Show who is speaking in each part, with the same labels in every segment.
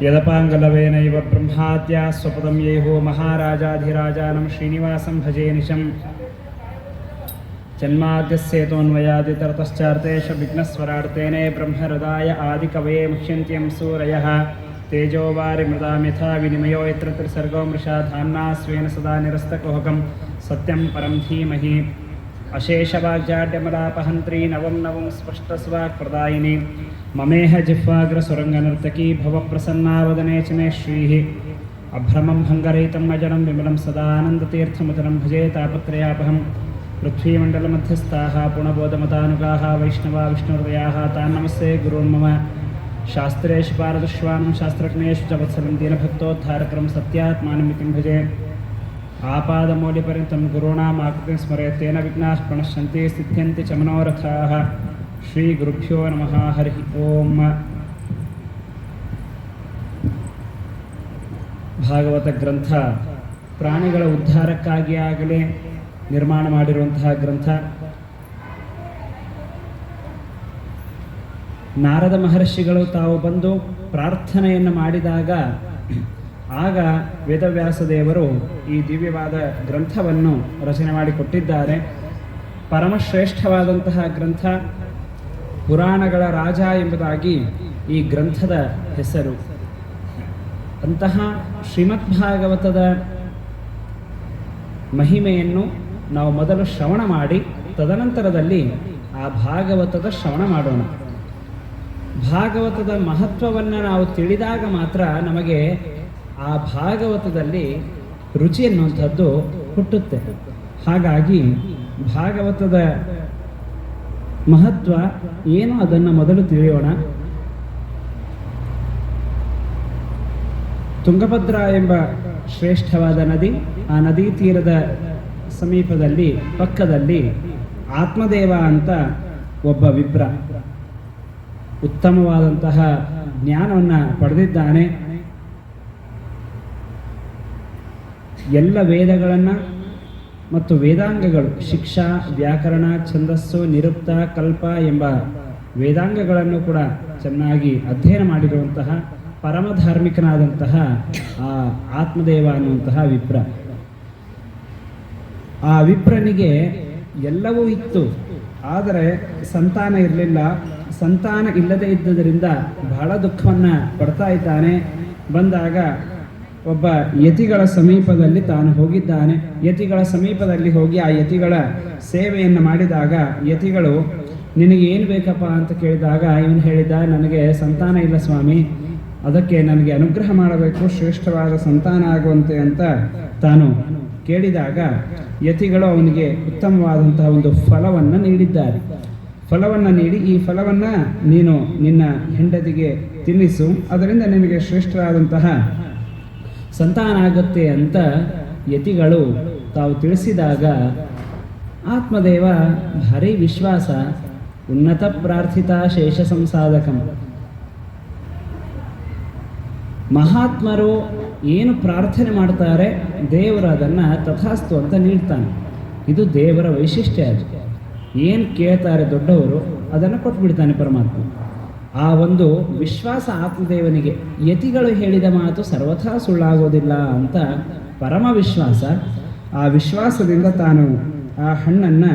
Speaker 1: यदपाङ्गलवेनैव ब्रह्माद्या स्वपदं येहो महाराजाधिराजानं श्रीनिवासं भजे निशं जन्माद्यस्येतोऽन्वयादितरतश्चार्तेष विघ्नस्वरार्तेने ब्रह्महृदाय आदिकवये मुह्यन्त्यं सूरयः तेजोवारिमृदां यथा विनिमयो यत्र त्रिसर्गो मृषा धाम्ना स्वेन सदा निरस्तकुहकं सत्यं परं धीमहि अशेषवाग्जाड्यमलापहन्त्री नवं नवं स्पष्टस्वाक्प्रदायिनी ममेह जिह्वाग्रसुरङ्गनर्तकी भवप्रसन्नावदने च मे श्रीः अभ्रमं भङ्गरहितं अजडं विमलं सदानन्दतीर्थमतनं भजे तापत्रयापहं पृथ्वीमण्डलमध्यस्थाः पुणबोधमतानुगाः वैष्णवा विष्णुहृदयाः तान् नमस्ते गुरून् मम शास्त्रेषु पारदुष्वानं शास्त्रज्ञेषु च वत्सलं दीनभक्तोद्धारकं सत्यात्मानमितिं भजे आपादमौलिपर्यन्तं गुरूणाम् आकृतिं स्मरेत् तेन विघ्नाः प्रणश्यन्ति सिद्ध्यन्ति च मनोरथाः श्रीगुरुभ्यो नमः हरिः ओम् ಭಾಗವತ ಗ್ರಂಥ ಪ್ರಾಣಿಗಳ ಉದ್ಧಾರಕ್ಕಾಗಿ ಆಗಲೇ ನಿರ್ಮಾಣ ಮಾಡಿರುವಂತಹ ಗ್ರಂಥ. ನಾರದ ಮಹರ್ಷಿಗಳು ತಾವು ಬಂದು ಪ್ರಾರ್ಥನೆಯನ್ನು ಮಾಡಿದಾಗ ಆಗ ವೇದವ್ಯಾಸ ದೇವರು ಈ ದಿವ್ಯವಾದ ಗ್ರಂಥವನ್ನು ರಚನೆ ಮಾಡಿಕೊಟ್ಟಿದ್ದಾರೆ. ಪರಮಶ್ರೇಷ್ಠವಾದಂತಹ ಗ್ರಂಥ, ಪುರಾಣಗಳ ರಾಜ ಎಂಬುದಾಗಿ ಈ ಗ್ರಂಥದ ಹೆಸರು. ಅಂತಹ ಶ್ರೀಮದ್ ಭಾಗವತದ ಮಹಿಮೆಯನ್ನು ನಾವು ಮೊದಲು ಶ್ರವಣ ಮಾಡಿ ತದನಂತರದಲ್ಲಿ ಆ ಭಾಗವತದ ಶ್ರವಣ ಮಾಡೋಣ. ಭಾಗವತದ ಮಹತ್ವವನ್ನು ನಾವು ತಿಳಿದಾಗ ಮಾತ್ರ ನಮಗೆ ಆ ಭಾಗವತದಲ್ಲಿ ರುಚಿ ಎನ್ನುವಂಥದ್ದು ಹುಟ್ಟುತ್ತೆ. ಹಾಗಾಗಿ ಭಾಗವತದ ಮಹತ್ವ ಏನು ಅದನ್ನು ಮೊದಲು ತಿಳಿಯೋಣ. ತುಂಗಭದ್ರಾ ಎಂಬ ಶ್ರೇಷ್ಠವಾದ ನದಿ, ಆ ನದಿ ತೀರದ ಸಮೀಪದಲ್ಲಿ ಪಕ್ಕದಲ್ಲಿ ಆತ್ಮದೇವ ಅಂತ ಒಬ್ಬ ವಿಪ್ರ ಉತ್ತಮವಾದಂತಹ ಜ್ಞಾನವನ್ನು ಪಡೆದಿದ್ದಾನೆ. ಎಲ್ಲ ವೇದಗಳನ್ನು ಮತ್ತು ವೇದಾಂಗಗಳು, ಶಿಕ್ಷಾ, ವ್ಯಾಕರಣ, ಛಂದಸ್ಸು, ನಿರುಕ್ತ, ಕಲ್ಪ ಎಂಬ ವೇದಾಂಗಗಳನ್ನು ಕೂಡ ಚೆನ್ನಾಗಿ ಅಧ್ಯಯನ ಮಾಡಿರುವಂತಹ ಪರಮಧಾರ್ಮಿಕನಾದಂತಹ ಆ ಆತ್ಮದೇವ ಅನ್ನುವಂತಹ ವಿಪ್ರ. ಆ ವಿಪ್ರನಿಗೆ ಎಲ್ಲವೂ ಇತ್ತು, ಆದರೆ ಸಂತಾನ ಇರಲಿಲ್ಲ. ಸಂತಾನ ಇಲ್ಲದೇ ಇದ್ದುದರಿಂದ ಬಹಳ ದುಃಖವನ್ನು ಪಡ್ತಾ ಇದ್ದಾನೆ. ಬಂದಾಗ ಒಬ್ಬ ಯತಿಗಳ ಸಮೀಪದಲ್ಲಿ ತಾನು ಹೋಗಿದ್ದಾನೆ. ಯತಿಗಳ ಸಮೀಪದಲ್ಲಿ ಹೋಗಿ ಆ ಯತಿಗಳ ಸೇವೆಯನ್ನು ಮಾಡಿದಾಗ ಯತಿಗಳು ನಿನಗೆ ಏನು ಬೇಕಪ್ಪ ಅಂತ ಕೇಳಿದಾಗ ಇವನು ಹೇಳಿದ, ನನಗೆ ಸಂತಾನ ಇಲ್ಲ ಸ್ವಾಮಿ, ಅದಕ್ಕೆ ನನಗೆ ಅನುಗ್ರಹ ಮಾಡಬೇಕು, ಶ್ರೇಷ್ಠವಾದ ಸಂತಾನ ಆಗುವಂತೆ ಅಂತ ತಾನು ಕೇಳಿದಾಗ ಯತಿಗಳು ಅವನಿಗೆ ಉತ್ತಮವಾದಂತಹ ಒಂದು ಫಲವನ್ನು ನೀಡಿದ್ದಾರೆ. ಫಲವನ್ನು ನೀಡಿ, ಈ ಫಲವನ್ನು ನೀನು ನಿನ್ನ ಹೆಂಡತಿಗೆ ತಿನ್ನಿಸು, ಅದರಿಂದ ನಿನಗೆ ಶ್ರೇಷ್ಠವಾದಂತಹ ಸಂತಾನ ಆಗುತ್ತೆ ಅಂತ ಯತಿಗಳು ತಾವು ತಿಳಿಸಿದಾಗ ಆತ್ಮದೇವ ಭಾರಿ ವಿಶ್ವಾಸ, ಉನ್ನತ ಪ್ರಾರ್ಥಿತ ಶೇಷ ಸಂಸಾಧಕಂ. ಮಹಾತ್ಮರು ಏನು ಪ್ರಾರ್ಥನೆ ಮಾಡ್ತಾರೆ ದೇವರು ಅದನ್ನು ತಥಾಸ್ತು ಅಂತ ನೀಡ್ತಾನೆ. ಇದು ದೇವರ ವೈಶಿಷ್ಟ್ಯ. ಅದು ಏನು ಕೇಳ್ತಾರೆ ದೊಡ್ಡವರು ಅದನ್ನು ಕೊಟ್ಬಿಡ್ತಾನೆ ಪರಮಾತ್ಮ. ಆ ಒಂದು ವಿಶ್ವಾಸ ಆತ್ಮದೇವನಿಗೆ. ಯತಿಗಳು ಹೇಳಿದ ಮಾತು ಸರ್ವಥಾ ಸುಳ್ಳಾಗೋದಿಲ್ಲ ಅಂತ ಪರಮ ವಿಶ್ವಾಸ. ಆ ವಿಶ್ವಾಸದಿಂದ ತಾನು ಆ ಹಣ್ಣನ್ನು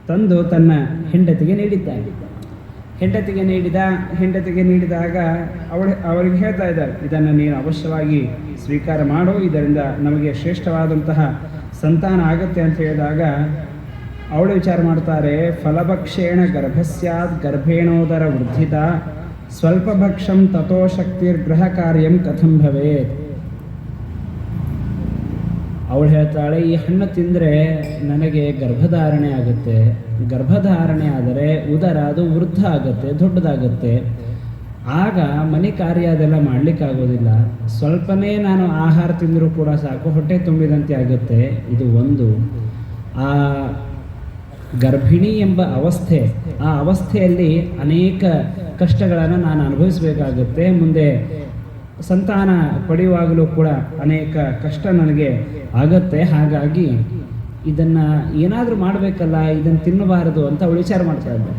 Speaker 1: ತಂದು ತನ್ನ ಹೆಂಡತಿಗೆ ನೀಡಿದ್ದಾನೆ. ಹೆಂಡತಿಗೆ ನೀಡಿದಾಗ ಅವರಿಗೆ ಹೇಳ್ತಾ ಇದ್ದಾರೆ, ಇದನ್ನು ನೀನು ಅವಶ್ಯವಾಗಿ ಸ್ವೀಕಾರ ಮಾಡು, ಇದರಿಂದ ನಮಗೆ ಶ್ರೇಷ್ಠವಾದಂತಹ ಸಂತಾನ ಆಗುತ್ತೆ ಅಂತ ಹೇಳಿದಾಗ ಅವಳು ವಿಚಾರ ಮಾಡ್ತಾರೆ, ಫಲಭಕ್ಷೇಣ ಗರ್ಭಸ್ಯಾತ್ ಗರ್ಭೇಣೋದರ ವೃದ್ಧಿತ ಸ್ವಲ್ಪ ಭಕ್ಷಂ ತಥೋ ಶಕ್ತಿರ್ಗ್ರಹ ಕಾರ್ಯಂ ಕಥಂ ಭವೇತ್. ಅವಳು ಹೇಳ್ತಾಳೆ, ಈ ಹಣ್ಣು ತಿಂದರೆ ನನಗೆ ಗರ್ಭಧಾರಣೆ ಆಗುತ್ತೆ, ಗರ್ಭಧಾರಣೆ ಆದರೆ ಉದರ ಅದು ವೃದ್ಧ ಆಗುತ್ತೆ, ದೊಡ್ಡದಾಗುತ್ತೆ, ಆಗ ಮನೆ ಕಾರ್ಯ ಅದೆಲ್ಲ ಮಾಡಲಿಕ್ಕಾಗೋದಿಲ್ಲ, ಸ್ವಲ್ಪನೇ ನಾನು ಆಹಾರ ತಿಂದರೂ ಕೂಡ ಸಾಕು, ಹೊಟ್ಟೆ ತುಂಬಿದಂತೆ ಆಗುತ್ತೆ. ಇದು ಒಂದು. ಆ ಗರ್ಭಿಣಿ ಎಂಬ ಅವಸ್ಥೆ, ಆ ಅವಸ್ಥೆಯಲ್ಲಿ ಅನೇಕ ಕಷ್ಟಗಳನ್ನು ನಾನು ಅನುಭವಿಸಬೇಕಾಗುತ್ತೆ. ಮುಂದೆ ಸಂತಾನ ಪಡೆಯುವಾಗಲೂ ಕೂಡ ಅನೇಕ ಕಷ್ಟ ನನಗೆ ಆಗತ್ತೆ. ಹಾಗಾಗಿ ಇದನ್ನು ಏನಾದರೂ ಮಾಡಬೇಕಲ್ಲ, ಇದನ್ನು ತಿನ್ನಬಾರದು ಅಂತ ಅವಳು ವಿಚಾರ ಮಾಡ್ತಾ ಇದ್ದೆ.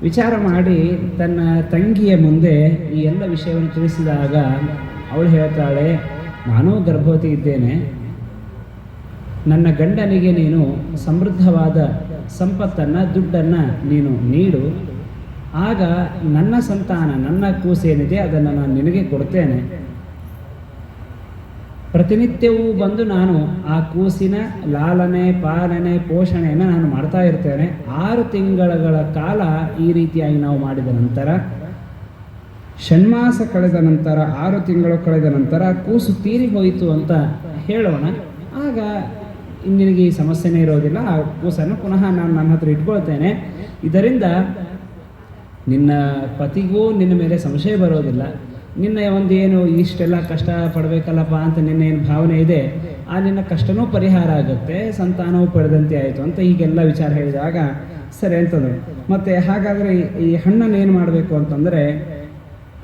Speaker 1: ವಿಚಾರ ಮಾಡಿ ತನ್ನ ತಂಗಿಯ ಮುಂದೆ ಈ ಎಲ್ಲ ವಿಷಯವನ್ನು ತಿಳಿಸಿದಾಗ ಅವಳು ಹೇಳ್ತಾಳೆ, ನಾನೂ ಗರ್ಭವತಿ ಇದ್ದೇನೆ, ನನ್ನ ಗಂಡನಿಗೆ ನೀನು ಸಮೃದ್ಧವಾದ ಸಂಪತ್ತನ್ನು ದುಡ್ಡನ್ನು ನೀನು ನೀಡು, ಆಗ ನನ್ನ ಸಂತಾನ ನನ್ನ ಕೂಸೇನಿದೆ ಅದನ್ನು ನಾನು ನಿನಗೆ ಕೊಡ್ತೇನೆ. ಪ್ರತಿನಿತ್ಯವೂ ಬಂದು ನಾನು ಆ ಕೂಸಿನ ಲಾಲನೆ ಪಾಲನೆ ಪೋಷಣೆಯನ್ನು ನಾನು ಮಾಡ್ತಾ ಇರ್ತೇನೆ. 6 ತಿಂಗಳ ಕಾಲ ಈ ರೀತಿಯಾಗಿ ನಾವು ಮಾಡಿದ ನಂತರ, ಷಣ್ಮಾಸ ಕಳೆದ ನಂತರ, 6 ತಿಂಗಳು ಕಳೆದ ನಂತರ ಕೂಸು ತೀರಿ ಹೋಯಿತು ಅಂತ ಹೇಳೋಣ. ಆಗ ನಿನಗೆ ಈ ಸಮಸ್ಯೆನೇ ಇರೋದಿಲ್ಲ. ಆ ಕೂಸನ್ನು ಪುನಃ ನಾನು ನನ್ನ ಹತ್ರ ಇಟ್ಕೊಳ್ತೇನೆ. ಇದರಿಂದ ನಿನ್ನ ಪತಿಗೂ ನಿನ್ನ ಮೇಲೆ ಸಂಶಯ ಬರೋದಿಲ್ಲ. ನಿನ್ನ ಒಂದು ಏನು ಇಷ್ಟೆಲ್ಲ ಕಷ್ಟ ಪಡಬೇಕಲ್ಲಪ್ಪ ಅಂತ ನಿನ್ನ ಏನು ಭಾವನೆ ಇದೆ, ಆ ನಿನ್ನ ಕಷ್ಟನೂ ಪರಿಹಾರ ಆಗುತ್ತೆ, ಸಂತಾನವೂ ಪಡೆದಂತೆ ಆಯಿತು ಅಂತ ಹೀಗೆಲ್ಲ ವಿಚಾರ ಹೇಳಿದಾಗ ಸರಿ ಅಂತಂದರು. ಮತ್ತು ಹಾಗಾದರೆ ಈ ಹಣ್ಣನ್ನು ಏನು ಮಾಡಬೇಕು ಅಂತಂದರೆ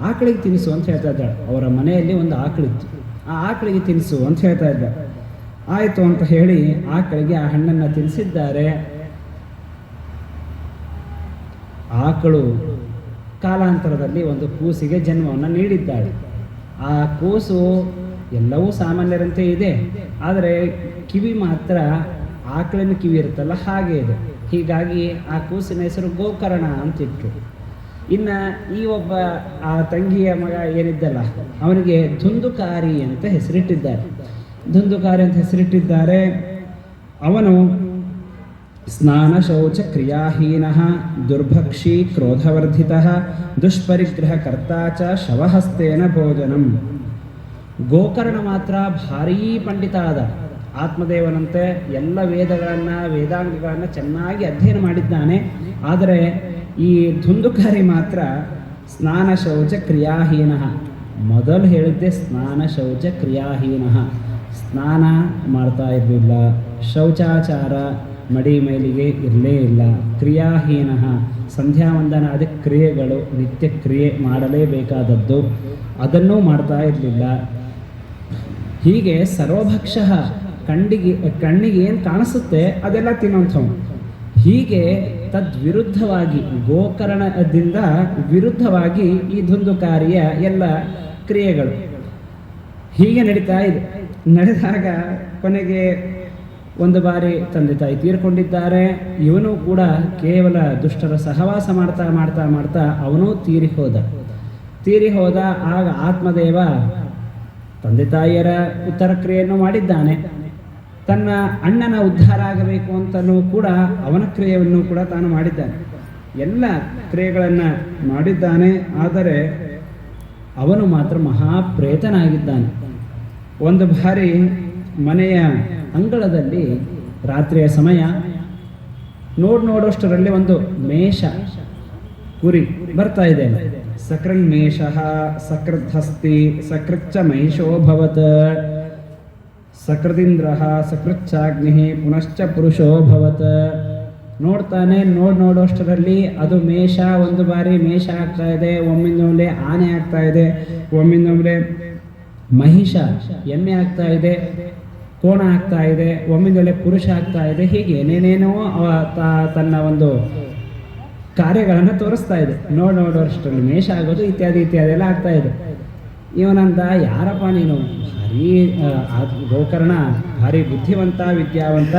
Speaker 1: ಆಕಳಿಗೆ ತಿನ್ನಿಸು ಅಂತ ಹೇಳ್ತಾ ಇದ್ದಾಳೆ. ಅವರ ಮನೆಯಲ್ಲಿ ಒಂದು ಆಕಳಿತ್ತು, ಆ ಆಕಳಿಗೆ ತಿನ್ನಿಸು ಅಂತ ಹೇಳ್ತಾ ಇದ್ದ. ಆಯಿತು ಅಂತ ಹೇಳಿ ಆಕಳಿಗೆ ಆ ಹಣ್ಣನ್ನು ತಿನ್ನಿಸಿದ್ದಾರೆ. ಆಕಳು ಕಾಲಾಂತರದಲ್ಲಿ ಒಂದು ಕೂಸಿಗೆ ಜನ್ಮವನ್ನು ನೀಡಿದ್ದಾಳೆ. ಆ ಕೂಸು ಎಲ್ಲವೂ ಸಾಮಾನ್ಯರಂತೆ ಇದೆ, ಆದರೆ ಕಿವಿ ಮಾತ್ರ ಆಕಳಿನ ಕಿವಿ ಇರುತ್ತಲ್ಲ ಹಾಗೆ ಇದೆ. ಹೀಗಾಗಿ ಆ ಕೂಸಿನ ಹೆಸರು ಗೋಕರ್ಣ ಅಂತಿತ್ತು. ಇನ್ನು ಈ ಒಬ್ಬ ಆ ತಂಗಿಯ ಮಗ ಏನಿದ್ದಲ್ಲ ಅವನಿಗೆ ಧುಂದುಕಾರಿ ಅಂತ ಹೆಸರಿಟ್ಟಿದ್ದಾರೆ. ಧುಂದುಕಾರಿ ಅಂತ ಹೆಸರಿಟ್ಟಿದ್ದಾರೆ. ಅವನು ಸ್ನಾನ ಶೌಚ ಕ್ರಿಯಾಹೀನ ದುರ್ಭಕ್ಷಿ ಕ್ರೋಧವರ್ಧಿತ ದುಷ್ಪರಿಗ್ರಹ ಕರ್ತಾ ಚ ಶವಹಸ್ತೇನ ಭೋಜನಂ. ಗೋಕರ್ಣ ಮಾತ್ರ ಭಾರೀ ಪಂಡಿತ ಆದ, ಆತ್ಮದೇವನಂತೆ ಎಲ್ಲ ವೇದಗಳನ್ನು ವೇದಾಂಗಗಳನ್ನು ಚೆನ್ನಾಗಿ ಅಧ್ಯಯನ ಮಾಡಿದ್ದಾನೆ. ಆದರೆ ಈ ಧುಂದುಕಾರಿ ಮಾತ್ರ ಸ್ನಾನ ಶೌಚ ಕ್ರಿಯಾಹೀನ. ಮೊದಲು ಹೇಳಿದ್ದೆ ಸ್ನಾನ ಶೌಚ ಕ್ರಿಯಾಹೀನ. ಸ್ನಾನ ಮಾಡ್ತಾ ಇರಲಿಲ್ಲ, ಶೌಚಾಚಾರ ಮಡಿ ಮೇಲಿಗೆ ಇರಲೇ ಇಲ್ಲ. ಕ್ರಿಯಾಹೀನ ಸಂಧ್ಯಾ ವಂದನಾದಿ ಕ್ರಿಯೆಗಳು ನಿತ್ಯ ಕ್ರಿಯೆ ಮಾಡಲೇಬೇಕಾದದ್ದು, ಅದನ್ನೂ ಮಾಡ್ತಾ ಇರಲಿಲ್ಲ. ಹೀಗೆ ಸರ್ವಭಕ್ಷ, ಕಣ್ಣಿಗೆ ಏನು ಕಾಣಿಸುತ್ತೆ ಅದೆಲ್ಲ ತಿನ್ನೋಂಥವು. ಹೀಗೆ ತದ್ವಿರುದ್ಧವಾಗಿ ಗೋಕರ್ಣದಿಂದ ವಿರುದ್ಧವಾಗಿ ಈ ಧುಂದುಕಾರಿಯ ಎಲ್ಲ ಕ್ರಿಯೆಗಳು ಹೀಗೆ ನಡೀತಾ ಇದೆ. ನಡೆದಾಗ ಕೊನೆಗೆ ಒಂದು ಬಾರಿ ತಂದೆ ತಾಯಿ ತೀರಿಕೊಂಡಿದ್ದಾರೆ. ಇವನು ಕೂಡ ಕೇವಲ ದುಷ್ಟರ ಸಹವಾಸ ಮಾಡ್ತಾ ಮಾಡ್ತಾ ಮಾಡ್ತಾ ಅವನು ತೀರಿ ಹೋದ. ಆಗ ಆತ್ಮದೇವ ತಂದೆ ತಾಯಿಯರ ಉತ್ತರ ಕ್ರಿಯೆಯನ್ನು ಮಾಡಿದ್ದಾನೆ. ತನ್ನ ಅಣ್ಣನ ಉದ್ಧಾರ ಆಗಬೇಕು ಅಂತಲೂ ಕೂಡ ಅವನ ಕ್ರಿಯೆಯನ್ನು ಕೂಡ ತಾನು ಮಾಡಿದ್ದಾನೆ. ಎಲ್ಲ ಕ್ರಿಯೆಗಳನ್ನು ಮಾಡಿದ್ದಾನೆ. ಆದರೆ ಅವನು ಮಾತ್ರ ಮಹಾಪ್ರೇತನಾಗಿದ್ದಾನೆ. ಒಂದು ಬಾರಿ ಮನೆಯ ಅಂಗಳದಲ್ಲಿ ರಾತ್ರಿಯ ಸಮಯ ನೋಡೋಷ್ಟರಲ್ಲಿ ಒಂದು ಮೇಷ ಕುರಿ ಬರ್ತಾ ಇದೆ. ಸಕೃನ್ ಮೇಷ ಸಕೃದ್ಹಸ್ತಿ ಸಕೃಚ್ಚ ಮಹಿಷೋಭವತ್ ಸಕೃದಿಂದ್ರ ಸಕೃಚ್ಚಾಗ್ನಿ ಪುನಶ್ಚ ಪುರುಷೋಭವತ್. ನೋಡೋಷ್ಟರಲ್ಲಿ ಅದು ಮೇಷ ಒಂದು ಬಾರಿ ಮೇಷ ಆಗ್ತಾ ಇದೆ, ಒಮ್ಮಿಂದೊಮ್ಮೆ ಆನೆ ಆಗ್ತಾ ಇದೆ, ಒಮ್ಮಿಂದೊಮ್ಮೆ ಮಹಿಷ ಎಮ್ಮೆ ಆಗ್ತಾ ಇದೆ, ಕೋಣ ಆಗ್ತಾ ಇದೆ, ಒಮ್ಮಿಂದೊಮ್ಮೆ ಪುರುಷ ಆಗ್ತಾ ಇದೆ. ಹೀಗೆ ಏನೇನೇನೋ ತನ್ನ ಒಂದು ಕಾರ್ಯಗಳನ್ನು ತೋರಿಸ್ತಾ ಇದೆ. ನೋಡೋಷ್ಟರಲ್ಲಿ ಮೇಷ ಆಗೋದು ಇತ್ಯಾದಿ ಎಲ್ಲ ಆಗ್ತಾ ಇದೆ. ಇವನಂದ, ಯಾರಪ್ಪ ನೀನು, ಭಾರೀ ಗೋಕರ್ಣ ಭಾರಿ ಬುದ್ಧಿವಂತ ವಿದ್ಯಾವಂತ.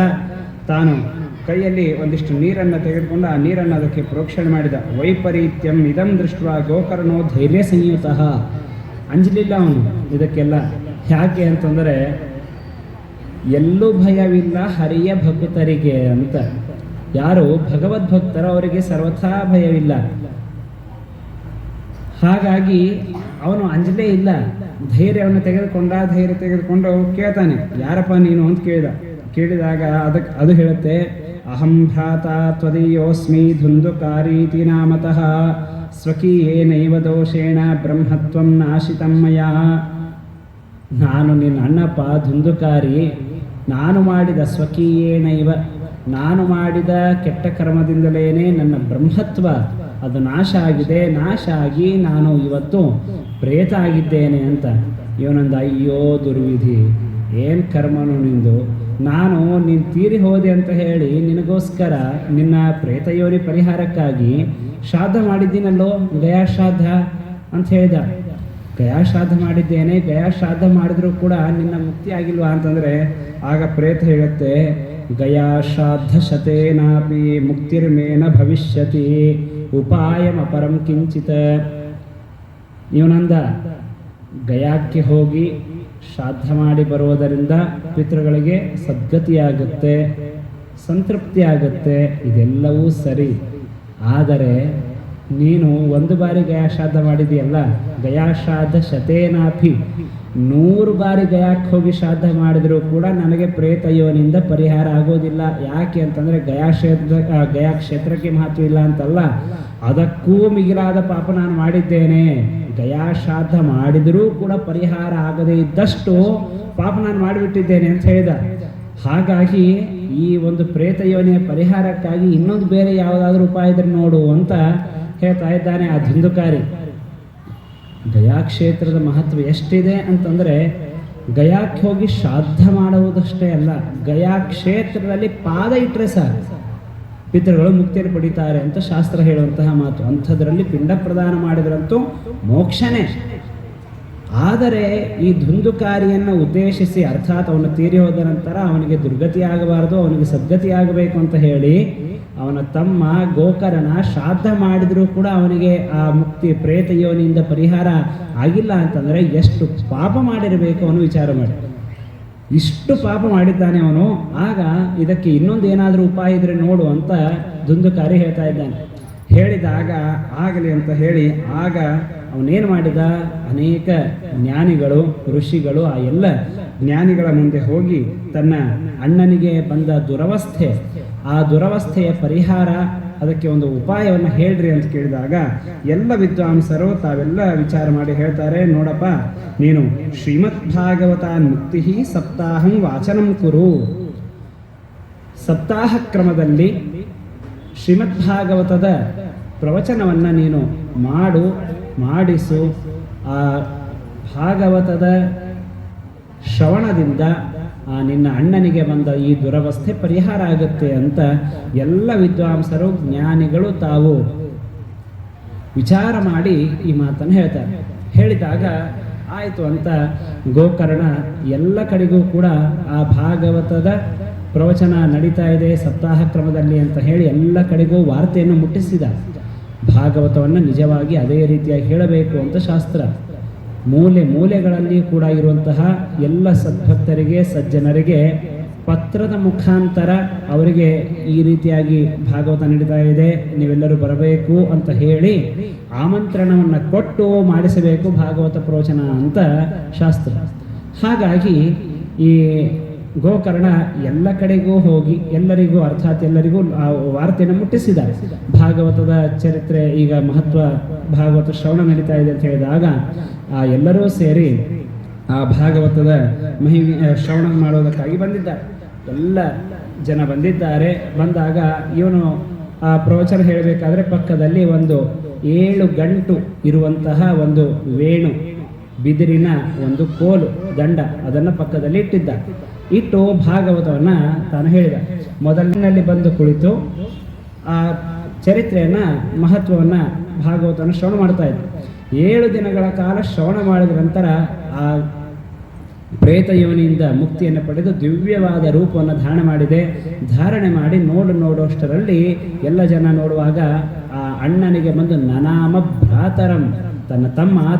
Speaker 1: ತಾನು ಕೈಯಲ್ಲಿ ಒಂದಿಷ್ಟು ನೀರನ್ನು ತೆಗೆದುಕೊಂಡು ಆ ನೀರನ್ನು ಅದಕ್ಕೆ ಪ್ರೋಕ್ಷಣೆ ಮಾಡಿದ. ವೈಪರೀತ್ಯಂ ಇದಂ ದೃಷ್ಟ ಗೋಕರ್ಣೋ ಧೈರ್ಯ ಸಂಯುತ. ಅಂಜಲಿಲ್ಲ ಅವನು ಇದಕ್ಕೆಲ್ಲ. ಯಾಕೆ ಅಂತಂದರೆ ಎಲ್ಲೂ ಭಯವಿಲ್ಲ ಹರಿಯ ಭಕ್ತರಿಗೆ ಅಂತ. ಯಾರು ಭಗವದ್ಭಕ್ತರು ಅವರಿಗೆ ಸರ್ವಥಾ ಭಯವಿಲ್ಲ. ಹಾಗಾಗಿ ಅವನು ಅಂಜಲೇ ಇಲ್ಲ. ಧೈರ್ಯವನ್ನು ತೆಗೆದುಕೊಂಡು ಕೇಳ್ತಾನೆ, ಯಾರಪ್ಪ ನೀನು ಅಂತ ಕೇಳಿದಾಗ ಅದು ಹೇಳುತ್ತೆ, ಅಹಂ ಭ್ರಾತ ತ್ವದೀಯೋಸ್ಮಿ ಧುಂದುಕಾರೀತಿ ನಾಮತಃ ಸ್ವಕೀಯೇನೈವ ದೋಷೇಣ ಬ್ರಹ್ಮತ್ವಂ ನಾಶಿತಂ ಮಯಾ. ನಾನು ನಿನ್ನ ಅಣ್ಣಪ್ಪ ಧುಂದುಕಾರಿ. ನಾನು ಮಾಡಿದ ಸ್ವಕೀಯೇನೈವ, ನಾನು ಮಾಡಿದ ಕೆಟ್ಟ ಕರ್ಮದಿಂದಲೇ ನನ್ನ ಬ್ರಹ್ಮತ್ವ ಅದು ನಾಶ ಆಗಿ ನಾನು ಇವತ್ತು ಪ್ರೇತ ಆಗಿದ್ದೇನೆ ಅಂತ. ಇವನೊಂದು, ಅಯ್ಯೋ ದುರ್ವಿಧಿ, ಏನು ಕರ್ಮನು ನಿಂದು, ನಾನು ನೀನು ತೀರಿ ಹೋದೆ ಅಂತ ಹೇಳಿ ನಿನಗೋಸ್ಕರ ನಿನ್ನ ಪ್ರೇತಯೋನಿ ಪರಿಹಾರಕ್ಕಾಗಿ ಶ್ರಾದ್ದ ಮಾಡಿದ್ದೀನಲ್ಲೋ, ಗಯಾಶ್ರಾದ್ದ ಅಂತ ಹೇಳಿದ. ಗಯಾಶ್ರಾದ್ದ ಮಾಡಿದ್ದೇನೆ, ಗಯಾಶ್ರಾದ್ದ ಮಾಡಿದ್ರೂ ಕೂಡ ನಿನ್ನ ಮುಕ್ತಿ ಆಗಿಲ್ವಾ ಅಂತಂದರೆ ಆಗ ಪ್ರೇತ ಹೇಳುತ್ತೆ, ಗಯಾಶ್ರಾದ್ದ ಶತೇನಾಪಿ ಮುಕ್ತಿರ್ಮೇನ ಭವಿಷ್ಯತಿ ಉಪಾಯಮಪರಂ ಕಿಂಚಿತ. ಇವನಂದ, ಗಯಾಕ್ಕೆ ಹೋಗಿ ಶ್ರಾದ್ದ ಮಾಡಿ ಬರುವುದರಿಂದ ಪಿತೃಗಳಿಗೆ ಸದ್ಗತಿಯಾಗುತ್ತೆ, ಸಂತೃಪ್ತಿ ಆಗುತ್ತೆ, ಇದೆಲ್ಲವೂ ಸರಿ. ಆದರೆ ನೀನು ಒಂದು ಬಾರಿ ಗಯಾಶ್ರಾದ್ದ ಮಾಡಿದೆಯಲ್ಲ, ಗಯಾಶ್ರಾದ್ದ ಶತೇನಾಪಿ 100 ಬಾರಿ ಗಯಾಕ್ಕೆ ಹೋಗಿ ಶ್ರಾದ್ದ ಮಾಡಿದರೂ ಕೂಡ ನನಗೆ ಪ್ರೇತಯೋನಿಂದ ಪರಿಹಾರ ಆಗೋದಿಲ್ಲ. ಯಾಕೆ ಅಂತಂದರೆ ಗಯಾ ಕ್ಷೇತ್ರಕ್ಕೆ ಮಹತ್ವ ಇಲ್ಲ ಅಂತಲ್ಲ, ಅದಕ್ಕೂ ಮಿಗಿಲಾದ ಪಾಪ ನಾನು ಮಾಡಿದ್ದೇನೆ. ಗಯಾಶ್ರಾದ್ದ ಮಾಡಿದರೂ ಕೂಡ ಪರಿಹಾರ ಆಗದೇ ಇದ್ದಷ್ಟು ಪಾಪ ನಾನು ಮಾಡಿಬಿಟ್ಟಿದ್ದೇನೆ ಅಂತ ಹೇಳಿದ. ಹಾಗಾಗಿ ಈ ಒಂದು ಪ್ರೇತಯೋನಿಯ ಪರಿಹಾರಕ್ಕಾಗಿ ಇನ್ನೊಂದು ಬೇರೆ ಯಾವುದಾದ್ರೂ ಉಪಾಯ ಇದ್ರೆ ನೋಡು ಅಂತ ಹೇಳ್ತಾ ಇದ್ದಾನೆ ಆ ಧುಂದುಕಾರಿ. ಗಯಾ ಕ್ಷೇತ್ರದ ಮಹತ್ವ ಎಷ್ಟಿದೆ ಅಂತಂದರೆ, ಗಯಾಕ್ಕೆ ಹೋಗಿ ಶ್ರಾದ್ದ ಮಾಡುವುದಷ್ಟೇ ಅಲ್ಲ, ಗಯಾ ಕ್ಷೇತ್ರದಲ್ಲಿ ಪಾದ ಇಟ್ಟರೆ ಸಾಕು ಪಿತೃಗಳು ಮುಕ್ತಿಯನ್ನು ಪಡಿತಾರೆ ಅಂತ ಶಾಸ್ತ್ರ ಹೇಳುವಂತಹ ಮಾತು. ಅಂಥದ್ರಲ್ಲಿ ಪಿಂಡ ಪ್ರದಾನ ಮಾಡಿದ್ರಂತೂ ಮೋಕ್ಷನೇ. ಆದರೆ ಈ ಧುಂದುಕಾರಿಯನ್ನು ಉದ್ದೇಶಿಸಿ, ಅರ್ಥಾತ್ ಅವನು ತೀರಿ ಹೋದ ನಂತರ ಅವನಿಗೆ ದುರ್ಗತಿ ಆಗಬಾರದು, ಅವನಿಗೆ ಸದ್ಗತಿ ಆಗಬೇಕು ಅಂತ ಹೇಳಿ ಅವನ ತಮ್ಮ ಗೋಕರ್ಣ ಶ್ರಾದ್ದ ಮಾಡಿದರೂ ಕೂಡ ಅವನಿಗೆ ಆ ಮುಕ್ತಿ ಪ್ರೇತ ಯೋನಿಯಿಂದ ಪರಿಹಾರ ಆಗಿಲ್ಲ ಅಂತಂದರೆ ಎಷ್ಟು ಪಾಪ ಮಾಡಿರಬೇಕು ಅವನು ವಿಚಾರ ಮಾಡಿ. ಇಷ್ಟು ಪಾಪ ಮಾಡಿದ್ದಾನೆ ಅವನು. ಆಗ ಇದಕ್ಕೆ ಇನ್ನೊಂದು ಏನಾದರೂ ಉಪಾಯ ಇದ್ರೆ ನೋಡು ಅಂತ ಧುಂದುಕಾರಿ ಹೇಳ್ತಾ ಇದ್ದಾನೆ. ಹೇಳಿದಾಗ ಆಗಲಿ ಅಂತ ಹೇಳಿ ಆಗ ಅವನೇನು ಮಾಡಿದ, ಅನೇಕ ಜ್ಞಾನಿಗಳು ಋಷಿಗಳು ಆ ಎಲ್ಲ ಜ್ಞಾನಿಗಳ ಮುಂದೆ ಹೋಗಿ ತನ್ನ ಅಣ್ಣನಿಗೆ ಬಂದ ದುರವಸ್ಥೆ, ಆ ದುರವಸ್ಥೆಯ ಪರಿಹಾರ, ಅದಕ್ಕೆ ಒಂದು ಉಪಾಯವನ್ನು ಹೇಳ್ರಿ ಅಂತ ಕೇಳಿದಾಗ ಎಲ್ಲ ವಿದ್ವಾಂಸರು ತಾವೆಲ್ಲ ವಿಚಾರ ಮಾಡಿ ಹೇಳ್ತಾರೆ, ನೋಡಪ್ಪ ನೀನು ಶ್ರೀಮದ್ ಭಾಗವತ ಮುಕ್ತಿ ಸಪ್ತಾಹಂ ವಾಚನಂ ಕುರು. ಸಪ್ತಾಹ ಕ್ರಮದಲ್ಲಿ ಶ್ರೀಮದ್ ಭಾಗವತದ ಪ್ರವಚನವನ್ನು ನೀನು ಮಾಡಿಸು. ಆ ಭಾಗವತದ ಶ್ರವಣದಿಂದ ನಿನ್ನ ಅಣ್ಣನಿಗೆ ಬಂದ ಈ ದುರವಸ್ಥೆ ಪರಿಹಾರ ಆಗುತ್ತೆ ಅಂತ ಎಲ್ಲ ವಿದ್ವಾಂಸರು ಜ್ಞಾನಿಗಳು ತಾವು ವಿಚಾರ ಮಾಡಿ ಈ ಮಾತನ್ನು ಹೇಳ್ತಾರೆ. ಹೇಳಿದಾಗ ಆಯಿತು ಅಂತ ಗೋಕರ್ಣ ಎಲ್ಲ ಕಡೆಗೂ ಕೂಡ ಆ ಭಾಗವತದ ಪ್ರವಚನ ನಡೀತಾ ಇದೆ ಸಪ್ತಾಹ ಕ್ರಮದಲ್ಲಿ ಅಂತ ಹೇಳಿ ಎಲ್ಲ ಕಡೆಗೂ ವಾರ್ತೆಯನ್ನು ಮುಟ್ಟಿಸಿದ. ಭಾಗವತವನ್ನು ನಿಜವಾಗಿ ಅದೇ ರೀತಿಯಾಗಿ ಹೇಳಬೇಕು ಅಂತ ಶಾಸ್ತ್ರ. ಮೂಲೆಗಳಲ್ಲಿ ಕೂಡ ಇರುವಂತಹ ಎಲ್ಲ ಸದ್ಭಕ್ತರಿಗೆ ಸಜ್ಜನರಿಗೆ ಪತ್ರದ ಮುಖಾಂತರ ಅವರಿಗೆ ಈ ರೀತಿಯಾಗಿ ಭಾಗವತ ನಡೀತಾ ಇದೆ, ನೀವೆಲ್ಲರೂ ಬರಬೇಕು ಅಂತ ಹೇಳಿ ಆಮಂತ್ರಣವನ್ನು ಕೊಟ್ಟು ಮಾಡಿಸಬೇಕು ಭಾಗವತ ಪ್ರವಚನ ಅಂತ ಶಾಸ್ತ್ರ. ಹಾಗಾಗಿ ಈ ಗೋಕರ್ಣ ಎಲ್ಲ ಕಡೆಗೂ ಹೋಗಿ ಎಲ್ಲರಿಗೂ ಅರ್ಥಾತ್ ಎಲ್ಲರಿಗೂ ಆ ವಾರ್ತೆಯನ್ನು ಮುಟ್ಟಿಸಿದ್ದಾರೆ. ಭಾಗವತದ ಚರಿತ್ರೆ ಈಗ ಮಹತ್ವ, ಭಾಗವತ ಶ್ರವಣ ನಡೀತಾ ಇದೆ ಅಂತ ಹೇಳಿದಾಗ ಎಲ್ಲರೂ ಸೇರಿ ಆ ಭಾಗವತದ ಶ್ರವಣ ಮಾಡೋದಕ್ಕಾಗಿ ಬಂದಿದ್ದಾರೆ. ಎಲ್ಲ ಜನ ಬಂದಿದ್ದಾರೆ. ಬಂದಾಗ ಇವನು ಆ ಪ್ರವಚನ ಹೇಳಬೇಕಾದ್ರೆ ಪಕ್ಕದಲ್ಲಿ ಒಂದು 7 ಗಂಟು ಇರುವಂತಹ ಒಂದು ವೇಣು, ಬಿದಿರಿನ ಒಂದು ಕೋಲು ದಂಡ, ಅದನ್ನು ಪಕ್ಕದಲ್ಲಿ ಇಟ್ಟು ಭಾಗವತವನ್ನು ತಾನು ಹೇಳಿದ. ಮೊದಲಿನಲ್ಲಿ ಬಂದು ಕುಳಿತು ಆ ಚರಿತ್ರೆಯನ್ನ ಮಹತ್ವವನ್ನು ಭಾಗವತವನ್ನು ಶ್ರವಣ ಮಾಡ್ತಾ ಇದ್ದ. 7 ದಿನಗಳ ಕಾಲ ಶ್ರವಣ ಮಾಡಿದ ನಂತರ ಆ ಪ್ರೇತ ಯೋನಿಯಿಂದ ಮುಕ್ತಿಯನ್ನು ಪಡೆದು ದಿವ್ಯವಾದ ರೂಪವನ್ನು ಧಾರಣೆ ಮಾಡಿ ನೋಡುವಷ್ಟರಲ್ಲಿ ಎಲ್ಲ ಜನ ನೋಡುವಾಗ ಆ ಅಣ್ಣನಿಗೆ ಬಂದು ನನಾಮ ಭ್ರಾತರಂ, ತನ್ನ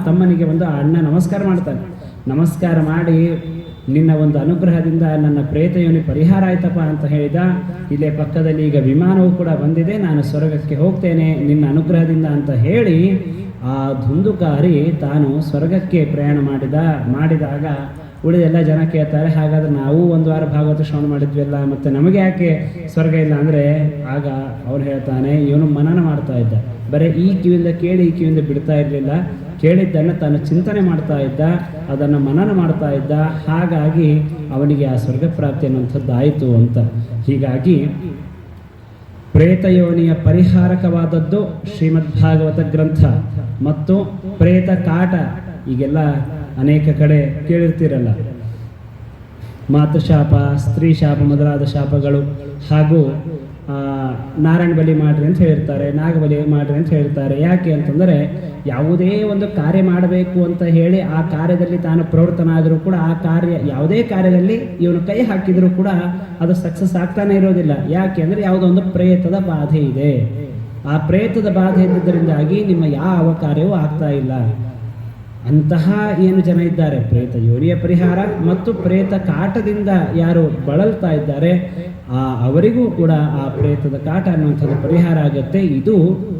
Speaker 1: ತಮ್ಮನಿಗೆ ಬಂದು ಆ ಅಣ್ಣ ನಮಸ್ಕಾರ ಮಾಡ್ತಾನೆ. ನಮಸ್ಕಾರ ಮಾಡಿ ನಿನ್ನ ಒಂದು ಅನುಗ್ರಹದಿಂದ ನನ್ನ ಪ್ರೇತ ಯೋನಿ ಪರಿಹಾರ ಆಯ್ತಪ್ಪ ಅಂತ ಹೇಳಿದ. ಇಲ್ಲೇ ಪಕ್ಕದಲ್ಲಿ ಈಗ ವಿಮಾನವು ಕೂಡ ಬಂದಿದೆ, ನಾನು ಸ್ವರ್ಗಕ್ಕೆ ಹೋಗ್ತೇನೆ ನಿನ್ನ ಅನುಗ್ರಹದಿಂದ ಅಂತ ಹೇಳಿ ಆ ಧುಂದುಕಾರಿ ತಾನು ಸ್ವರ್ಗಕ್ಕೆ ಪ್ರಯಾಣ ಮಾಡಿದಾಗ ಉಳಿದೆಲ್ಲ ಜನ ಕೇಳ್ತಾರೆ, ಹಾಗಾದ್ರೆ ನಾವು 1 ವಾರ ಭಾಗವತ ಶ್ರವಣ ಮಾಡಿದ್ವಿಲ್ಲ, ಮತ್ತೆ ನಮಗೆ ಯಾಕೆ ಸ್ವರ್ಗ ಇಲ್ಲ ಅಂದರೆ ಆಗ ಅವನು ಹೇಳ್ತಾನೆ, ಇವನು ಮನನ ಮಾಡ್ತಾ ಇದ್ದ. ಬರೀ ಈ ಕಿವಿಯಿಂದ ಕೇಳಿ ಈ ಕಿವಿಯಿಂದ ಬಿಡ್ತಾ ಇರಲಿಲ್ಲ, ಕೇಳಿದ್ದನ್ನು ತಾನು ಚಿಂತನೆ ಮಾಡ್ತಾ ಇದ್ದ, ಅದನ್ನು ಮನನ ಮಾಡ್ತಾ ಇದ್ದ. ಹಾಗಾಗಿ ಅವನಿಗೆ ಆ ಸ್ವರ್ಗ ಪ್ರಾಪ್ತಿ ಅನ್ನುವಂಥದ್ದಾಯಿತು ಅಂತ. ಹೀಗಾಗಿ ಪ್ರೇತಯೋನಿಯ ಪರಿಹಾರಕವಾದದ್ದು ಶ್ರೀಮದ್ ಭಾಗವತ ಗ್ರಂಥ ಮತ್ತು ಪ್ರೇತ ಕಾಟ. ಈಗೆಲ್ಲ ಅನೇಕ ಕಡೆ ಕೇಳಿರ್ತೀರಲ್ಲ, ಮಾತೃಶಾಪ, ಸ್ತ್ರೀ ಶಾಪ ಮೊದಲಾದ ಶಾಪಗಳು, ಹಾಗೂ ನಾರಾಯಣ ಬಲಿ ಮಾಡ್ರಿ ಅಂತ ಹೇಳಿರ್ತಾರೆ, ನಾಗಬಲಿ ಮಾಡ್ರಿ ಅಂತ ಹೇಳ್ತಾರೆ. ಯಾಕೆ ಅಂತಂದರೆ ಯಾವುದೇ ಒಂದು ಕಾರ್ಯ ಮಾಡಬೇಕು ಅಂತ ಹೇಳಿ ಆ ಕಾರ್ಯದಲ್ಲಿ ತಾನು ಪ್ರವೃತ್ತನಾದರೂ ಕೂಡ ಆ ಕಾರ್ಯ ಯಾವುದೇ ಕಾರ್ಯದಲ್ಲಿ ಇವನು ಕೈ ಹಾಕಿದರೂ ಕೂಡ ಅದು ಸಕ್ಸಸ್ ಆಗ್ತಾನೆ ಇರೋದಿಲ್ಲ. ಯಾಕೆ ಅಂದರೆ ಯಾವುದೋ ಒಂದು ಪ್ರೇತದ ಬಾಧೆ ಇದೆ. ಆ ಪ್ರೇತದ ಬಾಧೆ ಇದ್ದುದರಿಂದಾಗಿ ನಿಮ್ಮ ಯಾವ ಕಾರ್ಯವೂ ಆಗ್ತಾ ಇಲ್ಲ. ಅಂತಹ ಏನು ಜನ ಇದ್ದಾರೆ, ಪ್ರೇತ ಯೋನಿಯ ಪರಿಹಾರ ಮತ್ತು ಪ್ರೇತ ಕಾಟದಿಂದ ಯಾರು ಬಳಲ್ತಾ ಇದ್ದಾರೆ ಅವರಿಗೂ ಕೂಡ ಆ ಪ್ರೇತದ ಕಾಟ ಅನ್ನುವಂಥದ್ದು ಪರಿಹಾರ ಆಗುತ್ತೆ. ಇದು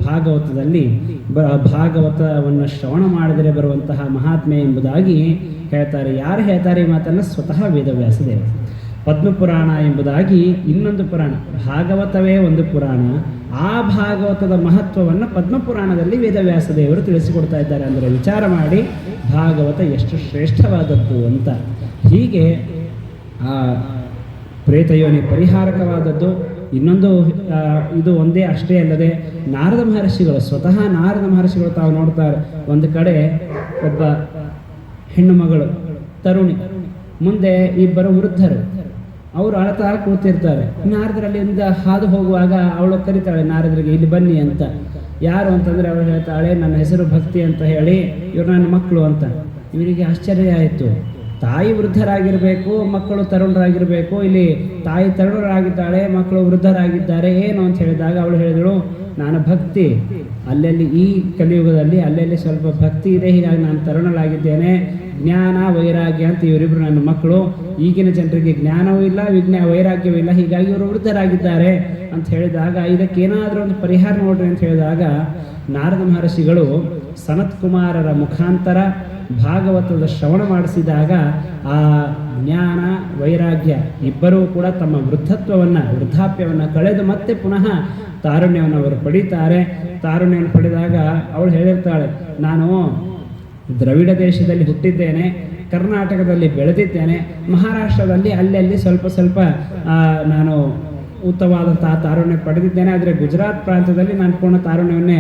Speaker 1: ಭಾಗವತದಲ್ಲಿ ಭಾಗವತವನ್ನು ಶ್ರವಣ ಮಾಡಿದರೆ ಬರುವಂತಹ ಮಹಾತ್ಮೆ ಎಂಬುದಾಗಿ ಹೇಳ್ತಾರೆ. ಯಾರು ಹೇಳ್ತಾರೆ ಈ ಮಾತನ್ನು? ಸ್ವತಃ ವೇದವ್ಯಾಸದೇವರು. ಪದ್ಮಪುರಾಣ ಎಂಬುದಾಗಿ ಇನ್ನೊಂದು ಪುರಾಣ, ಭಾಗವತವೇ ಒಂದು ಪುರಾಣ. ಆ ಭಾಗವತದ ಮಹತ್ವವನ್ನು ಪದ್ಮಪುರಾಣದಲ್ಲಿ ವೇದವ್ಯಾಸದೇವರು ತಿಳಿಸಿಕೊಡ್ತಾ ಇದ್ದಾರೆ. ಅಂದರೆ ವಿಚಾರ ಮಾಡಿ ಭಾಗವತ ಎಷ್ಟು ಶ್ರೇಷ್ಠವಾದದ್ದು ಅಂತ. ಹೀಗೆ ಆ ಪ್ರೇತಯೋನಿ ಪರಿಹಾರಕವಾದದ್ದು. ಇನ್ನೊಂದು ಇದು ಒಂದೇ ಅಷ್ಟೇ ಅಲ್ಲದೆ ನಾರದ ಮಹರ್ಷಿಗಳು, ಸ್ವತಃ ನಾರದ ಮಹರ್ಷಿಗಳು ತಾವು ನೋಡ್ತಾರೆ, ಒಂದು ಕಡೆ ಒಬ್ಬ ಹೆಣ್ಣು ಮಗಳು ತರುಣಿ, ಮುಂದೆ ಇಬ್ಬರು ವೃದ್ಧರು, ಅವರು ಅಳತಾ ಕೂತಿರ್ತಾರೆ. ನಾರದರಲ್ಲಿಂದ ಹಾದು ಹೋಗುವಾಗ ಅವಳು ಕರಿತಾಳೆ ನಾರದರಿಗೆ, ಇಲ್ಲಿ ಬನ್ನಿ ಅಂತ. ಯಾರು ಅಂತಂದರೆ ಅವಳು ಹೇಳ್ತಾಳೆ, ನನ್ನ ಹೆಸರು ಭಕ್ತಿ ಅಂತ ಹೇಳಿ, ಇವರು ನನ್ನ ಮಕ್ಕಳು ಅಂತ. ಇವರಿಗೆ ಆಶ್ಚರ್ಯ ಆಯಿತು. ತಾಯಿ ವೃದ್ಧರಾಗಿರಬೇಕು, ಮಕ್ಕಳು ತರುಣರಾಗಿರಬೇಕು, ಇಲ್ಲಿ ತಾಯಿ ತರುಣರಾಗಿದ್ದಾಳೆ, ಮಕ್ಕಳು ವೃದ್ಧರಾಗಿದ್ದಾರೆ, ಏನು ಅಂತ ಹೇಳಿದಾಗ ಅವಳು ಹೇಳಿದಳು, ನಾನು ಭಕ್ತಿ, ಅಲ್ಲಲ್ಲಿ ಈ ಕಲಿಯುಗದಲ್ಲಿ ಅಲ್ಲಲ್ಲಿ ಸ್ವಲ್ಪ ಭಕ್ತಿ ಇದೆ, ಹೀಗಾಗಿ ನಾನು ತರುಣರಾಗಿದ್ದೇನೆ. ಜ್ಞಾನ ವೈರಾಗ್ಯ ಅಂತ ಇವರಿಬ್ಬರು ನನ್ನ ಮಕ್ಕಳು. ಈಗಿನ ಜನರಿಗೆ ಜ್ಞಾನವೂ ಇಲ್ಲ, ವೈರಾಗ್ಯವೂ ಇಲ್ಲ, ಹೀಗಾಗಿ ಇವರು ವೃದ್ಧರಾಗಿದ್ದಾರೆ ಅಂತ ಹೇಳಿದಾಗ ಇದಕ್ಕೇನಾದರೂ ಒಂದು ಪರಿಹಾರ ನೋಡ್ರಿ ಅಂತ ಹೇಳಿದಾಗ ನಾರದ ಮಹರ್ಷಿಗಳು ಸನತ್ ಕುಮಾರರ ಮುಖಾಂತರ ಭಾಗವತದ ಶ್ರವಣ ಮಾಡಿಸಿದಾಗ ಆ ಜ್ಞಾನ ವೈರಾಗ್ಯ ಇಬ್ಬರೂ ಕೂಡ ತಮ್ಮ ವೃದ್ಧಾಪ್ಯವನ್ನು ಕಳೆದು ಮತ್ತೆ ಪುನಃ ತಾರುಣ್ಯವನ್ನು ಅವರು ಪಡೀತಾರೆ. ತಾರುಣ್ಯವನ್ನು ಪಡೆದಾಗ ಅವಳು ಹೇಳಿರ್ತಾಳೆ, ನಾನು ದ್ರವಿಡ ದೇಶದಲ್ಲಿ ಹುಟ್ಟಿದ್ದೇನೆ, ಕರ್ನಾಟಕದಲ್ಲಿ ಬೆಳೆದಿದ್ದೇನೆ, ಮಹಾರಾಷ್ಟ್ರದಲ್ಲಿ ಅಲ್ಲಲ್ಲಿ ಸ್ವಲ್ಪ ನಾನು ಉತ್ತಮವಾದಂತಹ ತಾರುಣ್ಯ ಪಡೆದಿದ್ದೇನೆ, ಆದರೆ ಗುಜರಾತ್ ಪ್ರಾಂತ್ಯದಲ್ಲಿ ನಾನು ಪೂರ್ಣ ತಾರುಣ್ಯವನ್ನೇ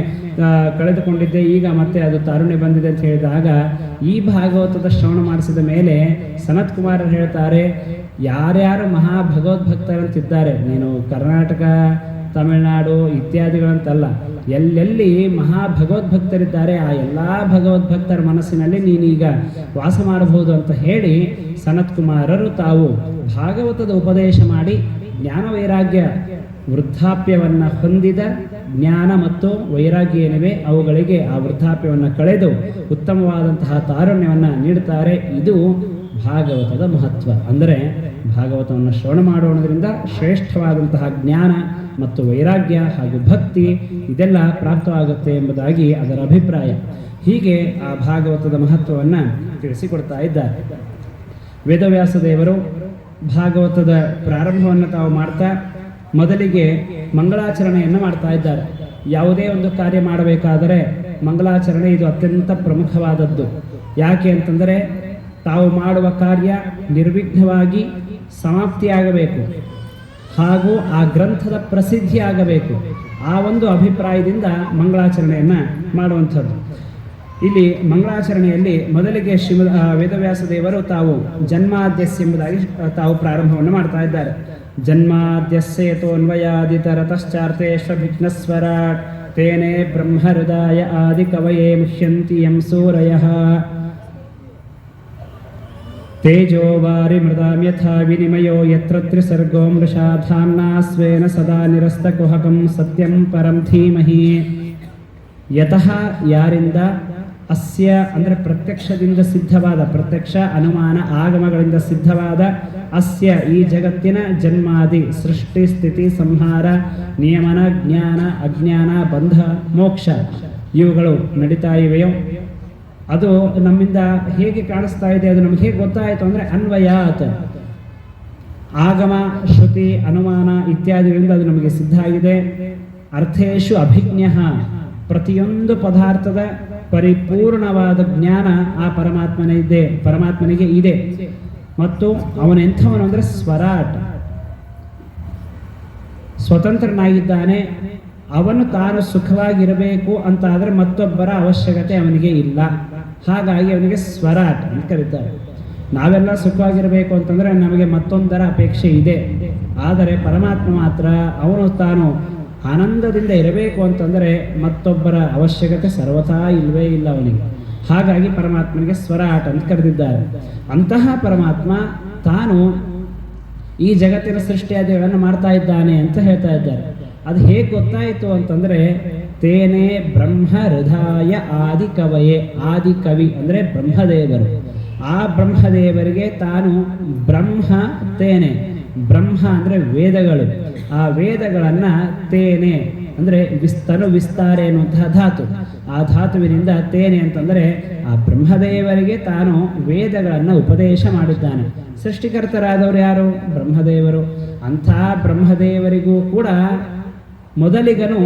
Speaker 1: ಕಳೆದುಕೊಂಡಿದ್ದೆ, ಈಗ ಮತ್ತೆ ಅದು ತಾರುಣ್ಯ ಬಂದಿದೆ ಅಂತ ಹೇಳಿದಾಗ ಈ ಭಾಗವತದ ಶ್ರವಣ ಮಾಡಿಸಿದ ಮೇಲೆ ಸನತ್ ಕುಮಾರರು ಹೇಳ್ತಾರೆ, ಯಾರ್ಯಾರು ಮಹಾ ಭಗವದ್ಭಕ್ತರಂತಿದ್ದಾರೆ, ನೀನು ಕರ್ನಾಟಕ, ತಮಿಳುನಾಡು ಇತ್ಯಾದಿಗಳಂತಲ್ಲ, ಎಲ್ಲೆಲ್ಲಿ ಮಹಾ ಭಗವದ್ಭಕ್ತರಿದ್ದಾರೆ ಆ ಎಲ್ಲ ಭಗವದ್ಭಕ್ತರ ಮನಸ್ಸಿನಲ್ಲಿ ನೀನೀಗ ವಾಸ ಮಾಡಬಹುದು ಅಂತ ಹೇಳಿ ಸನತ್ ಕುಮಾರರು ತಾವು ಭಾಗವತದ ಉಪದೇಶ ಮಾಡಿ ಜ್ಞಾನ ವೈರಾಗ್ಯ ವೃದ್ಧಾಪ್ಯವನ್ನು ಹೊಂದಿದ ಜ್ಞಾನ ಮತ್ತು ವೈರಾಗ್ಯ ಏನಿವೆ ಅವುಗಳಿಗೆ ಆ ವೃದ್ಧಾಪ್ಯವನ್ನು ಕಳೆದು ಉತ್ತಮವಾದಂತಹ ತಾರುಣ್ಯವನ್ನು ನೀಡುತ್ತಾರೆ. ಇದು ಭಾಗವತದ ಮಹತ್ವ. ಅಂದರೆ ಭಾಗವತವನ್ನು ಶ್ರವಣ ಮಾಡೋದ್ರಿಂದ ಶ್ರೇಷ್ಠವಾದಂತಹ ಜ್ಞಾನ ಮತ್ತು ವೈರಾಗ್ಯ ಹಾಗೂ ಭಕ್ತಿ ಇದೆಲ್ಲ ಪ್ರಾಪ್ತವಾಗುತ್ತೆ ಎಂಬುದಾಗಿ ಅದರ ಅಭಿಪ್ರಾಯ. ಹೀಗೆ ಆ ಭಾಗವತದ ಮಹತ್ವವನ್ನು ತಿಳಿಸಿಕೊಡ್ತಾ ಇದ್ದಾರೆ. ವೇದವ್ಯಾಸ ದೇವರು ಭಾಗವತದ ಪ್ರಾರಂಭವನ್ನು ತಾವು ಮಾಡ್ತಾ ಮೊದಲಿಗೆ ಮಂಗಳಾಚರಣೆಯನ್ನು ಮಾಡ್ತಾ ಇದ್ದಾರೆ. ಯಾವುದೇ ಒಂದು ಕಾರ್ಯ ಮಾಡಬೇಕಾದರೆ ಮಂಗಳಾಚರಣೆ ಇದು ಅತ್ಯಂತ ಪ್ರಮುಖವಾದದ್ದು. ಯಾಕೆ ಅಂತಂದರೆ ತಾವು ಮಾಡುವ ಕಾರ್ಯ ನಿರ್ವಿಘ್ನವಾಗಿ ಸಮಾಪ್ತಿಯಾಗಬೇಕು ಹಾಗೂ ಆ ಗ್ರಂಥದ ಪ್ರಸಿದ್ಧಿ ಆಗಬೇಕು. ಆ ಒಂದು ಅಭಿಪ್ರಾಯದಿಂದ ಮಂಗಳಾಚರಣೆಯನ್ನು ಮಾಡುವಂಥದ್ದು. ಇಲ್ಲಿ ಮಂಗಳಾಚರಣೆಯಲ್ಲಿ ಮೊದಲಿಗೆ ವೇದವ್ಯಾಸ ದೇವರು ತಾವು ಜನ್ಮಾದ್ಯಸ್ಯ ಎಂಬುದಾಗಿ ತಾವು ಪ್ರಾರಂಭವನ್ನು ಮಾಡ್ತಾ ಇದ್ದಾರೆ. ಜನ್ಮಾದ್ಯಸ್ಯೇತೋನ್ವಯಾದಿತರತಶ್ಚಾರ್ಥೇಶ್ವವಿಘ್ನಸ್ವರಾಟ್ ತೇನೇ ಬ್ರಹ್ಮಹೃದಾಯ ಆದಿ ಕವಯೇ ಮುಹ್ಯಂತಿ ಯಂ ಸೂರಯಃ ತೇಜೋ ವಾರಿ ಮೃದಾಂ ಯಥಾ ವಿನಿಮಯೋ ಯತ್ರ ತ್ರಿಸರ್ಗೋ ಮೃಷಾ ಧಾಮ್ನಾ ಸ್ವೇನ ಸದಾ ನಿರಸ್ತಕುಹಕಂ ಸತ್ಯಂ ಪರಂ ಧೀಮಹಿ. ಯತಃ ಯಾರಿಂದ, ಅಸ್ಯ ಅಂದರೆ ಪ್ರತ್ಯಕ್ಷದಿಂದ ಸಿದ್ಧವಾದ, ಪ್ರತ್ಯಕ್ಷ ಅನುಮಾನ ಆಗಮಗಳಿಂದ ಸಿದ್ಧವಾದ, ಅಸ್ಯ ಈ ಜಗತ್ತಿನ ಜನ್ಮಾದಿ ಸೃಷ್ಟಿ ಸ್ಥಿತಿ ಸಂಹಾರ ನಿಯಮನ ಜ್ಞಾನ ಅಜ್ಞಾನ ಬಂಧ ಮೋಕ್ಷ ಇವುಗಳು ನಡೀತಾ ಇವೆಯೋ ಅದು ನಮ್ಮಿಂದ ಹೇಗೆ ಕಾಣಿಸ್ತಾ ಇದೆ, ಅದು ನಮ್ಗೆ ಹೇಗೆ ಗೊತ್ತಾಯಿತು ಅಂದರೆ ಅನ್ವಯಾತ್, ಆಗಮ ಶ್ರುತಿ ಅನುಮಾನ ಇತ್ಯಾದಿಗಳಿಂದ ಅದು ನಮಗೆ ಸಿದ್ಧ ಆಗಿದೆ. ಅರ್ಥೇಶು ಅಭಿಜ್ಞ, ಪ್ರತಿಯೊಂದು ಪದಾರ್ಥದ ಪರಿಪೂರ್ಣವಾದ ಜ್ಞಾನ ಆ ಪರಮಾತ್ಮನಿಗೆ ಇದೆ. ಮತ್ತು ಅವನೆಂಥವನು ಅಂದರೆ ಸ್ವರಾಟ್, ಸ್ವತಂತ್ರನಾಗಿದ್ದಾನೆ. ಅವನು ತಾನು ಸುಖವಾಗಿರಬೇಕು ಅಂತ ಆದರೆ ಮತ್ತೊಬ್ಬರ ಅವಶ್ಯಕತೆ ಅವನಿಗೆ ಇಲ್ಲ. ಹಾಗಾಗಿ ಅವನಿಗೆ ಸ್ವರಾಟ್ ಅಂತ ಕರೀತಾರೆ. ನಾವೆಲ್ಲ ಸುಖವಾಗಿರಬೇಕು ಅಂತಂದರೆ ನಮಗೆ ಮತ್ತೊಂದರ ಅಪೇಕ್ಷೆ ಇದೆ. ಆದರೆ ಪರಮಾತ್ಮ ಮಾತ್ರ ಅವನು ತಾನು ಆನಂದದಿಂದ ಇರಬೇಕು ಅಂತಂದರೆ ಮತ್ತೊಬ್ಬರ ಅವಶ್ಯಕತೆ ಸರ್ವಥಾ ಇಲ್ಲವೇ ಇಲ್ಲ ಅವನಿಗೆ. ಹಾಗಾಗಿ ಪರಮಾತ್ಮನಿಗೆ ಸ್ವರಾಟ್ ಅಂತ ಕರೆದಿದ್ದಾರೆ. ಅಂತಹ ಪರಮಾತ್ಮ ತಾನು ಈ ಜಗತ್ತಿನ ಸೃಷ್ಟಿಯಾದಿಗಳನ್ನು ಮಾಡ್ತಾ ಇದ್ದಾನೆ ಅಂತ ಹೇಳ್ತಾ ಇದ್ದಾರೆ. ಅದು ಹೇಗೆ ಗೊತ್ತಾಯಿತು ಅಂತಂದರೆ, ತೇನೇ ಬ್ರಹ್ಮ ಹೃದಯ ಆದಿ ಕವಯೇ. ಆದಿ ಕವಿ ಅಂದರೆ ಬ್ರಹ್ಮದೇವರು. ಆ ಬ್ರಹ್ಮದೇವರಿಗೆ ತಾನು ಬ್ರಹ್ಮ ತೇನೆ, ಬ್ರಹ್ಮ ಅಂದರೆ ವೇದಗಳು, ಆ ವೇದಗಳನ್ನು ತೇನೆ ಅಂದರೆ ತನು ವಿಸ್ತಾರೆ ಎನ್ನುವಂತಹ ಧಾತು. ಆ ಧಾತುವಿನಿಂದ ತೇನೆ ಅಂತಂದರೆ ಆ ಬ್ರಹ್ಮದೇವರಿಗೆ ತಾನು ವೇದಗಳನ್ನು ಉಪದೇಶ ಮಾಡಿದ್ದಾನೆ. ಸೃಷ್ಟಿಕರ್ತರಾದವರು ಯಾರು? ಬ್ರಹ್ಮದೇವರು. ಅಂಥ ಬ್ರಹ್ಮದೇವರಿಗೂ ಕೂಡ ಮೊದಲಿಗನು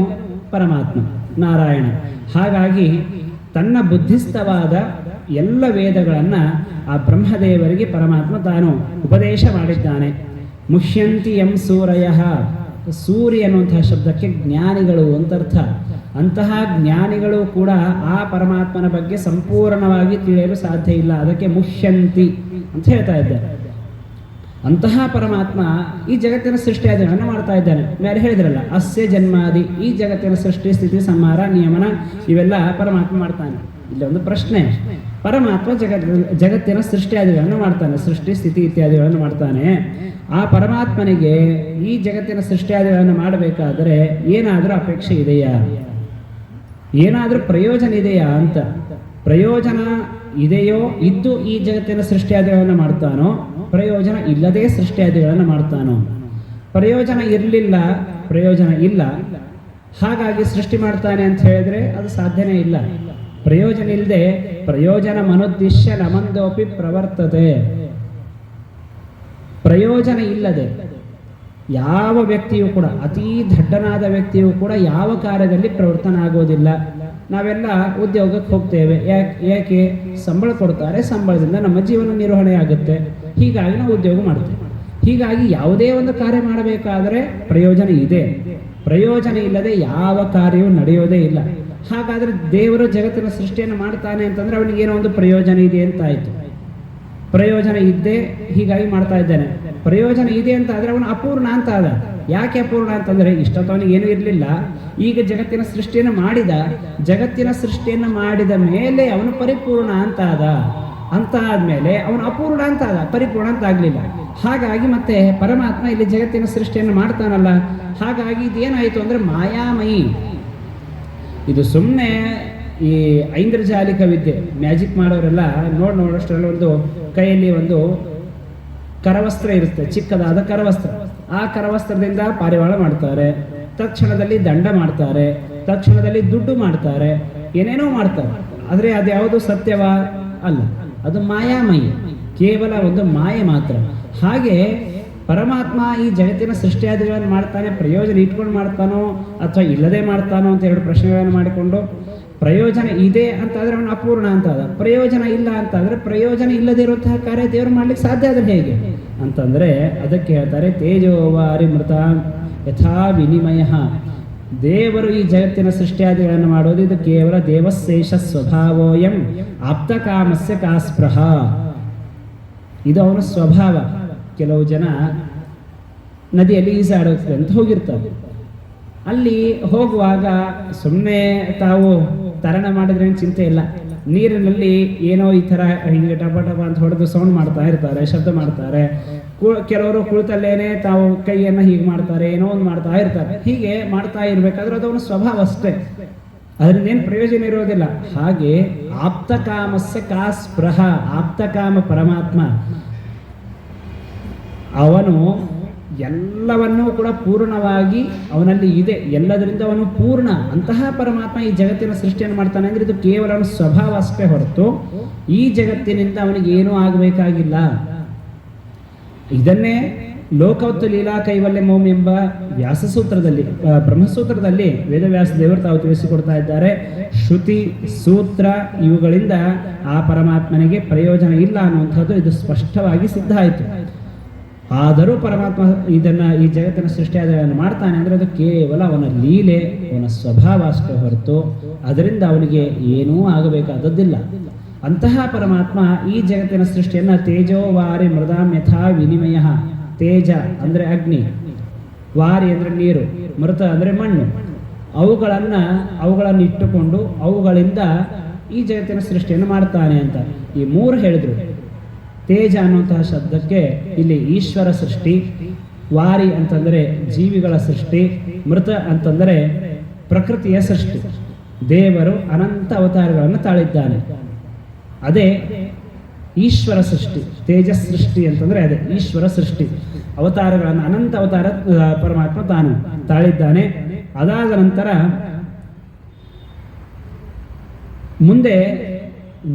Speaker 1: ಪರಮಾತ್ಮ ನಾರಾಯಣ. ಹಾಗಾಗಿ ತನ್ನ ಬುದ್ಧಿಸ್ಥವಾದ ಎಲ್ಲ ವೇದಗಳನ್ನು ಆ ಬ್ರಹ್ಮದೇವರಿಗೆ ಪರಮಾತ್ಮ ತಾನು ಉಪದೇಶ ಮಾಡಿದ್ದಾನೆ. ಮುಷ್ಯಂತಿ ಎಂ ಸೂರಯ. ಸೂರ್ಯ ಅನ್ನುವಂತಹ ಶಬ್ದಕ್ಕೆ ಜ್ಞಾನಿಗಳು ಅಂತರ್ಥ. ಅಂತಹ ಜ್ಞಾನಿಗಳು ಕೂಡ ಆ ಪರಮಾತ್ಮನ ಬಗ್ಗೆ ಸಂಪೂರ್ಣವಾಗಿ ತಿಳಿಯಲು ಸಾಧ್ಯ ಇಲ್ಲ. ಅದಕ್ಕೆ ಮುಷ್ಯಂತಿ ಅಂತ ಹೇಳ್ತಾ ಇದ್ದಾರೆ. ಅಂತಹ ಪರಮಾತ್ಮ ಈ ಜಗತ್ತಿನ ಸೃಷ್ಟಿಯಾದಿಗಳನ್ನು ಮಾಡ್ತಾ ಇದ್ದಾನೆ. ಮೇಲೆ ಹೇಳಿದ್ರಲ್ಲ, ಅಸ್ಯ ಜನ್ಮಾದಿ, ಈ ಜಗತ್ತಿನ ಸೃಷ್ಟಿ ಸ್ಥಿತಿ ಸಂಹಾರ ನಿಯಮನ ಇವೆಲ್ಲ ಪರಮಾತ್ಮ ಮಾಡ್ತಾನೆ. ಇಲ್ಲಿ ಒಂದು ಪ್ರಶ್ನೆ, ಪರಮಾತ್ಮ ಜಗತ್ತಿನ ಸೃಷ್ಟಿಯಾದಿಗಳನ್ನು ಮಾಡ್ತಾನೆ, ಸೃಷ್ಟಿ ಸ್ಥಿತಿ ಇತ್ಯಾದಿಗಳನ್ನು ಮಾಡ್ತಾನೆ. ಆ ಪರಮಾತ್ಮನಿಗೆ ಈ ಜಗತ್ತಿನ ಸೃಷ್ಟಿಯಾದಿಗಳನ್ನು ಮಾಡಬೇಕಾದರೆ ಏನಾದರೂ ಅಪೇಕ್ಷೆ ಇದೆಯಾ, ಏನಾದರೂ ಪ್ರಯೋಜನ ಇದೆಯಾ ಅಂತ. ಪ್ರಯೋಜನ ಇದೆಯೋ ಇದ್ದು ಈ ಜಗತ್ತಿನ ಸೃಷ್ಟಿಯಾದಿಗಳನ್ನು ಮಾಡ್ತಾನೋ, ಪ್ರಯೋಜನ ಇಲ್ಲದೆ ಸೃಷ್ಟಿಯಾದಿಗಳನ್ನು ಮಾಡ್ತಾನೋ. ಪ್ರಯೋಜನ ಇರಲಿಲ್ಲ, ಪ್ರಯೋಜನ ಇಲ್ಲ, ಹಾಗಾಗಿ ಸೃಷ್ಟಿ ಮಾಡ್ತಾನೆ ಅಂತ ಹೇಳಿದ್ರೆ ಅದು ಸಾಧ್ಯನೇ ಇಲ್ಲ. ಪ್ರಯೋಜನ ಇಲ್ಲದೆ ಪ್ರಯೋಜನ ಮನುದ್ದಿಶ್ಯ ನಮಂದೋಪಿ ಪ್ರವರ್ತತೆ. ಪ್ರಯೋಜನ ಇಲ್ಲದೆ ಯಾವ ವ್ಯಕ್ತಿಯೂ ಕೂಡ, ಅತೀ ದಡ್ಡನಾದ ವ್ಯಕ್ತಿಯೂ ಕೂಡ ಯಾವ ಕಾರ್ಯದಲ್ಲಿ ಪ್ರವರ್ತನ ಆಗೋದಿಲ್ಲ. ನಾವೆಲ್ಲ ಉದ್ಯೋಗಕ್ಕೆ ಹೋಗ್ತೇವೆ, ಯಾಕೆ? ಸಂಬಳ ಕೊಡ್ತಾರೆ, ಸಂಬಳದಿಂದ ನಮ್ಮ ಜೀವನ ನಿರ್ವಹಣೆ ಆಗುತ್ತೆ, ಹೀಗಾಗಿ ನಾವು ಉದ್ಯೋಗ ಮಾಡ್ತೇವೆ. ಹೀಗಾಗಿ ಯಾವುದೇ ಒಂದು ಕಾರ್ಯ ಮಾಡಬೇಕಾದರೆ ಪ್ರಯೋಜನ ಇದೆ. ಪ್ರಯೋಜನ ಇಲ್ಲದೆ ಯಾವ ಕಾರ್ಯವೂ ನಡೆಯೋದೇ ಇಲ್ಲ. ಹಾಗಾದರೆ ದೇವರು ಜಗತ್ತಿನ ಸೃಷ್ಟಿಯನ್ನು ಮಾಡ್ತಾನೆ ಅಂತಂದ್ರೆ ಅವನಿಗೆ ಏನೋ ಒಂದು ಪ್ರಯೋಜನ ಇದೆ ಅಂತ ಆಯಿತು. ಪ್ರಯೋಜನ ಇದ್ದೇ ಹೀಗಾಗಿ ಮಾಡ್ತಾ ಇದ್ದಾನೆ. ಪ್ರಯೋಜನ ಇದೆ ಅಂತ ಆದರೆ ಅವನು ಅಪೂರ್ಣ ಅಂತ ಆದ. ಯಾಕೆ ಅಪೂರ್ಣ ಅಂತಂದರೆ ಇಷ್ಟೊತ್ತವನಿಗೆ ಏನೂ ಇರಲಿಲ್ಲ, ಈಗ ಜಗತ್ತಿನ ಸೃಷ್ಟಿಯನ್ನು ಮಾಡಿದ. ಜಗತ್ತಿನ ಸೃಷ್ಟಿಯನ್ನು ಮಾಡಿದ ಮೇಲೆ ಅವನು ಪರಿಪೂರ್ಣ ಅಂತ ಆದ. ಅಂತ ಆದಮೇಲೆ ಅವನು ಅಪೂರ್ಣ ಅಂತ ಆದ, ಪರಿಪೂರ್ಣ ಅಂತ ಆಗಲಿಲ್ಲ. ಹಾಗಾಗಿ ಮತ್ತೆ ಪರಮಾತ್ಮ ಇಲ್ಲಿ ಜಗತ್ತಿನ ಸೃಷ್ಟಿಯನ್ನು ಮಾಡ್ತಾನಲ್ಲ, ಹಾಗಾಗಿ ಇದೇನಾಯಿತು ಅಂದರೆ ಮಾಯಾಮಯಿ. ಇದು ಸುಮ್ಮನೆ ಈ ಐಂದ್ರಜಾಲಿಕ ವಿದ್ಯೆ, ಮ್ಯಾಜಿಕ್ ಮಾಡೋರೆಲ್ಲ ನೋಡೋಷ್ಟರಲ್ಲಿ ಒಂದು ಕೈಯಲ್ಲಿ ಒಂದು ಕರವಸ್ತ್ರ ಇರುತ್ತೆ, ಚಿಕ್ಕದಾದ ಕರವಸ್ತ್ರ. ಆ ಕರವಸ್ತ್ರದಿಂದ ಪಾರಿವಾಳ ಮಾಡ್ತಾರೆ, ತಕ್ಷಣದಲ್ಲಿ ದಂಡ ಮಾಡ್ತಾರೆ, ತಕ್ಷಣದಲ್ಲಿ ದುಡ್ಡು ಮಾಡ್ತಾರೆ, ಏನೇನೋ ಮಾಡ್ತಾರೆ. ಆದರೆ ಅದ್ಯಾವುದು ಸತ್ಯವಾ? ಅಲ್ಲ, ಅದು ಮಾಯಾಮಯಿ, ಕೇವಲ ಒಂದು ಮಾಯೆ ಮಾತ್ರ. ಹಾಗೆ ಪರಮಾತ್ಮ ಈ ಜಗತ್ತಿನ ಸೃಷ್ಟಿಯಾದಿಗಳನ್ನು ಮಾಡ್ತಾನೆ, ಪ್ರಯೋಜನ ಇಟ್ಕೊಂಡು ಮಾಡ್ತಾನೋ ಅಥವಾ ಇಲ್ಲದೆ ಮಾಡ್ತಾನೋ ಅಂತ ಎರಡು ಪ್ರಶ್ನೆಗಳನ್ನು ಮಾಡಿಕೊಂಡು, ಪ್ರಯೋಜನ ಇದೆ ಅಂತಾದರೆ ಅವನು ಅಪೂರ್ಣ ಅಂತ ಅದ, ಪ್ರಯೋಜನ ಇಲ್ಲ ಅಂತಾದರೆ ಪ್ರಯೋಜನ ಇಲ್ಲದೆ ಇರುವಂತಹ ಕಾರ್ಯ ದೇವರು ಮಾಡ್ಲಿಕ್ಕೆ ಸಾಧ್ಯ ಆದರೆ ಹೇಗೆ ಅಂತಂದರೆ ಅದಕ್ಕೆ ಹೇಳ್ತಾರೆ ತೇಜೋವಾರಿ ಮೃತ ಯಥಾ ವಿನಿಮಯ. ದೇವರು ಈ ಜಗತ್ತಿನ ಸೃಷ್ಟಿಯಾದಿಗಳನ್ನು ಮಾಡೋದು ಇದು ಕೇವಲ ದೇವಶೇಷ ಸ್ವಭಾವೋಯಂ ಆಪ್ತಕಾಮಸ್ಯ ಕಾಸ್ಪೃಹ. ಇದು ಅವನ ಸ್ವಭಾವ. ಕೆಲವು ಜನ ನದಿಯಲ್ಲಿ ಈಜಾಡೋಕೆ ಅಂತ ಹೋಗಿರ್ತಾರೆ. ಅಲ್ಲಿ ಹೋಗುವಾಗ ಸುಮ್ಮನೆ ತಾವು ತರಣ ಮಾಡಿದ್ರೆ ಚಿಂತೆ ಇಲ್ಲ, ನೀರಿನಲ್ಲಿ ಏನೋ ಈ ಥರ ಹಿಂಗೆ ಟಪ ಟಪ ಅಂತ ಹೊಡೆದು ಸೌಂಡ್ ಮಾಡ್ತಾ ಇರ್ತಾರೆ, ಶಬ್ದ ಮಾಡ್ತಾರೆ. ಕೆಲವರು ಕುಳಿತಲ್ಲೇನೆ ತಾವು ಕೈಯನ್ನು ಹೀಗೆ ಮಾಡ್ತಾರೆ, ಏನೋ ಒಂದು ಮಾಡ್ತಾ ಇರ್ತಾರೆ. ಹೀಗೆ ಮಾಡ್ತಾ ಇರಬೇಕಾದ್ರೆ ಅದು ಅವನ ಸ್ವಭಾವ ಅಷ್ಟೇ, ಅದರಿಂದ ಏನು ಪ್ರಯೋಜನ ಇರೋದಿಲ್ಲ. ಹಾಗೆ ಆಪ್ತಕಾಮಸ್ಯ ಕಾಸ್ಪೃಹ, ಆಪ್ತಕಾಮ ಪರಮಾತ್ಮ ಅವನು ಎಲ್ಲವನ್ನೂ ಕೂಡ ಪೂರ್ಣವಾಗಿ ಅವನಲ್ಲಿ ಇದೆ, ಎಲ್ಲದರಿಂದ ಅವನು ಪೂರ್ಣ. ಅಂತಹ ಪರಮಾತ್ಮ ಈ ಜಗತ್ತಿನ ಸೃಷ್ಟಿಯನ್ನು ಮಾಡ್ತಾನೆ ಅಂದರೆ ಇದು ಕೇವಲ ಅವನ ಸ್ವಭಾವ ಅಷ್ಟೇ ಹೊರತು ಈ ಜಗತ್ತಿನಿಂದ ಅವನಿಗೆ ಏನೂ ಆಗಬೇಕಾಗಿಲ್ಲ. ಇದನ್ನೇ ಲೋಕವತ್ತು ಲೀಲಾ ಕೈವಲ್ಯಮೋಂ ಎಂಬ ವ್ಯಾಸಸೂತ್ರದಲ್ಲಿ, ಬ್ರಹ್ಮಸೂತ್ರದಲ್ಲಿ ವೇದವ್ಯಾಸ ದೇವರು ತಾವು ತಿಳಿಸಿಕೊಡ್ತಾ ಇದ್ದಾರೆ. ಶ್ರುತಿ ಸೂತ್ರ ಇವುಗಳಿಂದ ಆ ಪರಮಾತ್ಮನಿಗೆ ಪ್ರಯೋಜನ ಇಲ್ಲ ಅನ್ನುವಂಥದ್ದು ಇದು ಸ್ಪಷ್ಟವಾಗಿ ಸಿದ್ಧ ಆಯಿತು. ಆದರೂ ಪರಮಾತ್ಮ ಈ ಜಗತ್ತಿನ ಸೃಷ್ಟಿಯಾದಗಳನ್ನು ಮಾಡ್ತಾನೆ ಅಂದರೆ ಅದು ಕೇವಲ ಅವನ ಲೀಲೆ, ಅವನ ಸ್ವಭಾವ ಅಷ್ಟೇ ಹೊರತು ಅದರಿಂದ ಅವನಿಗೆ ಏನೂ ಆಗಬೇಕಾದದ್ದಿಲ್ಲ. ಅಂತಹ ಪರಮಾತ್ಮ ಈ ಜಗತ್ತಿನ ಸೃಷ್ಟಿಯನ್ನು ತೇಜೋ ವಾರಿ ಮೃದಾಂ ಯಥಾ ವಿನಿಮಯ, ತೇಜ ಅಂದರೆ ಅಗ್ನಿ, ವಾರಿ ಅಂದರೆ ನೀರು, ಮೃತ ಅಂದರೆ ಮಣ್ಣು, ಅವುಗಳನ್ನು ಇಟ್ಟುಕೊಂಡು ಅವುಗಳಿಂದ ಈ ಜಗತ್ತಿನ ಸೃಷ್ಟಿಯನ್ನು ಮಾಡ್ತಾನೆ ಅಂತ ಈ ಮೂರು ಹೇಳಿದ್ರು. ತೇಜ ಅನ್ನುವಂತಹ ಶಬ್ದಕ್ಕೆ ಇಲ್ಲಿ ಈಶ್ವರ ಸೃಷ್ಟಿ, ವಾರಿ ಅಂತಂದರೆ ಜೀವಿಗಳ ಸೃಷ್ಟಿ, ಮೃತ ಅಂತಂದರೆ ಪ್ರಕೃತಿಯ ಸೃಷ್ಟಿ. ದೇವರು ಅನಂತ ಅವತಾರಗಳನ್ನು ತಾಳಿದ್ದಾನೆ, ಅದೇ ಈಶ್ವರ ಸೃಷ್ಟಿ. ತೇಜಸ್ ಸೃಷ್ಟಿ ಅಂತಂದ್ರೆ ಅದೇ ಈಶ್ವರ ಸೃಷ್ಟಿ. ಅವತಾರಗಳನ್ನು ಅನಂತ ಅವತಾರ ಪರಮಾತ್ಮ ತಾನು ತಾಳಿದ್ದಾನೆ. ಅದಾದ ನಂತರ ಮುಂದೆ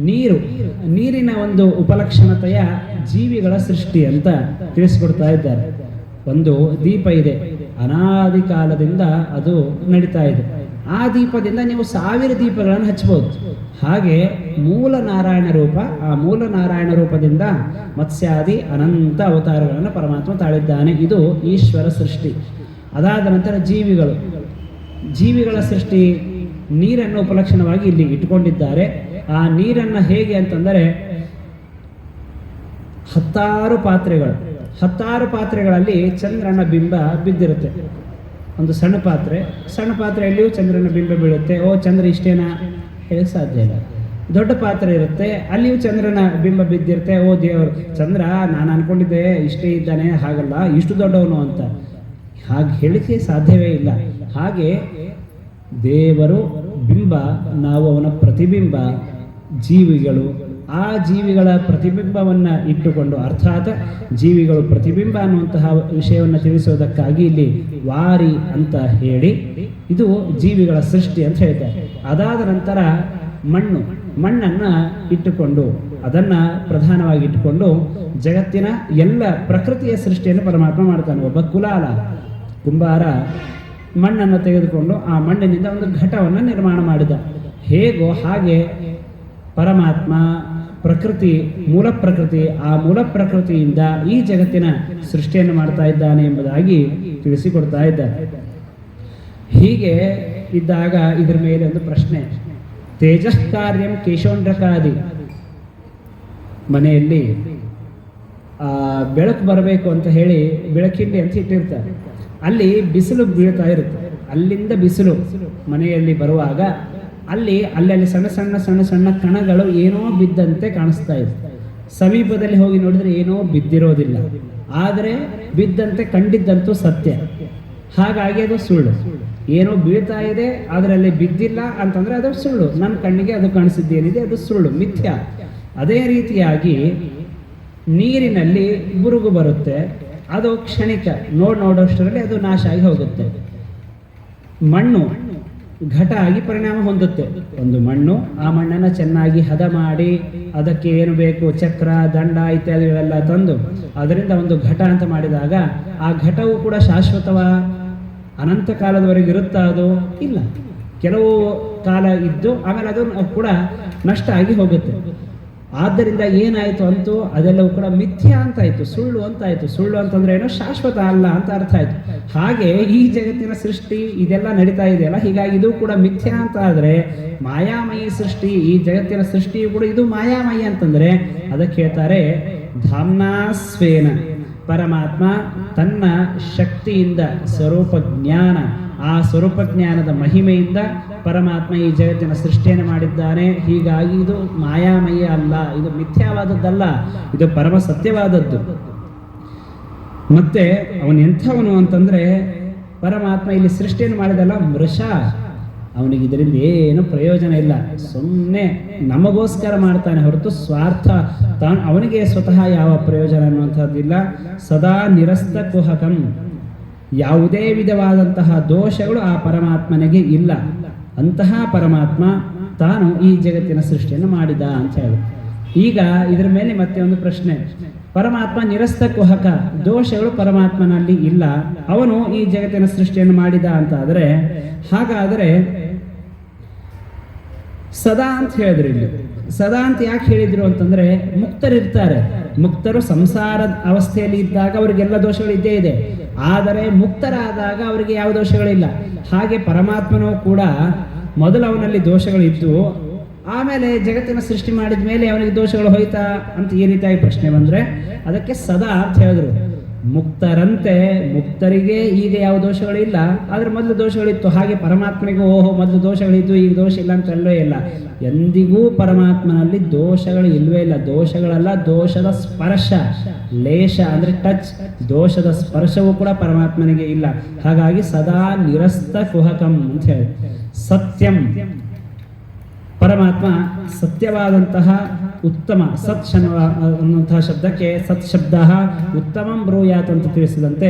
Speaker 1: ನೀರಿನ ಒಂದು ಉಪಲಕ್ಷಣತೆಯ ಜೀವಿಗಳ ಸೃಷ್ಟಿ ಅಂತ ತಿಳಿಸ್ಕೊಡ್ತಾ ಇದ್ದಾರೆ. ಒಂದು ದೀಪ ಇದೆ, ಅನಾದಿ ಕಾಲದಿಂದ ಅದು ನಡೀತಾ ಇದೆ. ಆ ದೀಪದಿಂದ ನೀವು 1000 ದೀಪಗಳನ್ನು ಹಚ್ಚಬಹುದು. ಹಾಗೆ ಮೂಲ ನಾರಾಯಣ ರೂಪ, ಆ ಮೂಲ ನಾರಾಯಣ ರೂಪದಿಂದ ಮತ್ಸ್ಯಾದಿ ಅನಂತ ಅವತಾರಗಳನ್ನು ಪರಮಾತ್ಮ ತಾಳಿದ್ದಾನೆ. ಇದು ಈಶ್ವರ ಸೃಷ್ಟಿ. ಅದಾದ ನಂತರ ಜೀವಿಗಳ ಸೃಷ್ಟಿ ನೀರನ್ನು ಉಪಲಕ್ಷಣವಾಗಿ ಇಲ್ಲಿ ಇಟ್ಟುಕೊಂಡಿದ್ದಾರೆ. ಆ ನೀರನ್ನು ಹೇಗೆ ಅಂತಂದರೆ 10 ಪಾತ್ರೆಗಳಲ್ಲಿ ಚಂದ್ರನ ಬಿಂಬ ಬಿದ್ದಿರುತ್ತೆ. ಒಂದು ಸಣ್ಣ ಪಾತ್ರೆಯಲ್ಲಿಯೂ ಚಂದ್ರನ ಬಿಂಬ ಬೀಳುತ್ತೆ. ಚಂದ್ರ ಇಷ್ಟೇನಾ ಹೇಳಕ್ ಸಾಧ್ಯ ಇಲ್ಲ. ದೊಡ್ಡ ಪಾತ್ರೆ ಇರುತ್ತೆ, ಅಲ್ಲಿಯೂ ಚಂದ್ರನ ಬಿಂಬ ಬಿದ್ದಿರುತ್ತೆ. ದೇವರು ಚಂದ್ರ, ನಾನು ಅನ್ಕೊಂಡಿದ್ದೆ ಇಷ್ಟೇ ಇದ್ದಾನೆ, ಹಾಗಲ್ಲ, ಇಷ್ಟು ದೊಡ್ಡವನು ಅಂತ ಹಾಗೆ ಹೇಳಿಕೆ ಸಾಧ್ಯವೇ ಇಲ್ಲ. ಹಾಗೆ ದೇವರು ಬಿಂಬ, ನಾವು ಅವನ ಪ್ರತಿಬಿಂಬ, ಜೀವಿಗಳು ಆ ಜೀವಿಗಳ ಪ್ರತಿಬಿಂಬವನ್ನು ಇಟ್ಟುಕೊಂಡು, ಅರ್ಥಾತ್ ಜೀವಿಗಳು ಪ್ರತಿಬಿಂಬ ಅನ್ನುವಂತಹ ವಿಷಯವನ್ನು ತಿಳಿಸೋದಕ್ಕಾಗಿ ಇಲ್ಲಿ ವಾರಿ ಅಂತ ಹೇಳಿ ಇದು ಜೀವಿಗಳ ಸೃಷ್ಟಿ ಅಂತ ಹೇಳ್ತಾರೆ. ಅದಾದ ನಂತರ ಮಣ್ಣನ್ನು ಇಟ್ಟುಕೊಂಡು, ಅದನ್ನು ಪ್ರಧಾನವಾಗಿ ಇಟ್ಟುಕೊಂಡು ಜಗತ್ತಿನ ಎಲ್ಲ ಪ್ರಕೃತಿಯ ಸೃಷ್ಟಿಯನ್ನು ಪರಮಾತ್ಮ ಮಾಡ್ತಾನೆ. ಒಬ್ಬ ಕುಂಬಾರ ಮಣ್ಣನ್ನು ತೆಗೆದುಕೊಂಡು ಆ ಮಣ್ಣಿನಿಂದ ಒಂದು ಘಟವನ್ನು ನಿರ್ಮಾಣ ಮಾಡಿದ. ಹೇಗೋ ಹಾಗೆ ಪರಮಾತ್ಮ ಮೂಲ ಪ್ರಕೃತಿ, ಆ ಮೂಲ ಪ್ರಕೃತಿಯಿಂದ ಈ ಜಗತ್ತಿನ ಸೃಷ್ಟಿಯನ್ನು ಮಾಡ್ತಾ ಇದ್ದಾನೆ ಎಂಬುದಾಗಿ ತಿಳಿಸಿಕೊಡ್ತಾ ಇದ್ದಾರೆ. ಹೀಗೆ ಇದ್ದಾಗ ಇದರ ಮೇಲೆ ಒಂದು ಪ್ರಶ್ನೆ, ತೇಜಃ ಕಾರ್ಯಂ ಕೇಶೋಂಡ್ರಕಾದಿ. ಮನೆಯಲ್ಲಿ ಬೆಳಕು ಬರಬೇಕು ಅಂತ ಹೇಳಿ ಬೆಳಕಿಂಡಿ ಅಂತ ಇಟ್ಟಿರ್ತಾರೆ. ಅಲ್ಲಿ ಬಿಸಿಲು ಬೀಳ್ತಾ ಇರುತ್ತೆ. ಅಲ್ಲಿಂದ ಬಿಸಿಲು ಮನೆಯಲ್ಲಿ ಬರುವಾಗ ಅಲ್ಲಿ ಸಣ್ಣ ಕಣಗಳು ಏನೋ ಬಿದ್ದಂತೆ ಕಾಣಿಸ್ತಾ ಇದೆ. ಸಮೀಪದಲ್ಲಿ ಹೋಗಿ ನೋಡಿದ್ರೆ ಏನೋ ಬಿದ್ದಿರೋದಿಲ್ಲ, ಆದರೆ ಬಿದ್ದಂತೆ ಕಂಡಿದ್ದಂತೂ ಸತ್ಯ. ಹಾಗಾಗಿ ಅದು ಸುಳ್ಳು. ಏನೋ ಬೀಳ್ತಾ ಇದೆ, ಅದರಲ್ಲಿ ಬಿದ್ದಿಲ್ಲ ಅಂತಂದ್ರೆ ಅದು ಸುಳ್ಳು. ನನ್ನ ಕಣ್ಣಿಗೆ ಅದು ಕಾಣಿಸಿದ್ದೇನಿದೆ ಅದು ಸುಳ್ಳು, ಮಿಥ್ಯ. ಅದೇ ರೀತಿಯಾಗಿ ನೀರಿನಲ್ಲಿ ಬುರುಗು ಬರುತ್ತೆ, ಅದು ಕ್ಷಣಿಕ, ನೋಡೋಷ್ಟರಲ್ಲಿ ಅದು ನಾಶ ಆಗಿ ಹೋಗುತ್ತೆ. ಮಣ್ಣು ಘಟ ಆಗಿ ಪರಿಣಾಮ ಹೊಂದುತ್ತೆ. ಒಂದು ಮಣ್ಣು, ಆ ಮಣ್ಣನ್ನು ಚೆನ್ನಾಗಿ ಹದ ಮಾಡಿ ಅದಕ್ಕೆ ಏನು ಬೇಕು, ಚಕ್ರ, ದಂಡ ಇತ್ಯಾದಿಗಳೆಲ್ಲ ತಂದು ಅದರಿಂದ ಒಂದು ಘಟ ಅಂತ ಮಾಡಿದಾಗ ಆ ಘಟವು ಕೂಡ ಶಾಶ್ವತವ, ಅನಂತ ಕಾಲದವರೆಗೆ ಇರುತ್ತಾ? ಅದು ಇಲ್ಲ. ಕೆಲವು ಕಾಲ ಇದ್ದು ಆಮೇಲೆ ಅದು ಕೂಡ ನಷ್ಟ ಆಗಿ ಹೋಗುತ್ತೆ. ಆದ್ದರಿಂದ ಏನಾಯಿತು ಅಂತೂ ಅದೆಲ್ಲವೂ ಕೂಡ ಮಿಥ್ಯ ಅಂತಾಯಿತು, ಸುಳ್ಳು ಅಂತಾಯಿತು. ಸುಳ್ಳು ಅಂತಂದ್ರೆ ಏನೋ ಶಾಶ್ವತ ಅಲ್ಲ ಅಂತ ಅರ್ಥ ಆಯಿತು. ಹಾಗೆ ಈ ಜಗತ್ತಿನ ಸೃಷ್ಟಿ ಇದೆಲ್ಲ ನಡೀತಾ ಇದೆಯಲ್ಲ, ಹೀಗಾಗಿ ಇದು ಕೂಡ ಮಿಥ್ಯ ಅಂತ ಆದರೆ ಮಾಯಾಮಯಿ ಸೃಷ್ಟಿ, ಈ ಜಗತ್ತಿನ ಸೃಷ್ಟಿಯು ಕೂಡ ಇದು ಮಾಯಾಮಯಿ ಅಂತಂದ್ರೆ ಅದಕ್ಕೆ ಹೇಳ್ತಾರೆ ಧಾಮ್ನಾಸ್ವೇನ. ಪರಮಾತ್ಮ ತನ್ನ ಶಕ್ತಿಯಿಂದ, ಸ್ವರೂಪ ಜ್ಞಾನ, ಆ ಸ್ವರೂಪ ಜ್ಞಾನದ ಮಹಿಮೆಯಿಂದ ಪರಮಾತ್ಮ ಈ ಜಗತ್ತಿನ ಸೃಷ್ಟಿಯನ್ನು ಮಾಡಿದ್ದಾನೆ. ಹೀಗಾಗಿ ಇದು ಮಾಯಾಮಯ ಅಲ್ಲ, ಇದು ಮಿಥ್ಯಾವಾದದ್ದಲ್ಲ, ಇದು ಪರಮ ಸತ್ಯವಾದದ್ದು. ಮತ್ತೆ ಅವನು ಎಂಥವನು ಅಂತಂದ್ರೆ, ಪರಮಾತ್ಮ ಇಲ್ಲಿ ಸೃಷ್ಟಿಯನ್ನು ಮಾಡಿದಲ್ಲ ಮೃಷ, ಅವನಿಗೆ ಇದರಿಂದ ಏನು ಪ್ರಯೋಜನ ಇಲ್ಲ. ಸುಮ್ಮನೆ ನಮಗೋಸ್ಕರ ಮಾಡ್ತಾನೆ ಹೊರತು ಸ್ವಾರ್ಥ ಅವನಿಗೆ ಸ್ವತಃ ಯಾವ ಪ್ರಯೋಜನ ಅನ್ನುವಂಥದ್ದಿಲ್ಲ. ಸದಾ ನಿರಸ್ತ ಕುಹಕಂ, ಯಾವುದೇ ವಿಧವಾದಂತಹ ದೋಷಗಳು ಆ ಪರಮಾತ್ಮನಿಗೆ ಇಲ್ಲ. ಅಂತಹ ಪರಮಾತ್ಮ ತಾನು ಈ ಜಗತ್ತಿನ ಸೃಷ್ಟಿಯನ್ನು ಮಾಡಿದ ಅಂತ ಹೇಳಿ. ಈಗ ಇದರ ಮೇಲೆ ಮತ್ತೆ ಒಂದು ಪ್ರಶ್ನೆ, ಪರಮಾತ್ಮ ನಿರಸ್ತ ಕುಹಕ, ದೋಷಗಳು ಪರಮಾತ್ಮನಲ್ಲಿ ಇಲ್ಲ, ಅವನು ಈ ಜಗತ್ತಿನ ಸೃಷ್ಟಿಯನ್ನು ಮಾಡಿದ ಅಂತ ಆದರೆ, ಹಾಗಾದರೆ ಸದಾ ಅಂತ ಹೇಳಿದ್ರು. ಇಲ್ಲಿ ಸದಾ ಅಂತ ಯಾಕೆ ಹೇಳಿದ್ರು ಅಂತಂದ್ರೆ, ಮುಕ್ತರಿರ್ತಾರೆ, ಮುಕ್ತರು ಸಂಸಾರದ ಅವಸ್ಥೆಯಲ್ಲಿ ಇದ್ದಾಗ ಅವರಿಗೆಲ್ಲ ದೋಷಗಳು ಇದ್ದೇ ಇದೆ, ಆದರೆ ಮುಕ್ತರಾದಾಗ ಅವರಿಗೆ ಯಾವ ದೋಷಗಳಿಲ್ಲ. ಹಾಗೆ ಪರಮಾತ್ಮನೂ ಕೂಡ ಮೊದಲು ಅವನಲ್ಲಿ ದೋಷಗಳಿದ್ದು ಆಮೇಲೆ ಜಗತ್ತಿನ ಸೃಷ್ಟಿ ಮಾಡಿದ ಮೇಲೆ ಅವನಿಗೆ ದೋಷಗಳು ಹೋಯ್ತಾ ಅಂತ ಈ ರೀತಿಯಾಗಿ ಪ್ರಶ್ನೆ ಬಂದರೆ ಅದಕ್ಕೆ ಸದಾ ಅಂತ ಹೇಳಿದ್ರು. ಮುಕ್ತರಂತೆ ಮುಕ್ತರಿಗೆ ಈಗ ಯಾವ ದೋಷಗಳಿಲ್ಲ, ಆದ್ರೆ ಮೊದಲು ದೋಷಗಳಿತ್ತು. ಹಾಗೆ ಪರಮಾತ್ಮನಿಗೂ ಓಹೋ ಮೊದಲು ದೋಷಗಳಿದ್ದು ಈಗ ದೋಷ ಇಲ್ಲ ಅಂತ ಅಲ್ಲವೇ ಇಲ್ಲ. ಎಂದಿಗೂ ಪರಮಾತ್ಮನಲ್ಲಿ ದೋಷಗಳು ಇಲ್ವೇ ಇಲ್ಲ. ದೋಷಗಳಲ್ಲ, ದೋಷದ ಸ್ಪರ್ಶ, ಲೇಷ ಅಂದ್ರೆ ಟಚ್, ದೋಷದ ಸ್ಪರ್ಶವೂ ಕೂಡ ಪರಮಾತ್ಮನಿಗೆ ಇಲ್ಲ. ಹಾಗಾಗಿ ಸದಾ ನಿರಸ್ತ ಕುಹಕಂ ಅಂತ ಹೇಳಿ ಸತ್ಯಂ, ಪರಮಾತ್ಮ ಸತ್ಯವಾದಂತಹ ಉತ್ತಮ, ಸತ್ ಅನ್ನುವಂತಹ ಶಬ್ದಕ್ಕೆ ಸತ್ ಶಬ್ದ ಉತ್ತಮಂ ಬ್ರೂಯಾತ್ ಅಂತ ತಿಳಿಸಿದಂತೆ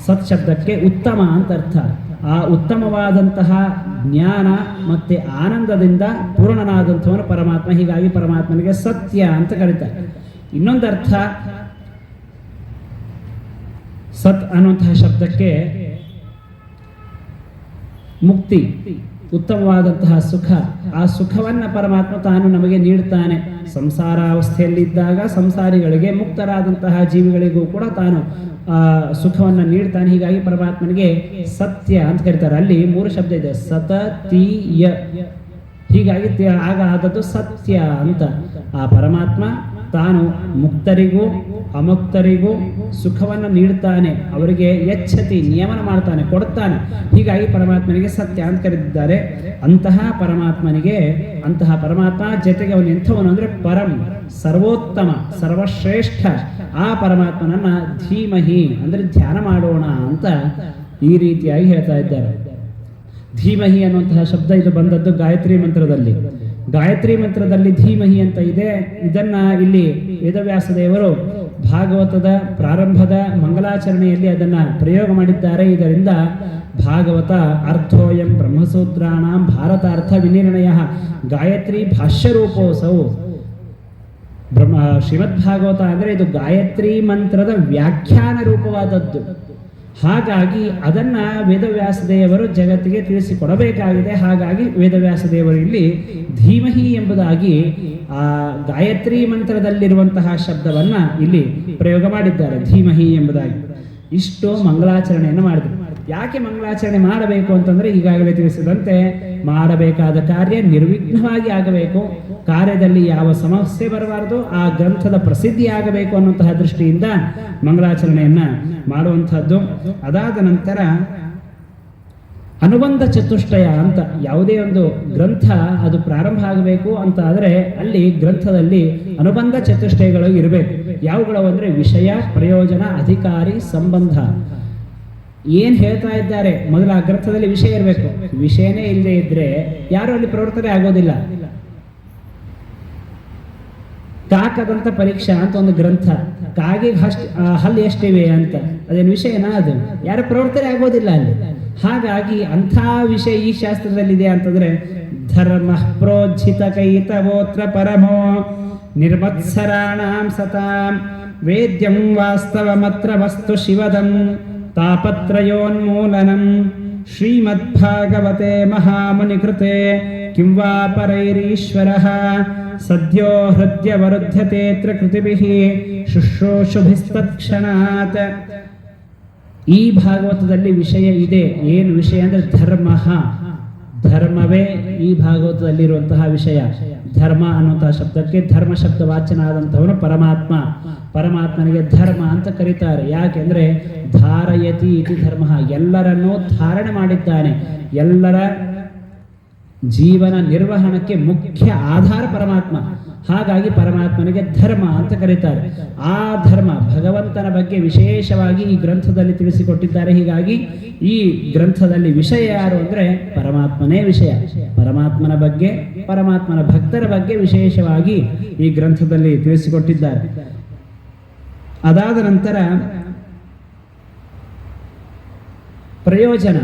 Speaker 1: ಸತ್ ಶಬ್ದಕ್ಕೆ ಉತ್ತಮ ಅಂತ ಅರ್ಥ. ಆ ಉತ್ತಮವಾದಂತಹ ಜ್ಞಾನ ಮತ್ತೆ ಆನಂದದಿಂದ ಪೂರ್ಣನಾದಂಥವನು ಪರಮಾತ್ಮ. ಹೀಗಾಗಿ ಪರಮಾತ್ಮನಿಗೆ ಸತ್ಯ ಅಂತ ಕರೀತಾರೆ. ಇನ್ನೊಂದು ಅರ್ಥ ಸತ್ ಅನ್ನುವಂತಹ ಶಬ್ದಕ್ಕೆ ಮುಕ್ತಿ, ಉತ್ತಮವಾದಂತಹ ಸುಖ. ಆ ಸುಖವನ್ನ ಪರಮಾತ್ಮ ತಾನು ನಮಗೆ ನೀಡ್ತಾನೆ. ಸಂಸಾರಾವಸ್ಥೆಯಲ್ಲಿದ್ದಾಗ ಸಂಸಾರಿಗಳಿಗೆ, ಮುಕ್ತರಾದಂತಹ ಜೀವಿಗಳಿಗೂ ಕೂಡ ತಾನು ಸುಖವನ್ನ ನೀಡ್ತಾನೆ. ಹೀಗಾಗಿ ಪರಮಾತ್ಮನಿಗೆ ಸತ್ಯ ಅಂತ ಕರೀತಾರೆ. ಅಲ್ಲಿ 3 ಶಬ್ದ ಇದೆ, ಸತ ತಿ ಯ. ಹೀಗಾಗಿ ಆಗ ಆದದ್ದು ಸತ್ಯ ಅಂತ. ಆ ಪರಮಾತ್ಮ ತಾನು ಮುಕ್ತರಿಗೂ ಅಮುಕ್ತರಿಗೂ ಸುಖವನ್ನು ನೀಡ್ತಾನೆ, ಅವರಿಗೆ ಯಚ್ಛತಿ ನಿಯಮನ ಮಾಡ್ತಾನೆ, ಕೊಡ್ತಾನೆ. ಹೀಗಾಗಿ ಪರಮಾತ್ಮನಿಗೆ ಸತ್ಯ ಅಂತ ಕರೆದಿದ್ದಾರೆ. ಅಂತಹ ಪರಮಾತ್ಮ ಜೊತೆಗೆ ಅವನು ಎಂಥವನು ಅಂದ್ರೆ ಪರಂ, ಸರ್ವೋತ್ತಮ, ಸರ್ವಶ್ರೇಷ್ಠ. ಆ ಪರಮಾತ್ಮನನ್ನ ಧೀಮಹಿ ಅಂದ್ರೆ ಧ್ಯಾನ ಮಾಡೋಣ ಅಂತ ಈ ರೀತಿಯಾಗಿ ಹೇಳ್ತಾ ಇದ್ದಾರೆ. ಧೀಮಹಿ ಅನ್ನುವಂತಹ ಶಬ್ದ ಇದು ಬಂದದ್ದು ಗಾಯತ್ರಿ ಮಂತ್ರದಲ್ಲಿ. ಗಾಯತ್ರಿ ಮಂತ್ರದಲ್ಲಿ ಧೀಮಹಿ ಅಂತ ಇದೆ. ಇದನ್ನ ಇಲ್ಲಿ ವೇದವ್ಯಾಸ ದೇವರು ಭಾಗವತದ ಪ್ರಾರಂಭದ ಮಂಗಲಾಚರಣೆಯಲ್ಲಿ ಅದನ್ನ ಪ್ರಯೋಗ ಮಾಡಿದ್ದಾರೆ. ಇದರಿಂದ ಭಾಗವತ ಅರ್ಥೋಯಂ ಬ್ರಹ್ಮಸೂತ್ರಾಣಾಂ ಭಾರತಾರ್ಥ ವಿನಿರ್ಣಯ ಗಾಯತ್ರಿ ಭಾಷ್ಯರೂಪೋಸವು. ಶ್ರೀಮದ್ ಭಾಗವತ ಅಂದ್ರೆ ಇದು ಗಾಯತ್ರಿ ಮಂತ್ರದ ವ್ಯಾಖ್ಯಾನ ರೂಪವಾದದ್ದು. ಹಾಗಾಗಿ ಅದನ್ನ ವೇದವ್ಯಾಸ ದೇವರು ಜಗತ್ತಿಗೆ ತಿಳಿಸಿಕೊಡಬೇಕಾಗಿದೆ. ಹಾಗಾಗಿ ವೇದವ್ಯಾಸ ದೇವರು ಇಲ್ಲಿ ಧೀಮಹಿ ಎಂಬುದಾಗಿ ಆ ಗಾಯತ್ರಿ ಮಂತ್ರದಲ್ಲಿರುವಂತಹ ಶಬ್ದವನ್ನ ಇಲ್ಲಿ ಪ್ರಯೋಗ ಮಾಡಿದ್ದಾರೆ, ಧೀಮಹಿ ಎಂಬುದಾಗಿ. ಇಷ್ಟು ಮಂಗಳಾಚರಣೆಯನ್ನು ಮಾಡಿದ್ರು. ಯಾಕೆ ಮಂಗಳಾಚರಣೆ ಮಾಡಬೇಕು ಅಂತಂದ್ರೆ ಈಗಾಗಲೇ ತಿಳಿಸಿದಂತೆ ಮಾಡಬೇಕಾದ ಕಾರ್ಯ ನಿರ್ವಿಘ್ನವಾಗಿ ಆಗಬೇಕು, ಕಾರ್ಯದಲ್ಲಿ ಯಾವ ಸಮಸ್ಯೆ ಬರಬಾರದು, ಆ ಗ್ರಂಥದ ಪ್ರಸಿದ್ಧಿ ಆಗಬೇಕು ಅನ್ನುವಂತಹ ದೃಷ್ಟಿಯಿಂದ ಮಂಗಳಾಚರಣೆಯನ್ನ ಮಾಡುವಂತಹದ್ದು. ಅದಾದ ನಂತರ ಅನುಬಂಧ ಚತುಷ್ಟಯ ಅಂತ ಯಾವುದೇ ಒಂದು ಗ್ರಂಥ ಅದು ಪ್ರಾರಂಭ ಆಗಬೇಕು ಅಂತ ಆದರೆ ಅಲ್ಲಿ ಗ್ರಂಥದಲ್ಲಿ ಅನುಬಂಧ ಚತುಷ್ಟಯಗಳು ಇರಬೇಕು. ಯಾವುಗಳು ಅಂದ್ರೆ ವಿಷಯ, ಪ್ರಯೋಜನ, ಅಧಿಕಾರಿ, ಸಂಬಂಧ. ಏನ್ ಹೇಳ್ತಾ ಇದ್ದಾರೆ ಮೊದಲ ಆ ಗ್ರಂಥದಲ್ಲಿ ವಿಷಯ ಇರಬೇಕು. ವಿಷಯನೇ ಇಲ್ಲದೆ ಇದ್ರೆ ಯಾರು ಅಲ್ಲಿ ಪ್ರವರ್ತನೆ ಆಗೋದಿಲ್ಲ. ಕಾಕದಂತ ಪರೀಕ್ಷಾ ಅಂತ ಒಂದು ಗ್ರಂಥ, ಕಾಗೆ ಹಲ್ಲು ಎಷ್ಟಿವೆ ಅಂತ, ಅದೇನು ವಿಷಯನಾ? ಅದು ಯಾರು ಪ್ರವರ್ತನೆ ಆಗೋದಿಲ್ಲ ಅಲ್ಲಿ. ಹಾಗಾಗಿ ಅಂಥ ವಿಷಯ ಈ ಶಾಸ್ತ್ರದಲ್ಲಿದೆ ಅಂತಂದ್ರೆ ಧರ್ಮ ಪ್ರೋಜ್ಜಿತ ಕೈತವೋತ್ರ ಪರಮೋ ನಿರ್ಮತ್ಸರಾಣಾಂ ಸತಾಂ ವೇದ್ಯಂ ವಾಸ್ತವಮತ್ರ ವಸ್ತು ಶಿವದಂ ತಾಪತ್ರಯೋನ್ಮೂಲನಂ ಶ್ರೀಮದ್ಭಾಗವತೆ ಮಹಾಮುನಿಕೃತೆ ಕಿಂ ವಾ ಪರೈರೀಶ್ವರಃ ಸದ್ಯೋ ಹೃದಯವರುಧ್ಯತೇತ್ರ ಕೃತಿಭಿಃ ಶುಶ್ರೂಷುಭಿಸ್ತತ್ಕ್ಷಣಾತ್. ಈ ಭಾಗವತದಲ್ಲಿ ವಿಷಯ ಇದೆ. ಏನು ವಿಷಯ ಅಂದ್ರೆ ಧರ್ಮ. ಧರ್ಮವೇ ಈ ಭಾಗವತದಲ್ಲಿರುವಂತಹ ವಿಷಯ. ಧರ್ಮ ಅನ್ನುವಂತಹ ಶಬ್ದಕ್ಕೆ ಧರ್ಮ ಶಬ್ದ ವಾಚನಾದಂಥವನು ಪರಮಾತ್ಮ. ಪರಮಾತ್ಮನಿಗೆ ಧರ್ಮ ಅಂತ ಕರೀತಾರೆ. ಯಾಕೆಂದ್ರೆ ಧಾರಯತಿ ಇತಿ ಧರ್ಮ, ಎಲ್ಲರನ್ನೂ ಧಾರಣೆ ಮಾಡಿದ್ದಾನೆ. ಎಲ್ಲರ ಜೀವನ ನಿರ್ವಹಣಕ್ಕೆ ಮುಖ್ಯ ಆಧಾರ ಪರಮಾತ್ಮ. ಹಾಗಾಗಿ ಪರಮಾತ್ಮನಿಗೆ ಧರ್ಮ ಅಂತ ಕರೀತಾರೆ. ಆ ಧರ್ಮ ಭಗವಂತನ ಬಗ್ಗೆ ವಿಶೇಷವಾಗಿ ಈ ಗ್ರಂಥದಲ್ಲಿ ತಿಳಿಸಿಕೊಟ್ಟಿದ್ದಾರೆ. ಹೀಗಾಗಿ ಈ ಗ್ರಂಥದಲ್ಲಿ ವಿಷಯ ಯಾರು ಅಂದ್ರೆ ಪರಮಾತ್ಮನೇ ವಿಷಯ. ಪರಮಾತ್ಮನ ಬಗ್ಗೆ, ಪರಮಾತ್ಮನ ಭಕ್ತರ ಬಗ್ಗೆ ವಿಶೇಷವಾಗಿ ಈ ಗ್ರಂಥದಲ್ಲಿ ತಿಳಿಸಿಕೊಟ್ಟಿದ್ದಾರೆ. ಅದಾದ ನಂತರ ಪ್ರಯೋಜನ.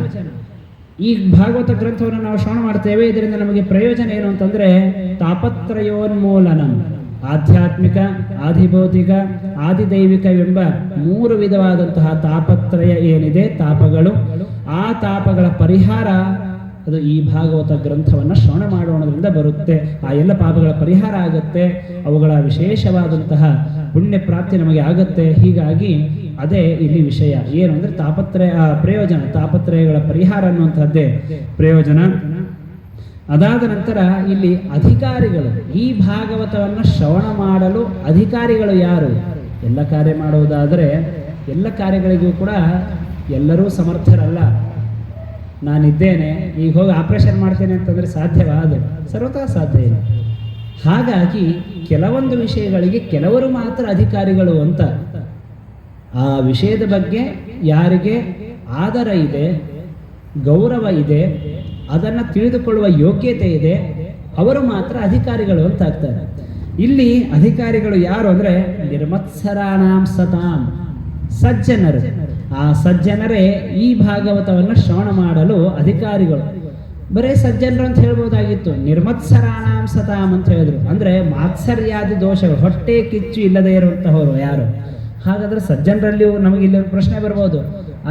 Speaker 1: ಈ ಭಾಗವತ ಗ್ರಂಥವನ್ನು ನಾವು ಶ್ರವಣ ಮಾಡ್ತೇವೆ. ಇದರಿಂದ ನಮಗೆ ಪ್ರಯೋಜನ ಏನು ಅಂತಂದ್ರೆ ತಾಪತ್ರಯೋನ್ಮೂಲನ, ಆಧ್ಯಾತ್ಮಿಕ, ಆಧಿಭೌತಿಕ, ಆದಿದೈವಿಕ ಎಂಬ 3 ವಿಧವಾದಂತಹ ತಾಪತ್ರಯ ಏನಿದೆ, ತಾಪಗಳು, ಆ ತಾಪಗಳ ಪರಿಹಾರ ಅದು ಈ ಭಾಗವತ ಗ್ರಂಥವನ್ನು ಶ್ರವಣ ಮಾಡೋದ್ರಿಂದ ಬರುತ್ತೆ. ಆ ಎಲ್ಲ ಪಾಪಗಳ ಪರಿಹಾರ ಆಗುತ್ತೆ, ಅವುಗಳ ವಿಶೇಷವಾದಂತಹ ಪುಣ್ಯ ಪ್ರಾಪ್ತಿ ನಮಗೆ ಆಗುತ್ತೆ. ಹೀಗಾಗಿ ಅದೇ ಇಲ್ಲಿ ವಿಷಯ ಏನು ಅಂದ್ರೆ ತಾಪತ್ರಯ ಪ್ರಯೋಜನ, ತಾಪತ್ರಯಗಳ ಪರಿಹಾರ ಅನ್ನುವಂಥದ್ದೇ ಪ್ರಯೋಜನ. ಅದಾದ ನಂತರ ಇಲ್ಲಿ ಅಧಿಕಾರಿಗಳು, ಈ ಭಾಗವತವನ್ನು ಶ್ರವಣ ಮಾಡಲು ಅಧಿಕಾರಿಗಳು ಯಾರು? ಎಲ್ಲ ಕಾರ್ಯ ಮಾಡುವುದಾದರೆ ಎಲ್ಲ ಕಾರ್ಯಗಳಿಗೂ ಕೂಡ ಎಲ್ಲರೂ ಸಮರ್ಥರಲ್ಲ. ನಾನಿದ್ದೇನೆ, ಈಗ ಹೋಗಿ ಆಪರೇಷನ್ ಮಾಡ್ತೇನೆ ಅಂತಂದರೆ ಸಾಧ್ಯವಾದ? ಸರ್ವತಾ ಸಾಧ್ಯ ಇಲ್ಲ. ಹಾಗಾಗಿ ಕೆಲವೊಂದು ವಿಷಯಗಳಿಗೆ ಕೆಲವರು ಮಾತ್ರ ಅಧಿಕಾರಿಗಳು ಅಂತ. ಆ ವಿಷಯದ ಬಗ್ಗೆ ಯಾರಿಗೆ ಆದರ ಇದೆ, ಗೌರವ ಇದೆ, ಅದನ್ನು ತಿಳಿದುಕೊಳ್ಳುವ ಯೋಗ್ಯತೆ ಇದೆ, ಅವರು ಮಾತ್ರ ಅಧಿಕಾರಿಗಳು ಅಂತ ಆಗ್ತಾರೆ. ಇಲ್ಲಿ ಅಧಿಕಾರಿಗಳು ಯಾರು ಅಂದರೆ ನಿರ್ಮತ್ಸರಾಣಾಂ ಸತಾಂ, ಸಜ್ಜನರು. ಆ ಸಜ್ಜನರೇ ಈ ಭಾಗವತವನ್ನು ಶ್ರವಣ ಮಾಡಲು ಅಧಿಕಾರಿಗಳು. ಬರೇ ಸಜ್ಜನರು ಅಂತ ಹೇಳ್ಬೋದಾಗಿತ್ತು, ನಿರ್ಮತ್ಸರಾಣಾಂ ಸತಾಂ ಅಂತ ಹೇಳಿದ್ರು. ಅಂದರೆ ಮಾತ್ಸರ್ಯಾದಿ ದೋಷಗಳು, ಹೊಟ್ಟೆ ಕಿಚ್ಚು ಇಲ್ಲದೆ ಇರುವಂತಹವರು ಯಾರು? ಹಾಗಾದ್ರೆ ಸಜ್ಜನರಲ್ಲಿಯೂ ನಮಗೆ ಇಲ್ಲಿ ಪ್ರಶ್ನೆ ಬರ್ಬೋದು,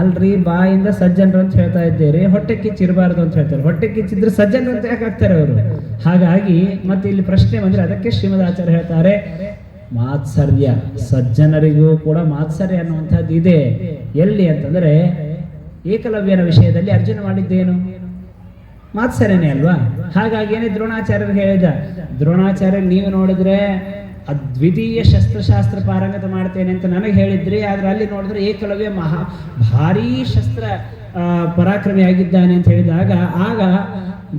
Speaker 1: ಅಲ್ರಿ ಬಾಯಿಂದ ಸಜ್ಜನರು ಅಂತ ಹೇಳ್ತಾ ಇದ್ದೀರಿ, ಹೊಟ್ಟೆ ಕಿಚ್ಚಿರಬಾರ್ದು ಅಂತ ಹೇಳ್ತಾರೆ. ಹೊಟ್ಟೆ ಕಿಚ್ಚಿದ್ರೆ ಸಜ್ಜನರು ಅಂತ ಯಾಕೆ ಆಗ್ತಾರೆ ಅವರು? ಹಾಗಾಗಿ ಮತ್ತೆ ಇಲ್ಲಿ ಪ್ರಶ್ನೆ ಬಂದ್ರೆ ಅದಕ್ಕೆ ಶ್ರೀಮದಾಚಾರ್ಯ ಹೇಳ್ತಾರೆ, ಮಾತ್ಸರ್ಯ, ಸಜ್ಜನರಿಗೂ ಕೂಡ ಮಾತ್ಸರ್ಯ ಅನ್ನುವಂಥದ್ದು ಇದೆ. ಎಲ್ಲಿ ಅಂತಂದ್ರೆ ಏಕಲವ್ಯನ ವಿಷಯದಲ್ಲಿ ಅರ್ಜುನ ಮಾಡಿದ್ದೇನು? ಮಾತ್ಸರ್ಯನೇ ಅಲ್ವಾ? ಹಾಗಾಗಿ ಏನೇ ದ್ರೋಣಾಚಾರ್ಯರು ಹೇಳಿದ, ದ್ರೋಣಾಚಾರ್ಯ ನೀವು ನೋಡಿದ್ರೆ ಅದ್ವಿತೀಯ ಶಸ್ತ್ರಶಾಸ್ತ್ರ ಪಾರಂಗತ ಮಾಡ್ತೇನೆ ಅಂತ ನನಗೆ ಹೇಳಿದ್ರಿ, ಆದ್ರೆ ಅಲ್ಲಿ ನೋಡಿದ್ರೆ ಏಕಲವ್ಯ ಭಾರೀ ಶಸ್ತ್ರ ಪರಾಕ್ರಮಿಯಾಗಿದ್ದಾನೆ ಅಂತ ಹೇಳಿದಾಗ, ಆಗ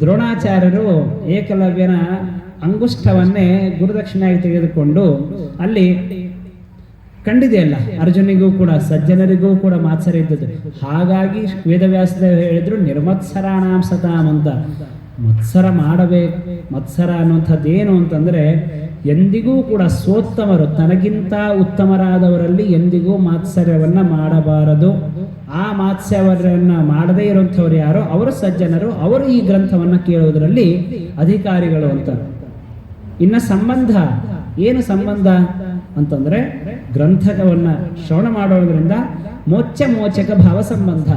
Speaker 1: ದ್ರೋಣಾಚಾರ್ಯರು ಏಕಲವ್ಯನ ಅಂಗುಷ್ಠವನ್ನೇ ಗುರುದಕ್ಷಿಣೆಯಾಗಿ ತೆಗೆದುಕೊಂಡು ಅಲ್ಲಿ ಕಂಡಿದೆಯಲ್ಲ, ಅರ್ಜುನಿಗೂ ಕೂಡ ಸಜ್ಜನರಿಗೂ ಕೂಡ ಮಾತ್ಸರ್ಯ ಇದ್ದದ್ದು. ಹಾಗಾಗಿ ವೇದವ್ಯಾಸದೇವರು ಹೇಳಿದ್ರು ನಿರ್ಮತ್ಸರಾಣಾಂ ಸತಾಂ ಅಂತ. ಮತ್ಸರ ಮಾಡಬೇಕು. ಮತ್ಸರ ಅನ್ನುವಂಥದ್ದು ಏನು ಅಂತಂದ್ರೆ ಎಂದಿಗೂ ಕೂಡ ಸೋತ್ತಮರು, ತನಗಿಂತ ಉತ್ತಮರಾದವರಲ್ಲಿ ಎಂದಿಗೂ ಮಾತ್ಸರ್ಯವನ್ನ ಮಾಡಬಾರದು. ಆ ಮಾತ್ಸರ್ಯವನ್ನ ಮಾಡದೇ ಇರುವಂಥವ್ರು ಯಾರೋ ಅವರು ಸಜ್ಜನರು, ಅವರು ಈ ಗ್ರಂಥವನ್ನ ಕೇಳುವುದರಲ್ಲಿ ಅಧಿಕಾರಿಗಳು ಅಂತ. ಇನ್ನ ಸಂಬಂಧ ಏನು? ಸಂಬಂಧ ಅಂತಂದ್ರೆ ಗ್ರಂಥವನ್ನ ಶ್ರವಣ ಮಾಡೋದ್ರಿಂದ ಮೋಚಕ ಭಾವ ಸಂಬಂಧ.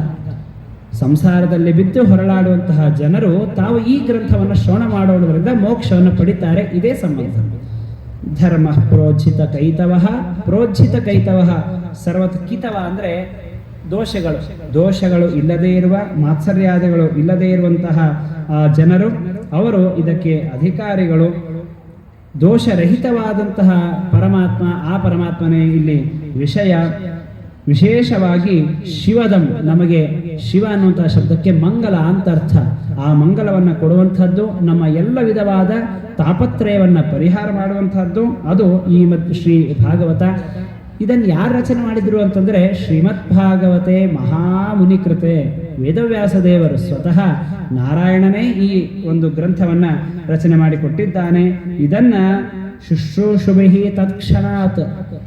Speaker 1: ಸಂಸಾರದಲ್ಲಿ ಬಿದ್ದು ಹೊರಳಾಡುವಂತಹ ಜನರು ತಾವು ಈ ಗ್ರಂಥವನ್ನು ಶ್ರವಣ ಮಾಡೋದ್ರಿಂದ ಮೋಕ್ಷವನ್ನು ಪಡಿತಾರೆ. ಇದೇ ಸಂಬಂಧ. ಧರ್ಮ ಪ್ರೋಜ್ಜಿತ ಕೈತವ ಸರ್ವತ್ ಕಿತವ ಅಂದ್ರೆ ದೋಷಗಳು ಇಲ್ಲದೇ ಇರುವ, ಮಾತ್ಸರ್ಯಾದಿಗಳು ಇಲ್ಲದೇ ಇರುವಂತಹ ಜನರು, ಅವರು ಇದಕ್ಕೆ ಅಧಿಕಾರಿಗಳು. ದೋಷರಹಿತವಾದಂತಹ ಪರಮಾತ್ಮ, ಆ ಪರಮಾತ್ಮನೇ ಇಲ್ಲಿ ವಿಷಯ. ವಿಶೇಷವಾಗಿ ಶಿವದಂ, ನಮಗೆ ಶಿವ ಅನ್ನುವಂತಹ ಶಬ್ದಕ್ಕೆ ಮಂಗಲ ಅಂತ ಅರ್ಥ. ಆ ಮಂಗಲವನ್ನು ಕೊಡುವಂಥದ್ದು, ನಮ್ಮ ಎಲ್ಲ ವಿಧವಾದ ತಾಪತ್ರಯವನ್ನ ಪರಿಹಾರ ಮಾಡುವಂತಹದ್ದು ಅದು ಈ ಶ್ರೀ ಭಾಗವತ. ಇದನ್ನು ಯಾರು ರಚನೆ ಮಾಡಿದ್ರು ಅಂತಂದ್ರೆ ಶ್ರೀಮದ್ ಭಾಗವತೆ ಮಹಾಮುನಿಕೃತೆ, ವೇದವ್ಯಾಸ ದೇವರು ಸ್ವತಃ ನಾರಾಯಣನೇ ಈ ಒಂದು ಗ್ರಂಥವನ್ನ ರಚನೆ ಮಾಡಿಕೊಟ್ಟಿದ್ದಾನೆ. ಇದನ್ನ ಶುಶ್ರೂಷುಭಿಹಿ ತತ್ಕ್ಷಣಾತ್,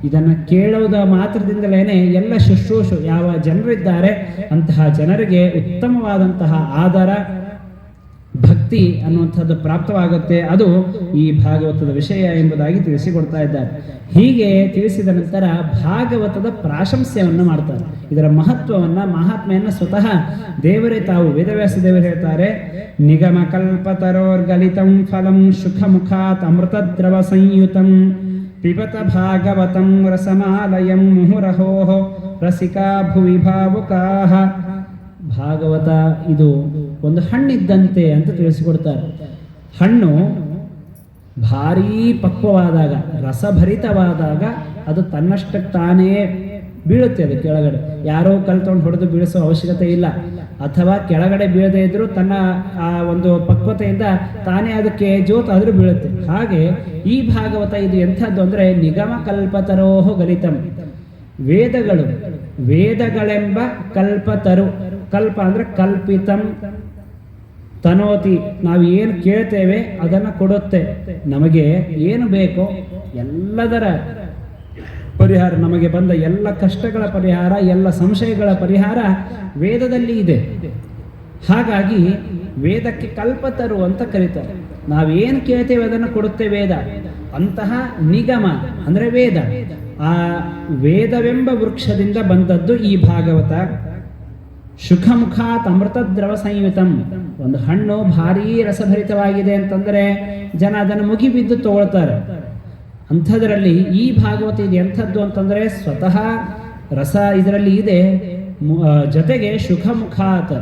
Speaker 1: ಇದನ್ನ ಕೇಳುವುದ ಮಾತ್ರದಿಂದಲೇನೆ ಎಲ್ಲ ಶುಶ್ರೂಷು ಯಾವ ಜನರಿದ್ದಾರೆ ಅಂತಹ ಜನರಿಗೆ ಉತ್ತಮವಾದಂತಹ ಆದರ, ಭಕ್ತಿ ಅನ್ನುವಂಥದ್ದು ಪ್ರಾಪ್ತವಾಗುತ್ತೆ. ಅದು ಈ ಭಾಗವತದ ವಿಷಯ ಎಂಬುದಾಗಿ ತಿಳಿಸಿಕೊಡ್ತಾ ಇದ್ದಾರೆ. ಹೀಗೆ ತಿಳಿಸಿದ ನಂತರ ಭಾಗವತದ ಪ್ರಾಶಂಸ್ಯವನ್ನು ಮಾಡ್ತಾರೆ. ಇದರ ಮಹತ್ವವನ್ನ, ಮಹಾತ್ಮೆಯನ್ನ ಸ್ವತಃ ದೇವರೇ ತಾವು ವೇದವ್ಯಾಸ ದೇವರು ಹೇಳ್ತಾರೆ. ನಿಗಮ ಕಲ್ಪತರೋರ್ಗಲಿತಂ ಫಲಂ ಸುಖ ಮುಖಾತ್ ಅಮೃತ ದ್ರವ ಸಂಯುತಂ ಪಿಬತ ಭಾಗವತಂ ರಸಮಾಲಯಂ ಮುಹುರಹೋ ರಸಿಕಾ ಭುವಿ ಭಾವುಕಾಹ. ಭಾಗವತ ಇದು ಒಂದು ಹಣ್ಣಿದ್ದಂತೆ ಅಂತ ತಿಳಿಸಿಕೊಡ್ತಾರೆ. ಹಣ್ಣು ಭಾರೀ ಪಕ್ವವಾದಾಗ, ರಸಭರಿತವಾದಾಗ ಅದು ತನ್ನಷ್ಟಕ್ಕೆ ತಾನೇ ಬೀಳುತ್ತೆ. ಅದು ಕೆಳಗಡೆ ಯಾರೋ ಕಲ್ತ್ಕೊಂಡು ಹೊಡೆದು ಬೀಳಿಸೋ ಅವಶ್ಯಕತೆ ಇಲ್ಲ. ಅಥವಾ ಕೆಳಗಡೆ ಬೀಳದೇ ಇದ್ರೂ ತನ್ನ ಆ ಒಂದು ಪಕ್ವತೆಯಿಂದ ತಾನೇ ಅದಕ್ಕೆ ಜೋತಾದ್ರೂ ಬೀಳುತ್ತೆ. ಹಾಗೆ ಈ ಭಾಗವತ ಇದು ಎಂಥದ್ದು ಅಂದ್ರೆ ನಿಗಮ ಕಲ್ಪತರೋಹೋ ಗಲಿತಂ, ವೇದಗಳೆಂಬ ಕಲ್ಪತರು. ಕಲ್ಪ ಅಂದ್ರೆ ಕಲ್ಪಿತಂ ತನೋತಿ, ನಾವು ಏನು ಕೇಳ್ತೇವೆ ಅದನ್ನು ಕೊಡುತ್ತೆ. ನಮಗೆ ಏನು ಬೇಕೋ ಎಲ್ಲದರ ಪರಿಹಾರ, ನಮಗೆ ಬಂದ ಎಲ್ಲ ಕಷ್ಟಗಳ ಪರಿಹಾರ, ಎಲ್ಲ ಸಂಶಯಗಳ ಪರಿಹಾರ ವೇದದಲ್ಲಿ ಇದೆ. ಹಾಗಾಗಿ ವೇದಕ್ಕೆ ಕಲ್ಪತರು ಅಂತ ಕರೀತಾರೆ. ನಾವೇನು ಕೇಳ್ತೇವೆ ಅದನ್ನು ಕೊಡುತ್ತೆ ವೇದ. ಅಂತಹ ನಿಗಮ ಅಂದ್ರೆ ವೇದ, ಆ ವೇದವೆಂಬ ವೃಕ್ಷದಿಂದ ಬಂದದ್ದು ಈ ಭಾಗವತ. ಸುಖಮುಖಾತ್ ಅಮೃತ ದ್ರವ ಸಂಯುತಂ, ಒಂದು ಹಣ್ಣು ಭಾರೀ ರಸಭರಿತವಾಗಿದೆ ಅಂತಂದ್ರೆ ಜನ ಅದನ್ನು ಮುಗಿಬಿದ್ದು ತಗೊಳ್ತಾರೆ. ಅಂಥದ್ರಲ್ಲಿ ಈ ಭಾಗವತ ಇದು ಎಂಥದ್ದು ಅಂತಂದ್ರೆ ಸ್ವತಃ ರಸ ಇದರಲ್ಲಿ ಇದೆ, ಜೊತೆಗೆ ಸುಖಮುಖಾತ್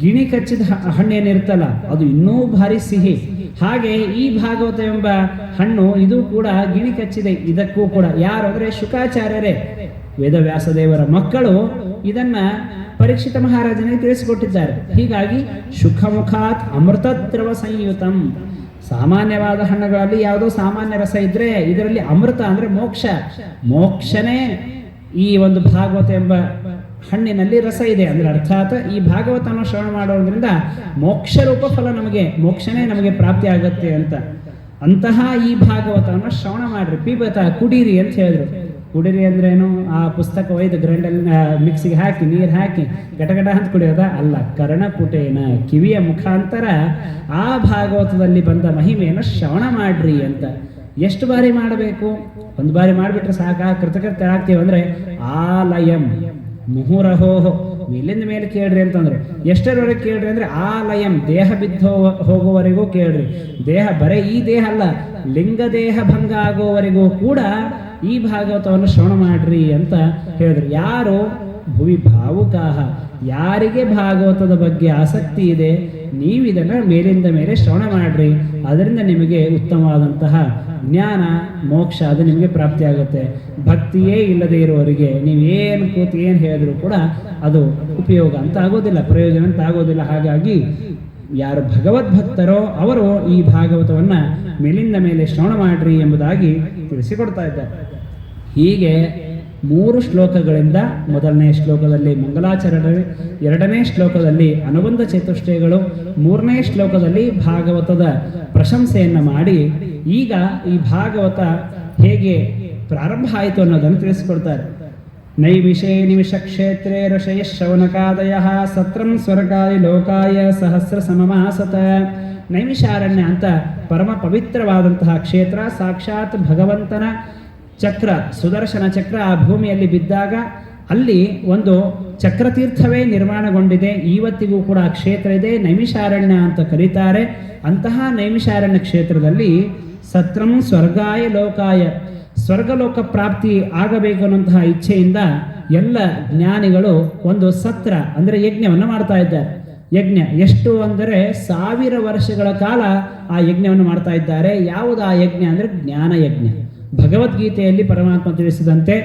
Speaker 1: ಗಿಣಿ ಕಚ್ಚಿದ ಹಣ್ಣೇನಿರ್ತಲ್ಲ ಅದು ಇನ್ನೂ ಭಾರಿ ಸಿಹಿ. ಹಾಗೆ ಈ ಭಾಗವತ ಎಂಬ ಹಣ್ಣು ಇದು ಕೂಡ ಗಿಣಿ ಕಚ್ಚಿದೆ. ಇದಕ್ಕೂ ಕೂಡ ಯಾರು ಅಂದ್ರೆ ಶುಕಾಚಾರ್ಯರೇ, ವೇದವ್ಯಾಸದೇವರ ಮಕ್ಕಳು ಇದನ್ನ ಪರೀಕ್ಷಿತ ಮಹಾರಾಜನಿಗೆ ತಿಳಿಸಿಕೊಟ್ಟಿದ್ದಾರೆ. ಹೀಗಾಗಿ ಸುಖಮುಖಾತ್ ಅಮೃತದ್ರವ ಸಂಯುತಂ. ಸಾಮಾನ್ಯವಾದ ಹಣ್ಣುಗಳಲ್ಲಿ ಯಾವುದೋ ಸಾಮಾನ್ಯ ರಸ ಇದ್ರೆ ಇದರಲ್ಲಿ ಅಮೃತ ಅಂದ್ರೆ ಮೋಕ್ಷನೇ ಈ ಒಂದು ಭಾಗವತ ಎಂಬ ಹಣ್ಣಿನಲ್ಲಿ ರಸ ಇದೆ. ಅಂದ್ರೆ ಅರ್ಥಾತ್ ಈ ಭಾಗವತನ ಶ್ರವಣ ಮಾಡೋದ್ರಿಂದ ಮೋಕ್ಷ ರೂಪ ಫಲ ಮೋಕ್ಷನೇ ನಮಗೆ ಪ್ರಾಪ್ತಿ ಆಗತ್ತೆ ಅಂತ. ಅಂತಹ ಈ ಭಾಗವತವನ್ನು ಶ್ರವಣ ಮಾಡ್ರಿ, ಪಿಬತ ಕುಡೀರಿ ಅಂತ ಹೇಳಿದ್ರು. ಕುಡೀರಿ ಅಂದ್ರೇನು? ಆ ಪುಸ್ತಕ ಒಯ್ದು ಗ್ರೈಂಡಲ್ಲಿ ಮಿಕ್ಸಿಗೆ ಹಾಕಿ ನೀರು ಹಾಕಿ ಗಟಗಟ ಅಂತ ಕುಡಿಯೋದ ಅಲ್ಲ. ಕರ್ಣಪುಟೇನ, ಕಿವಿಯ ಮುಖಾಂತರ ಆ ಭಾಗವತದಲ್ಲಿ ಬಂದ ಮಹಿಮೆಯನ್ನು ಶ್ರವಣ ಮಾಡ್ರಿ ಅಂತ. ಎಷ್ಟು ಬಾರಿ ಮಾಡಬೇಕು? ಒಂದು ಬಾರಿ ಮಾಡಿಬಿಟ್ರೆ ಸಾಕ? ಕೃತಕೃತ್ಯ ಆಗ್ತೀವಿ ಅಂದ್ರೆ ಆಲಯಂ ಮುಹುರಹೋಹೋ, ಮೇಲಿಂದ ಮೇಲೆ ಕೇಳ್ರಿ ಅಂತಂದ್ರು. ಎಷ್ಟರವರೆಗೆ ಕೇಳ್ರಿ ಅಂದ್ರೆ ಆಲಯಂ, ದೇಹ ಬಿದ್ದು ಹೋಗುವವರೆಗೂ ಕೇಳ್ರಿ. ದೇಹ ಬರೇ ಈ ದೇಹ ಅಲ್ಲ, ಲಿಂಗ ದೇಹ ಭಂಗ ಆಗುವವರೆಗೂ ಕೂಡ ಈ ಭಾಗವತವನ್ನು ಶ್ರವಣ ಮಾಡ್ರಿ ಅಂತ ಹೇಳಿದ್ರು. ಯಾರು ಭುವಿ ಭಾವುಕಾಹ, ಯಾರಿಗೆ ಭಾಗವತದ ಬಗ್ಗೆ ಆಸಕ್ತಿ ಇದೆ ನೀವು ಇದನ್ನ ಮೇಲಿಂದ ಮೇಲೆ ಶ್ರವಣ ಮಾಡ್ರಿ. ಅದರಿಂದ ನಿಮಗೆ ಉತ್ತಮವಾದಂತಹ ಜ್ಞಾನ ಮೋಕ್ಷ ಅದು ನಿಮಗೆ ಪ್ರಾಪ್ತಿ ಆಗುತ್ತೆ. ಭಕ್ತಿಯೇ ಇಲ್ಲದೆ ಇರುವವರಿಗೆ ನೀವು ಏನು ಕೂತು ಏನು ಹೇಳಿದ್ರು ಕೂಡ ಅದು ಉಪಯೋಗ ಅಂತ ಆಗೋದಿಲ್ಲ, ಪ್ರಯೋಜನ ಅಂತ ಆಗೋದಿಲ್ಲ. ಹಾಗಾಗಿ ಯಾರು ಭಗವದ್ಭಕ್ತರೋ ಅವರು ಈ ಭಾಗವತವನ್ನ ಮೇಲಿಂದ ಮೇಲೆ ಶ್ರವಣ ಮಾಡ್ರಿ ಎಂಬುದಾಗಿ ತಿಳಿಸಿಕೊಡ್ತಾ ಇದ್ದಾರೆ. ಹೀಗೆ 3 ಶ್ಲೋಕಗಳಿಂದ, ಮೊದಲನೇ ಶ್ಲೋಕದಲ್ಲಿ ಮಂಗಲಾಚರಣೆ, 2ನೇ ಶ್ಲೋಕದಲ್ಲಿ ಅನುಬಂಧ ಚತುಷ್ಟಯಗಳು, 3ನೇ ಶ್ಲೋಕದಲ್ಲಿ ಭಾಗವತದ ಪ್ರಶಂಸೆಯನ್ನು ಮಾಡಿ ಈಗ ಈ ಭಾಗವತ ಹೇಗೆ ಪ್ರಾರಂಭ ಆಯಿತು ಅನ್ನೋದನ್ನು ತಿಳಿಸಿಕೊಡ್ತಾರೆ. ನೈಮಿಷೇ ನಿಮಿಷ ಕ್ಷೇತ್ರೇ ಋಷಯ ಶ್ರವಣಕಾದಯ ಸತ್ರಂ ಸ್ವರ್ಗಾಯ ಲೋಕಾಯ ಸಹಸ್ರ ಸಮಮಾಸತ. ನೈಮಿಷಾರಣ್ಯ ಅಂತ ಪರಮ ಪವಿತ್ರವಾದಂತಹ ಕ್ಷೇತ್ರ, ಸಾಕ್ಷಾತ್ ಭಗವಂತನ ಚಕ್ರ, ಸುದರ್ಶನ ಚಕ್ರ ಆ ಭೂಮಿಯಲ್ಲಿ ಬಿದ್ದಾಗ ಅಲ್ಲಿ ಒಂದು ಚಕ್ರತೀರ್ಥವೇ ನಿರ್ಮಾಣಗೊಂಡಿದೆ. ಇವತ್ತಿಗೂ ಕೂಡ ಆ ಕ್ಷೇತ್ರ ಇದೆ, ನೈಮಿಷಾರಣ್ಯ ಅಂತ ಕರೀತಾರೆ. ಅಂತಹ ನೈಮಿಷಾರಣ್ಯ ಕ್ಷೇತ್ರದಲ್ಲಿ ಸತ್ರಂ ಸ್ವರ್ಗಾಯ ಲೋಕಾಯ, ಸ್ವರ್ಗಲೋಕ ಪ್ರಾಪ್ತಿ ಆಗಬೇಕು ಅನ್ನುವಂತಹ ಇಚ್ಛೆಯಿಂದ ಎಲ್ಲ ಜ್ಞಾನಿಗಳು ಒಂದು ಸತ್ರ ಅಂದರೆ ಯಜ್ಞವನ್ನು ಮಾಡ್ತಾ ಇದ್ದಾರೆ. ಯಜ್ಞ ಎಷ್ಟು ಅಂದರೆ 1000 ವರ್ಷಗಳ ಕಾಲ ಆ ಯಜ್ಞವನ್ನು ಮಾಡ್ತಾ ಇದ್ದಾರೆ. ಯಾವುದು ಆ ಯಜ್ಞ ಅಂದರೆ ಜ್ಞಾನ ಯಜ್ಞ. ಭಗವದ್ಗೀತೆಯಲ್ಲಿ ಪರಮಾತ್ಮ ತಿಳಿಸಿದಂತೆ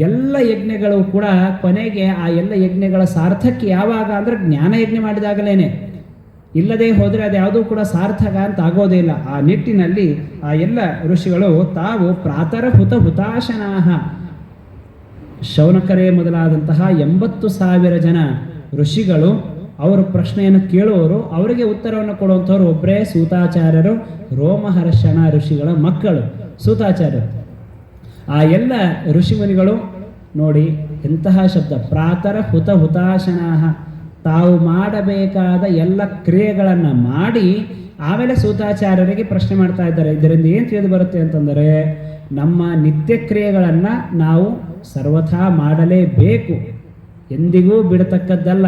Speaker 1: ಎಲ್ಲ ಯಜ್ಞಗಳು ಕೂಡ ಕೊನೆಗೆ ಆ ಎಲ್ಲ ಯಜ್ಞಗಳ ಸಾರ್ಥಕ್ಯ ಯಾವಾಗ ಅಂದ್ರೆ ಜ್ಞಾನ ಯಜ್ಞ ಮಾಡಿದಾಗಲೇನೆ. ಇಲ್ಲದೆ ಹೋದರೆ ಅದು ಯಾವುದೂ ಕೂಡ ಸಾರ್ಥಕ ಅಂತ ಆಗೋದೇ ಇಲ್ಲ. ಆ ನಿಟ್ಟಿನಲ್ಲಿ ಆ ಎಲ್ಲ ಋಷಿಗಳು ತಾವು ಪ್ರಾತರ ಹುತಾಶನಾಹ, ಶೌನಕರೇ ಮೊದಲಾದಂತಹ 80,000 ಜನ ಋಷಿಗಳು ಅವರು ಪ್ರಶ್ನೆಯನ್ನು ಕೇಳುವವರು, ಅವರಿಗೆ ಉತ್ತರವನ್ನು ಕೊಡುವಂಥವ್ರು ಒಬ್ಬರೇ ಸೂತಾಚಾರ್ಯರು, ರೋಮಹರ್ಷಣ ಋಷಿಗಳ ಮಕ್ಕಳು ಸೂತಾಚಾರ್ಯರು. ಆ ಎಲ್ಲ ಋಷಿಮುನಿಗಳು ನೋಡಿ ಎಂತಹ ಶಬ್ದ, ಪ್ರಾತರ ಹುತಾಶನಾಹ, ತಾವು ಮಾಡಬೇಕಾದ ಎಲ್ಲ ಕ್ರಿಯೆಗಳನ್ನು ಮಾಡಿ ಆಮೇಲೆ ಸೂತಾಚಾರ್ಯರಿಗೆ ಪ್ರಶ್ನೆ ಮಾಡ್ತಾ ಇದ್ದಾರೆ. ಇದರಿಂದ ಏನು ತಿಳಿದು ಬರುತ್ತೆ ಅಂತಂದರೆ, ನಮ್ಮ ನಿತ್ಯ ಕ್ರಿಯೆಗಳನ್ನು ನಾವು ಸರ್ವಥಾ ಮಾಡಲೇಬೇಕು, ಎಂದಿಗೂ ಬಿಡತಕ್ಕದ್ದಲ್ಲ.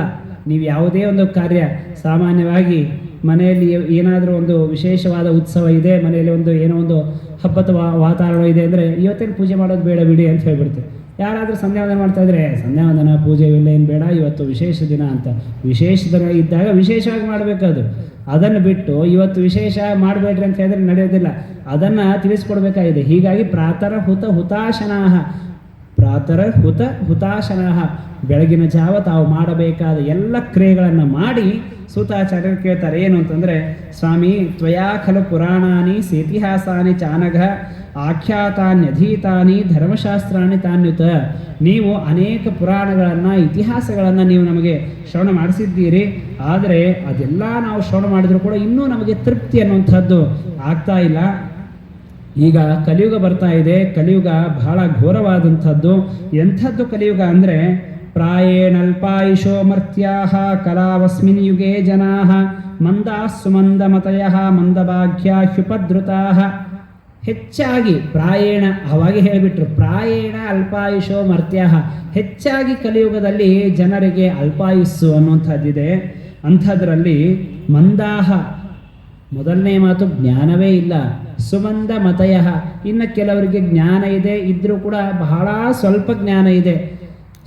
Speaker 1: ನೀವು ಯಾವುದೇ ಒಂದು ಕಾರ್ಯ, ಸಾಮಾನ್ಯವಾಗಿ ಮನೆಯಲ್ಲಿ ಏನಾದರೂ ಒಂದು ವಿಶೇಷವಾದ ಉತ್ಸವ ಇದೆ, ಮನೆಯಲ್ಲಿ ಒಂದು ಏನೋ ಒಂದು ಹಬ್ಬದ ವಾತಾವರಣ ಇದೆ ಅಂದರೆ ಇವತ್ತೇನು ಪೂಜೆ ಮಾಡೋದು ಬೇಡ ಬಿಡಿ ಅಂತ ಹೇಳ್ಬಿಡ್ತೀವಿ. ಯಾರಾದರೂ ಸಂಧ್ಯಾವಂದನೆ ಮಾಡ್ತಾ ಇದ್ರೆ ಸಂಧ್ಯಾವಂದನ ಪೂಜೆ ಇಲ್ಲ ಏನು ಬೇಡ, ಇವತ್ತು ವಿಶೇಷ ದಿನ ಅಂತ. ವಿಶೇಷ ದಿನ ಇದ್ದಾಗ ವಿಶೇಷವಾಗಿ ಮಾಡಬೇಕದು. ಅದನ್ನು ಬಿಟ್ಟು ಇವತ್ತು ವಿಶೇಷ ಮಾಡಬೇಡ್ರಿ ಅಂತ ಹೇಳಿದ್ರೆ ನಡೆಯೋದಿಲ್ಲ. ಅದನ್ನು ತಿಳಿಸ್ಕೊಡ್ಬೇಕಾಗಿದೆ. ಹೀಗಾಗಿ ಪ್ರಾತರ ಹುತಾಶನಾಹ, ಬೆಳಗಿನ ಜಾವ ತಾವು ಮಾಡಬೇಕಾದ ಎಲ್ಲ ಕ್ರಿಯೆಗಳನ್ನು ಮಾಡಿ ಸೂತಾಚಾರ್ಯರು ಕೇಳ್ತಾರೆ. ಏನು ಅಂತಂದರೆ, ಸ್ವಾಮಿ ತ್ವಯಾ ಖಲು ಪುರಾಣಾನಿ ಸೇತಿಹಾಸಾನಿ ಚಾನಘ ಆಖ್ಯಾತಾನ್ಯಧೀತಾನಿ ಧರ್ಮಶಾಸ್ತ್ರಾಣಿ ತಾನ್ಯುತ. ನೀವು ಅನೇಕ ಪುರಾಣಗಳನ್ನು, ಇತಿಹಾಸಗಳನ್ನು ನೀವು ನಮಗೆ ಶ್ರವಣ ಮಾಡಿಸಿದ್ದೀರಿ. ಆದರೆ ಅದೆಲ್ಲ ನಾವು ಶ್ರವಣ ಮಾಡಿದರೂ ಕೂಡ ಇನ್ನೂ ನಮಗೆ ತೃಪ್ತಿ ಅನ್ನುವಂಥದ್ದು ಆಗ್ತಾ ಇಲ್ಲ. ಈಗ ಕಲಿಯುಗ ಬರ್ತಾ ಇದೆ. ಕಲಿಯುಗ ಬಹಳ ಘೋರವಾದಂಥದ್ದು. ಎಂಥದ್ದು ಕಲಿಯುಗ ಅಂದರೆ, ಪ್ರಾಯೇಣಲ್ಪಾಯುಷೋ ಮರ್ತ್ಯಾಹ ಕಲಾವಸ್ಮಿನ್ ಯುಗೇ ಜನಾಹ ಮಂದಾಃ ಸುಮಂದಮತಯಃ ಮಂದಭಾಗ್ಯಾ ಹ್ಯುಪದ್ರುತಾಃ. ಹೆಚ್ಚಾಗಿ ಪ್ರಾಯೇಣ, ಅವಾಗಿ ಹೇಳಿಬಿಟ್ರು, ಪ್ರಾಯೇಣ ಅಲ್ಪಾಯುಷೋ ಮರ್ತ್ಯಾಹ, ಹೆಚ್ಚಾಗಿ ಕಲಿಯುಗದಲ್ಲಿ ಜನರಿಗೆ ಅಲ್ಪಾಯುಸ್ಸು ಅನ್ನುವಂಥದ್ದಿದೆ. ಅಂಥದ್ರಲ್ಲಿ ಮಂದಾಹ, ಮೊದಲನೇ ಮಾತು ಜ್ಞಾನವೇ ಇಲ್ಲ. ಸುಮಂದ ಮತಯ, ಇನ್ನು ಕೆಲವರಿಗೆ ಜ್ಞಾನ ಇದೆ, ಇದ್ರೂ ಕೂಡ ಬಹಳ ಸ್ವಲ್ಪ ಜ್ಞಾನ ಇದೆ.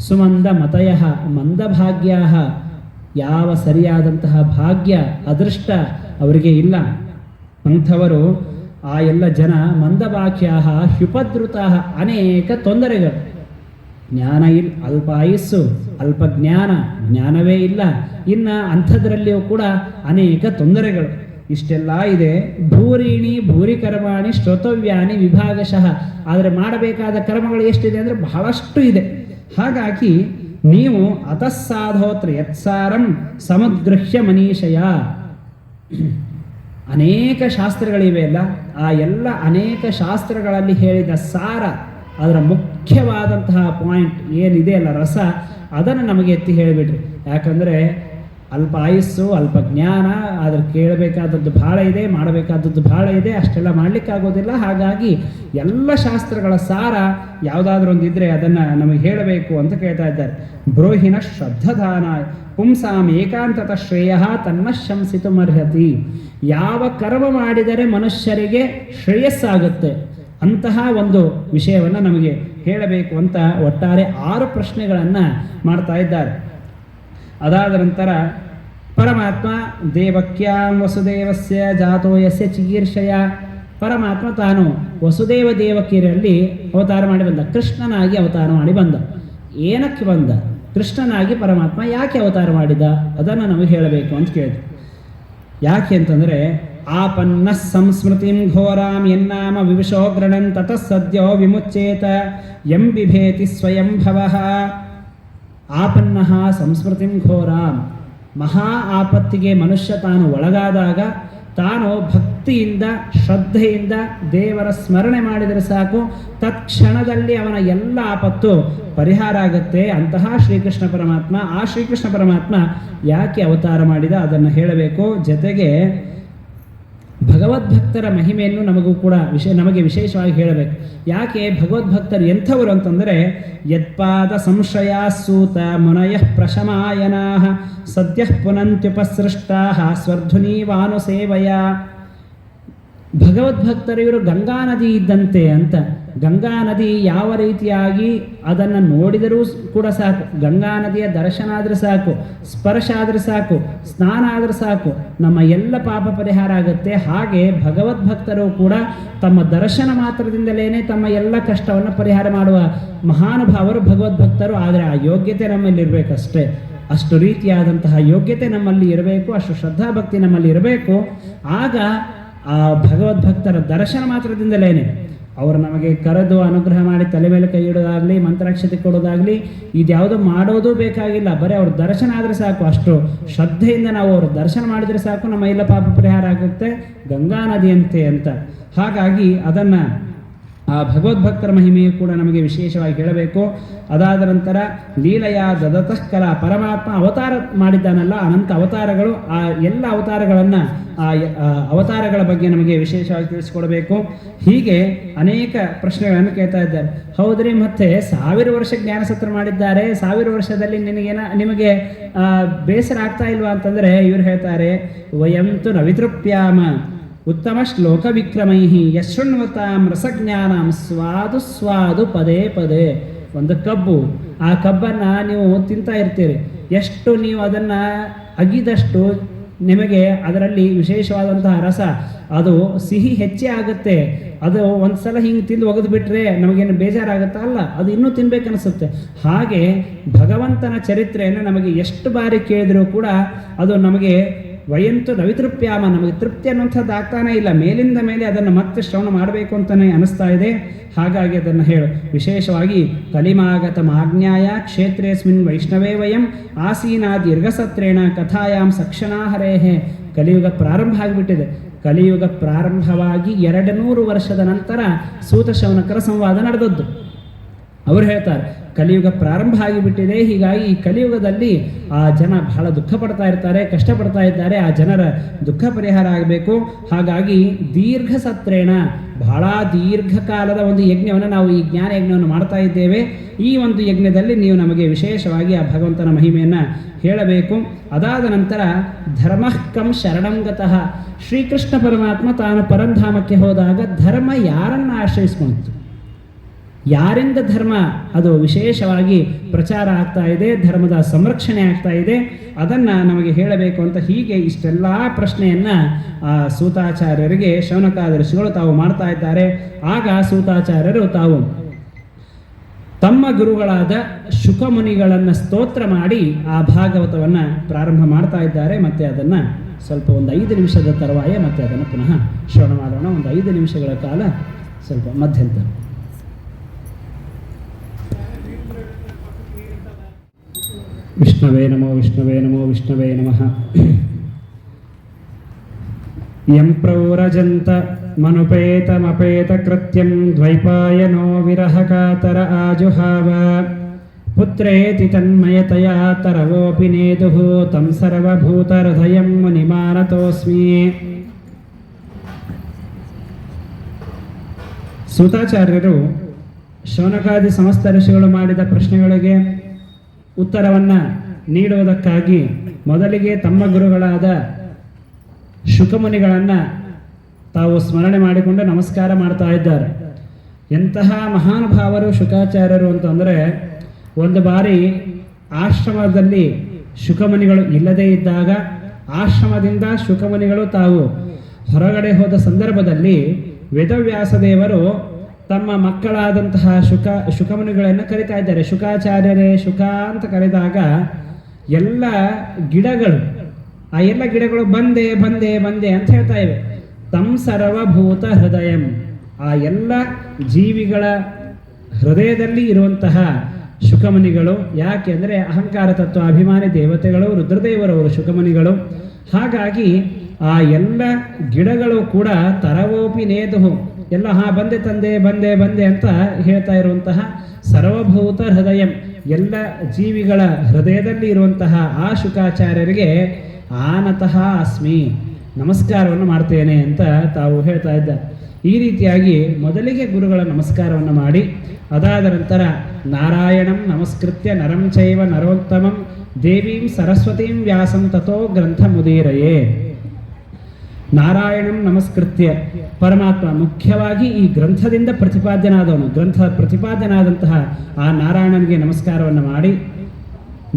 Speaker 1: ಸುಮಂದ ಮತಯ ಮಂದಭಾಗ್ಯ, ಯಾವ ಸರಿಯಾದಂತಹ ಭಾಗ್ಯ ಅದೃಷ್ಟ ಅವರಿಗೆ ಇಲ್ಲ. ಅಂಥವರು ಆ ಎಲ್ಲ ಜನ ಮಂದಭಾಗ್ಯ ಹ್ಯುಪದ್ರುತ, ಅನೇಕ ತೊಂದರೆಗಳು. ಜ್ಞಾನ ಅಲ್ಪ ಆಯುಸ್ಸು, ಅಲ್ಪ ಜ್ಞಾನವೇ ಇಲ್ಲ, ಇನ್ನು ಅಂಥದ್ರಲ್ಲಿಯೂ ಕೂಡ ಅನೇಕ ತೊಂದರೆಗಳು. ಇಷ್ಟೆಲ್ಲ ಇದೆ. ಭೂರಿಣಿ ಭೂರಿ ಕರ್ಮಾಣಿ ಶ್ರೋತವ್ಯಾನಿ ವಿಭಾಗಶಃ. ಆದರೆ ಮಾಡಬೇಕಾದ ಕರ್ಮಗಳು ಎಷ್ಟಿದೆ ಅಂದರೆ ಬಹಳಷ್ಟು ಇದೆ. ಹಾಗಾಗಿ ನೀವು ಅತಸ್ಸಾಧೋತ್ರ ಯತ್ಸಾರಂ ಸಮುದ್ಗೃಹ್ಯ ಮನೀಷಯ. ಅನೇಕ ಶಾಸ್ತ್ರಗಳಿವೆ ಅಲ್ಲ, ಆ ಎಲ್ಲ ಅನೇಕ ಶಾಸ್ತ್ರಗಳಲ್ಲಿ ಹೇಳಿದ ಸಾರ, ಅದರ ಮುಖ್ಯವಾದಂತಹ ಪಾಯಿಂಟ್ ಏನಿದೆ ಅಲ್ಲ, ರಸ, ಅದನ್ನು ನಮಗೆ ಎತ್ತಿ ಹೇಳಿಬಿಡ್ರಿ. ಯಾಕಂದರೆ ಅಲ್ಪ ಆಯುಸ್ಸು, ಅಲ್ಪ ಜ್ಞಾನ, ಆದರೆ ಕೇಳಬೇಕಾದದ್ದು ಭಾಳ ಇದೆ, ಮಾಡಬೇಕಾದದ್ದು ಭಾಳ ಇದೆ, ಅಷ್ಟೆಲ್ಲ ಮಾಡಲಿಕ್ಕಾಗೋದಿಲ್ಲ. ಹಾಗಾಗಿ ಎಲ್ಲ ಶಾಸ್ತ್ರಗಳ ಸಾರ ಯಾವುದಾದ್ರೂ ಒಂದಿದ್ರೆ ಅದನ್ನು ನಮಗೆ ಹೇಳಬೇಕು ಅಂತ ಕೇಳ್ತಾ ಇದ್ದಾರೆ. ಬ್ರೋಹಿಣ ಶ್ರದ್ಧದಾನ ಪುಂಸಾಂ ಏಕಾಂತತ ಶ್ರೇಯ ತನ್ನ ಶಂಸಿತುಮರ್ಹತಿ. ಯಾವ ಕರ್ಮ ಮಾಡಿದರೆ ಮನುಷ್ಯರಿಗೆ ಶ್ರೇಯಸ್ಸಾಗುತ್ತೆ ಅಂತಹ ಒಂದು ವಿಷಯವನ್ನು ನಮಗೆ ಹೇಳಬೇಕು ಅಂತ ಒಟ್ಟಾರೆ 6 ಪ್ರಶ್ನೆಗಳನ್ನು ಮಾಡ್ತಾ ಇದ್ದಾರೆ. ಅದಾದ ನಂತರ ಪರಮಾತ್ಮ ದೇವಕ್ಯಾಂ ವಸುದೇವಸ್ಯ ಜಾತೋ ಯಸ್ಯ ಚಿಕೀರ್ಷಯ. ಪರಮಾತ್ಮ ತಾನು ವಸುದೇವ ದೇವಕಿಯರಲ್ಲಿ ಅವತಾರ ಮಾಡಿ ಬಂದ, ಕೃಷ್ಣನಾಗಿ ಅವತಾರ ಮಾಡಿ ಬಂದ. ಏನಕ್ಕೆ ಬಂದ? ಕೃಷ್ಣನಾಗಿ ಪರಮಾತ್ಮ ಯಾಕೆ ಅವತಾರ ಮಾಡಿದ ಅದನ್ನು ನಮಗೆ ಹೇಳಬೇಕು ಅಂತ ಕೇಳಿದ್ರು. ಯಾಕೆ ಅಂತಂದರೆ ಆಪನ್ನ ಸಂಸ್ಮೃತಿಂ ಘೋರಾಂ ಎನ್ನಾಮ ವಿವಿಶೋ ಗೃಣನ್ ತತಃ ಸದ್ಯೋ ವಿಮುಚ್ಚೇತ ಯಂ ಬಿಭೇತಿ ಸ್ವಯಂ ಭವಃ. ಆಪನ್ನ ಸಂಸ್ಮೃತಿಂ ಘೋರಾಂ. ಮಹಾ ಆಪತ್ತಿಗೆ ಮನುಷ್ಯ ತಾನು ಒಳಗಾದಾಗ ತಾನು ಭಕ್ತಿಯಿಂದ ಶ್ರದ್ಧೆಯಿಂದ ದೇವರ ಸ್ಮರಣೆ ಮಾಡಿದರೆ ಸಾಕು, ತತ್ಕ್ಷಣದಲ್ಲಿ ಅವನ ಎಲ್ಲ ಆಪತ್ತು ಪರಿಹಾರ ಆಗುತ್ತೆ. ಅಂತಹ ಶ್ರೀಕೃಷ್ಣ ಪರಮಾತ್ಮ, ಆ ಶ್ರೀಕೃಷ್ಣ ಪರಮಾತ್ಮ ಯಾಕೆ ಅವತಾರ ಮಾಡಿದ ಅದನ್ನು ಹೇಳಬೇಕು. ಜೊತೆಗೆ ಭಗವದ್ಭಕ್ತರ ಮಹಿಮೆಯನ್ನು ನಮಗೆ ವಿಶೇಷವಾಗಿ ಹೇಳಬೇಕು. ಯಾಕೆ ಭಗವದ್ಭಕ್ತರು ಎಂಥವರು ಅಂತಂದರೆ, ಯತ್ಪಾದ ಸಂಶಯ ಸೂತ ಮುನಯ ಪ್ರಶಮಾಯನಾ ಸದ್ಯ ಪುನಂತ್ಯುಪಸೃಷ್ಟಾ ಸ್ವರ್ಧುನೀವಾನುಸೇವಯ. ಭಗವದ್ಭಕ್ತರು ಇವರು ಗಂಗಾ ನದಿ ಇದ್ದಂತೆ ಅಂತ. ಗಂಗಾ ನದಿ ಯಾವ ರೀತಿಯಾಗಿ ಅದನ್ನು ನೋಡಿದರೂ ಕೂಡ ಸಾಕು, ಗಂಗಾ ನದಿಯ ದರ್ಶನ ಆದರೆ ಸಾಕು, ಸ್ಪರ್ಶ ಆದರೆ ಸಾಕು, ಸ್ನಾನ ಆದರೆ ಸಾಕು, ನಮ್ಮ ಎಲ್ಲ ಪಾಪ ಪರಿಹಾರ ಆಗುತ್ತೆ. ಹಾಗೆ ಭಗವದ್ಭಕ್ತರು ಕೂಡ ತಮ್ಮ ದರ್ಶನ ಮಾತ್ರದಿಂದಲೇ ತಮ್ಮ ಎಲ್ಲ ಕಷ್ಟವನ್ನು ಪರಿಹಾರ ಮಾಡುವ ಮಹಾನುಭಾವರು ಭಗವದ್ಭಕ್ತರು. ಆದರೆ ಆ ಯೋಗ್ಯತೆ ನಮ್ಮಲ್ಲಿ ಇರಬೇಕಷ್ಟೇ. ಅಷ್ಟು ರೀತಿಯಾದಂತಹ ಯೋಗ್ಯತೆ ನಮ್ಮಲ್ಲಿ ಇರಬೇಕು, ಅಷ್ಟು ಶ್ರದ್ಧಾಭಕ್ತಿ ನಮ್ಮಲ್ಲಿ ಇರಬೇಕು. ಆಗ ಆ ಭಗವದ್ಭಕ್ತರ ದರ್ಶನ ಮಾತ್ರದಿಂದಲೇ ಅವರು ನಮಗೆ ಕರೆದು ಅನುಗ್ರಹ ಮಾಡಿ ತಲೆ ಮೇಲೆ ಕೈ ಇಡೋದಾಗಲಿ, ಮಂತ್ರಾಕ್ಷತೆ ಕೊಡೋದಾಗಲಿ, ಇದ್ಯಾವುದೋ ಮಾಡೋದು ಬೇಕಾಗಿಲ್ಲ. ಬರೀ ಅವ್ರ ದರ್ಶನ ಆದರೆ ಸಾಕು, ಅಷ್ಟು ಶ್ರದ್ಧೆಯಿಂದ ನಾವು ಅವ್ರ ದರ್ಶನ ಮಾಡಿದರೆ ಸಾಕು, ನಮ್ಮ ಎಲ್ಲ ಪಾಪ ಪರಿಹಾರ ಆಗುತ್ತೆ, ಗಂಗಾ ನದಿಯಂತೆ ಅಂತ. ಹಾಗಾಗಿ ಅದನ್ನು ಆ ಭಗವದ್ಭಕ್ತರ ಮಹಿಮೆಯು ಕೂಡ ನಮಗೆ ವಿಶೇಷವಾಗಿ ಹೇಳಬೇಕು. ಅದಾದ ನಂತರ ಲೀಲೆಯ ದದತಃ ಕಲ. ಪರಮಾತ್ಮ ಅವತಾರ ಮಾಡಿದ್ದಾನಲ್ಲ, ಅನಂತ ಅವತಾರಗಳು, ಆ ಎಲ್ಲ ಅವತಾರಗಳನ್ನು ಅವತಾರಗಳ ಬಗ್ಗೆ ನಮಗೆ ವಿಶೇಷವಾಗಿ ತಿಳಿಸ್ಕೊಡ್ಬೇಕು. ಹೀಗೆ ಅನೇಕ ಪ್ರಶ್ನೆಗಳನ್ನು ಕೇಳ್ತಾ ಇದ್ದಾರೆ. ಹೌದ್ರಿ, ಮತ್ತೆ 1000 ವರ್ಷ ಜ್ಞಾನಸತ್ರ ಮಾಡಿದ್ದಾರೆ, 1000 ವರ್ಷದಲ್ಲಿ ನಿಮಗೆ ಬೇಸರ ಆಗ್ತಾ ಇಲ್ವಾ ಅಂತಂದರೆ ಇವ್ರು ಹೇಳ್ತಾರೆ, ವಯಂತು ನವಿತೃಪ್ಯಾಮ ಉತ್ತಮ ಶ್ಲೋಕ ವಿಕ್ರಮೈ ಯಶೃಣ್ವತಾಂ ರಸಜ್ಞಾನಂ ಸ್ವಾದು ಸ್ವಾದು ಪದೇ ಪದೇ. ಒಂದು ಕಬ್ಬು, ಆ ಕಬ್ಬನ್ನು ನೀವು ತಿಂತಾ ಇರ್ತೀರಿ, ಎಷ್ಟು ನೀವು ಅದನ್ನು ಅಗಿದಷ್ಟು ನಿಮಗೆ ಅದರಲ್ಲಿ ವಿಶೇಷವಾದಂತಹ ರಸ, ಅದು ಸಿಹಿ ಹೆಚ್ಚೇ ಆಗುತ್ತೆ. ಅದು ಒಂದು ಸಲ ಹಿಂಗೆ ತಿಂದು ಒಗೆದು ಬಿಟ್ಟರೆ ನಮಗೇನು ಬೇಜಾರಾಗುತ್ತಾ? ಅಲ್ಲ, ಅದು ಇನ್ನೂ ತಿನ್ಬೇಕನ್ನಿಸುತ್ತೆ. ಹಾಗೆ ಭಗವಂತನ ಚರಿತ್ರೆಯನ್ನು ನಮಗೆ ಎಷ್ಟು ಬಾರಿ ಕೇಳಿದರೂ ಕೂಡ ಅದು ನಮಗೆ ವಯಂತು ನವಿತೃಪ್ಯಾಮ, ನಮಗೆ ತೃಪ್ತಿ ಅನ್ನುವಂಥದ್ದು ಆಗ್ತಾನೇ ಇಲ್ಲ. ಮೇಲಿಂದ ಮೇಲೆ ಅದನ್ನು ಮತ್ತೆ ಶ್ರವಣ ಮಾಡಬೇಕು ಅಂತಲೇ ಅನಿಸ್ತಾ ಇದೆ. ಹಾಗಾಗಿ ಅದನ್ನು ಹೇಳು. ವಿಶೇಷವಾಗಿ ಕಲಿಮಾಗತ ಮಾಜ್ಞಾಯ ಕ್ಷೇತ್ರೇಸ್ಮಿನ್ ವೈಷ್ಣವೇ ವಯಂ ಆಸೀನಾ ದೀರ್ಘಸತ್ರೇಣ ಕಥಾಯಾಮ್ ಸಕ್ಷಣಾಹರೇಹೇ. ಕಲಿಯುಗ ಪ್ರಾರಂಭ ಆಗಿಬಿಟ್ಟಿದೆ. ಕಲಿಯುಗ ಪ್ರಾರಂಭವಾಗಿ 200 ವರ್ಷದ ನಂತರ ಸೂತ ಶೌನಕರ ಸಂವಾದ ನಡೆದದ್ದು. ಅವರು ಹೇಳ್ತಾರೆ, ಕಲಿಯುಗ ಪ್ರಾರಂಭ ಆಗಿಬಿಟ್ಟಿದೆ, ಹೀಗಾಗಿ ಈ ಕಲಿಯುಗದಲ್ಲಿ ಆ ಜನ ಬಹಳ ದುಃಖ ಪಡ್ತಾ ಇರ್ತಾರೆ, ಕಷ್ಟಪಡ್ತಾ ಇದ್ದಾರೆ, ಆ ಜನರ ದುಃಖ ಪರಿಹಾರ ಆಗಬೇಕು. ಹಾಗಾಗಿ ದೀರ್ಘ ಸತ್ರೇಣ, ಬಹಳ ದೀರ್ಘಕಾಲದ ಒಂದು ಯಜ್ಞವನ್ನು ನಾವು ಈ ಜ್ಞಾನ ಯಜ್ಞವನ್ನು ಮಾಡ್ತಾ ಇದ್ದೇವೆ. ಈ ಒಂದು ಯಜ್ಞದಲ್ಲಿ ನೀವು ನಮಗೆ ವಿಶೇಷವಾಗಿ ಆ ಭಗವಂತನ ಮಹಿಮೆಯನ್ನು ಹೇಳಬೇಕು. ಅದಾದ ನಂತರ ಧರ್ಮಃ ಕಂ ಶರಣಂಗತಃ. ಶ್ರೀಕೃಷ್ಣ ಪರಮಾತ್ಮ ತಾನು ಪರಂಧಾಮಕ್ಕೆ ಹೋದಾಗ ಧರ್ಮ ಯಾರನ್ನು ಆಶ್ರಯಿಸ್ಕೊಂಡಿತು? ಯಾರಿಂದ ಧರ್ಮ ಅದು ವಿಶೇಷವಾಗಿ ಪ್ರಚಾರ ಆಗ್ತಾ ಇದೆ, ಧರ್ಮದ ಸಂರಕ್ಷಣೆ ಆಗ್ತಾ ಇದೆ, ಅದನ್ನು ನಮಗೆ ಹೇಳಬೇಕು ಅಂತ ಹೀಗೆ ಇಷ್ಟೆಲ್ಲ ಪ್ರಶ್ನೆಯನ್ನು ಸೂತಾಚಾರ್ಯರಿಗೆ ಶೌನಕಾದಿ ಋಷಿಗಳು ತಾವು ಮಾಡ್ತಾ ಇದ್ದಾರೆ. ಆಗ ಸೂತಾಚಾರ್ಯರು ತಾವು ತಮ್ಮ ಗುರುಗಳಾದ ಶುಕಮುನಿಗಳನ್ನು ಸ್ತೋತ್ರ ಮಾಡಿ ಆ ಭಾಗವತವನ್ನು ಪ್ರಾರಂಭ ಮಾಡ್ತಾ ಇದ್ದಾರೆ. ಮತ್ತು ಅದನ್ನು ಸ್ವಲ್ಪ ಒಂದು 5 ನಿಮಿಷದ ತರುವಾಯ ಮತ್ತೆ ಅದನ್ನು ಪುನಃ ಶ್ರವಣ ಮಾಡೋಣ. ಒಂದು 5 ನಿಮಿಷಗಳ ಕಾಲ ಸ್ವಲ್ಪ ಮಧ್ಯಂತರ. ವಿಷ್ಣವೇ ನಮೋ ವಿಷ್ಣವೇ ನಮೋ ವಿಷ್ಣವೇ ನಮಃ. ಯಂ ಪ್ರೌರಜಂತ ಮನುಪೇತಮಪೇತ ಕೃತ್ಯಂ ದ್ವೈಪಾಯನೋ ವಿರಹ ಕಾತರ ಆಜುಹಾವ ಪುತ್ರೇತಿ ತನ್ಮಯತಯಾ ತರವೋಪಿ ನೇದುಃ ತಂ ಸರ್ವಭೂತಹೃದಯಂ ಮುನಿಮಾನತೋಸ್ಮಿ. ಸೂತಾಚಾರ್ಯರು ಶೌನಕಾದಿ ಸಮಸ್ತ ಋಷಿಗಳು ಮಾಡಿದ ಪ್ರಶ್ನೆಗಳಿಗೆ ಉತ್ತರವನ್ನು ನೀಡುವುದಕ್ಕಾಗಿ ಮೊದಲಿಗೆ ತಮ್ಮ ಗುರುಗಳಾದ ಶುಕಮುನಿಗಳನ್ನು ತಾವು ಸ್ಮರಣೆ ಮಾಡಿಕೊಂಡು ನಮಸ್ಕಾರ ಮಾಡ್ತಾ ಇದ್ದಾರೆ. ಎಂತಹ ಮಹಾನುಭಾವರು ಶುಕಾಚಾರ್ಯರು ಅಂತಂದರೆ, ಒಂದು ಬಾರಿ ಆಶ್ರಮದಲ್ಲಿ ಶುಕಮುನಿಗಳು ಇಲ್ಲದೇ ಇದ್ದಾಗ ಆಶ್ರಮದಿಂದ ಶುಕಮುನಿಗಳು ತಾವು ಹೊರಗಡೆ ಹೋದ ಸಂದರ್ಭದಲ್ಲಿ ವೇದವ್ಯಾಸ ದೇವರು ತಮ್ಮ ಮಕ್ಕಳಾದಂತಹ ಶುಕಮುನಿಗಳನ್ನು ಕರಿತಾ ಇದ್ದಾರೆ. ಶುಕಾಚಾರ್ಯರೇ ಶುಕ ಅಂತ ಕರೆದಾಗ ಎಲ್ಲ ಗಿಡಗಳು, ಆ ಎಲ್ಲ ಗಿಡಗಳು ಬಂದೆ ಬಂದೆ ಬಂದೆ ಅಂತ ಹೇಳ್ತಾ ಇವೆ. ತಂ ಸರ್ವಭೂತ ಹೃದಯಂ, ಆ ಎಲ್ಲ ಜೀವಿಗಳ ಹೃದಯದಲ್ಲಿ ಇರುವಂತಹ ಶುಕಮುನಿಗಳು. ಯಾಕೆ ಅಂದರೆ ಅಹಂಕಾರ ತತ್ವ ಅಭಿಮಾನಿ ದೇವತೆಗಳು, ರುದ್ರದೇವರವರು ಶುಕಮುನಿಗಳು. ಹಾಗಾಗಿ ಆ ಎಲ್ಲ ಗಿಡಗಳು ಕೂಡ ತರವೋಪಿ ನೇದುಹು, ಎಲ್ಲ ಬಂದೆ ತಂದೆ ಬಂದೆ ಬಂದೆ ಅಂತ ಹೇಳ್ತಾ ಇರುವಂತಹ ಸರ್ವಭೂತ ಹೃದಯಂ, ಎಲ್ಲ ಜೀವಿಗಳ ಹೃದಯದಲ್ಲಿ ಇರುವಂತಹ ಆ ಶುಕಾಚಾರ್ಯರಿಗೆ ಆನತಃ ಅಸ್ಮಿ, ನಮಸ್ಕಾರವನ್ನು ಮಾಡ್ತೇನೆ ಅಂತ ತಾವು ಹೇಳ್ತಾ ಇದ್ದಾರೆ. ಈ ರೀತಿಯಾಗಿ ಮೊದಲಿಗೆ ಗುರುಗಳ ನಮಸ್ಕಾರವನ್ನು ಮಾಡಿ, ಅದಾದ ನಂತರ ನಾರಾಯಣಂ ನಮಸ್ಕೃತ್ಯ ನರಂ ಚೈವ ನರೋತ್ತಮಂ ದೇವೀಂ ಸರಸ್ವತೀಂ ವ್ಯಾಸಂ ತಥೋ ಗ್ರಂಥ ಮುದೀರಯೇ. ನಾರಾಯಣಂ ನಮಸ್ಕೃತ್ಯ, ಪರಮಾತ್ಮ ಮುಖ್ಯವಾಗಿ ಈ ಗ್ರಂಥದಿಂದ ಪ್ರತಿಪಾದ್ಯನಾದವನು, ಗ್ರಂಥ ಪ್ರತಿಪಾದ್ಯನಾದಂತಹ ಆ ನಾರಾಯಣನಿಗೆ ನಮಸ್ಕಾರವನ್ನು ಮಾಡಿ,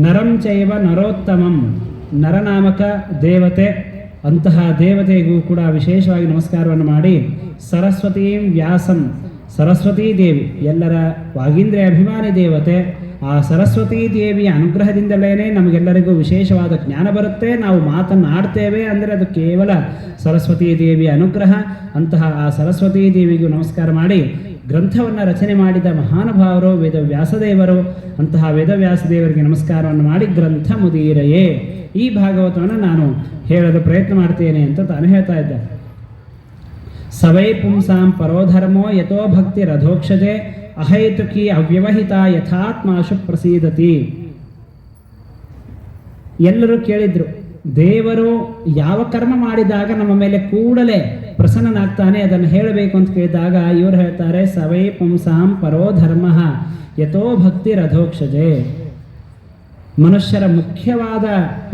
Speaker 1: ನರಂ ಚೈವ ನರೋತ್ತಮಂ, ನರನಾಮಕ ದೇವತೆ, ಅಂತಹ ದೇವತೆಗೂ ಕೂಡ ವಿಶೇಷವಾಗಿ ನಮಸ್ಕಾರವನ್ನು ಮಾಡಿ, ಸರಸ್ವತೀಂ ವ್ಯಾಸಂ, ಸರಸ್ವತೀ ದೇವಿ ಎಲ್ಲರ ವಾಗೀಂದ್ರಿಯ ಅಭಿಮಾನಿ ದೇವತೆ, ಆ ಸರಸ್ವತೀ ದೇವಿಯ ಅನುಗ್ರಹದಿಂದಲೇ ನಮಗೆಲ್ಲರಿಗೂ ವಿಶೇಷವಾದ ಜ್ಞಾನ ಬರುತ್ತೆ, ನಾವು ಮಾತನ್ನಾಡ್ತೇವೆ ಅಂದರೆ ಅದು ಕೇವಲ ಸರಸ್ವತೀ ದೇವಿಯ ಅನುಗ್ರಹ. ಅಂತಹ ಆ ಸರಸ್ವತೀ ದೇವಿಗೂ ನಮಸ್ಕಾರ ಮಾಡಿ, ಗ್ರಂಥವನ್ನು ರಚನೆ ಮಾಡಿದ ಮಹಾನುಭಾವರು ವೇದವ್ಯಾಸದೇವರು, ಅಂತಹ ವೇದವ್ಯಾಸದೇವರಿಗೆ ನಮಸ್ಕಾರವನ್ನು ಮಾಡಿ ಗ್ರಂಥ ಮುದೀರಯೇ, ಈ ಭಾಗವತವನ್ನು ನಾನು ಹೇಳಲು ಪ್ರಯತ್ನ ಮಾಡ್ತೇನೆ ಅಂತ ತಾನು ಹೇಳ್ತಾ ಇದ್ದ. ಸವೈ ಪುಂಸಾಂ ಪರೋಧರ್ಮೋ ಯಥೋ ಭಕ್ತಿ ರಥೋಕ್ಷಜೆ ಅಹೈತುಕಿ ಅವ್ಯವಹಿತ ಯಥಾತ್ಮಾಶು ಪ್ರಸೀದತಿ. ಎಲ್ಲರೂ ಕೇಳಿದ್ರು, ದೇವರು ಯಾವ ಕರ್ಮ ಮಾಡಿದಾಗ ನಮ್ಮ ಮೇಲೆ ಕೂಡಲೇ ಪ್ರಸನ್ನನಾಗ್ತಾನೆ ಅದನ್ನು ಹೇಳಬೇಕು ಅಂತ ಕೇಳಿದಾಗ ಇವರು ಹೇಳ್ತಾರೆ, ಸವೈ ಪುಂಸಾಂ ಪರೋ ಧರ್ಮ ಯಥೋ ಭಕ್ತಿ ರಥೋಕ್ಷಜೆ. ಮನುಷ್ಯರ ಮುಖ್ಯವಾದ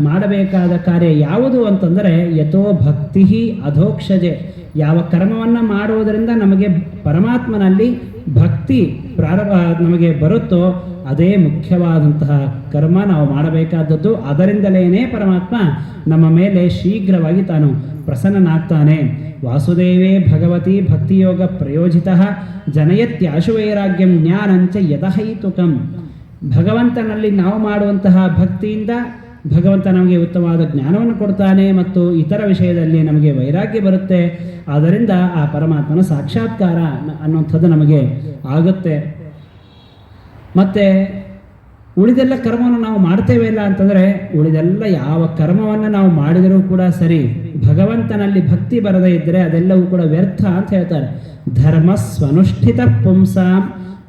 Speaker 1: ಮಾಡಬೇಕಾದ ಕಾರ್ಯ ಯಾವುದು ಅಂತಂದರೆ ಯಥೋ ಭಕ್ತಿ ಅಧೋಕ್ಷಜೆ, ಯಾವ ಕರ್ಮವನ್ನು ಮಾಡುವುದರಿಂದ ನಮಗೆ ಪರಮಾತ್ಮನಲ್ಲಿ ಭಕ್ತಿ ನಮಗೆ ಬರುತ್ತೋ ಅದೇ ಮುಖ್ಯವಾದಂತಹ ಕರ್ಮ ನಾವು ಮಾಡಬೇಕಾದದ್ದು. ಅದರಿಂದಲೇ ಪರಮಾತ್ಮ ನಮ್ಮ ಮೇಲೆ ಶೀಘ್ರವಾಗಿ ತಾನು ಪ್ರಸನ್ನನಾಗ್ತಾನೆ. ವಾಸುದೇವೇ ಭಗವತಿ ಭಕ್ತಿಯೋಗ ಪ್ರಯೋಜಿತ ಜನಯತ್ಯಾಶುವೈರಾಗ್ಯಂ ಜ್ಞಾನಂಚ ಯದಹೈತುಕಂ. ಭಗವಂತನಲ್ಲಿ ನಾವು ಮಾಡುವಂತಹ ಭಕ್ತಿಯಿಂದ ಭಗವಂತ ನಮಗೆ ಉತ್ತಮವಾದ ಜ್ಞಾನವನ್ನು ಕೊಡ್ತಾನೆ ಮತ್ತು ಇತರ ವಿಷಯದಲ್ಲಿ ನಮಗೆ ವೈರಾಗ್ಯ ಬರುತ್ತೆ. ಆದ್ದರಿಂದ ಆ ಪರಮಾತ್ಮನ ಸಾಕ್ಷಾತ್ಕಾರ ಅನ್ನುವಂಥದ್ದು ನಮಗೆ ಆಗುತ್ತೆ. ಮತ್ತು ಉಳಿದೆಲ್ಲ ಕರ್ಮವನ್ನು ನಾವು ಮಾಡ್ತೇವೆ ಇಲ್ಲ ಅಂತಂದರೆ, ಉಳಿದೆಲ್ಲ ಯಾವ ಕರ್ಮವನ್ನು ನಾವು ಮಾಡಿದರೂ ಕೂಡ ಸರಿ, ಭಗವಂತನಲ್ಲಿ ಭಕ್ತಿ ಬರದೇ ಇದ್ದರೆ ಅದೆಲ್ಲವೂ ಕೂಡ ವ್ಯರ್ಥ ಅಂತ ಹೇಳ್ತಾರೆ. ಧರ್ಮ ಸ್ವನುಷ್ಠಿತ ಪುಂಸಾಂ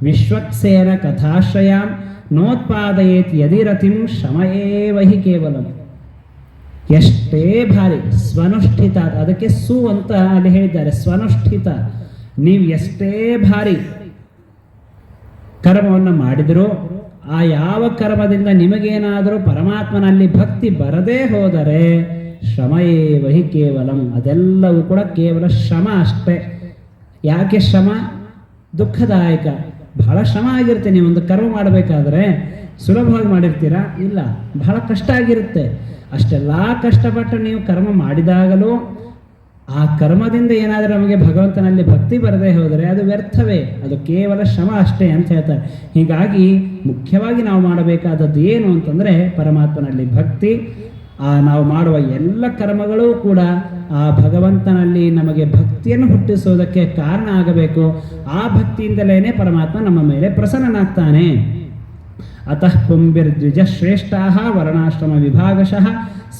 Speaker 1: ವಿಶ್ವಕ್ಸೇನ ಕಥಾಶ್ರಯಾಂ ನೋತ್ಪಾದಯೇತ್ ಯದಿರತಿಂ ಶ್ರಮಯೇವಹಿ ಕೇವಲಂ. ಎಷ್ಟೇ ಭಾರಿ ಸ್ವನುಷ್ಠಿತ, ಅದಕ್ಕೆ ಸು ಅಂತ ಅಲ್ಲಿ ಹೇಳಿದ್ದಾರೆ, ಸ್ವನುಷ್ಠಿತ. ನೀವು ಎಷ್ಟೇ ಭಾರಿ ಕರ್ಮವನ್ನು ಮಾಡಿದರೂ ಆ ಯಾವ ಕರ್ಮದಿಂದ ನಿಮಗೇನಾದರೂ ಪರಮಾತ್ಮನಲ್ಲಿ ಭಕ್ತಿ ಬರದೇ ಹೋದರೆ ಶ್ರಮಯೇವಹಿ ಕೇವಲಂ, ಅದೆಲ್ಲವೂ ಕೂಡ ಕೇವಲ ಶ್ರಮ ಅಷ್ಟೇ. ಯಾಕೆ ಶ್ರಮ? ದುಃಖದಾಯಕ. ಬಹಳ ಶ್ರಮ ಆಗಿರುತ್ತೆ. ನೀವು ಒಂದು ಕರ್ಮ ಮಾಡಬೇಕಾದ್ರೆ ಸುಲಭವಾಗಿ ಮಾಡಿರ್ತೀರಾ? ಇಲ್ಲ, ಬಹಳ ಕಷ್ಟ ಆಗಿರುತ್ತೆ. ಅಷ್ಟೆಲ್ಲ ಕಷ್ಟಪಟ್ಟು ನೀವು ಕರ್ಮ ಮಾಡಿದಾಗಲೂ ಆ ಕರ್ಮದಿಂದ ಏನಾದರೂ ನಮಗೆ ಭಗವಂತನಲ್ಲಿ ಭಕ್ತಿ ಬರದೇ ಹೋದರೆ ಅದು ವ್ಯರ್ಥವೇ, ಅದು ಕೇವಲ ಶ್ರಮ ಅಷ್ಟೇ ಅಂತ ಹೇಳ್ತಾರೆ. ಹೀಗಾಗಿ ಮುಖ್ಯವಾಗಿ ನಾವು ಮಾಡಬೇಕಾದದ್ದು ಏನು ಅಂತಂದರೆ ಪರಮಾತ್ಮನಲ್ಲಿ ಭಕ್ತಿ. ನಾವು ಮಾಡುವ ಎಲ್ಲ ಕರ್ಮಗಳೂ ಕೂಡ ಆ ಭಗವಂತನಲ್ಲಿ ನಮಗೆ ಭಕ್ತಿಯನ್ನು ಹುಟ್ಟಿಸೋದಕ್ಕೆ ಕಾರಣ ಆಗಬೇಕು. ಆ ಭಕ್ತಿಯಿಂದಲೇ ಪರಮಾತ್ಮ ನಮ್ಮ ಮೇಲೆ ಪ್ರಸನ್ನನಾಗ್ತಾನೆ. ಅತಃ ಪುಂಬಿರ್ದ್ವಿಜಶ್ರೇಷ್ಠಾಃ ವರ್ಣಾಶ್ರಮ ವಿಭಾಗಶಃ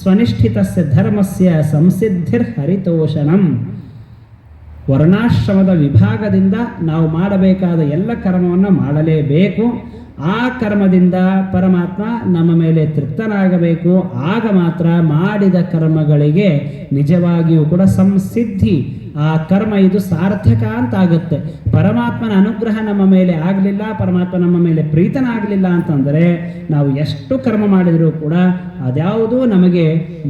Speaker 1: ಸ್ವನಿಷ್ಠಿತಸ್ಯ ಧರ್ಮಸ್ಯ ಸಂಸಿದ್ಧಿರ್ಹರಿತೋಷಣಂ. ವರ್ಣಾಶ್ರಮದ ವಿಭಾಗದಿಂದ ನಾವು ಮಾಡಬೇಕಾದ ಎಲ್ಲ ಕರ್ಮವನ್ನು ಮಾಡಲೇಬೇಕು. ಆ ಕರ್ಮದಿಂದ ಪರಮಾತ್ಮ ನಮ್ಮ ಮೇಲೆ ತೃಪ್ತನಾಗಬೇಕು. ಆಗ ಮಾತ್ರ ಮಾಡಿದ ಕರ್ಮಗಳಿಗೆ ನಿಜವಾಗಿಯೂ ಕೂಡ ಸಂಸಿದ್ಧಿ, ಆ ಕರ್ಮ ಇದು ಸಾರ್ಥಕ ಅಂತಾಗುತ್ತೆ. ಪರಮಾತ್ಮನ ಅನುಗ್ರಹ ನಮ್ಮ ಮೇಲೆ ಆಗಲಿಲ್ಲ, ಪರಮಾತ್ಮ ನಮ್ಮ ಮೇಲೆ ಪ್ರೀತನಾಗಲಿಲ್ಲ ಅಂತಂದರೆ ನಾವು ಎಷ್ಟು ಕರ್ಮ ಮಾಡಿದರೂ ಕೂಡ ಅದ್ಯಾವುದೂ ನಮಗೆ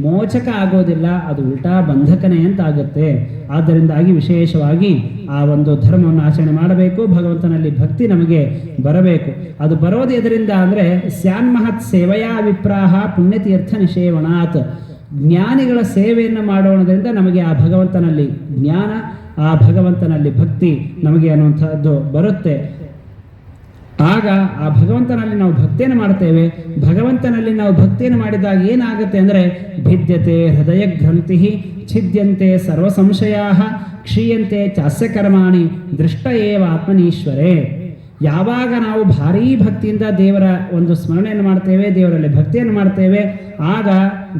Speaker 1: ಮೋಚಕ ಆಗೋದಿಲ್ಲ, ಅದು ಉಲ್ಟಾ ಬಂಧಕನೇ ಅಂತಾಗುತ್ತೆ. ಆದ್ದರಿಂದಾಗಿ ವಿಶೇಷವಾಗಿ ಆ ಒಂದು ಧರ್ಮವನ್ನು ಆಚರಣೆ ಮಾಡಬೇಕು. ಭಗವಂತನಲ್ಲಿ ಭಕ್ತಿ ನಮಗೆ ಬರಬೇಕು. ಅದು ಬರೋದು ಎದರಿಂದ ಅಂದರೆ ಸ್ಯಾನ್ಮಹತ್ ಸೇವೆಯಾ ವಿಪ್ರಾಹ ಪುಣ್ಯತೀರ್ಥ ನಿಷೇವಣಾತ್. ಜ್ಞಾನಿಗಳ ಸೇವೆಯನ್ನು ಮಾಡೋಣದ್ರಿಂದ ನಮಗೆ ಆ ಭಗವಂತನಲ್ಲಿ ಜ್ಞಾನ, ಆ ಭಗವಂತನಲ್ಲಿ ಭಕ್ತಿ ನಮಗೆ ಅನ್ನುವಂಥದ್ದು ಬರುತ್ತೆ. ಆಗ ಆ ಭಗವಂತನಲ್ಲಿ ನಾವು ಭಕ್ತಿಯನ್ನು ಮಾಡ್ತೇವೆ. ಭಗವಂತನಲ್ಲಿ ನಾವು ಭಕ್ತಿಯನ್ನು ಮಾಡಿದಾಗ ಏನಾಗುತ್ತೆ ಅಂದರೆ ಭಿದ್ಯತೆ ಹೃದಯ ಗ್ರಂಥಿ ಛಿದ್ಯಂತೆ ಸರ್ವ ಸಂಶಯಾ ಕ್ಷೀಯಂತೆ ಚಾಸ್ಯ ಕರ್ಮಾಣಿ ದೃಷ್ಟ ಏವ ಆತ್ಮನೀಶ್ವರೇ. ಯಾವಾಗ ನಾವು ಭಾರೀ ಭಕ್ತಿಯಿಂದ ದೇವರ ಒಂದು ಸ್ಮರಣೆಯನ್ನು ಮಾಡ್ತೇವೆ, ದೇವರಲ್ಲಿ ಭಕ್ತಿಯನ್ನು ಮಾಡ್ತೇವೆ, ಆಗ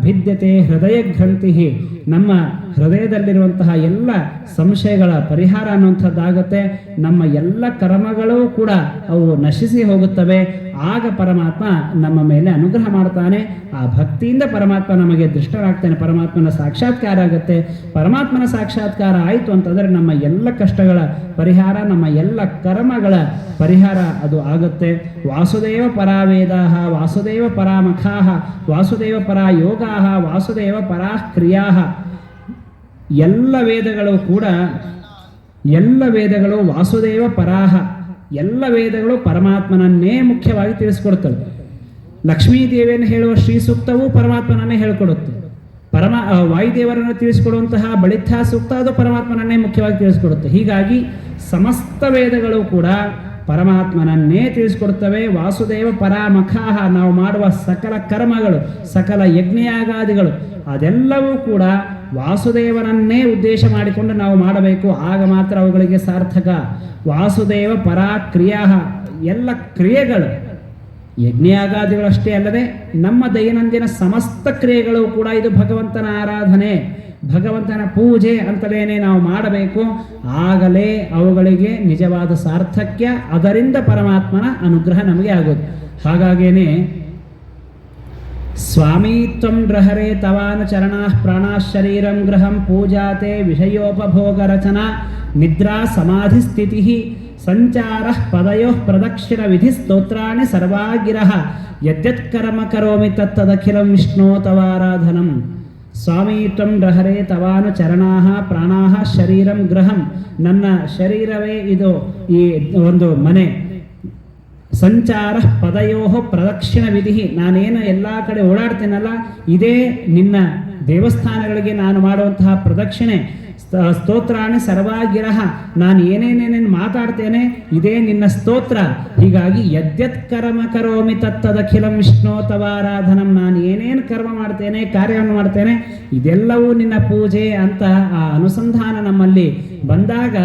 Speaker 1: ಭಿದ್ಯತೆ ಹೃದಯ ಗ್ರಂಥಿ, ನಮ್ಮ ಹೃದಯದಲ್ಲಿರುವಂತಹ ಎಲ್ಲ ಸಂಶಯಗಳ ಪರಿಹಾರ ಅನ್ನುವಂಥದ್ದಾಗುತ್ತೆ. ನಮ್ಮ ಎಲ್ಲ ಕರ್ಮಗಳೂ ಕೂಡ ಅವು ನಶಿಸಿ ಹೋಗುತ್ತವೆ. ಆಗ ಪರಮಾತ್ಮ ನಮ್ಮ ಮೇಲೆ ಅನುಗ್ರಹ ಮಾಡ್ತಾನೆ. ಆ ಭಕ್ತಿಯಿಂದ ಪರಮಾತ್ಮ ನಮಗೆ ದೃಷ್ಟರಾಗ್ತಾನೆ, ಪರಮಾತ್ಮನ ಸಾಕ್ಷಾತ್ಕಾರ ಆಗುತ್ತೆ. ಪರಮಾತ್ಮನ ಸಾಕ್ಷಾತ್ಕಾರ ಆಯಿತು ಅಂತಂದರೆ ನಮ್ಮ ಎಲ್ಲ ಕಷ್ಟಗಳ ಪರಿಹಾರ, ನಮ್ಮ ಎಲ್ಲ ಕರ್ಮಗಳ ಪರಿಹಾರ ಅದು ಆಗುತ್ತೆ. ವಾಸುದೇವ ಪರಾ ವೇದಾಃ ವಾಸುದೇವ ಪರಾ ಮಖಾಃ ವಾಸುದೇವ ಪರಾ ಯೋಗಾಃ ವಾಸುದೇವ ಪರಾ ಕ್ರಿಯಾಃ. ಎಲ್ಲ ವೇದಗಳು ವಾಸುದೇವ ಪರಾಹ, ಎಲ್ಲ ವೇದಗಳು ಪರಮಾತ್ಮನನ್ನೇ ಮುಖ್ಯವಾಗಿ ತಿಳಿಸ್ಕೊಡ್ತವೆ. ಲಕ್ಷ್ಮೀದೇವಿಯನ್ನು ಹೇಳುವ ಶ್ರೀ ಸೂಕ್ತವೂ ಪರಮಾತ್ಮನನ್ನೇ ಹೇಳಿಕೊಡುತ್ತೆ. ವಾಯುದೇವರನ್ನು ತಿಳಿಸಿಕೊಡುವಂತಹ ಬಳಿತ್ಥಾ ಸೂಕ್ತ ಅದು ಪರಮಾತ್ಮನನ್ನೇ ಮುಖ್ಯವಾಗಿ ತಿಳಿಸ್ಕೊಡುತ್ತೆ. ಹೀಗಾಗಿ ಸಮಸ್ತ ವೇದಗಳು ಕೂಡ ಪರಮಾತ್ಮನನ್ನೇ ತಿಳಿಸ್ಕೊಡ್ತವೆ. ವಾಸುದೇವ ಪರಾಮಖಾಹ, ನಾವು ಮಾಡುವ ಸಕಲ ಕರ್ಮಗಳು, ಸಕಲ ಯಜ್ಞಯಾಗಾದಿಗಳು ಅದೆಲ್ಲವೂ ಕೂಡ ವಾಸುದೇವನನ್ನೇ ಉದ್ದೇಶ ಮಾಡಿಕೊಂಡು ನಾವು ಮಾಡಬೇಕು. ಆಗ ಮಾತ್ರ ಅವುಗಳಿಗೆ ಸಾರ್ಥಕ. ವಾಸುದೇವ ಪರಾ ಕ್ರಿಯಾ, ಎಲ್ಲ ಕ್ರಿಯೆಗಳು ಯಜ್ಞಯಾಗಾದಿಗಳಷ್ಟೇ ಅಲ್ಲದೆ ನಮ್ಮ ದೈನಂದಿನ ಸಮಸ್ತ ಕ್ರಿಯೆಗಳು ಕೂಡ ಇದು ಭಗವಂತನ ಆರಾಧನೆ, ಭಗವಂತನ ಪೂಜೆ ಅಂತಲೇನೆ ನಾವು ಮಾಡಬೇಕು. ಆಗಲೇ ಅವುಗಳಿಗೆ ನಿಜವಾದ ಸಾರ್ಥಕ್ಯ, ಅದರಿಂದ ಪರಮಾತ್ಮನ ಅನುಗ್ರಹ ನಮಗೆ ಆಗೋದು. ಹಾಗಾಗೇನೆ ಸ್ವಾಮೀ ತ್ವಂ ರಹರೇ ತವಾನು ಚರಣಾಃ ಪ್ರಾಣಾಃ ಶರೀರಂ ಗೃಹಂ ಪೂಜಾತೆ ವಿಷಯೋಪಭೋಗ ರಚನಾ ನಿದ್ರಾ ಸಮಾಧಿ ಸ್ಥಿತಿ ಸಂಚಾರಃ ಪದಯೋಃ ಪ್ರದಕ್ಷಿಣ ವಿಧಿ ಸ್ತೋತ್ರಾಣಿ ಸರ್ವಾಗಿರಃ ಯದ್ಯತ್ ಕರ್ಮ ಕರೋಮಿ ತತ್ತದಖಿಲಂ ವಿಷ್ಣೋ ತವಾರಾಧನಂ. ಸ್ವಾಮೀ ತ್ವಂ ರಹರೇ ತವಾನು ಚರಣಾಃ ಪ್ರಾಣಾಃ ಶರೀರಂ ಗೃಹಂ, ನನ್ನ ಶರೀರವೇ ಇದು ಈ ಒಂದು ಮನೆ. ಸಂಚಾರ ಪದಯೋ ಪ್ರದಕ್ಷಿಣ ವಿಧಿ, ನಾನೇನು ಎಲ್ಲ ಕಡೆ ಓಡಾಡ್ತೇನಲ್ಲ ಇದೇ ನಿನ್ನ ದೇವಸ್ಥಾನಗಳಿಗೆ ನಾನು ಮಾಡುವಂತಹ ಪ್ರದಕ್ಷಿಣೆ. ಸ್ತೋತ್ರಾಣಿ ಸರ್ವಾಗಿರಹ, ನಾನು ಏನೇನೇನೇನು ಮಾತಾಡ್ತೇನೆ ಇದೇ ನಿನ್ನ ಸ್ತೋತ್ರ. ಹೀಗಾಗಿ ಯದ್ಯತ್ ಕರ್ಮ ಕರೋಮಿ ತತ್ತದಖಿಲಂ ವಿಷ್ಣೋ ತವಾರಾಧನಂ, ನಾನು ಏನೇನು ಕರ್ಮ ಮಾಡ್ತೇನೆ, ಕಾರ್ಯವನ್ನು ಮಾಡ್ತೇನೆ ಇದೆಲ್ಲವೂ ನಿನ್ನ ಪೂಜೆ ಅಂತ ಆ ಅನುಸಂಧಾನ ನಮ್ಮಲ್ಲಿ ಬಂದಾಗ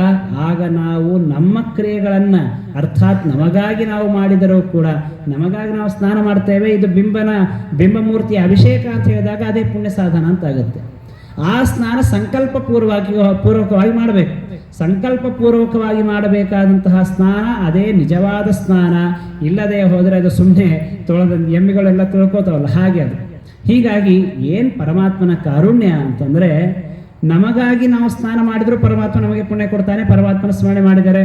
Speaker 1: ಆಗ ನಾವು ನಮ್ಮ ಕ್ರಿಯೆಗಳನ್ನು, ಅರ್ಥಾತ್ ನಮಗಾಗಿ ನಾವು ಮಾಡಿದರೂ ಕೂಡ, ನಮಗಾಗಿ ನಾವು ಸ್ನಾನ ಮಾಡ್ತೇವೆ, ಇದು ಬಿಂಬಮೂರ್ತಿಯ ಅಭಿಷೇಕ ಅಂತ ಹೇಳಿದಾಗ ಅದೇ ಪುಣ್ಯ ಸಾಧನ ಅಂತಾಗುತ್ತೆ. ಆ ಸ್ನಾನ ಪೂರ್ವಕವಾಗಿ ಮಾಡಬೇಕು. ಸಂಕಲ್ಪಪೂರ್ವಕವಾಗಿ ಮಾಡಬೇಕಾದಂತಹ ಸ್ನಾನ ಅದೇ ನಿಜವಾದ ಸ್ನಾನ. ಇಲ್ಲದೆ ಹೋದರೆ ಅದು ಸುಮ್ಮನೆ ಎಮ್ಮೆಗಳೆಲ್ಲ ತೊಳ್ಕೋತಾವಲ್ಲ ಹಾಗೆ ಅದು. ಹೀಗಾಗಿ ಏನು ಪರಮಾತ್ಮನ ಕಾರುಣ್ಯ ಅಂತಂದರೆ, ನಮಗಾಗಿ ನಾವು ಸ್ನಾನ ಮಾಡಿದರೂ ಪರಮಾತ್ಮ ನಮಗೆ ಪುಣ್ಯ ಕೊಡ್ತಾನೆ. ಪರಮಾತ್ಮನ ಸ್ಮರಣೆ ಮಾಡಿದರೆ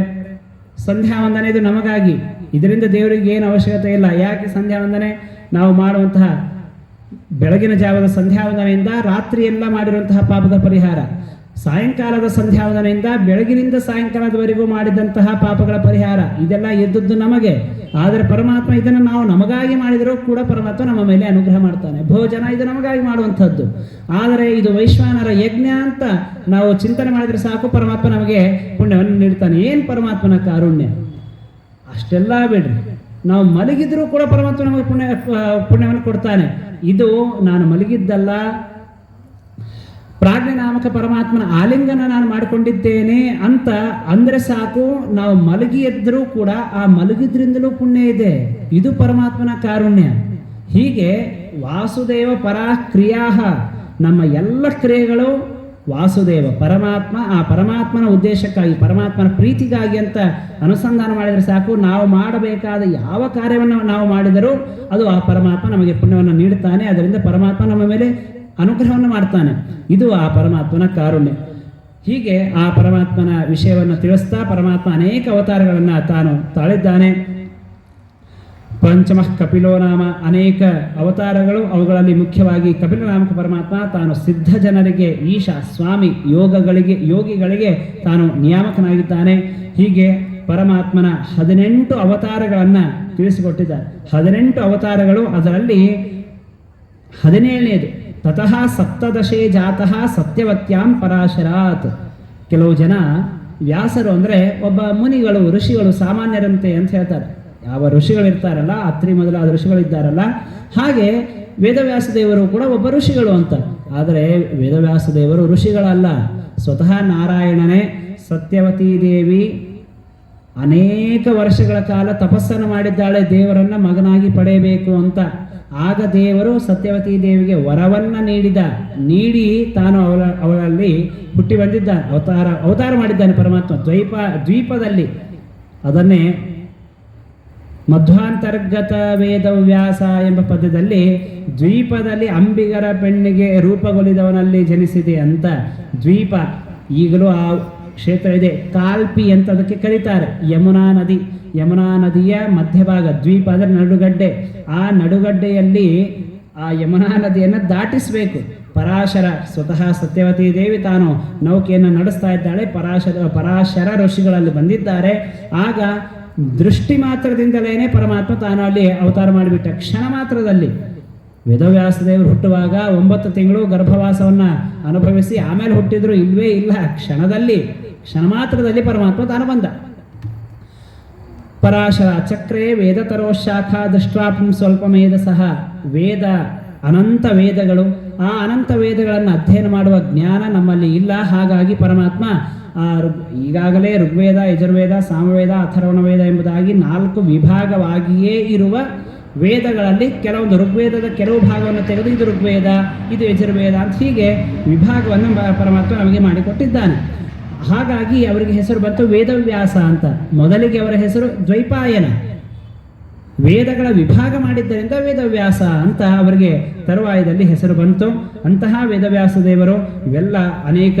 Speaker 1: ಸಂಧ್ಯಾ ವಂದನೆ ಇದು ನಮಗಾಗಿ, ಇದರಿಂದ ದೇವರಿಗೆ ಏನು ಅವಶ್ಯಕತೆ ಇಲ್ಲ. ಯಾಕೆ ಸಂಧ್ಯಾ ವಂದನೆ? ನಾವು ಮಾಡುವಂತಹ ಬೆಳಗಿನ ಜಾವದ ಸಂಧ್ಯಾ ವಂದನೆಯಿಂದ ರಾತ್ರಿ ಎಲ್ಲ ಮಾಡಿರುವಂತಹ ಪಾಪದ ಪರಿಹಾರ. ಸಾಯಂಕಾಲದ ಸಂಧ್ಯಾವಂದನೆಯಿಂದ ಬೆಳಗಿನಿಂದ ಸಾಯಂಕಾಲದವರೆಗೂ ಮಾಡಿದಂತಹ ಪಾಪಗಳ ಪರಿಹಾರ ಇದೆಲ್ಲ ಎದ್ದದ್ದು ನಮಗೆ. ಆದರೆ ಪರಮಾತ್ಮ ಇದನ್ನು ನಾವು ನಮಗಾಗಿ ಮಾಡಿದರೂ ಕೂಡ ಪರಮಾತ್ಮ ನಮ್ಮ ಮೇಲೆ ಅನುಗ್ರಹ ಮಾಡ್ತಾನೆ. ಭೋಜನ ಇದು ನಮಗಾಗಿ ಮಾಡುವಂಥದ್ದು. ಆದರೆ ಇದು ವೈಶ್ವಾನರ ಯಜ್ಞ ಅಂತ ನಾವು ಚಿಂತನೆ ಮಾಡಿದರೆ ಸಾಕು, ಪರಮಾತ್ಮ ನಮಗೆ ಪುಣ್ಯವನ್ನು ನೀಡ್ತಾನೆ. ಏನು ಪರಮಾತ್ಮನ ಕಾರುಣ್ಯ! ಅಷ್ಟೆಲ್ಲ ಬಿಡ್ರಿ, ನಾವು ಮಲಗಿದ್ರೂ ಕೂಡ ಪರಮಾತ್ಮ ನಮಗೆ ಪುಣ್ಯವನ್ನು ಕೊಡ್ತಾನೆ. ಇದು ನಾನು ಮಲಗಿದ್ದಲ್ಲ, ಪ್ರಾಜ್ಞೆ ನಾಮಕ ಪರಮಾತ್ಮನ ಆಲಿಂಗನ ನಾನು ಮಾಡಿಕೊಂಡಿದ್ದೇನೆ ಅಂತ ಅಂದರೆ ಸಾಕು. ನಾವು ಮಲಗಿ ಎದ್ದರೂ ಕೂಡ ಆ ಮಲಗಿದ್ರಿಂದಲೂ ಪುಣ್ಯ ಇದೆ. ಇದು ಪರಮಾತ್ಮನ ಕಾರುಣ್ಯ. ಹೀಗೆ ವಾಸುದೇವ ಪರಾ ಕ್ರಿಯಾ, ನಮ್ಮ ಎಲ್ಲ ಕ್ರಿಯೆಗಳು ವಾಸುದೇವ ಪರಮಾತ್ಮ, ಆ ಪರಮಾತ್ಮನ ಉದ್ದೇಶಕ್ಕಾಗಿ, ಪರಮಾತ್ಮನ ಪ್ರೀತಿಗಾಗಿ ಅಂತ ಅನುಸಂಧಾನ ಮಾಡಿದರೆ ಸಾಕು. ನಾವು ಮಾಡಬೇಕಾದ ಯಾವ ಕಾರ್ಯವನ್ನು ನಾವು ಮಾಡಿದರೂ ಅದು ಆ ಪರಮಾತ್ಮ ನಮಗೆ ಪುಣ್ಯವನ್ನು ನೀಡುತ್ತಾನೆ. ಅದರಿಂದ ಪರಮಾತ್ಮ ನಮ್ಮ ಮೇಲೆ ಅನುಗ್ರಹವನ್ನು ಮಾಡ್ತಾನೆ. ಇದು ಆ ಪರಮಾತ್ಮನ ಕಾರುಣ್ಯ. ಹೀಗೆ ಆ ಪರಮಾತ್ಮನ ವಿಷಯವನ್ನು ತಿಳಿಸ್ತಾ ಪರಮಾತ್ಮ ಅನೇಕ ಅವತಾರಗಳನ್ನು ತಾನು ತಾಳಿದ್ದಾನೆ. ಪಂಚಮಃ ಕಪಿಲೋ ನಾಮ, ಅನೇಕ ಅವತಾರಗಳು. ಅವುಗಳಲ್ಲಿ ಮುಖ್ಯವಾಗಿ ಕಪಿಲ ನಾಮಕ ಪರಮಾತ್ಮ ತಾನು ಸಿದ್ಧ ಜನರಿಗೆ ಈಶ ಸ್ವಾಮಿ, ಯೋಗಿಗಳಿಗೆ ತಾನು ನಿಯಾಮಕನಾಗಿದ್ದಾನೆ. ಹೀಗೆ ಪರಮಾತ್ಮನ 18 ಅವತಾರಗಳನ್ನು ತಿಳಿಸಿಕೊಟ್ಟಿದ್ದಾರೆ. 18 ಅವತಾರಗಳು, ಅದರಲ್ಲಿ 17ನೇದು ತತಃ ಸಪ್ತದಶೇ ಜಾತಃ ಸತ್ಯವತ್ಯಾಂ ಪರಾಶರಾತ್. ಕೆಲವು ಜನ ವ್ಯಾಸರು ಅಂದರೆ ಒಬ್ಬ ಮುನಿಗಳು, ಋಷಿಗಳು ಸಾಮಾನ್ಯರಂತೆ ಅಂತ ಹೇಳ್ತಾರೆ. ಯಾವ ಋಷಿಗಳಿರ್ತಾರಲ್ಲ, ಅತ್ರಿ ಮೊದಲಾದ ಋಷಿಗಳಿದ್ದಾರಲ್ಲ, ಹಾಗೆ ವೇದವ್ಯಾಸ ದೇವರು ಕೂಡ ಒಬ್ಬ ಋಷಿಗಳು ಅಂತ. ಆದರೆ ವೇದವ್ಯಾಸ ದೇವರು ಋಷಿಗಳಲ್ಲ, ಸ್ವತಃ ನಾರಾಯಣನೇ. ಸತ್ಯವತೀ ದೇವಿ ಅನೇಕ ವರ್ಷಗಳ ಕಾಲ ತಪಸ್ಸನ್ನು ಮಾಡಿದ್ದಾಳೆ ದೇವರನ್ನ ಮಗನಾಗಿ ಪಡೆಯಬೇಕು ಅಂತ. ಆಗ ದೇವರು ಸತ್ಯವತೀ ದೇವಿಗೆ ವರವನ್ನ ನೀಡಿ ತಾನು ಅವಳಲ್ಲಿ ಹುಟ್ಟಿ ಬಂದಿದ್ದಾನೆ, ಅವತಾರ ಮಾಡಿದ್ದಾನೆ ಪರಮಾತ್ಮ ದ್ವೀಪದಲ್ಲಿ. ಅದನ್ನೇ ಮಧ್ವಾಂತರ್ಗತ ವೇದವ್ಯಾಸ ಎಂಬ ಪದ್ಯದಲ್ಲಿ ದ್ವೀಪದಲ್ಲಿ ಅಂಬಿಗರ ಬೆಣ್ಣಿಗೆ ರೂಪಗೊಲಿದವನಲ್ಲಿ ಜನಿಸಿದೆ ಅಂತ. ದ್ವೀಪ ಈಗಲೂ ಆ ಕ್ಷೇತ್ರ ಇದೆ. ಕಾಲ್ಪಿ ಅಂತ ಅದಕ್ಕೆ ಕರೀತಾರೆ. ಯಮುನಾ ನದಿಯ ಮಧ್ಯಭಾಗ ದ್ವೀಪ ಅಂದರೆ ನಡುಗಡ್ಡೆ. ಆ ನಡುಗಡ್ಡೆಯಲ್ಲಿ ಆ ಯಮುನಾ ನದಿಯನ್ನು ದಾಟಿಸಬೇಕು. ಪರಾಶರ ಸ್ವತಃ ಸತ್ಯವತೀ ದೇವಿ ತಾನು ನೌಕೆಯನ್ನು ನಡೆಸ್ತಾ ಇದ್ದಾಳೆ. ಪರಾಶರ ಋಷಿಗಳಲ್ಲಿ ಬಂದಿದ್ದಾರೆ. ಆಗ ದೃಷ್ಟಿ ಮಾತ್ರದಿಂದಲೇ ಪರಮಾತ್ಮ ತಾನು ಅಲ್ಲಿ ಅವತಾರ ಮಾಡಿಬಿಟ್ಟ. ಕ್ಷಣ ಮಾತ್ರದಲ್ಲಿ ವೇದವ್ಯಾಸ ದೇವರು ಹುಟ್ಟುವಾಗ 9 ತಿಂಗಳು ಗರ್ಭವಾಸವನ್ನು ಅನುಭವಿಸಿ ಆಮೇಲೆ ಹುಟ್ಟಿದ್ರು, ಇಲ್ವೇ ಇಲ್ಲ. ಕ್ಷಣ ಮಾತ್ರದಲ್ಲಿ ಪರಮಾತ್ಮ ತಾನು ಬಂದ. ಪರಾಶರ ಚಕ್ರೇ ವೇದ ತರೋಶಾಖಾ ದೃಷ್ಟ್ವಾಪಂ ಸ್ವಲ್ಪ ಮೇಧ ಸಹ. ವೇದ ಅನಂತ ವೇದಗಳು, ಆ ಅನಂತ ವೇದಗಳನ್ನು ಅಧ್ಯಯನ ಮಾಡುವ ಜ್ಞಾನ ನಮ್ಮಲ್ಲಿ ಇಲ್ಲ. ಹಾಗಾಗಿ ಪರಮಾತ್ಮ ಈಗಾಗಲೇ ಋಗ್ವೇದ, ಯಜುರ್ವೇದ, ಸಾಮವೇದ, ಅಥರ್ವಣ ವೇದ ಎಂಬುದಾಗಿ 4 ವಿಭಾಗವಾಗಿಯೇ ಇರುವ ವೇದಗಳಲ್ಲಿ ಕೆಲವೊಂದು ಋಗ್ವೇದದ ಕೆಲವು ಭಾಗವನ್ನು ತೆಗೆದು ಇದು ಋಗ್ವೇದ, ಇದು ಯಜುರ್ವೇದ ಅಂತ ಹೀಗೆ ವಿಭಾಗವನ್ನು ಪರಮಾತ್ಮ ನಮಗೆ ಮಾಡಿಕೊಟ್ಟಿದ್ದಾನೆ. ಹಾಗಾಗಿ ಅವರಿಗೆ ಹೆಸರು ಬಂತು ವೇದವ್ಯಾಸ ಅಂತ. ಮೊದಲಿಗೆ ಅವರ ಹೆಸರು ದ್ವೈಪಾಯನ. ವೇದಗಳ ವಿಭಾಗ ಮಾಡಿದ್ದರಿಂದ ವೇದವ್ಯಾಸ ಅಂತ ಅವರಿಗೆ ತರುವಾಯದಲ್ಲಿ ಹೆಸರು ಬಂತು. ಅಂತಹ ವೇದವ್ಯಾಸ ದೇವರು ಇವೆಲ್ಲ ಅನೇಕ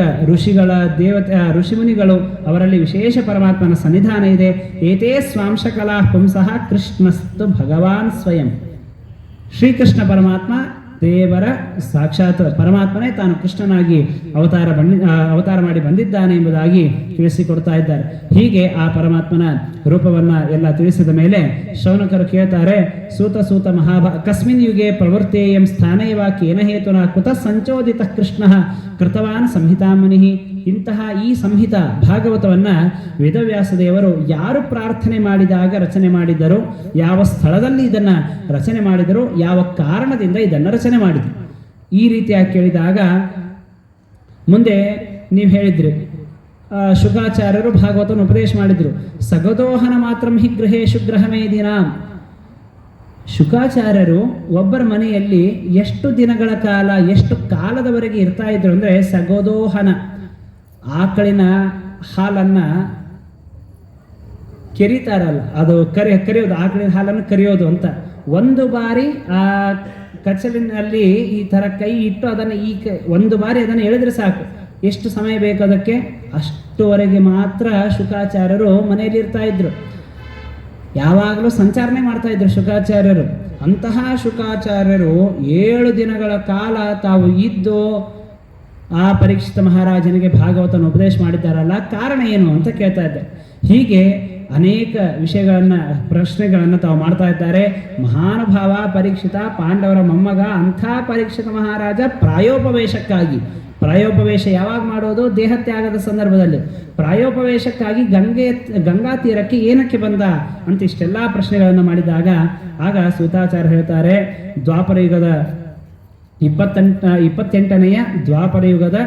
Speaker 1: ಋಷಿಮುನಿಗಳು, ಅವರಲ್ಲಿ ವಿಶೇಷ ಪರಮಾತ್ಮನ ಸನ್ನಿಧಾನ ಇದೆ. ಏತೇ ಸ್ವಾಂಶಕಲಾ ಪುಂಸಃ ಕೃಷ್ಣಸ್ತು ಭಗವಾನ್ ಸ್ವಯಂ. ಶ್ರೀಕೃಷ್ಣ ಪರಮಾತ್ಮ ದೇವರ ಸಾಕ್ಷಾತ್ ಪರಮಾತ್ಮನೇ ತಾನು ಕೃಷ್ಣನಾಗಿ ಅವತಾರ ಮಾಡಿ ಬಂದಿದ್ದಾನೆ ಎಂಬುದಾಗಿ ತಿಳಿಸಿಕೊಡ್ತಾ ಇದ್ದಾರೆ. ಹೀಗೆ ಆ ಪರಮಾತ್ಮನ ರೂಪವನ್ನ ಎಲ್ಲ ತಿಳಿಸಿದ ಮೇಲೆ ಶೌನಕರು ಕೇಳ್ತಾರೆ, ಸೂತ ಕಸ್ಮಿನ್ ಯುಗೆ ಪ್ರವೃತ್ತೇಯಂ ಸ್ಥಾನಯವ ಕೇನ ಹೇತುನ ಕುತ ಸಂಚೋದಿತ ಕೃಷ್ಣ ಕೃತವಾನ್ ಸಂಹಿತಾಮುನಿ. ಇಂತಹ ಈ ಸಂಹಿತ ಭಾಗವತವನ್ನ ವೇದವ್ಯಾಸ ದೇವರು ಯಾರು ಪ್ರಾರ್ಥನೆ ಮಾಡಿದಾಗ ರಚನೆ ಮಾಡಿದರು, ಯಾವ ಸ್ಥಳದಲ್ಲಿ ಇದನ್ನ ರಚನೆ ಮಾಡಿದರು, ಯಾವ ಕಾರಣದಿಂದ ಇದನ್ನು ರಚನೆ ಮಾಡಿದರು, ಈ ರೀತಿಯಾಗಿ ಕೇಳಿದಾಗ ಮುಂದೆ ನೀವು ಹೇಳಿದ್ರಿ ಶುಕಾಚಾರ್ಯರು ಭಾಗವತವನ್ನು ಉಪದೇಶ ಮಾಡಿದ್ರು. ಸಗದೋಹನ ಮಾತ್ರಂ ಹಿ ಗೃಹೇಶು ಗ್ರಹಮೇದಿನಾಂ. ಶುಕಾಚಾರ್ಯರು ಒಬ್ಬರ ಮನೆಯಲ್ಲಿ ಎಷ್ಟು ದಿನಗಳ ಕಾಲ, ಎಷ್ಟು ಕಾಲದವರೆಗೆ ಇರ್ತಾ ಇದ್ರು ಅಂದರೆ, ಸಗೋದೋಹನ ಆಕಳಿನ ಹಾಲನ್ನು ಕೆರಿತಾರಲ್ಲ, ಅದು ಕರೆಯೋದು, ಆಕಳಿನ ಹಾಲನ್ನು ಕರೆಯೋದು ಅಂತ. ಒಂದು ಬಾರಿ ಆ ಕಚ್ಚಲಿನಲ್ಲಿ ಈ ಥರ ಕೈ ಇಟ್ಟು ಅದನ್ನು ಒಂದು ಬಾರಿ ಅದನ್ನು ಎಳೆದ್ರೆ ಸಾಕು. ಎಷ್ಟು ಸಮಯ ಬೇಕು ಅದಕ್ಕೆ? ಅಷ್ಟುವರೆಗೆ ಮಾತ್ರ ಶುಕಾಚಾರ್ಯರು ಮನೆಯಲ್ಲಿ ಇರ್ತಾ ಇದ್ರು. ಯಾವಾಗಲೂ ಸಂಚಾರಣೆ ಮಾಡ್ತಾ ಇದ್ರು ಶುಕಾಚಾರ್ಯರು. ಅಂತಹ ಶುಕಾಚಾರ್ಯರು 7 ದಿನಗಳ ಕಾಲ ತಾವು ಇದ್ದು ಆ ಪರೀಕ್ಷಿತ ಮಹಾರಾಜನಿಗೆ ಭಾಗವತನ ಉಪದೇಶ ಮಾಡಿದ್ದಾರಲ್ಲ, ಕಾರಣ ಏನು ಅಂತ ಕೇಳ್ತಾ ಇದ್ದೆ. ಹೀಗೆ ಅನೇಕ ವಿಷಯಗಳನ್ನು ಪ್ರಶ್ನೆಗಳನ್ನು ತಾವು ಮಾಡ್ತಾ ಇದ್ದಾರೆ. ಮಹಾನುಭಾವ ಪರೀಕ್ಷಿತ, ಪಾಂಡವರ ಮೊಮ್ಮಗ, ಅಂಥ ಪರೀಕ್ಷಿತ ಮಹಾರಾಜ ಪ್ರಾಯೋಪವೇಶಕ್ಕಾಗಿ, ಪ್ರಾಯೋಪವೇಶ ಯಾವಾಗ ಮಾಡೋದು? ದೇಹತ್ಯಾಗದ ಸಂದರ್ಭದಲ್ಲಿ. ಪ್ರಾಯೋಪವೇಶಕ್ಕಾಗಿ ಗಂಗಾ ತೀರಕ್ಕೆ ಏನಕ್ಕೆ ಬಂದ ಅಂತ ಇಷ್ಟೆಲ್ಲ ಪ್ರಶ್ನೆಗಳನ್ನು ಮಾಡಿದಾಗ ಆಗ ಸೂತಾಚಾರ್ಯ ಹೇಳ್ತಾರೆ, ದ್ವಾಪರ ಯುಗದ 28ನೆಯ ದ್ವಾಪರ ಯುಗದ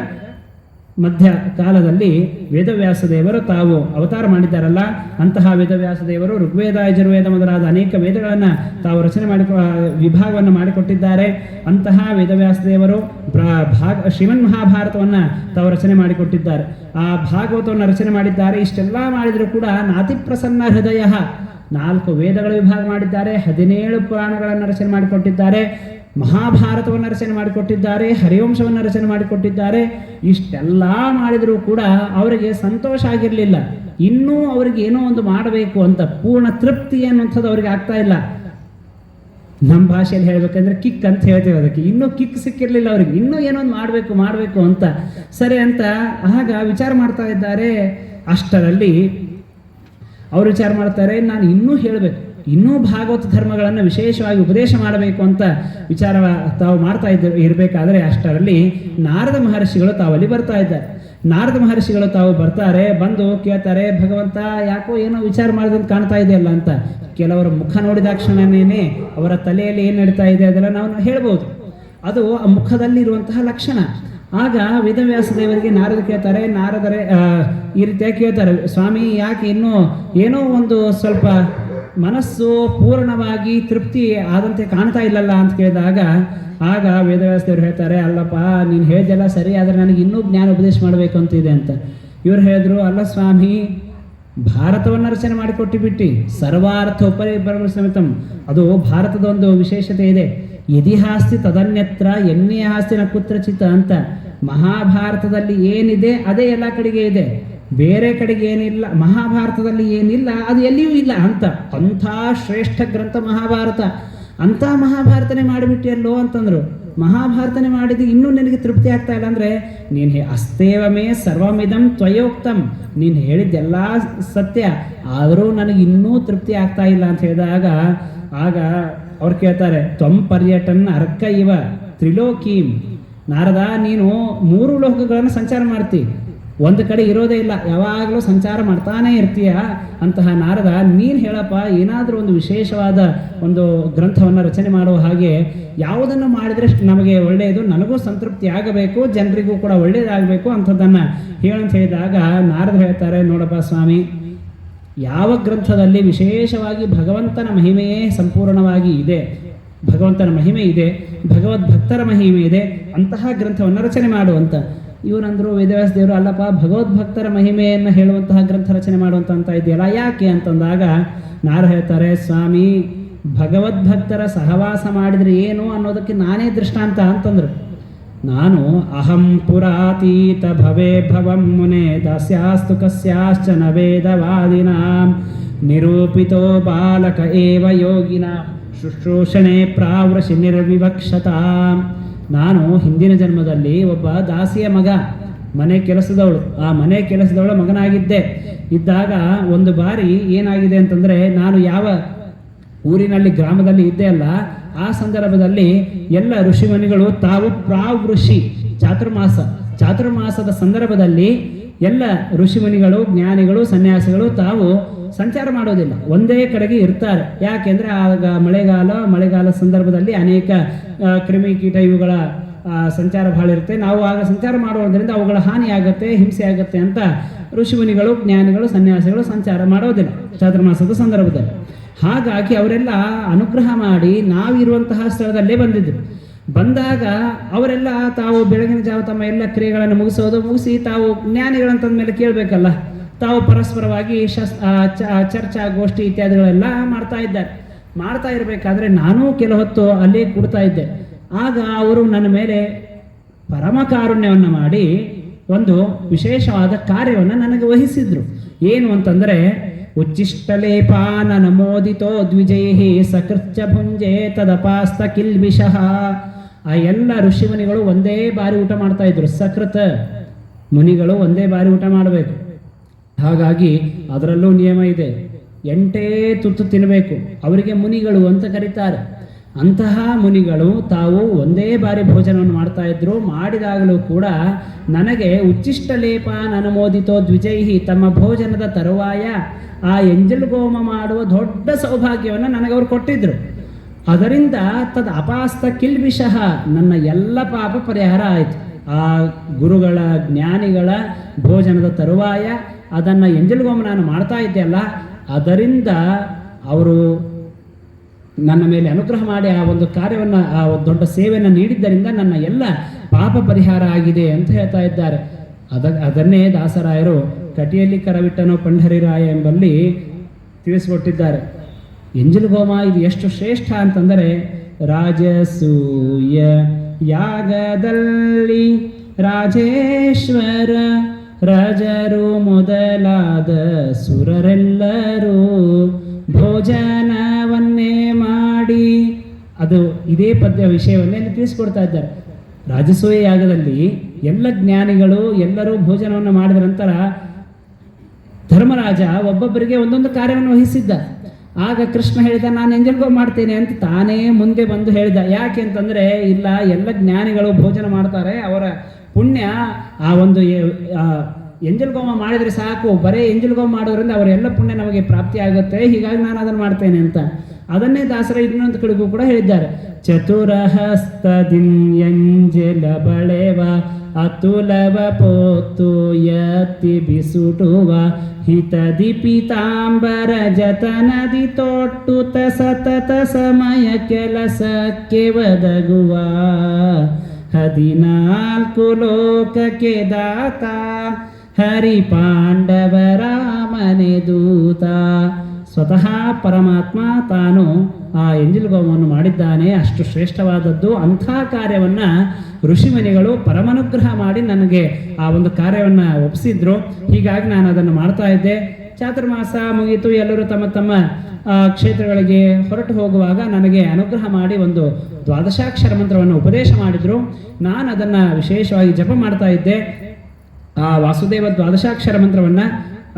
Speaker 1: ಮಧ್ಯ ಕಾಲದಲ್ಲಿ ವೇದವ್ಯಾಸ ದೇವರು ತಾವು ಅವತಾರ ಮಾಡಿದ್ದಾರಲ್ಲ, ಅಂತಹ ವೇದವ್ಯಾಸ ದೇವರು ಋಗ್ವೇದ, ಯಜುರ್ವೇದ ಮೊದಲಾದ ಅನೇಕ ವೇದಗಳನ್ನು ತಾವು ರಚನೆ ವಿಭಾಗವನ್ನು ಮಾಡಿಕೊಟ್ಟಿದ್ದಾರೆ. ಅಂತಹ ವೇದವ್ಯಾಸ ದೇವರು ಶ್ರೀಮನ್ ಮಹಾಭಾರತವನ್ನು ತಾವು ರಚನೆ ಮಾಡಿಕೊಟ್ಟಿದ್ದಾರೆ. ಆ ಭಾಗವತವನ್ನು ರಚನೆ ಮಾಡಿದ್ದಾರೆ. ಇಷ್ಟೆಲ್ಲ ಮಾಡಿದರೂ ಕೂಡ ನಾತಿ ಪ್ರಸನ್ನ ಹೃದಯ, 4 ವೇದಗಳ ವಿಭಾಗ ಮಾಡಿದ್ದಾರೆ, 17 ಪುರಾಣಗಳನ್ನು ರಚನೆ ಮಾಡಿಕೊಟ್ಟಿದ್ದಾರೆ, ಮಹಾಭಾರತವನ್ನು ರಚನೆ ಮಾಡಿಕೊಟ್ಟಿದ್ದಾರೆ, ಹರಿವಂಶವನ್ನು ರಚನೆ ಮಾಡಿಕೊಟ್ಟಿದ್ದಾರೆ. ಇಷ್ಟೆಲ್ಲ ಮಾಡಿದರೂ ಕೂಡ ಅವರಿಗೆ ಸಂತೋಷ ಆಗಿರಲಿಲ್ಲ. ಇನ್ನೂ ಅವರಿಗೆ ಏನೋ ಒಂದು ಮಾಡಬೇಕು ಅಂತ ಪೂರ್ಣ ತೃಪ್ತಿ ಅನ್ನುವಂಥದ್ದು ಅವ್ರಿಗೆ ಆಗ್ತಾ ಇಲ್ಲ. ನಮ್ಮ ಭಾಷೆಯಲ್ಲಿ ಹೇಳ್ಬೇಕಂದ್ರೆ ಕಿಕ್ ಅಂತ ಹೇಳ್ತೇವೆ ಅದಕ್ಕೆ. ಇನ್ನೂ ಕಿಕ್ ಸಿಕ್ಕಿರಲಿಲ್ಲ ಅವ್ರಿಗೆ, ಇನ್ನೂ ಏನೋ ಒಂದು ಮಾಡಬೇಕು ಅಂತ. ಸರಿ ಅಂತ ಆಗ ವಿಚಾರ ಮಾಡ್ತಾ ಇದ್ದಾರೆ. ಅಷ್ಟರಲ್ಲಿ ಅವರು ವಿಚಾರ ಮಾಡ್ತಾರೆ, ನಾನು ಇನ್ನೂ ಹೇಳಬೇಕು, ಇನ್ನೂ ಭಾಗವತ ಧರ್ಮಗಳನ್ನು ವಿಶೇಷವಾಗಿ ಉಪದೇಶ ಮಾಡಬೇಕು ಅಂತ ವಿಚಾರ ತಾವು ಮಾಡ್ತಾ ಇರಬೇಕಾದ್ರೆ ಅಷ್ಟರಲ್ಲಿ ನಾರದ ಮಹರ್ಷಿಗಳು ತಾವಲ್ಲಿ ಬರ್ತಾ ಇದ್ದಾರೆ. ನಾರದ ಮಹರ್ಷಿಗಳು ತಾವು ಬರ್ತಾರೆ, ಬಂದು ಕೇಳ್ತಾರೆ, ಭಗವಂತ ಯಾಕೋ ಏನೋ ವಿಚಾರ ಮಾಡಿದಂತ ಕಾಣ್ತಾ ಇದೆಯಲ್ಲ ಅಂತ. ಕೆಲವರ ಮುಖ ನೋಡಿದಾಕ್ಷಣನೇ ಅವರ ತಲೆಯಲ್ಲಿ ಏನು ನಡೀತಾ ಇದೆ ಅದೆಲ್ಲ ನಾವು ಹೇಳ್ಬೋದು. ಅದು ಆ ಮುಖದಲ್ಲಿರುವಂತಹ ಲಕ್ಷಣ. ಆಗ ವೇದವ್ಯಾಸ ದೇವರಿಗೆ ನಾರದ ಕೇಳ್ತಾರೆ, ನಾರದರೆ ಈ ರೀತಿಯಾಗಿ ಕೇಳ್ತಾರೆ, ಸ್ವಾಮಿ ಯಾಕೆ ಇನ್ನೂ ಏನೋ ಒಂದು ಸ್ವಲ್ಪ ಮನಸ್ಸು ಪೂರ್ಣವಾಗಿ ತೃಪ್ತಿ ಆದಂತೆ ಕಾಣ್ತಾ ಇಲ್ಲಲ್ಲ ಅಂತ ಕೇಳಿದಾಗ ಆಗ ವೇದವ್ಯಾಸ ದೇವರು ಹೇಳ್ತಾರೆ, ಅಲ್ಲಪ್ಪ ನೀನು ಹೇಳಿದೆಲ್ಲ ಸರಿ, ಆದರೆ ನನಗೆ ಇನ್ನೂ ಜ್ಞಾನ ಉಪದೇಶ ಮಾಡಬೇಕು ಅಂತಿದೆ ಅಂತ. ಇವ್ರು ಹೇಳಿದ್ರು, ಅಲ್ಲ ಸ್ವಾಮಿ, ಭಾರತವನ್ನು ರಚನೆ ಮಾಡಿಕೊಟ್ಟಿಬಿಟ್ಟು ಸರ್ವಾರ್ಥ ಉಪರಿ ಬ್ರಹ್ಮ ಸಮೇತಂ, ಅದು ಭಾರತದ ಒಂದು ವಿಶೇಷತೆ ಇದೆ. ಯದಿಹಾಸ್ತಿ ತದನ್ಯತ್ರ ಎನ್ನೇ ಹಾಸ್ತಿನ ಕುತ್ರಚಿತ ಅಂತ. ಮಹಾಭಾರತದಲ್ಲಿ ಏನಿದೆ ಅದೇ ಎಲ್ಲ ಕಡೆಗೆ ಇದೆ, ಬೇರೆ ಕಡೆಗೆ ಏನಿಲ್ಲ. ಮಹಾಭಾರತದಲ್ಲಿ ಏನಿಲ್ಲ ಅದು ಎಲ್ಲಿಯೂ ಇಲ್ಲ ಅಂತ. ಅಂಥ ಶ್ರೇಷ್ಠ ಗ್ರಂಥ ಮಹಾಭಾರತ, ಅಂಥ ಮಹಾಭಾರತನೇ ಮಾಡಿಬಿಟ್ಟಿಯಲ್ಲೋ ಅಂತಂದ್ರು. ಮಹಾಭಾರತನೇ ಮಾಡಿದ್ದು ಇನ್ನೂ ನಿನಗೆ ತೃಪ್ತಿ ಆಗ್ತಾ ಇಲ್ಲ ಅಂದರೆ ನೀನು ಅಸ್ತೇವಮೇ ಸರ್ವಮಿದಂ ತ್ವಯೋಕ್ತಂ, ನೀನು ಹೇಳಿದ್ದೆಲ್ಲ ಸತ್ಯ, ಆದರೂ ನನಗೆ ಇನ್ನೂ ತೃಪ್ತಿ ಆಗ್ತಾ ಇಲ್ಲ ಅಂತ ಹೇಳಿದಾಗ ಆಗ ಅವ್ರು ಕೇಳ್ತಾರೆ, ತ್ವಂ ಪರ್ಯಟನ್ ಅರ್ಕ ಇವ ತ್ರಿಲೋಕೀಂ. ನಾರದ, ನೀನು 3 ಲೋಕಗಳನ್ನು ಸಂಚಾರ ಮಾಡ್ತಿ, ಒಂದು ಕಡೆ ಇರೋದೇ ಇಲ್ಲ, ಯಾವಾಗಲೂ ಸಂಚಾರ ಮಾಡ್ತಾನೇ ಇರ್ತೀಯ. ಅಂತಹ ನಾರದ, ನೀನು ಹೇಳಪ್ಪ, ಏನಾದರೂ ಒಂದು ವಿಶೇಷವಾದ ಒಂದು ಗ್ರಂಥವನ್ನು ರಚನೆ ಮಾಡುವ ಹಾಗೆ ಯಾವುದನ್ನು ಮಾಡಿದರೆ ನಮಗೆ ಒಳ್ಳೆಯದು, ನನಗೂ ಸಂತೃಪ್ತಿ ಆಗಬೇಕು, ಜನರಿಗೂ ಕೂಡ ಒಳ್ಳೆಯದಾಗಬೇಕು ಅಂಥದ್ದನ್ನು ಹೇಳಂತ ಹೇಳಿದಾಗ ನಾರದ ಹೇಳ್ತಾರೆ, ನೋಡಪ್ಪ ಸ್ವಾಮಿ, ಯಾವ ಗ್ರಂಥದಲ್ಲಿ ವಿಶೇಷವಾಗಿ ಭಗವಂತನ ಮಹಿಮೆಯೇ ಸಂಪೂರ್ಣವಾಗಿ ಇದೆ, ಭಗವಂತನ ಮಹಿಮೆ ಇದೆ, ಭಗವದ್ಭಕ್ತರ ಮಹಿಮೆ ಇದೆ, ಅಂತಹ ಗ್ರಂಥವನ್ನು ರಚನೆ ಮಾಡುವಂತ. ಇವರಂದ್ರು ವೇದವ್ಯಾಸ ದೇವರು, ಅಲ್ಲಪ್ಪ ಭಗವದ್ಭಕ್ತರ ಮಹಿಮೆಯನ್ನು ಹೇಳುವಂತಹ ಗ್ರಂಥ ರಚನೆ ಮಾಡುವಂತ ಇದೆಯಲ್ಲ, ಯಾಕೆ ಅಂತಂದಾಗ ನಾರು ಹೇಳ್ತಾರೆ, ಸ್ವಾಮಿ, ಭಗವದ್ಭಕ್ತರ ಸಹವಾಸ ಮಾಡಿದರೆ ಏನು ಅನ್ನೋದಕ್ಕೆ ನಾನೇ ದೃಷ್ಟಾಂತ ಅಂತಂದ್ರು. ನಾನು ಅಹಂ ಪುರಾತೀತ ಭವೇ ಭವಂ ಮುನೆ ದಾಸ್ಯಾಸ್ತು ಕಸ್ಯಾಶ್ಚನ ವೇದವಾದಿನಾಂ ನಿರೂಪಿತೋ ಬಾಲಕ ಏವ ಯೋಗಿನ ಶುಶ್ರೂಷಣೆ ಪ್ರಾವೃಷಿ ನಿರ್ವಿವಕ್ಷತಾಂ. ನಾನು ಹಿಂದಿನ ಜನ್ಮದಲ್ಲಿ ಒಬ್ಬ ದಾಸಿಯ ಮಗ, ಮನೆ ಕೆಲಸದವಳು, ಆ ಮನೆ ಕೆಲಸದವಳ ಮಗನಾಗಿದ್ದೆ. ಇದ್ದಾಗ ಒಂದು ಬಾರಿ ಏನಾಗಿದೆ ಅಂತಂದರೆ, ನಾನು ಯಾವ ಊರಿನಲ್ಲಿ ಗ್ರಾಮದಲ್ಲಿ ಇದ್ದೆ ಅಲ್ಲ, ಆ ಸಂದರ್ಭದಲ್ಲಿ ಎಲ್ಲ ಋಷಿಮುನಿಗಳು ತಾವು ಪ್ರಾವೃಷಿ ಚಾತುರ್ಮಾಸದ ಸಂದರ್ಭದಲ್ಲಿ ಎಲ್ಲ ಋಷಿಮುನಿಗಳು, ಜ್ಞಾನಿಗಳು, ಸನ್ಯಾಸಿಗಳು ತಾವು ಸಂಚಾರ ಮಾಡೋದಿಲ್ಲ, ಒಂದೇ ಕಡೆಗೆ ಇರ್ತಾರೆ. ಯಾಕೆಂದರೆ ಆಗ ಮಳೆಗಾಲ ಸಂದರ್ಭದಲ್ಲಿ ಅನೇಕ ಕ್ರಿಮಿಕೀಟ ಇವುಗಳ ಸಂಚಾರ ಭಾಳ ಇರುತ್ತೆ. ನಾವು ಆಗ ಸಂಚಾರ ಮಾಡುವುದರಿಂದ ಅವುಗಳ ಹಾನಿ ಆಗುತ್ತೆ, ಹಿಂಸೆ ಆಗುತ್ತೆ ಅಂತ ಋಷಿಮುನಿಗಳು, ಜ್ಞಾನಿಗಳು, ಸನ್ಯಾಸಿಗಳು ಸಂಚಾರ ಮಾಡೋದಿಲ್ಲ ಚಾತುರ್ಮಾಸದ ಸಂದರ್ಭದಲ್ಲಿ. ಹಾಗಾಗಿ ಅವರೆಲ್ಲ ಅನುಗ್ರಹ ಮಾಡಿ ನಾವಿರುವಂತಹ ಸ್ಥಳದಲ್ಲೇ ಬಂದಿದ್ರು. ಬಂದಾಗ ಅವರೆಲ್ಲ ತಾವು ಬೆಳಗಿನ ಜಾವ ತಮ್ಮ ಎಲ್ಲ ಕ್ರಿಯೆಗಳನ್ನು ಮುಗಿಸಿ ತಾವು ಜ್ಞಾನಿಗಳಂತಂದ ಮೇಲೆ ಕೇಳಬೇಕಲ್ಲ, ತಾವು ಪರಸ್ಪರವಾಗಿ ಚರ್ಚಾ ಗೋಷ್ಠಿ ಇತ್ಯಾದಿಗಳೆಲ್ಲ ಮಾಡ್ತಾ ಇರಬೇಕಾದ್ರೆ ನಾನು ಕೆಲ ಹೊತ್ತು ಅಲ್ಲೇ ಕೂಡ್ತಾ ಇದ್ದೆ. ಆಗ ಅವರು ನನ್ನ ಮೇಲೆ ಪರಮ ಕಾರುಣ್ಯವನ್ನು ಮಾಡಿ ಒಂದು ವಿಶೇಷವಾದ ಕಾರ್ಯವನ್ನು ನನಗೆ ವಹಿಸಿದ್ರು. ಏನು ಅಂತಂದರೆ, ಉಚ್ಚಿಷ್ಟಲೇಪಾನ ನಮೋದಿತೋ ದ್ವಿಜೈ ಸಕೃತ್ಯ ಭುಂಜೆ ತದಪಾಸ್ತ ಕಿಲ್ಬಿಷಃ. ಆ ಎಲ್ಲ ಋಷಿಮುನಿಗಳು ಒಂದೇ ಬಾರಿ ಊಟ ಮಾಡ್ತಾ ಇದ್ರು. ಸಕೃತ ಮುನಿಗಳು ಒಂದೇ ಬಾರಿ ಊಟ ಮಾಡಬೇಕು. ಹಾಗಾಗಿ ಅದರಲ್ಲೂ ನಿಯಮ ಇದೆ, 8 ತುತ್ತು ತಿನ್ನಬೇಕು. ಅವರಿಗೆ ಮುನಿಗಳು ಅಂತ ಕರೀತಾರೆ. ಅಂತಹ ಮುನಿಗಳು ತಾವು ಒಂದೇ ಬಾರಿ ಭೋಜನವನ್ನು ಮಾಡ್ತಾ ಇದ್ರು. ಮಾಡಿದಾಗಲೂ ಕೂಡ ನನಗೆ ಉಚ್ಚಿಷ್ಟ ಲೇಪ ಅನುಮೋದಿತೋ ದ್ವಿಜೈಹಿ, ತಮ್ಮ ಭೋಜನದ ತರುವಾಯ ಆ ಎಂಜಲ್ ಗೋಮ ಮಾಡುವ ದೊಡ್ಡ ಸೌಭಾಗ್ಯವನ್ನು ನನಗವರು ಕೊಟ್ಟಿದ್ರು. ಅದರಿಂದ ತದ್ ಅಪಾಸ್ತ ಕಿಲ್ಬಿಷಃ, ನನ್ನ ಎಲ್ಲ ಪಾಪ ಪರಿಹಾರ ಆಯಿತು. ಆ ಗುರುಗಳ ಜ್ಞಾನಿಗಳ ಭೋಜನದ ತರುವಾಯ ಅದನ್ನು ಎಂಜಲ್ ಗೋಮ ನಾನು ಮಾಡ್ತಾ ಇದ್ದೆಯಲ್ಲ, ಅದರಿಂದ ಅವರು ನನ್ನ ಮೇಲೆ ಅನುಗ್ರಹ ಮಾಡಿ ಆ ಒಂದು ಕಾರ್ಯವನ್ನು, ಆ ದೊಡ್ಡ ಸೇವೆಯನ್ನು ನೀಡಿದ್ದರಿಂದ ನನ್ನ ಎಲ್ಲ ಪಾಪ ಪರಿಹಾರ ಆಗಿದೆ ಅಂತ ಹೇಳ್ತಾ ಇದ್ದಾರೆ. ಅದನ್ನೇ ದಾಸರಾಯರು ಕಟಿಯಲ್ಲಿ ಕರವಿಟ್ಟನೋ ಪಂಢರಿರಾಯ ಎಂಬಲ್ಲಿ ತಿಳಿಸಿಕೊಟ್ಟಿದ್ದಾರೆ. ಎಂಜಲ್ ಹೋಮ ಇದು ಎಷ್ಟು ಶ್ರೇಷ್ಠ ಅಂತಂದರೆ, ರಾಜಸೂಯ ಯಾಗದಲ್ಲಿ ರಾಜೇಶ್ವರ ರಾಜರು ಮೊದಲಾದ ಸುರರೆಲ್ಲರೂ ಭೋಜನವನ್ನೇ ಮಾಡಿ, ಅದು ಇದೇ ಪದ್ಯ ವಿಷಯವನ್ನೇ ತಿಳಿಸ್ಕೊಡ್ತಾ ಇದ್ದಾರೆ. ರಾಜಸೂಯ ಯಾಗದಲ್ಲಿ ಎಲ್ಲ ಜ್ಞಾನಿಗಳು ಎಲ್ಲರೂ ಭೋಜನವನ್ನು ಮಾಡಿದ ನಂತರ ಧರ್ಮರಾಜ ಒಬ್ಬೊಬ್ಬರಿಗೆ ಒಂದೊಂದು ಕಾರ್ಯವನ್ನು ವಹಿಸಿದ್ದ. ಆಗ ಕೃಷ್ಣ ಹೇಳಿದ, ನಾನು ಎಂಜಲ್ ಗೋಮ ಮಾಡ್ತೇನೆ ಅಂತ ತಾನೇ ಮುಂದೆ ಬಂದು ಹೇಳಿದ. ಯಾಕೆ ಅಂತಂದರೆ, ಇಲ್ಲ, ಎಲ್ಲ ಜ್ಞಾನಿಗಳು ಭೋಜನ ಮಾಡ್ತಾರೆ, ಅವರ ಪುಣ್ಯ ಆ ಒಂದು ಎಂಜಲ್ ಗೋಮ ಮಾಡಿದರೆ ಸಾಕು, ಬರೀ ಎಂಜಲ್ ಗೋಮ ಮಾಡೋದ್ರಿಂದ ಅವರೆಲ್ಲ ಪುಣ್ಯ ನಮಗೆ ಪ್ರಾಪ್ತಿ ಆಗುತ್ತೆ, ಹೀಗಾಗಿ ನಾನು ಅದನ್ನು ಮಾಡ್ತೇನೆ ಅಂತ. ಅದನ್ನೇ ದಾಸರ ಇನ್ನೊಂದು ಕಡೆಗೂ ಕೂಡ ಹೇಳಿದ್ದಾರೆ. ಚತುರಹಸ್ತದಿಂಜಲ ಬಳೆವ ಅತುಲವ ಪೋತು ಯತಿ ಬಿಸುಟುವ ಹಿತದಿ ಪೀತಾಂಬರ ಜತನದಿ ತೊಟ್ಟುತ ಸತತ ಸಮಯ ಕೆಲಸಕ್ಕೆ ಒದಗುವ 14 ಲೋಕಕ್ಕೆ ದಾತ ಹರಿ ಪಾಂಡವರ ಮನೆ ದೂತ. ಸ್ವತಃ ಪರಮಾತ್ಮ ತಾನು ಆ ಎಂಜಲ್ ಗೋಮವನ್ನು ಮಾಡಿದ್ದಾನೆ, ಅಷ್ಟು ಶ್ರೇಷ್ಠವಾದದ್ದು. ಅಂಥ ಕಾರ್ಯವನ್ನು ಋಷಿಮುನಿಗಳು ಪರಮನುಗ್ರಹ ಮಾಡಿ ನನಗೆ ಆ ಒಂದು ಕಾರ್ಯವನ್ನು ಒಪ್ಪಿಸಿದ್ರು. ಹೀಗಾಗಿ ನಾನು ಅದನ್ನು ಮಾಡ್ತಾ ಇದ್ದೆ. ಚಾತುರ್ಮಾಸ ಮುಗಿಯಿತು, ಎಲ್ಲರೂ ತಮ್ಮ ತಮ್ಮ ಕ್ಷೇತ್ರಗಳಿಗೆ ಹೊರಟು ಹೋಗುವಾಗ ನನಗೆ ಅನುಗ್ರಹ ಮಾಡಿ ಒಂದು 12 ಮಂತ್ರವನ್ನು ಉಪದೇಶ ಮಾಡಿದರು. ನಾನು ಅದನ್ನು ವಿಶೇಷವಾಗಿ ಜಪ ಮಾಡ್ತಾ ಇದ್ದೆ. ಆ ವಾಸುದೇವ 12 ಮಂತ್ರವನ್ನು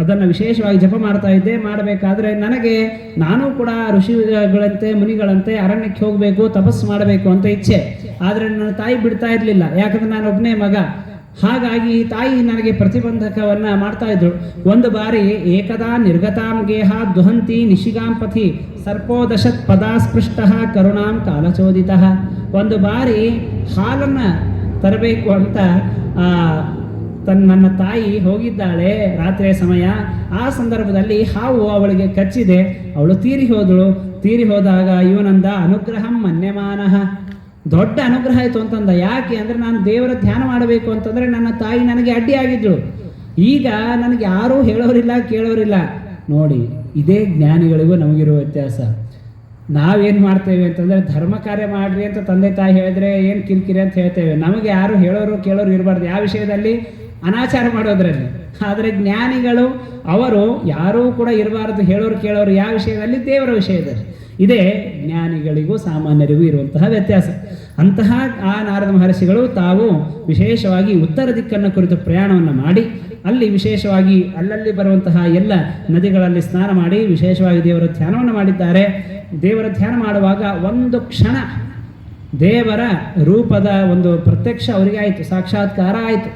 Speaker 1: ಅದನ್ನು ವಿಶೇಷವಾಗಿ ಜಪ ಮಾಡ್ತಾ ಇದ್ದೆ. ಮಾಡಬೇಕಾದ್ರೆ ನನಗೆ ನಾನು ಕೂಡ ಋಷಿಗಳಂತೆ ಮುನಿಗಳಂತೆ ಅರಣ್ಯಕ್ಕೆ ಹೋಗಬೇಕು, ತಪಸ್ಸು ಮಾಡಬೇಕು ಅಂತ ಇಚ್ಛೆ. ಆದರೆ ನನ್ನ ತಾಯಿ ಬಿಡ್ತಾ ಇರಲಿಲ್ಲ, ಯಾಕಂದ್ರೆ ನಾನು ಒಬ್ಬನೇ ಮಗ. ಹಾಗಾಗಿ ತಾಯಿ ನನಗೆ ಪ್ರತಿಬಂಧಕವನ್ನು ಮಾಡ್ತಾ ಇದ್ರು. ಒಂದು ಬಾರಿ ಏಕದಾ ನಿರ್ಗತಾಂ ಗೇಹ ದುಹಂತಿ ನಿಶಿಗಾಂ ಪಥಿ ಸರ್ಪೋದಶತ್ ಪದಾಸ್ಪೃಷ್ಟ ಕರುಣಾಂ ಕಾಲಚೋದಿತ. ಒಂದು ಬಾರಿ ಹಾಲನ್ನು ತರಬೇಕು ಅಂತ ನನ್ನ ತಾಯಿ ಹೋಗಿದ್ದಾಳೆ ರಾತ್ರಿಯ ಸಮಯ. ಆ ಸಂದರ್ಭದಲ್ಲಿ ಹಾವು ಅವಳಿಗೆ ಕಚ್ಚಿದೆ, ಅವಳು ತೀರಿ ಹೋದಳು. ತೀರಿ ಹೋದಾಗ ಇವನಂದ ಅನುಗ್ರಹಂ ಮನ್ಯಮಾನಃ, ದೊಡ್ಡ ಅನುಗ್ರಹ ಆಯಿತು ಅಂತಂದ. ಯಾಕೆ ಅಂದರೆ ನಾನು ದೇವರ ಧ್ಯಾನ ಮಾಡಬೇಕು ಅಂತಂದರೆ ನನ್ನ ತಾಯಿ ನನಗೆ ಅಡ್ಡಿಯಾಗಿದ್ದಳು. ಈಗ ನನಗೆ ಯಾರೂ ಹೇಳೋರಿಲ್ಲ, ಕೇಳೋರಿಲ್ಲ. ನೋಡಿ, ಇದೇ ಜ್ಞಾನಿಗಳಿಗೂ ನಮಗಿರುವ ವ್ಯತ್ಯಾಸ. ನಾವೇನು ಮಾಡ್ತೇವೆ ಅಂತಂದರೆ, ಧರ್ಮ ಕಾರ್ಯ ಮಾಡಿರಿ ಅಂತ ತಂದೆ ತಾಯಿ ಹೇಳಿದ್ರೆ ಏನು ಕಿರಿಕಿರಿ ಅಂತ ಹೇಳ್ತೇವೆ. ನಮಗೆ ಯಾರು ಹೇಳೋರು ಕೇಳೋರು ಇರಬಾರ್ದು, ಯಾವ ವಿಷಯದಲ್ಲಿ? ಅನಾಚಾರ ಮಾಡೋದ್ರಲ್ಲಿ. ಆದರೆ ಜ್ಞಾನಿಗಳು ಅವರು ಯಾರೂ ಕೂಡ ಇರಬಾರ್ದು, ಹೇಳೋರು ಕೇಳೋರು ಯಾವ ವಿಷಯದಲ್ಲಿ? ದೇವರ ವಿಷಯದಲ್ಲಿ. ಇದೇ ಜ್ಞಾನಿಗಳಿಗೂ ಸಾಮಾನ್ಯರಿಗೂ ಇರುವಂತಹ ವ್ಯತ್ಯಾಸ. ಅಂತಹ ಆ ನಾರದ ಮಹರ್ಷಿಗಳು ತಾವು ವಿಶೇಷವಾಗಿ ಉತ್ತರ ದಿಕ್ಕನ್ನು ಕುರಿತು ಪ್ರಯಾಣವನ್ನು ಮಾಡಿ ಅಲ್ಲಿ ವಿಶೇಷವಾಗಿ ಅಲ್ಲಲ್ಲಿ ಬರುವಂತಹ ಎಲ್ಲ ನದಿಗಳಲ್ಲಿ ಸ್ನಾನ ಮಾಡಿ ವಿಶೇಷವಾಗಿ ದೇವರ ಧ್ಯಾನವನ್ನು ಮಾಡಿದ್ದಾರೆ. ದೇವರ ಧ್ಯಾನ ಮಾಡುವಾಗ ಒಂದು ಕ್ಷಣ ದೇವರ ರೂಪದ ಒಂದು ಪ್ರತ್ಯಕ್ಷ ಅವರಿಗೆ ಆಯಿತು, ಸಾಕ್ಷಾತ್ಕಾರ ಆಯಿತು.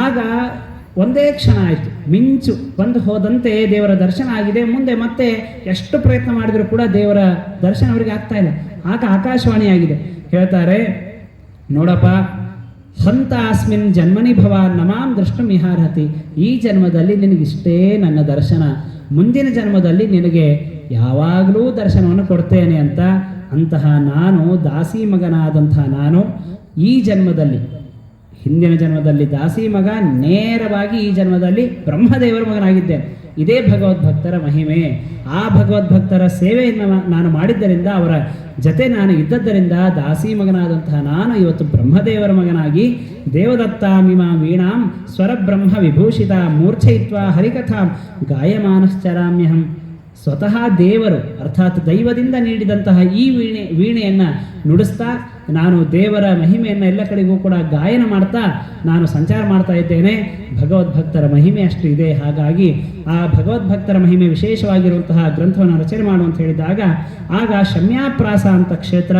Speaker 1: ಆಗ ಒಂದೇ ಕ್ಷಣ ಆಯಿತು, ಮಿಂಚು ಬಂದು ಹೋದಂತೆ ದೇವರ ದರ್ಶನ ಆಗಿದೆ. ಮುಂದೆ ಮತ್ತೆ ಎಷ್ಟು ಪ್ರಯತ್ನ ಮಾಡಿದರೂ ಕೂಡ ದೇವರ ದರ್ಶನ ಅವರಿಗೆ ಆಗ್ತಾ ಇಲ್ಲ. ಆಗ ಆಕಾಶವಾಣಿಯಾಗಿದೆ. ಹೇಳ್ತಾರೆ, ನೋಡಪ್ಪ, ಹಂತ ಅಸ್ಮಿನ್ ಜನ್ಮನಿ ಭವ ನಮಾಂ ದೃಷ್ಟು ಮಿಹಾರ್ಹತಿ. ಈ ಜನ್ಮದಲ್ಲಿ ನಿನಗಿಷ್ಟೇ ನನ್ನ ದರ್ಶನ, ಮುಂದಿನ ಜನ್ಮದಲ್ಲಿ ನಿನಗೆ ಯಾವಾಗಲೂ ದರ್ಶನವನ್ನು ಕೊಡ್ತೇನೆ ಅಂತ. ಅಂತಹ ನಾನು, ದಾಸಿ ಮಗನಾದಂತಹ ನಾನು, ಈ ಜನ್ಮದಲ್ಲಿ, ಹಿಂದಿನ ಜನ್ಮದಲ್ಲಿ ದಾಸಿ ಮಗ, ನೇರವಾಗಿ ಈ ಜನ್ಮದಲ್ಲಿ ಬ್ರಹ್ಮದೇವರ ಮಗನಾಗಿದ್ದೇನೆ. ಇದೇ ಭಗವದ್ಭಕ್ತರ ಮಹಿಮೆ. ಆ ಭಗವದ್ಭಕ್ತರ ಸೇವೆಯನ್ನು ನಾನು ಮಾಡಿದ್ದರಿಂದ, ಅವರ ಜೊತೆ ನಾನು ಇದ್ದದ್ದರಿಂದ ದಾಸಿ ಮಗನಾದಂತಹ ನಾನು ಇವತ್ತು ಬ್ರಹ್ಮದೇವರ ಮಗನಾಗಿ ದೇವದತ್ತಾಮಿಮಾ ವೀಣಾಂ ಸ್ವರಬ್ರಹ್ಮ ವಿಭೂಷಿತ ಮೂರ್ಛಯಿತ್ವ ಹರಿಕಥಾಂ ಗಾಯಮಾನಶ್ಚರಾಮ್ಯಹಂ. ಸ್ವತಃ ದೇವರು ಅರ್ಥಾತ್ ದೈವದಿಂದ ನೀಡಿದಂತಹ ಈ ವೀಣೆಯನ್ನು ನುಡಿಸ್ತಾ ನಾನು ದೇವರ ಮಹಿಮೆಯನ್ನು ಎಲ್ಲ ಕಡೆಗೂ ಕೂಡ ಗಾಯನ ಮಾಡ್ತಾ ನಾನು ಸಂಚಾರ ಮಾಡ್ತಾ ಇದ್ದೇನೆ. ಭಗವದ್ಭಕ್ತರ ಮಹಿಮೆ ಅಷ್ಟು ಇದೆ. ಹಾಗಾಗಿ ಆ ಭಗವದ್ಭಕ್ತರ ಮಹಿಮೆ ವಿಶೇಷವಾಗಿರುವಂತಹ ಗ್ರಂಥವನ್ನು ರಚನೆ ಮಾಡು ಅಂತ ಹೇಳಿದಾಗ ಆಗ ಶಮ್ಯಾಪ್ರಾಸ ಅಂತ ಕ್ಷೇತ್ರ,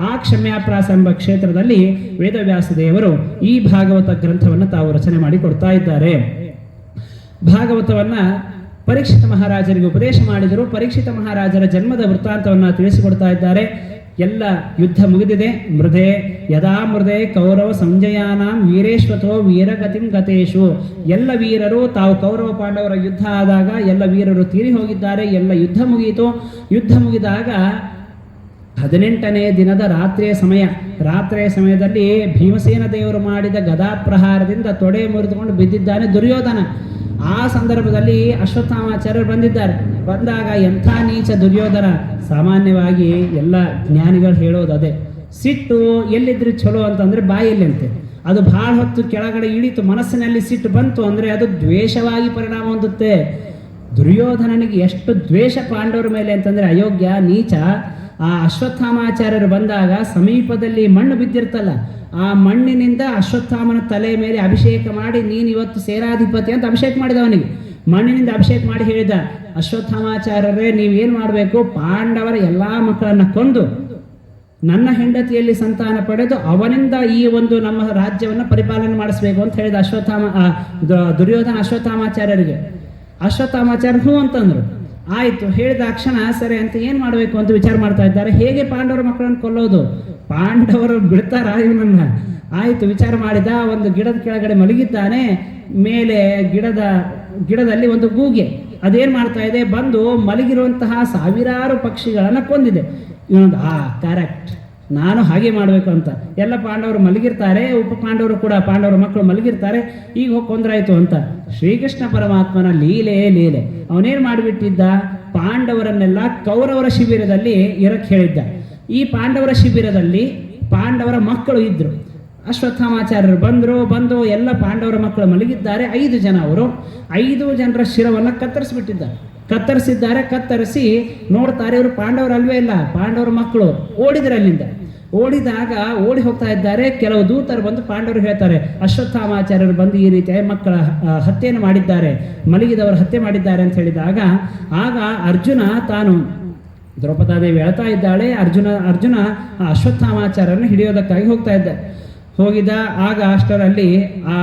Speaker 1: ಆ ಕ್ಷಮ್ಯಾಪ್ರಾಸ ಎಂಬ ಕ್ಷೇತ್ರದಲ್ಲಿ ವೇದವ್ಯಾಸ ದೇವರು ಈ ಭಾಗವತ ಗ್ರಂಥವನ್ನು ತಾವು ರಚನೆ ಮಾಡಿ ಕೊಡ್ತಾ ಇದ್ದಾರೆ. ಭಾಗವತವನ್ನ ಪರೀಕ್ಷಿತ ಮಹಾರಾಜರಿಗೆ ಉಪದೇಶ ಮಾಡಿದರು. ಪರೀಕ್ಷಿತ ಮಹಾರಾಜರ ಜನ್ಮದ ವೃತ್ತಾಂತವನ್ನು ತಿಳಿಸಿಕೊಡ್ತಾ ಇದ್ದಾರೆ. ಎಲ್ಲ ಯುದ್ಧ ಮುಗಿದಿದೆ. ಮೃದೆ ಯದಾ ಮೃದೆ ಕೌರವ ಸಂಜಯಾನಾಂ ವೀರೇಶ್ವತೋ ವೀರಗತಿಂ ಗತೇಶು. ಎಲ್ಲ ವೀರರು ತಾವು ಕೌರವ ಪಾಂಡವರ ಯುದ್ಧ ಆದಾಗ ಎಲ್ಲ ವೀರರು ತೀರಿ ಹೋಗಿದ್ದಾರೆ. ಎಲ್ಲ ಯುದ್ಧ ಮುಗಿಯಿತು. ಯುದ್ಧ ಮುಗಿದಾಗ 18ನೇ ದಿನದ ರಾತ್ರಿಯ ಸಮಯದಲ್ಲಿ ಭೀಮಸೇನ ದೇವರು ಮಾಡಿದ ಗದಾಪ್ರಹಾರದಿಂದ ತೊಡೆ ಮುರಿದುಕೊಂಡು ಬಿದ್ದಿದ್ದಾನೆ ದುರ್ಯೋಧನ. ಆ ಸಂದರ್ಭದಲ್ಲಿ ಅಶ್ವತ್ಥಾಮಾಚಾರ್ಯರು ಬಂದಾಗ ಎಂಥ ನೀಚ ದುರ್ಯೋಧನ. ಸಾಮಾನ್ಯವಾಗಿ ಎಲ್ಲ ಜ್ಞಾನಿಗಳು ಹೇಳೋದು ಅದೇ, ಸಿಟ್ಟು ಎಲ್ಲಿದ್ರೆ ಚಲೋ ಅಂತಂದ್ರೆ ಬಾಯಲ್ಲಿ ಅಂತೆ. ಅದು ಬಹಳ ಹೊತ್ತು ಕೆಳಗಡೆ ಇಳಿತು, ಮನಸ್ಸಿನಲ್ಲಿ ಸಿಟ್ಟು ಬಂತು ಅಂದರೆ ಅದು ದ್ವೇಷವಾಗಿ ಪರಿಣಾಮ ಹೊಂದುತ್ತೆ. ದುರ್ಯೋಧನನಿಗೆ ಎಷ್ಟು ದ್ವೇಷ ಪಾಂಡವರ ಮೇಲೆ ಅಂತಂದ್ರೆ ಅಯೋಗ್ಯ ನೀಚ. ಆ ಅಶ್ವತ್ಥಾಮಾಚಾರ್ಯರು ಬಂದಾಗ ಸಮೀಪದಲ್ಲಿ ಮಣ್ಣು ಬಿದ್ದಿರ್ತಲ್ಲ, ಆ ಮಣ್ಣಿನಿಂದ ಅಶ್ವತ್ಥಾಮನ ತಲೆ ಮೇಲೆ ಅಭಿಷೇಕ ಮಾಡಿ ನೀನು ಇವತ್ತು ಸೇನಾಧಿಪತಿ ಅಂತ ಅಭಿಷೇಕ ಮಾಡಿದ. ಅವನಿಗೆ ಮಣ್ಣಿನಿಂದ ಅಭಿಷೇಕ ಮಾಡಿ ಹೇಳಿದ, ಅಶ್ವತ್ಥಾಮಾಚಾರ್ಯರೇ ನೀವೇನು ಮಾಡಬೇಕು, ಪಾಂಡವರ ಎಲ್ಲ ಮಕ್ಕಳನ್ನು ಕೊಂದು ನನ್ನ ಹೆಂಡತಿಯಲ್ಲಿ ಸಂತಾನ ಪಡೆದು ಅವನಿಂದ ಈ ಒಂದು ನಮ್ಮ ರಾಜ್ಯವನ್ನು ಪರಿಪಾಲನೆ ಮಾಡಿಸ್ಬೇಕು ಅಂತ ಹೇಳಿದ ದುರ್ಯೋಧನ ಅಶ್ವತ್ಥಾಮಾಚಾರ್ಯರಿಗೆ. ಅಶ್ವತ್ಥಾಮಾಚಾರ್ಯ ಹ್ಞೂ ಅಂತಂದ್ರು. ಆಯಿತು ಹೇಳಿದ ಕ್ಷಣ ಸರಿ ಅಂತ ಏನು ಮಾಡಬೇಕು ಅಂತ ವಿಚಾರ ಮಾಡ್ತಾ ಇದ್ದಾರೆ. ಹೇಗೆ ಪಾಂಡವರ ಮಕ್ಕಳನ್ನು ಕೊಲ್ಲೋದು, ಪಾಂಡವರು ಬಿಡ್ತಾರ ಇವನನ್ನ? ಆಯಿತು ವಿಚಾರ ಮಾಡಿದ. ಒಂದು ಗಿಡದ ಕೆಳಗಡೆ ಮಲಗಿದ್ದಾನೆ. ಮೇಲೆ ಗಿಡದಲ್ಲಿ ಒಂದು ಗೂಗೆ ಅದೇನು ಮಾಡ್ತಾ ಇದೆ, ಬಂದು ಮಲಗಿರುವಂತಹ ಸಾವಿರಾರು ಪಕ್ಷಿಗಳನ್ನು ಕೊಂದಿದೆ. ಇವನೊಂದು ಕರೆಕ್ಟ್, ನಾನು ಹಾಗೆ ಮಾಡಬೇಕು ಅಂತ. ಎಲ್ಲ ಪಾಂಡವರು ಮಲಗಿರ್ತಾರೆ, ಉಪ ಪಾಂಡವರು ಕೂಡ ಪಾಂಡವರ ಮಕ್ಕಳು ಮಲಗಿರ್ತಾರೆ. ಈಗ ಹೋಗಿ ಕೊಂದ್ರಾಯ್ತು ಅಂತ ಶ್ರೀಕೃಷ್ಣ ಪರಮಾತ್ಮನ ಲೀಲೆ. ಅವನೇನು ಮಾಡಿಬಿಟ್ಟಿದ್ದ, ಪಾಂಡವರನ್ನೆಲ್ಲ ಕೌರವರ ಶಿಬಿರದಲ್ಲಿ ಇರಕ್ಕೆ ಹೇಳಿದ್ದ. ಈ ಪಾಂಡವರ ಶಿಬಿರದಲ್ಲಿ ಪಾಂಡವರ ಮಕ್ಕಳು ಇದ್ರು. ಅಶ್ವತ್ಥಾಮಾಚಾರ್ಯರು ಬಂದು ಎಲ್ಲ ಪಾಂಡವರ ಮಕ್ಕಳು ಮಲಗಿದ್ದಾರೆ. 5 ಜನ ಅವರು 5 ಜನರ ಶಿರವನ್ನು ಕತ್ತರಿಸಿದ್ದಾರೆ. ಕತ್ತರಿಸಿ ನೋಡ್ತಾರೆ, ಇವರು ಪಾಂಡವರು ಅಲ್ವೇ ಇಲ್ಲ, ಪಾಂಡವರ ಮಕ್ಕಳು. ಓಡಿದ್ರೆ ಅಲ್ಲಿಂದ. ಓಡಿದಾಗ ಓಡಿ ಹೋಗ್ತಾ ಇದ್ದಾರೆ. ಕೆಲವು ದೂತರು ಬಂದು ಪಾಂಡವರು ಹೇಳ್ತಾರೆ, ಅಶ್ವತ್ಥಾಮಾಚಾರ್ಯರು ಬಂದು ಈ ರೀತಿಯಾಗಿ ಮಕ್ಕಳ ಹತ್ಯೆಯನ್ನು ಮಾಡಿದ್ದಾರೆ, ಮಲಗಿದವರು ಹತ್ಯೆ ಮಾಡಿದ್ದಾರೆ ಅಂತ ಹೇಳಿದಾಗ ಆಗ ಅರ್ಜುನ ತಾನು ದ್ರೌಪದಾದೇವಿ ಹೇಳ್ತಾ ಇದ್ದಾಳೆ. ಅರ್ಜುನ ಅಶ್ವತ್ಥಾಮಾಚಾರ್ಯರನ್ನು ಹಿಡಿಯೋದಕ್ಕಾಗಿ ಹೋಗಿದ್ದ. ಆಗ ಅಷ್ಟರಲ್ಲಿ ಆ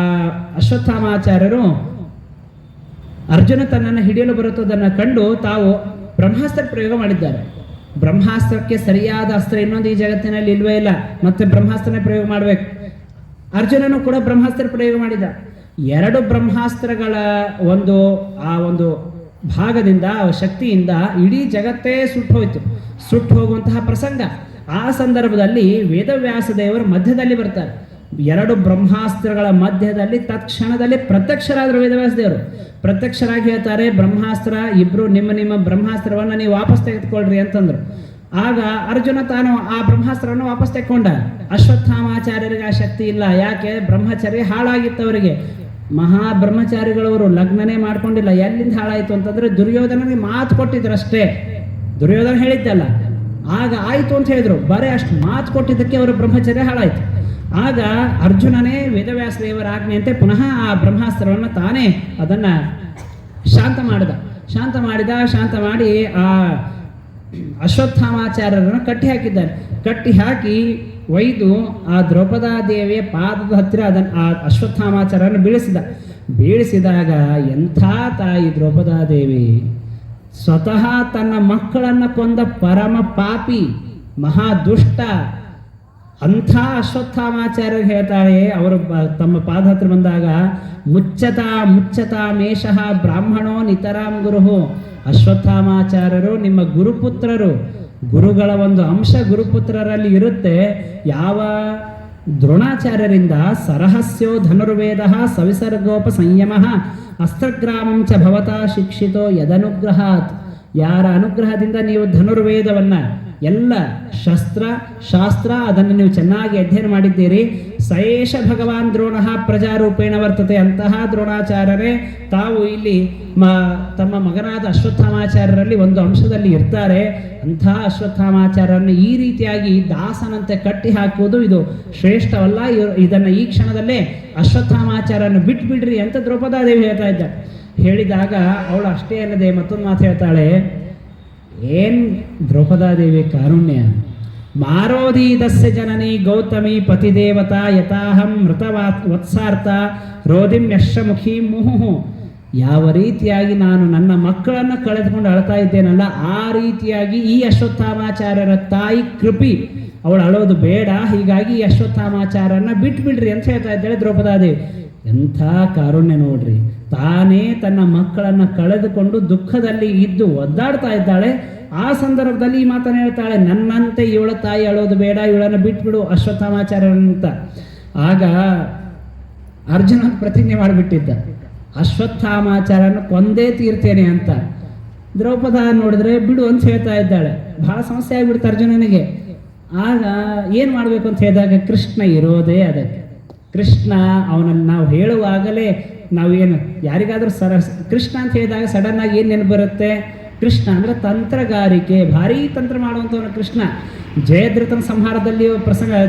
Speaker 1: ಅಶ್ವತ್ಥಾಮಾಚಾರ್ಯರು ಅರ್ಜುನ ತನ್ನನ್ನು ಹಿಡಿಯಲು ಬರುತ್ತದನ್ನು ಕಂಡು ತಾವು ಬ್ರಹ್ಮಾಸ್ತ್ರ ಪ್ರಯೋಗ ಮಾಡಿದ್ದಾರೆ. ಬ್ರಹ್ಮಾಸ್ತ್ರಕ್ಕೆ ಸರಿಯಾದ ಅಸ್ತ್ರ ಇನ್ನೊಂದು ಈ ಜಗತ್ತಿನಲ್ಲಿ ಇಲ್ವೇ ಇಲ್ಲ. ಮತ್ತೆ ಬ್ರಹ್ಮಾಸ್ತ್ರನೇ ಪ್ರಯೋಗ ಮಾಡಬೇಕು. ಅರ್ಜುನನು ಕೂಡ ಬ್ರಹ್ಮಾಸ್ತ್ರ ಪ್ರಯೋಗ ಮಾಡಿದ. 2 ಬ್ರಹ್ಮಾಸ್ತ್ರಗಳ ಒಂದು ಭಾಗದಿಂದ ಶಕ್ತಿಯಿಂದ ಇಡೀ ಜಗತ್ತೇ ಸುಟ್ಟು ಹೋಗುವಂತಹ ಪ್ರಸಂಗ. ಆ ಸಂದರ್ಭದಲ್ಲಿ ವೇದವ್ಯಾಸ ದೇವರು ಮಧ್ಯದಲ್ಲಿ ಬರ್ತಾರೆ. 2 ಬ್ರಹ್ಮಾಸ್ತ್ರಗಳ ಮಧ್ಯದಲ್ಲಿ ತತ್ಕ್ಷಣದಲ್ಲಿ ಪ್ರತ್ಯಕ್ಷರಾದರು ವೇದವ್ಯಾಸ ದೇವರು. ಪ್ರತ್ಯಕ್ಷರಾಗಿ ಹೇಳ್ತಾರೆ, ಬ್ರಹ್ಮಾಸ್ತ್ರ ಇಬ್ರು ನಿಮ್ಮ ಬ್ರಹ್ಮಾಸ್ತ್ರವನ್ನು ನೀವು ವಾಪಸ್ ತೆಗೆದುಕೊಳ್ರಿ ಅಂತಂದ್ರು. ಆಗ ಅರ್ಜುನ ತಾನು ಆ ಬ್ರಹ್ಮಾಸ್ತ್ರವನ್ನು ವಾಪಸ್ ತೆಕ್ಕೊಂಡ. ಅಶ್ವತ್ಥಾಮಾಚಾರ್ಯರಿಗೆ ಆ ಶಕ್ತಿ ಇಲ್ಲ. ಯಾಕೆ? ಬ್ರಹ್ಮಚರ್ಯ ಹಾಳಾಗಿತ್ತು ಅವರಿಗೆ. ಮಹಾ ಬ್ರಹ್ಮಚಾರಿಗಳವರು ಲಗ್ನನೇ ಮಾಡ್ಕೊಂಡಿಲ್ಲ. ಎಲ್ಲಿಂದ ಹಾಳಾಯಿತು ಅಂತಂದ್ರೆ ದುರ್ಯೋಧನನಿಗೆ ಮಾತು ಕೊಟ್ಟಿದ್ರು ಅಷ್ಟೇ. ದುರ್ಯೋಧನ ಹೇಳಿದ್ದಲ್ಲ. ಆಗ ಆಯಿತು ಅಂತ ಹೇಳಿದ್ರು. ಬರೀ ಅಷ್ಟು ಮಾತು ಕೊಟ್ಟಿದ್ದಕ್ಕೆ ಅವರ ಬ್ರಹ್ಮಚರ್ಯ ಹಾಳಾಯಿತು. ಆಗ ಅರ್ಜುನನೇ ವೇದವ್ಯಾಸ ದೇವರ ಆಜ್ಞೆಯಂತೆ ಪುನಃ ಆ ಬ್ರಹ್ಮಾಸ್ತ್ರವನ್ನು ತಾನೇ ಅದನ್ನು ಶಾಂತ ಮಾಡಿ ಆ ಅಶ್ವತ್ಥಾಮಾಚಾರ್ಯರನ್ನು ಕಟ್ಟಿ ಹಾಕಿ ಒಯ್ದು ಆ ದ್ರೌಪದಾದೇವಿಯ ಪಾದದ ಹತ್ತಿರ ಆ ಅಶ್ವತ್ಥಾಮಾಚಾರ್ಯರನ್ನು ಬೀಳಿಸಿದಾಗ ಎಂಥ ತಾಯಿ ದ್ರೌಪದಾದೇವಿ, ಸ್ವತಃ ತನ್ನ ಮಕ್ಕಳನ್ನು ಕೊಂದ ಪರಮ ಪಾಪಿ ಮಹಾ ದುಷ್ಟ ಅಂಥ ಅಶ್ವತ್ಥಾಮಾಚಾರ್ಯರು ಹೇಳ್ತಾಳೆ. ಅವರು ತಮ್ಮ ಪಾದ ಹತ್ರ ಬಂದಾಗ ಮುಚ್ಚತಾ ಮೇಷಃ ಬ್ರಾಹ್ಮಣೋ ನಿತರಾಂ ಗುರುಹು. ಅಶ್ವತ್ಥಾಮಾಚಾರ್ಯರು ನಿಮ್ಮ ಗುರುಪುತ್ರರು. ಗುರುಗಳ ಒಂದು ಅಂಶ ಗುರುಪುತ್ರರಲ್ಲಿ ಇರುತ್ತೆ. ಯಾವ ದ್ರೋಣಾಚಾರ್ಯರಿಂದ ಸರಹಸ್ಯೋ ಧನುರ್ವೇದ ಸವಿಸರ್ಗೋಪ ಸಂಯಮ ಅಸ್ತ್ರಗ್ರಾಮಂ ಚ ಭವತಾ ಶಿಕ್ಷಿತೋ ಯದನುಗ್ರಹಾತ್. ಯಾರ ಅನುಗ್ರಹದಿಂದ ನೀವು ಧನುರ್ವೇದವನ್ನು ಎಲ್ಲ ಶಾಸ್ತ್ರ ಅದನ್ನು ನೀವು ಚೆನ್ನಾಗಿ ಅಧ್ಯಯನ ಮಾಡಿದ್ದೀರಿ, ಸಯೇಷ ಭಗವಾನ್ ದ್ರೋಣ ಪ್ರಜಾರೂಪೇಣ ವರ್ತತೆ. ಅಂತಹ ದ್ರೋಣಾಚಾರ್ಯರೇ ತಾವು ಇಲ್ಲಿ ತಮ್ಮ ಮಗನಾದ ಅಶ್ವತ್ಥಾಮಾಚಾರ್ಯರಲ್ಲಿ ಒಂದು ಅಂಶದಲ್ಲಿ ಇರ್ತಾರೆ. ಅಂತಹ ಅಶ್ವತ್ಥಾಮಾಚಾರ್ಯರನ್ನು ಈ ರೀತಿಯಾಗಿ ದಾಸನಂತೆ ಕಟ್ಟಿ ಹಾಕುವುದು ಇದು ಶ್ರೇಷ್ಠವಲ್ಲ. ಇದನ್ನು ಈ ಕ್ಷಣದಲ್ಲೇ ಅಶ್ವತ್ಥಾಮಾಚಾರ್ಯರನ್ನು ಬಿಟ್ಬಿಡ್ರಿ ಅಂತ ದ್ರೌಪದಾದೇವಿ ಹೇಳ್ತಾ ಇದ್ದ. ಹೇಳಿದಾಗ ಅವಳು ಅಷ್ಟೇ ಅಲ್ಲದೆ ಮತ್ತೊಂದು ಮಾತು ಹೇಳ್ತಾಳೆ, ಏನ್ ದ್ರೌಪದಾದೇವಿ ಕಾರುಣ್ಯ. ಮಾರೋದೀದಸ್ಯ ಜನನಿ ಗೌತಮಿ ಪತಿದೇವತಾ ಯಥಾಹಂ ವತ್ಸಾರ್ಥ ರೋದಿಂ ಯಶ್ರಮುಖಿ ಮುಹುಹು. ಯಾವ ರೀತಿಯಾಗಿ ನಾನು ನನ್ನ ಮಕ್ಕಳನ್ನು ಕಳೆದುಕೊಂಡು ಅಳ್ತಾ ಇದ್ದೇನಲ್ಲ, ಆ ರೀತಿಯಾಗಿ ಈ ಅಶ್ವತ್ಥಾಮಾಚಾರ್ಯರ ತಾಯಿ ಕೃಪಿ, ಅವಳು ಅಳೋದು ಬೇಡ, ಹೀಗಾಗಿ ಈ ಅಶ್ವತ್ಥಾಮಾಚಾರ್ಯರನ್ನ ಬಿಟ್ಬಿಡ್ರಿ ಅಂತ ಹೇಳ್ತಾ ಇದ್ದಾಳೆ ದ್ರೌಪದಾದೇವಿ. ಎಂಥ ಕಾರುಣ್ಯ ನೋಡ್ರಿ. ತಾನೇ ತನ್ನ ಮಕ್ಕಳನ್ನು ಕಳೆದುಕೊಂಡು ದುಃಖದಲ್ಲಿ ಇದ್ದು ಒದ್ದಾಡ್ತಾ ಇದ್ದಾಳೆ. ಆ ಸಂದರ್ಭದಲ್ಲಿ ಈ ಮಾತನ್ನು ಹೇಳ್ತಾಳೆ, ನನ್ನಂತೆ ಇವಳ ತಾಯಿ ಅಳೋದು ಬೇಡ, ಇವಳನ್ನು ಬಿಟ್ಬಿಡು ಅಶ್ವತ್ಥಾಮಾಚಾರ್ಯರಂತ. ಆಗ ಅರ್ಜುನ ಪ್ರತಿಜ್ಞೆ ಮಾಡಿಬಿಟ್ಟಿದ್ದ, ಅಶ್ವತ್ಥಾಮಾಚಾರ್ಯನ ಕೊಂದೇ ತೀರ್ತೇನೆ ಅಂತ. ದ್ರೌಪದ ನೋಡಿದ್ರೆ ಬಿಡು ಅಂತ ಹೇಳ್ತಾ ಇದ್ದಾಳೆ. ಬಹಳ ಸಮಸ್ಯೆ ಆಗಿಬಿಡ್ತು ಅರ್ಜುನನಿಗೆ. ಆಗ ಏನು ಮಾಡಬೇಕು ಅಂತ ಹೇಳಿದಾಗ ಕೃಷ್ಣ ಇರೋದೇ ಅದಕ್ಕೆ. ಕೃಷ್ಣ ಅವನನ್ನು ನಾವು ಹೇಳುವಾಗಲೇ ನಾವೇನು ಯಾರಿಗಾದ್ರೂ ಕೃಷ್ಣ ಅಂತ ಹೇಳಿದಾಗ ಸಡನ್ ಆಗಿ ಏನು ನೆನಪು ಬರುತ್ತೆ? ಕೃಷ್ಣ ಅಂದರೆ ತಂತ್ರಗಾರಿಕೆ, ಭಾರೀ ತಂತ್ರ ಮಾಡುವಂಥವನು ಕೃಷ್ಣ. ಜಯದ್ರಥನ ಸಂಹಾರದಲ್ಲಿಯೂ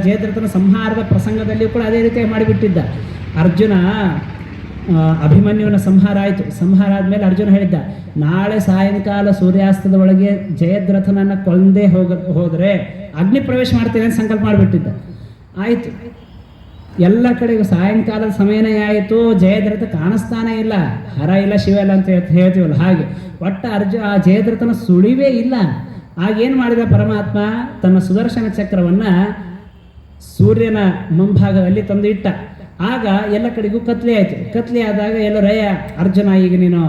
Speaker 1: ಜಯದ್ರಥನ ಸಂಹಾರದ ಪ್ರಸಂಗದಲ್ಲಿಯೂ ಕೂಡ ಅದೇ ರೀತಿ ಮಾಡಿಬಿಟ್ಟಿದ್ದ. ಅರ್ಜುನ ಅಭಿಮನ್ಯುವಿನ ಸಂಹಾರ ಆಯಿತು. ಸಂಹಾರ ಆದಮೇಲೆ ಅರ್ಜುನ ಹೇಳಿದ್ದ, ನಾಳೆ ಸಾಯಂಕಾಲ ಸೂರ್ಯಾಸ್ತದ ಒಳಗೆ ಜಯದ್ರಥನನ್ನು ಕೊಂದೇ ಹೋದರೆ ಅಗ್ನಿ ಪ್ರವೇಶ ಮಾಡ್ತೇನೆ ಅಂತ ಸಂಕಲ್ಪ ಮಾಡಿಬಿಟ್ಟಿದ್ದ. ಆಯಿತು, ಎಲ್ಲ ಕಡೆಗೂ ಸಾಯಂಕಾಲದ ಸಮಯನೇ ಆಯಿತು. ಜಯದ್ರಥ ಕಾಣಿಸ್ತಾನೇ ಇಲ್ಲ, ಹರ ಇಲ್ಲ ಶಿವ ಇಲ್ಲ ಅಂತ ಹೇಳ್ತೀವಲ್ಲ ಹಾಗೆ. ಒಟ್ಟ ಆ ಜಯದ್ರಥನ ಸುಳಿವೇ ಇಲ್ಲ. ಆಗೇನು ಮಾಡಿದ ಪರಮಾತ್ಮ, ತನ್ನ ಸುದರ್ಶನ ಚಕ್ರವನ್ನು ಸೂರ್ಯನ ಮುಂಭಾಗದಲ್ಲಿ ತಂದು ಇಟ್ಟ. ಆಗ ಎಲ್ಲ ಕಡೆಗೂ ಕತ್ಲೆ ಆಯಿತು. ಕತ್ಲೆ ಆದಾಗ ಎಲ್ಲರಯ್ಯ ಅರ್ಜುನ ಈಗ ನೀನು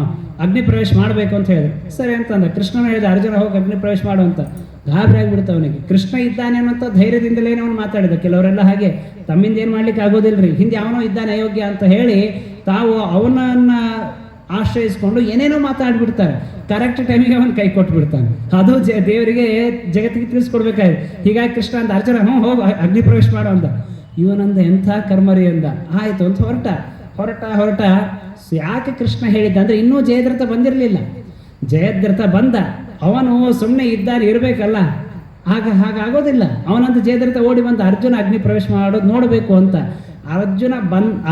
Speaker 1: ಅಗ್ನಿ ಪ್ರವೇಶ ಮಾಡಬೇಕು ಅಂತ ಹೇಳಿದ್ರು. ಸರಿ ಅಂತಂದ. ಕೃಷ್ಣನ ಹೇಳಿದ, ಅರ್ಜುನ ಹೋಗಿ ಅಗ್ನಿ ಪ್ರವೇಶ ಮಾಡು ಅಂತ. ಗಾಬರಿ ಆಗಿಬಿಡ್ತು ಅವನಿಗೆ. ಕೃಷ್ಣ ಇದ್ದಾನೆ ಅನ್ನೋಂಥ ಧೈರ್ಯದಿಂದಲೇ ಅವನು ಮಾತಾಡಿದ. ಕೆಲವರೆಲ್ಲ ಹಾಗೆ ತಮ್ಮಿಂದ ಏನು ಮಾಡ್ಲಿಕ್ಕೆ ಆಗೋದಿಲ್ಲರಿ, ಹಿಂದೆ ಅವನೋ ಇದ್ದಾನೆ ಅಯೋಗ್ಯ ಅಂತ ಹೇಳಿ ತಾವು ಅವನನ್ನ ಆಶ್ರಯಿಸ್ಕೊಂಡು ಏನೇನೋ ಮಾತಾಡ್ಬಿಡ್ತಾರೆ. ಕರೆಕ್ಟ್ ಟೈಮಿಗೆ ಅವನು ಕೈ ಕೊಟ್ಟು ಬಿಡ್ತಾನೆ. ಅದು ದೇವರಿಗೆ ಜಗತ್ತಿಗೆ ತಿಳಿಸ್ಕೊಡ್ಬೇಕಾಯ್ತು. ಹೀಗಾಗಿ ಕೃಷ್ಣ ಅಂತ ಅರ್ಜುನ ಹೋಗಿ ಅಗ್ನಿ ಪ್ರವೇಶ ಮಾಡು ಅಂತ. ಇವನಂದ ಎಂಥ ಕರ್ಮರಿ ಅಂದ. ಆಯಿತು ಅಂತ ಹೊರಟ. ಯಾಕೆ ಕೃಷ್ಣ ಹೇಳಿದ್ದ ಅಂದರೆ ಇನ್ನೂ ಜಯದ್ರಥ ಬಂದಿರಲಿಲ್ಲ. ಜಯದ್ರಥ ಬಂದ, ಅವನು ಸುಮ್ಮನೆ ಇದ್ದಾನೆ ಇರಬೇಕಲ್ಲ, ಹಾಗಾಗೋದಿಲ್ಲ. ಅವನಂತ ಜಯದ್ರಥ ಓಡಿ ಬಂದ, ಅರ್ಜುನ ಅಗ್ನಿ ಪ್ರವೇಶ ಮಾಡೋದು ನೋಡಬೇಕು ಅಂತ. ಅರ್ಜುನ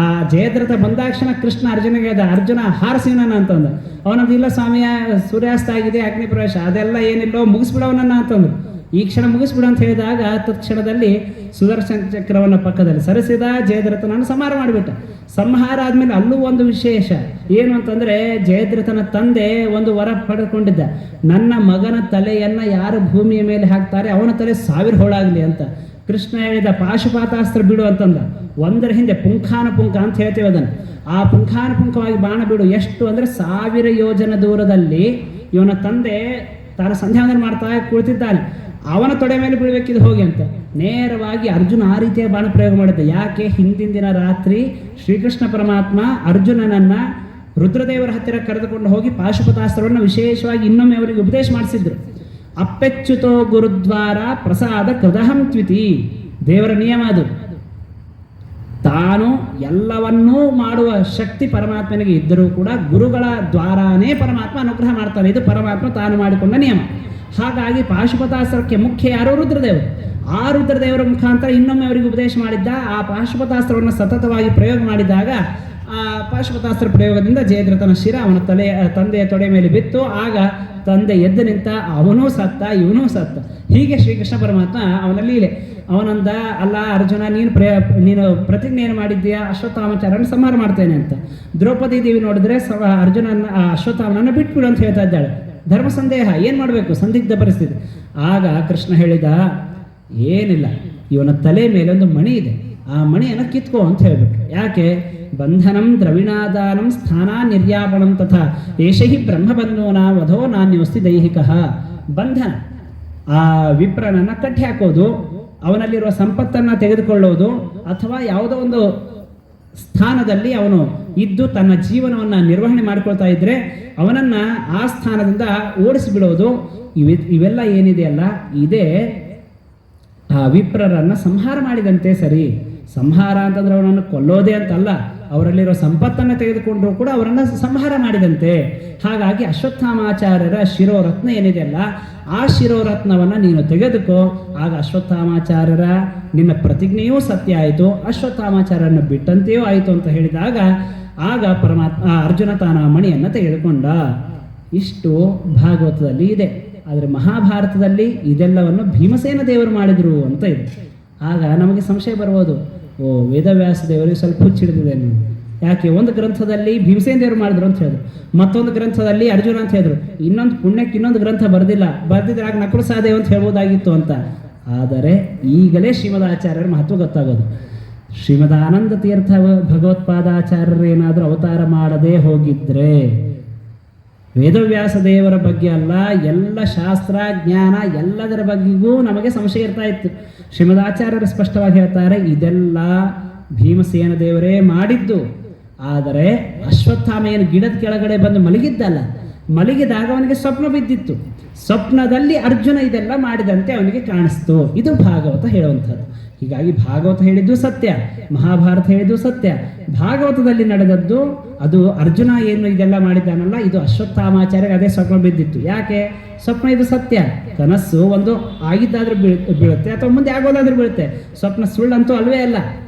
Speaker 1: ಆ ಜಯದ್ರಥ ಬಂದಾಕ್ಷಣ ಕೃಷ್ಣ ಅರ್ಜುನಿಗೆ ಹೇಳ್ದ, ಅರ್ಜುನ ಹಾರಸಿವನನ್ನ ಅಂತಂದು. ಅವನಂದು ಇಲ್ಲ ಸ್ವಾಮಿಯ ಸೂರ್ಯಾಸ್ತ ಆಗಿದೆ, ಅಗ್ನಿ ಪ್ರವೇಶ ಅದೆಲ್ಲ ಏನಿಲ್ಲೋ ಮುಗಿಸ್ಬಿಡವನನ್ನ ಅಂತಂದು. ಈ ಕ್ಷಣ ಮುಗಿಸ್ಬಿಡು ಅಂತ ಹೇಳಿದಾಗ ತತ್ಕ್ಷಣದಲ್ಲಿ ಸುದರ್ಶನ ಚಕ್ರವನ್ನು ಪಕ್ಕದಲ್ಲಿ ಸರಿಸಿದ, ಜಯದ್ರಥನನ್ನು ಸಂಹಾರ ಮಾಡಿಬಿಟ್ಟ. ಸಂಹಾರ ಆದಮೇಲೆ ಅಲ್ಲೂ ಒಂದು ವಿಶೇಷ ಏನು ಅಂತಂದರೆ, ಜಯದ್ರಥನ ತಂದೆ ಒಂದು ವರ ಪಡೆದುಕೊಂಡಿದ್ದ, ನನ್ನ ಮಗನ ತಲೆಯನ್ನು ಯಾರು ಭೂಮಿಯ ಮೇಲೆ ಹಾಕ್ತಾರೆ ಅವನ ತಲೆ 1000 ಹೋಳಾಗಲಿ ಅಂತ. ಕೃಷ್ಣ ಹೇಳಿದ, ಪಾಶುಪಾತಾಸ್ತ್ರ ಬಿಡು ಅಂತಂದ. ಒಂದರ ಹಿಂದೆ ಪುಂಖಾನುಪುಂಖ ಅಂತ ಹೇಳ್ತೇವೆ ಅದನ್ನು. ಆ ಪುಂಖಾನುಪುಂಖವಾಗಿ ಬಾಣ ಬಿಡು. ಎಷ್ಟು ಅಂದರೆ 1000 ಯೋಜನ ದೂರದಲ್ಲಿ ಇವನ ತಂದೆ ತಾನು ಸಂಧ್ಯಾವಂದನೆ ಮಾಡ್ತಾ ಕುಳಿತಿದ್ದಾನೆ. ಅವನ ತೊಡೆ ಮೇಲೆ ಬೀಳಬೇಕಿದ್ದು ಹೋಗಿ ಅಂತ. ನೇರವಾಗಿ ಅರ್ಜುನ ಆ ರೀತಿಯ ಬಾಣ ಪ್ರಯೋಗ ಮಾಡಿದ್ದ. ಯಾಕೆ? ಹಿಂದಿನ ದಿನ ರಾತ್ರಿ ಶ್ರೀಕೃಷ್ಣ ಪರಮಾತ್ಮ ಅರ್ಜುನನನ್ನು ರುದ್ರದೇವರ ಹತ್ತಿರ ಕರೆದುಕೊಂಡು ಹೋಗಿ ಪಾಶುಪತಾಸ್ತ್ರವನ್ನು ವಿಶೇಷವಾಗಿ ಇನ್ನೊಮ್ಮೆ ಅವರಿಗೆ ಉಪದೇಶ ಮಾಡಿಸಿದ್ರು. ಅಪ್ಪೆಚ್ಚುತೋ ಗುರುದ್ವಾರ ಪ್ರಸಾದ ಕೃದಹಂ ತ್ವಿತಿ. ದೇವರ ನಿಯಮ ಅದು. ತಾನು ಎಲ್ಲವನ್ನೂ ಮಾಡುವ ಶಕ್ತಿ ಪರಮಾತ್ಮನಿಗೆ ಇದ್ದರೂ ಕೂಡ ಗುರುಗಳ ದ್ವಾರಾನೇ ಪರಮಾತ್ಮ ಅನುಗ್ರಹ ಮಾಡ್ತಾನೆ. ಇದು ಪರಮಾತ್ಮ ತಾನು ಮಾಡಿಕೊಂಡ ನಿಯಮ. ಹಾಗಾಗಿ ಪಾಶುಪತಾಸ್ತ್ರಕ್ಕೆ ಮುಖ್ಯ ಯಾರು? ರುದ್ರದೇವರು. ಆ ರುದ್ರದೇವರ ಮುಖಾಂತರ ಇನ್ನೊಮ್ಮೆ ಅವರಿಗೆ ಉಪದೇಶ ಮಾಡಿದ್ದ. ಆ ಪಾಶುಪತಾಸ್ತ್ರವನ್ನು ಸತತವಾಗಿ ಪ್ರಯೋಗ ಮಾಡಿದಾಗ ಆ ಪಾಶುಪತಾಸ್ತ್ರ ಪ್ರಯೋಗದಿಂದ ಜಯದ್ರಥನ ಶಿರ ಅವನ ತಂದೆಯ ತೊಡೆ ಮೇಲೆ ಬಿತ್ತು. ಆಗ ತಂದೆ ಎದ್ದು ನಿಂತ, ಅವನೂ ಸತ್ತ, ಇವನೂ ಸತ್ತ. ಹೀಗೆ ಶ್ರೀಕೃಷ್ಣ ಪರಮಾತ್ಮ ಅವನಲ್ಲಿ ಲೀಲೆ. ಅವನಂದ, ಅಲ್ಲ ಅರ್ಜುನ, ನೀನು ಪ್ರತಿಜ್ಞೆಯನ್ನು ಮಾಡಿದ್ದೀಯಾ ಅಶ್ವತ್ಥಾಮಾಚಾರ್ಯನ ಸಂಹಾರ ಮಾಡ್ತೇನೆ ಅಂತ. ದ್ರೌಪದಿ ದೇವಿ ನೋಡಿದ್ರೆ ಅಶ್ವತ್ಥಾಮನನ್ನು ಬಿಟ್ಬಿಡು ಅಂತ ಹೇಳ್ತಾ ಇದ್ದಾಳೆ. ಧರ್ಮ ಸಂದೇಹ, ಏನು ಮಾಡಬೇಕು? ಸಂದಿಗ್ಧ ಪರಿಸ್ಥಿತಿ. ಆಗ ಕೃಷ್ಣ ಹೇಳಿದ, ಏನಿಲ್ಲ, ಇವನ ತಲೆ ಮೇಲೆ ಒಂದು ಮಣಿ ಇದೆ, ಆ ಮಣಿಯನ್ನು ಕಿತ್ಕೋ ಅಂತ ಹೇಳ್ಬಿಟ್ಟು. ಯಾಕೆ? ಬಂಧನಂ ದ್ರವಿಣಾದಾನಂ ಸ್ಥಾನ ನಿರ್ಯಾಪಣಂ ತಥಾ ಏಷಹಿ ಬ್ರಹ್ಮಬಂಧೋನ ವಧೋ ನಾನ್ಯೋಸ್ತಿ ದೈಹಿಕ. ಬಂಧನ, ಆ ವಿಪ್ರನನ್ನು ಕಟ್ಟಿ ಹಾಕೋದು, ಅವನಲ್ಲಿರುವ ಸಂಪತ್ತನ್ನು ತೆಗೆದುಕೊಳ್ಳೋದು, ಅಥವಾ ಯಾವುದೋ ಒಂದು ಸ್ಥಾನದಲ್ಲಿ ಅವನು ಇದ್ದು ತನ್ನ ಜೀವನವನ್ನು ನಿರ್ವಹಣೆ ಮಾಡಿಕೊಳ್ತಾ ಇದ್ರೆ ಅವನನ್ನು ಆ ಸ್ಥಾನದಿಂದ ಓಡಿಸಿಬಿಡೋದು. ಇವೆಲ್ಲ ಏನಿದೆಯಲ್ಲ, ಇದೇ ಆ ವಿಪ್ರರನ್ನು ಸಂಹಾರ ಮಾಡಿದಂತೆ ಸರಿ. ಸಂಹಾರ ಅಂತಂದ್ರೆ ಅವರನ್ನು ಕೊಲ್ಲೋದೇ ಅಂತಲ್ಲ, ಅವರಲ್ಲಿರೋ ಸಂಪತ್ತನ್ನು ತೆಗೆದುಕೊಂಡ್ರು ಕೂಡ ಅವರನ್ನು ಸಂಹಾರ ಮಾಡಿದಂತೆ. ಹಾಗಾಗಿ ಅಶ್ವತ್ಥಾಮಾಚಾರ್ಯರ ಶಿರೋರತ್ನ ಏನಿದೆಯಲ್ಲ, ಆ ಶಿರೋರತ್ನವನ್ನು ನೀನು ತೆಗೆದುಕೋ. ಆಗ ಅಶ್ವತ್ಥಾಮಾಚಾರ್ಯರ ನಿನ್ನ ಪ್ರತಿಜ್ಞೆಯೂ ಸತ್ಯ ಆಯಿತು, ಅಶ್ವತ್ಥಾಮಾಚಾರ್ಯರನ್ನು ಬಿಟ್ಟಂತೆಯೂ ಆಯಿತು ಅಂತ ಹೇಳಿದಾಗ ಆಗ ಪರಮಾತ್ಮ ಅರ್ಜುನ ತಾನ ಮಣಿಯನ್ನು ತೆಗೆದುಕೊಂಡ. ಇಷ್ಟು ಭಾಗವತದಲ್ಲಿ ಇದೆ. ಆದರೆ ಮಹಾಭಾರತದಲ್ಲಿ ಇದೆಲ್ಲವನ್ನು ಭೀಮಸೇನ ದೇವರು ಮಾಡಿದರು ಅಂತ ಇದೆ. ಆಗ ನಮಗೆ ಸಂಶಯ ಬರ್ಬೋದು, ಓ ವೇದವ್ಯಾಸ ದೇವರಿಗೆ ಸ್ವಲ್ಪ ಹುಚ್ಚಿಡಿದಿದೆ ನೀವು, ಯಾಕೆ ಒಂದು ಗ್ರಂಥದಲ್ಲಿ ಭೀಮಸೇನ ದೇವರು ಮಾಡಿದ್ರು ಅಂತ ಹೇಳಿದ್ರು, ಮತ್ತೊಂದು ಗ್ರಂಥದಲ್ಲಿ ಅರ್ಜುನ ಅಂತ ಹೇಳಿದ್ರು, ಇನ್ನೊಂದು ಪುಣ್ಯಕ್ಕೆ ಇನ್ನೊಂದು ಗ್ರಂಥ ಬರ್ದಿದ್ರೆ ಆಗ ನಕುಲ ಸಹದೇವ ಅಂತ ಹೇಳ್ಬೋದಾಗಿತ್ತು ಅಂತ. ಆದರೆ ಈಗಲೇ ಶ್ರೀಮದಾಚಾರ್ಯರ ಮಹತ್ವ ಗೊತ್ತಾಗೋದು. ಶ್ರೀಮದಾನಂದ ತೀರ್ಥ ಭಗವತ್ಪಾದಾಚಾರ್ಯರು ಏನಾದರೂ ಅವತಾರ ಮಾಡದೇ ಹೋಗಿದ್ರೆ ವೇದವ್ಯಾಸ ದೇವರ ಬಗ್ಗೆ ಅಲ್ಲ, ಎಲ್ಲ ಶಾಸ್ತ್ರ ಜ್ಞಾನ ಎಲ್ಲದರ ಬಗ್ಗೆಗೂ ನಮಗೆ ಸಂಶಯ ಇರ್ತಾ ಇತ್ತು. ಶ್ರೀಮದಾಚಾರ್ಯರು ಸ್ಪಷ್ಟವಾಗಿ ಹೇಳ್ತಾರೆ, ಇದೆಲ್ಲ ಭೀಮಸೇನ ದೇವರೇ ಮಾಡಿದ್ದು. ಆದರೆ ಅಶ್ವತ್ಥಾಮ ಏನು ಗಿಡದ ಕೆಳಗಡೆ ಬಂದು ಮಲಗಿದ್ದಲ್ಲ, ಮಲಗಿದಾಗ ಅವನಿಗೆ ಸ್ವಪ್ನ ಬಿದ್ದಿತ್ತು. ಸ್ವಪ್ನದಲ್ಲಿ ಅರ್ಜುನ ಇದೆಲ್ಲ ಮಾಡಿದಂತೆ ಅವನಿಗೆ ಕಾಣಿಸ್ತು. ಇದು ಭಾಗವತ ಹೇಳುವಂಥದ್ದು. ಹೀಗಾಗಿ ಭಾಗವತ ಹೇಳಿದ್ದು ಸತ್ಯ, ಮಹಾಭಾರತ ಹೇಳಿದ್ದು ಸತ್ಯ. ಭಾಗವತದಲ್ಲಿ ನಡೆದದ್ದು ಅದು ಅರ್ಜುನ ಏನು ಇದೆಲ್ಲ ಮಾಡಿದ್ದಾನಲ್ಲ, ಇದು ಅಶ್ವತ್ಥಾಮಾಚಾರ್ಯ ಅದೇ ಸ್ವಪ್ನ ಬಿದ್ದಿತ್ತು. ಯಾಕೆ ಸ್ವಪ್ನ? ಇದು ಸತ್ಯ. ಕನಸು ಒಂದು ಆಗಿದ್ದಾದ್ರೂ ಬೀಳುತ್ತೆ, ಅಥವಾ ಮುಂದೆ ಆಗೋದಾದ್ರೂ ಬೀಳುತ್ತೆ. ಸ್ವಪ್ನ ಸುಳ್ಳಂತೂ ಅಲ್ವೇ ಅಲ್ಲ.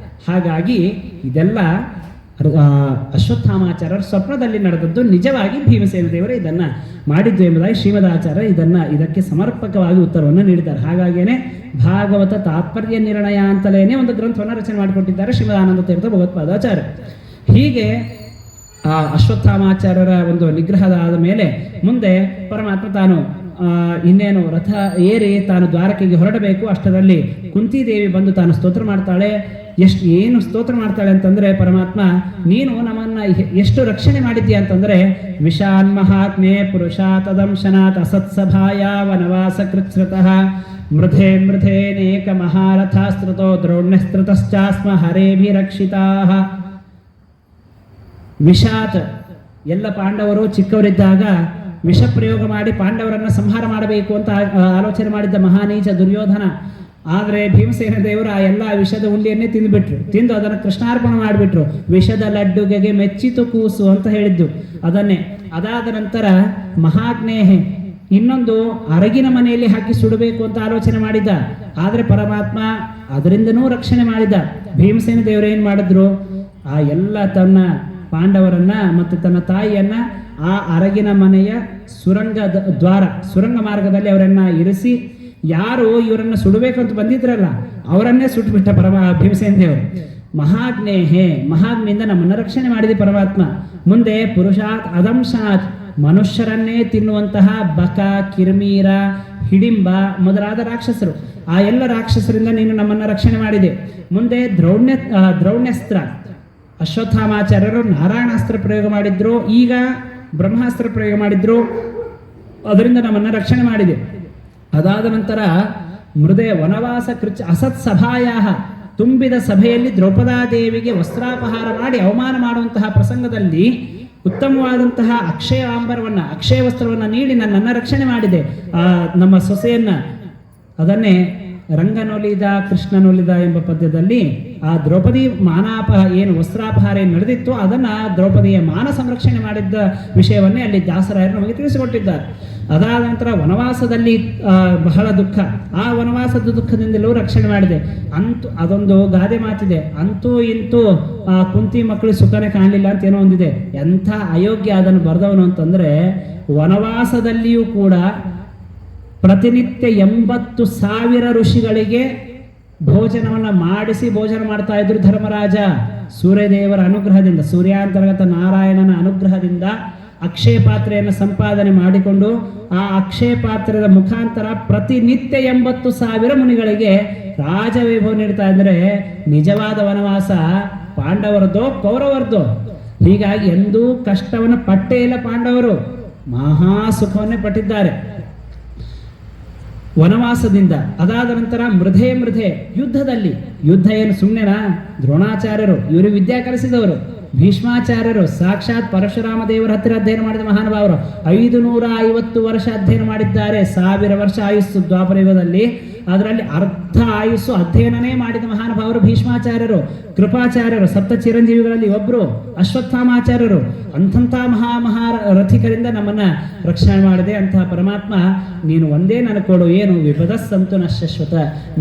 Speaker 1: ಹಾಗಾಗಿ ಇದೆಲ್ಲ ಅಶ್ವತ್ಥಾಮಾಚಾರ್ಯರ ಸ್ವಪ್ನದಲ್ಲಿ ನಡೆದದ್ದು ನಿಜವಾಗಿ ಭೀಮಸೇನ ದೇವರು ಇದನ್ನು ಮಾಡಿದ್ದು ಎಂಬುದಾಗಿ ಶ್ರೀಮದಾಚಾರ್ಯ ಇದಕ್ಕೆ ಸಮರ್ಪಕವಾಗಿ ಉತ್ತರವನ್ನು ನೀಡಿದ್ದಾರೆ. ಹಾಗಾಗಿಯೇ ಭಾಗವತ ತಾತ್ಪರ್ಯ ನಿರ್ಣಯ ಅಂತಲೇ ಒಂದು ಗ್ರಂಥವನ್ನು ರಚನೆ ಮಾಡಿಕೊಟ್ಟಿದ್ದಾರೆ ಶ್ರೀಮದಾನಂದ ತೀರ್ಥ ಭಗವತ್ಪಾದಾಚಾರ್ಯ. ಹೀಗೆ ಆ ಅಶ್ವತ್ಥಾಮಾಚಾರ್ಯರ ಒಂದು ನಿಗ್ರಹದ ಮೇಲೆ ಮುಂದೆ ಪರಮಾತ್ಮ ತಾನು ಇನ್ನೇನು ರಥ ಏರಿ ತಾನು ದ್ವಾರಕೆಗೆ ಹೊರಡಬೇಕು. ಅಷ್ಟರಲ್ಲಿ ಕುಂತಿದೇವಿ ಬಂದು ತಾನು ಸ್ತೋತ್ರ ಮಾಡ್ತಾಳೆ. ಏನು ಸ್ತೋತ್ರ ಮಾಡ್ತಾಳೆ ಅಂತಂದ್ರೆ, ಪರಮಾತ್ಮ ನೀನು ನಮ್ಮನ್ನ ಎಷ್ಟು ರಕ್ಷಣೆ ಮಾಡಿದ್ದೀಯ ಅಂತಂದ್ರೆ, ವಿಷಾನ್ ಮಹಾತ್ಮೆ ಪುರುಷಾತದಂಶನಾತ್ ಅಸತ್ಸಭಾಯ ವನವಾಸ ಕೃತ್ಸೃತಃ ಮೃಧೇ ಮೃಧೇನೇಕ ಮಹಾರಥಾಸ್ತ್ರತೋ ದ್ರೋಣ್ಯಸ್ತ್ರತಶ್ಚಾಸ್ಮ ಹರೇಭಿರಕ್ಷಿತಾಃ. ವಿಷಾತ್ ಎಲ್ಲ ಪಾಂಡವರು ಚಿಕ್ಕವರಿದ್ದಾಗ ವಿಷ ಪ್ರಯೋಗ ಮಾಡಿ ಪಾಂಡವರನ್ನ ಸಂಹಾರ ಮಾಡಬೇಕು ಅಂತ ಆಲೋಚನೆ ಮಾಡಿದ್ದ ಮಹಾನೀಚ ದುರ್ಯೋಧನ. ಆದರೆ ಭೀಮಸೇನ ದೇವರು ಆ ಎಲ್ಲ ವಿಷದ ಉಂಡಿಯನ್ನೇ ತಿಂದು ಅದನ್ನು ಕೃಷ್ಣಾರ್ಪಣೆ ಮಾಡಿಬಿಟ್ರು. ವಿಷದ ಲಡ್ಡುಗೆಗೆ ಮೆಚ್ಚಿತು ಕೂಸು ಅಂತ ಹೇಳಿದ್ದು ಅದನ್ನೇ. ಅದಾದ ನಂತರ ಮಹಾಗ್ನೇಹೆ ಇನ್ನೊಂದು ಅರಗಿನ ಮನೆಯಲ್ಲಿ ಹಾಕಿ ಸುಡಬೇಕು ಅಂತ ಆಲೋಚನೆ ಮಾಡಿದ್ದ. ಆದರೆ ಪರಮಾತ್ಮ ಅದರಿಂದನೂ ರಕ್ಷಣೆ ಮಾಡಿದ. ಭೀಮಸೇನ ದೇವರು ಏನು ಮಾಡಿದ್ರು, ಆ ಎಲ್ಲ ತನ್ನ ಪಾಂಡವರನ್ನ ಮತ್ತು ತನ್ನ ತಾಯಿಯನ್ನ ಆ ಅರಗಿನ ಮನೆಯ ಸುರಂಗ ಮಾರ್ಗದಲ್ಲಿ ಅವರನ್ನ ಇರಿಸಿ, ಯಾರು ಇವರನ್ನ ಸುಡಬೇಕಂತ ಬಂದಿದ್ರಲ್ಲ ಅವರನ್ನೇ ಸುಟ್ಟುಬಿಟ್ಟ ಭೀಮಸೇನ ದೇವರು. ಮಹಾಗ್ನಿಯಿಂದ ನಮ್ಮನ್ನ ರಕ್ಷಣೆ ಮಾಡಿದೆ ಪರಮಾತ್ಮ. ಮುಂದೆ ಪುರುಷಾತ್ ಅದಂಶಾತ್ ಮನುಷ್ಯರನ್ನೇ ತಿನ್ನುವಂತಹ ಬಕ, ಕಿರ್ಮೀರ, ಹಿಡಿಂಬ ಮೊದಲಾದ ರಾಕ್ಷಸರು, ಆ ಎಲ್ಲ ರಾಕ್ಷಸರಿಂದ ನೀನು ನಮ್ಮನ್ನ ರಕ್ಷಣೆ ಮಾಡಿದೆ. ಮುಂದೆ ದ್ರೌಣ್ಯಸ್ತ್ರ, ಅಶ್ವತ್ಥಾಮಾಚಾರ್ಯರು ನಾರಾಯಣಾಸ್ತ್ರ ಪ್ರಯೋಗ ಮಾಡಿದ್ರು, ಈಗ ಬ್ರಹ್ಮಾಸ್ತ್ರ ಪ್ರಯೋಗ ಮಾಡಿದ್ರು, ಅದರಿಂದ ನಮ್ಮನ್ನ ರಕ್ಷಣೆ ಮಾಡಿದೆ. ಅದಾದ ನಂತರ ಮೃದೆ ವನವಾಸ ಕೃಚ ಅಸತ್ ಸಭಾಯ, ತುಂಬಿದ ಸಭೆಯಲ್ಲಿ ದ್ರೌಪದಾದೇವಿಗೆ ವಸ್ತ್ರಾಪಹಾರ ಮಾಡಿ ಅವಮಾನ ಮಾಡುವಂತಹ ಪ್ರಸಂಗದಲ್ಲಿ ಉತ್ತಮವಾದಂತಹ ಅಕ್ಷಯ ವಸ್ತ್ರವನ್ನು ನೀಡಿ ನನ್ನನ್ನು ರಕ್ಷಣೆ ಮಾಡಿದೆ. ನಮ್ಮ ಸೊಸೆಯನ್ನ, ಅದನ್ನೇ ರಂಗನೊಲಿದ ಕೃಷ್ಣನೊಲಿದ ಎಂಬ ಪದ್ಯದಲ್ಲಿ ಆ ದ್ರೌಪದಿ ಏನು ವಸ್ತ್ರಾಪಹಾರ ಏನು ನಡೆದಿತ್ತು ಅದನ್ನ ದ್ರೌಪದಿಯ ಮಾನ ಸಂರಕ್ಷಣೆ ಮಾಡಿದ್ದ ವಿಷಯವನ್ನೇ ಅಲ್ಲಿ ದಾಸರಾಯರು ನಮಗೆ ತಿಳಿಸಿಕೊಟ್ಟಿದ್ದಾರೆ. ಅದಾದ ನಂತರ ವನವಾಸದಲ್ಲಿ ಬಹಳ ದುಃಖ, ಆ ವನವಾಸದ ದುಃಖದಿಂದಲೂ ರಕ್ಷಣೆ ಮಾಡಿದೆ. ಅಂತೂ ಅದೊಂದು ಗಾದೆ ಮಾತಿದೆ, ಅಂತೂ ಇಂತೂ ಕುಂತಿ ಮಕ್ಕಳು ಸುಖನೇ ಕಾಣಲಿಲ್ಲ ಅಂತ ಏನೋ ಒಂದಿದೆ. ಎಂಥ ಅಯೋಗ್ಯ ಅದನ್ನು ಬರೆದವನು ಅಂತಂದ್ರೆ, ವನವಾಸದಲ್ಲಿಯೂ ಕೂಡ ಪ್ರತಿನಿತ್ಯ 80,000 ಋಷಿಗಳಿಗೆ ಭೋಜನವನ್ನು ಮಾಡಿಸಿ ಭೋಜನ ಮಾಡ್ತಾ ಇದ್ರು ಧರ್ಮರಾಜ. ಸೂರ್ಯದೇವರ ಅನುಗ್ರಹದಿಂದ, ಸೂರ್ಯಾಂತರ್ಗತ ನಾರಾಯಣನ ಅನುಗ್ರಹದಿಂದ ಅಕ್ಷಯ ಪಾತ್ರೆಯನ್ನು ಸಂಪಾದನೆ ಮಾಡಿಕೊಂಡು ಆ ಅಕ್ಷಯ ಪಾತ್ರದ ಮುಖಾಂತರ ಪ್ರತಿನಿತ್ಯ 80,000 ಮುನಿಗಳಿಗೆ ರಾಜವೈಭವ ನೀಡ್ತಾ ಇದ್ರೆ, ನಿಜವಾದ ವನವಾಸ ಪಾಂಡವರದೋ ಕೌರವರದೋ? ಹೀಗಾಗಿ ಎಂದೂ ಕಷ್ಟವನ್ನು ಪಟ್ಟೇ ಇಲ್ಲ ಪಾಂಡವರು, ಮಹಾ ಸುಖವನ್ನೇ ಪಟ್ಟಿದ್ದಾರೆ ವನವಾಸದಿಂದ. ಅದಾದ ನಂತರ ಮೃಧೆ ಯುದ್ಧದಲ್ಲಿ, ಯುದ್ಧ ಏನು ಸುಮ್ಮನೆನಾ? ದ್ರೋಣಾಚಾರ್ಯರು ಇವರು ವಿದ್ಯಾ ಕಲಿಸಿದವರು, ಭೀಷ್ಮಾಚಾರ್ಯರು ಸಾಕ್ಷಾತ್ ಪರಶುರಾಮ ದೇವರ ಹತ್ತಿರ ಅಧ್ಯಯನ ಮಾಡಿದ ಮಹಾನುಭಾವರು, 550 ವರ್ಷ ಅಧ್ಯಯನ ಮಾಡಿದ್ದಾರೆ, 1000 ವರ್ಷ ಆಯುಸ್ಸು ದ್ವಾಪರ ಯುಗದಲ್ಲಿ. ಅದರಲ್ಲಿ ಅರ್ಧ ಆಯುಸ್ಸು ಅಧ್ಯಯನನೇ ಮಾಡಿದ ಮಹಾನುಭಾವರು ಭೀಷ್ಮಾಚಾರ್ಯರು, ಕೃಪಾಚಾರ್ಯರು, ಸಪ್ತ ಚಿರಂಜೀವಿಗಳಲ್ಲಿ ಒಬ್ಬರು, ಅಶ್ವತ್ಥಾಮಾಚಾರ್ಯರು. ಅಂಥ ರಥಿಕರಿಂದ ನಮ್ಮನ್ನ ರಕ್ಷಣೆ ಮಾಡಿದೆ. ಅಂತಹ ಪರಮಾತ್ಮ ನೀನು ಒಂದೇ ನನಗೆ ಕೊಡು, ಏನು ವಿಪದ ಸಂತು ನ ಶಾಶ್ವತ,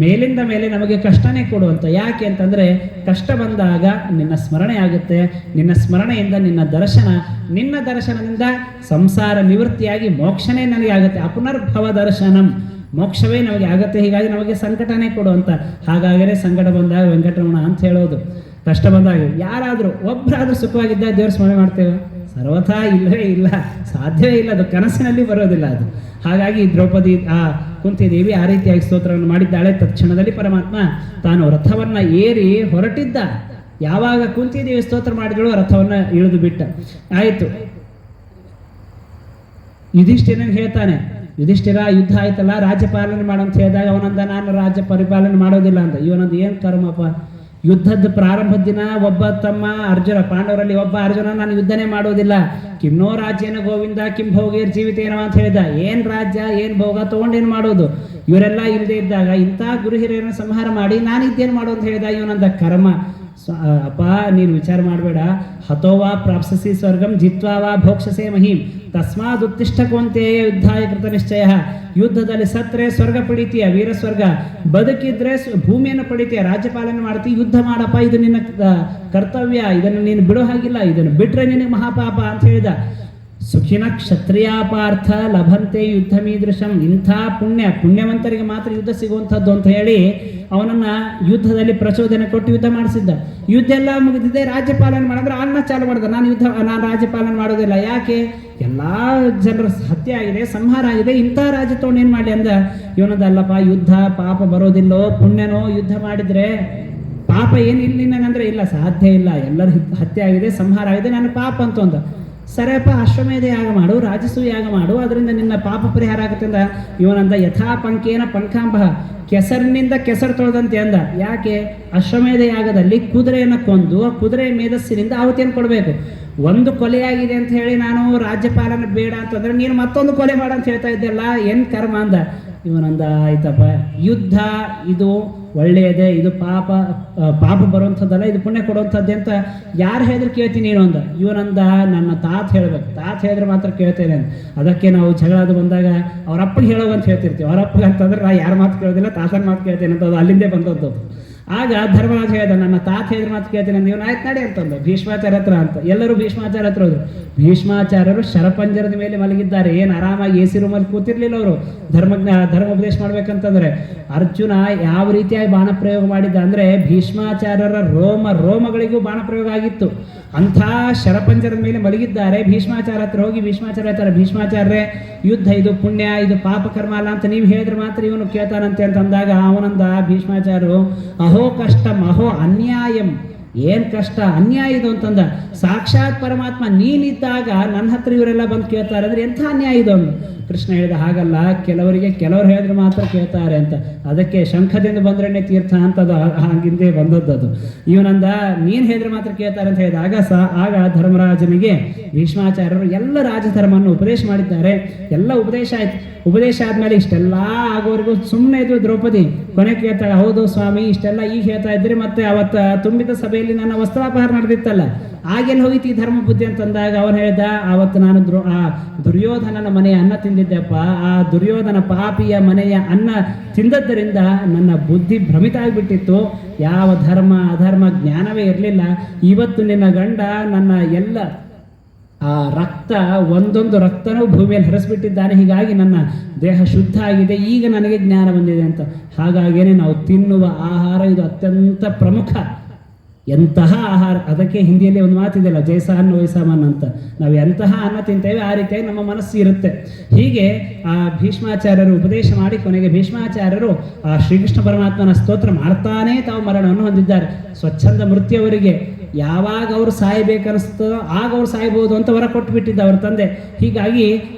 Speaker 1: ಮೇಲಿಂದ ಮೇಲೆ ನಮಗೆ ಕಷ್ಟನೇ ಕೊಡು ಅಂತ. ಯಾಕೆ ಅಂತಂದ್ರೆ ಕಷ್ಟ ಬಂದಾಗ ನಿನ್ನ ಸ್ಮರಣೆ ಆಗುತ್ತೆ, ನಿನ್ನ ಸ್ಮರಣೆಯಿಂದ ನಿನ್ನ ದರ್ಶನದಿಂದ ಸಂಸಾರ ನಿವೃತ್ತಿಯಾಗಿ ಮೋಕ್ಷನೇ ನನಗೆ ಆಗುತ್ತೆ. ಅಪುನರ್ಭವ ದರ್ಶನಂ, ಮೋಕ್ಷವೇ ನಮಗೆ ಆಗತ್ತೆ. ಹೀಗಾಗಿ ನಮಗೆ ಸಂಕಟನೇ ಕೊಡು ಅಂತ. ಹಾಗಾದರೆ ಸಂಕಟ ಬಂದಾಗ ವೆಂಕಟರಮಣ ಅಂತ ಹೇಳೋದು. ಕಷ್ಟ ಬಂದಾಗ ಯಾರಾದರೂ ಒಬ್ಬರಾದ್ರೂ ಸುಖವಾಗಿದ್ದಾಗ ದೇವ್ರ ಸ್ಮರಣೆ ಮಾಡ್ತೇವೆ? ಸರ್ವಥಾ ಇಲ್ಲವೇ ಇಲ್ಲ, ಸಾಧ್ಯವೇ ಇಲ್ಲ, ಅದು ಕನಸಿನಲ್ಲಿ ಬರೋದಿಲ್ಲ ಅದು. ಹಾಗಾಗಿ ದ್ರೌಪದಿ ಕುಂತಿದೇವಿ ಆ ರೀತಿಯಾಗಿ ಸ್ತೋತ್ರವನ್ನು ಮಾಡಿದ್ದಾಳೆ. ತಕ್ಷಣದಲ್ಲಿ ಪರಮಾತ್ಮ ತಾನು ರಥವನ್ನ ಏರಿ ಹೊರಟಿದ್ದ. ಯಾವಾಗ ಕುಂತಿದೇವಿ ಸ್ತೋತ್ರ ಮಾಡಿದಳು ರಥವನ್ನ ಇಳಿದು ಬಿಟ್ಟ. ಆಯಿತು, ಯುಧಿಷ್ಠಿರನಿಗೆ ಹೇಳ್ತಾನೆ, ಯುಧಿಷ್ಠಿರ ಯುದ್ಧ ಆಯ್ತಲ್ಲ, ರಾಜ್ಯಪಾಲನೆ ಮಾಡಂತ ಹೇಳಿದಾಗ ಅವನಂದ ನಾನು ರಾಜ್ಯ ಪರಿಪಾಲನೆ ಮಾಡೋದಿಲ್ಲ ಅಂತ. ಇವನಂದು ಏನ್ ಕರ್ಮಪ್ಪ, ಯುದ್ಧದ ಪ್ರಾರಂಭದ ದಿನ ಒಬ್ಬ ತಮ್ಮ ಅರ್ಜುನ, ಪಾಂಡವರಲ್ಲಿ ಒಬ್ಬ ಅರ್ಜುನ ನಾನು ಯುದ್ಧನೇ ಮಾಡೋದಿಲ್ಲ, ಕಿನ್ನೋ ರಾಜ್ಯನ ಗೋವಿಂದ ಕಿಂ ಭೋಗೇರ್ ಜೀವಿತೇನೋ ಅಂತ ಹೇಳಿದ. ಏನ್ ರಾಜ್ಯ ಏನ್ ಭೋಗ ತಗೊಂಡೇನ್ ಮಾಡೋದು, ಇವರೆಲ್ಲ ಇಲ್ಲದೆ ಇದ್ದಾಗ ಇಂಥ ಗುರು ಹಿರಿಯರನ್ನು ಸಂಹಾರ ಮಾಡಿ ನಾನು ಇದ್ದೇನು ಮಾಡು ಅಂತ ಹೇಳಿದ. ಇವನಂದ ಕರ್ಮ. ಅಪ್ಪ ನೀನು ವಿಚಾರ ಮಾಡಬೇಡ, ಹತೋವಾ ಪ್ರಾಪ್ಸಸಿ ಸ್ವರ್ಗಂ ಜಿತ್ವಾವಾ ಭೋಕ್ಷಸೆ ಮಹಿಂ ತಸ್ಮಾದ್ ಉತ್ತಿಷ್ಠಕೊಂತೆ ಯುದ್ಧಾಯ ಕೃತ ನಿಶ್ಚಯ. ಯುದ್ಧದಲ್ಲಿ ಸತ್ರೆ ಸ್ವರ್ಗ ಪಡಿತೀಯ, ವೀರ ಸ್ವರ್ಗ, ಬದುಕಿದ್ರೆ ಭೂಮಿಯನ್ನು ಪಡಿತೀಯ, ರಾಜ್ಯಪಾಲನೆ ಮಾಡ್ತೀಯ, ಯುದ್ಧ ಮಾಡಪ್ಪ, ಇದು ನಿನ್ನ ಕರ್ತವ್ಯ, ಇದನ್ನು ನೀನು ಬಿಡೋ ಹಾಗಿಲ್ಲ, ಇದನ್ನು ಬಿಟ್ರೆ ನಿನಗೆ ಮಹಾಪಾಪ ಅಂತ ಹೇಳಿದ. ಸುಖಿನ ಕ್ಷತ್ರಿಯಾಪಾರ್ಥ ಲಭಂತೆ ಯುದ್ಧ ಮೀದೃಶಂ, ಇಂಥ ಪುಣ್ಯವಂತರಿಗೆ ಮಾತ್ರ ಯುದ್ಧ ಸಿಗುವಂಥದ್ದು ಅಂತ ಹೇಳಿ ಅವನನ್ನ ಯುದ್ಧದಲ್ಲಿ ಪ್ರಚೋದನೆ ಕೊಟ್ಟು ಯುದ್ಧ ಮಾಡಿಸಿದ್ದ. ಯುದ್ಧ ಎಲ್ಲ ಮುಗಿದಿದೆ, ರಾಜ್ಯಪಾಲನೆ ಮಾಡಿದ್ರೆ ಅನ್ನ ಚಾಲು ಮಾಡಿದ. ನಾನು ರಾಜ್ಯಪಾಲನೆ ಮಾಡೋದಿಲ್ಲ. ಯಾಕೆ? ಎಲ್ಲಾ ಜನರ ಹತ್ಯೆ ಆಗಿದೆ, ಸಂಹಾರ ಆಗಿದೆ, ಇಂಥ ರಾಜ್ಯ ತಗೊಂಡು ಏನ್ ಮಾಡಿ ಅಂದ. ಇವನದಲ್ಲಪ್ಪ, ಯುದ್ಧ ಪಾಪ ಬರೋದಿಲ್ಲೋ, ಪುಣ್ಯನೋ, ಯುದ್ಧ ಮಾಡಿದ್ರೆ ಪಾಪ ಏನಿಲ್ಲ ಅಂದ್ರೆ ಇಲ್ಲ, ಸಾಧ್ಯ ಇಲ್ಲ, ಎಲ್ಲರ ಹತ್ಯೆ ಆಗಿದೆ, ಸಂಹಾರ ಆಗಿದೆ, ನನ್ನ ಪಾಪ ಅಂತ ಅಂದ. ಸರಿಯಪ್ಪ, ಅಶ್ವಮೇಧ ಯಾಗ ಮಾಡು, ರಾಜಸೂಯ ಯಾಗ ಮಾಡು, ಅದರಿಂದ ನಿನ್ನ ಪಾಪ ಪರಿಹಾರ ಆಗುತ್ತೆ ಅಂದ. ಇವನಂದ ಯಥಾ ಪಂಕೇನ ಪಂಕಾಂಬ, ಕೆಸರಿನಿಂದ ಕೆಸರು ತೊಳೆದಂತೆ ಅಂದ. ಯಾಕೆ? ಅಶ್ವಮೇಧ ಯಾಗದಲ್ಲಿ ಕುದುರೆಯನ್ನು ಕೊಂದು ಕುದುರೆ ಮೇಧಸ್ಸಿನಿಂದ ಆಹುತಿಯನ್ನು ಕೊಡಬೇಕು. ಒಂದು ಕೊಲೆಯಾಗಿದೆ ಅಂತ ಹೇಳಿ ನಾನು ರಾಜ್ಯಪಾಲನೆ ಬೇಡ ಅಂತಂದ್ರೆ ನೀನು ಮತ್ತೊಂದು ಕೊಲೆ ಮಾಡ ಅಂತ ಹೇಳ್ತಾ ಇದ್ದೆಲ್ಲ, ಏನ್ ಕರ್ಮ ಅಂದ. ಇವನಂದ ಆಯ್ತಪ್ಪ, ಯುದ್ಧ ಇದು ಒಳ್ಳೆಯದೇ, ಇದು ಪಾಪ ಬರುವಂಥದ್ದಲ್ಲ, ಇದು ಪುಣ್ಯ ಕೊಡುವಂಥದ್ದೇ ಅಂತ ಯಾರು ಹೇಳಿದ್ರೆ ಕೇಳ್ತೀನಿ ನೀನು ಅಂದ. ಇವನಂದ ನನ್ನ ತಾತ ಹೇಳ್ಬೇಕು, ತಾತ ಹೇಳಿದ್ರೆ ಮಾತ್ರ ಕೇಳ್ತೇನೆ ಅಂತ. ಅದಕ್ಕೆ ನಾವು ಜಗಳದು ಬಂದಾಗ ಅವ್ರ ಅಪ್ಪಗೆ ಹೇಳೋವಂತ ಹೇಳ್ತಿರ್ತೀವಿ. ಅವ್ರ ಅಪ್ಪಗೆ ಅಂತಂದ್ರೆ ನಾ ಯಾರ ಮಾತು ಕೇಳೋದಿಲ್ಲ, ತಾತನ ಮಾತು ಕೇಳ್ತೇನೆ ಅಂತ. ಅದು ಅಲ್ಲಿಂದೇ ಬಂದದ್ದು. ಆಗ ಧರ್ಮರಾಜ ಹೇಳ್ದ, ನನ್ನ ತಾತ ಹೇಳಿದ್ರೆ ಮಾತು ಕೇಳ್ತೇನೆ ಅಂತ. ಇವನು ಆಯ್ತು ನಡಿ ಅಂತಂದು ಭೀಷ್ಮಾಚಾರ್ಯ ಹತ್ರ ಅಂತ. ಎಲ್ಲರೂ ಭೀಷ್ಮಾಚಾರ್ಯ ಹತ್ರ ಹೋದ್ರು. ಭೀಷ್ಮಾಚಾರ್ಯರು ಶರಪಂಜರದ ಮೇಲೆ ಮಲಗಿದ್ದಾರೆ. ಏನು ಆರಾಮಾಗಿ ಎ ಸಿ ರೂಮಲ್ಲಿ ಕೂತಿರ್ಲಿಲ್ಲ ಅವರು, ಧರ್ಮ ಉಪದೇಶ ಮಾಡ್ಬೇಕಂತಂದ್ರೆ. ಅರ್ಜುನ ಯಾವ ರೀತಿಯಾಗಿ ಬಾಣ ಪ್ರಯೋಗ ಮಾಡಿದ್ದ ಅಂದ್ರೆ ಭೀಷ್ಮಾಚಾರ್ಯರ ರೋಮಗಳಿಗೂ ಬಾಣ ಪ್ರಯೋಗ ಆಗಿತ್ತು. ಅಂಥ ಶರಪಂಜರದ ಮೇಲೆ ಮಲಗಿದ್ದಾರೆ. ಭೀಷ್ಮಾಚಾರ್ಯ ಹತ್ರ ಹೋಗಿ ಭೀಷ್ಮಾಚಾರ್ಯ ಹತ್ರ, ಭೀಷ್ಮಾಚಾರ್ಯ ಯುದ್ಧ ಇದು ಪುಣ್ಯ, ಇದು ಪಾಪ ಕರ್ಮ ಅಲ್ಲ ಅಂತ ನೀವು ಹೇಳಿದ್ರೆ ಮಾತ್ರ ಇವನು ಕೇಳ್ತಾನಂತೆ ಅಂತ ಅಂದಾಗ ಅವನಂದ ಭೀಷ್ಮಾಚಾರ್ಯರು, ಅಹೋ ಕಷ್ಟಂ ಅಹೋ ಅನ್ಯಾಯಂ, ಏನ್ ಕಷ್ಟ ಅನ್ಯಾಯ ಇದು ಅಂತಂದ. ಸಾಕ್ಷಾತ್ ಪರಮಾತ್ಮ ನೀನಿದ್ದಾಗ ನನ್ನ ಹತ್ರ ಇವರೆಲ್ಲ ಬಂದು ಕೇಳ್ತಾರೆ ಅಂದ್ರೆ ಎಂಥ ಅನ್ಯಾಯ ಇದು ಅಂದು. ಕೃಷ್ಣ ಹೇಳಿದ, ಹಾಗಲ್ಲ, ಕೆಲವರು ಹೇಳಿದ್ರೆ ಮಾತ್ರ ಕೇಳ್ತಾರೆ ಅಂತ. ಅದಕ್ಕೆ ಶಂಖದಿಂದ ಬಂದ್ರೇನೆ ತೀರ್ಥ ಅಂತದು ಹಾಗಿಂದೇ ಬಂದದ್ದು. ಇವನಂದ ನೀನ್ ಹೇಳಿದ್ರೆ ಮಾತ್ರ ಕೇಳ್ತಾರೆ ಅಂತ ಹೇಳಿದಾಗ ಆಗ ಧರ್ಮರಾಜನಿಗೆ ಭೀಷ್ಮಾಚಾರ್ಯರು ಎಲ್ಲ ರಾಜಧರ್ಮವನ್ನು ಉಪದೇಶ ಮಾಡಿದ್ದಾರೆ. ಎಲ್ಲ ಉಪದೇಶ ಆಯ್ತು. ಉಪದೇಶ ಆದ್ಮೇಲೆ ಇಷ್ಟೆಲ್ಲ ಆಗೋವರೆಗೂ ಸುಮ್ಮನೆ ಇದ್ರು ದ್ರೌಪದಿ. ಕೊನೆ ಕೇಳ್ತಾಳೆ, ಹೌದು ಸ್ವಾಮಿ, ಇಷ್ಟೆಲ್ಲ ಈಗ ಹೇಳ್ತಾ ಇದ್ರಿ, ಮತ್ತೆ ಅವತ್ತ ತುಂಬಿದ ಸಭೆಯಲ್ಲಿ ನನ್ನ ವಸ್ತ್ರಾಪಹಾರ ನಡೆದಿತ್ತಲ್ಲ, ಆಗೆಲ್ಲ ಹೋಗಿತ್ತು ಈ ಧರ್ಮ ಬುದ್ಧಿ ಅಂತಂದಾಗ ಅವನು ಹೇಳ್ದ, ಅವತ್ತು ನಾನು ದುರ್ಯೋಧನನ ಮನೆಯ ಅನ್ನ ತಿಂದಿದ್ದೆಪ್ಪ, ಆ ದುರ್ಯೋಧನ ಪಾಪಿಯ ಮನೆಯ ಅನ್ನ ತಿಂದದ್ದರಿಂದ ನನ್ನ ಬುದ್ಧಿ ಭ್ರಮಿತ ಆಗಿಬಿಟ್ಟಿತ್ತು. ಯಾವ ಧರ್ಮ ಅಧರ್ಮ ಜ್ಞಾನವೇ ಇರಲಿಲ್ಲ. ಇವತ್ತು ನಿನ್ನ ಗಂಡ ನನ್ನ ಎಲ್ಲ ಆ ರಕ್ತ, ಒಂದೊಂದು ರಕ್ತನೂ ಭೂಮಿಯಲ್ಲಿ ಹರಿಸ್ಬಿಟ್ಟಿದ್ದಾನೆ. ಹೀಗಾಗಿ ನನ್ನ ದೇಹ ಶುದ್ಧ ಆಗಿದೆ, ಈಗ ನನಗೆ ಜ್ಞಾನ ಬಂದಿದೆ ಅಂತ. ಹಾಗಾಗೇನೆ ನಾವು ತಿನ್ನುವ ಆಹಾರ ಇದು ಅತ್ಯಂತ ಪ್ರಮುಖ. ಎಂತಹ ಆಹಾರ, ಅದಕ್ಕೆ ಹಿಂದಿಯಲ್ಲಿ ಒಂದು ಮಾತಿದೆಯಲ್ಲ, ಜೈಸಾನ್ ವೈಸಾಮನ್ ಅಂತ. ನಾವು ಎಂತಹ ಅನ್ನ ತಿಂತೇವೆ ಆ ರೀತಿಯಾಗಿ ನಮ್ಮ ಮನಸ್ಸು ಇರುತ್ತೆ. ಹೀಗೆ ಆ ಭೀಷ್ಮಾಚಾರ್ಯರು ಉಪದೇಶ ಮಾಡಿ ಕೊನೆಗೆ ಭೀಷ್ಮಾಚಾರ್ಯರು ಆ ಶ್ರೀಕೃಷ್ಣ ಪರಮಾತ್ಮನ ಸ್ತೋತ್ರ ಮಾಡ್ತಾನೇ ತಾವು ಮರಣವನ್ನು ಹೊಂದಿದ್ದಾರೆ. ಸ್ವಚ್ಛಂದ ಮೃತ್ಯುವರಿಗೆ ಯಾವಾಗ ಅವರು ಸಾಯಬೇಕನ್ನಿಸ್ತದೋ ಆಗ ಅವ್ರು ಸಾಯ್ಬೋದು ಅಂತ ವರ ಕೊಟ್ಟು ಬಿಟ್ಟಿದ್ದ ಅವರ ತಂದೆ. ಹೀಗಾಗಿ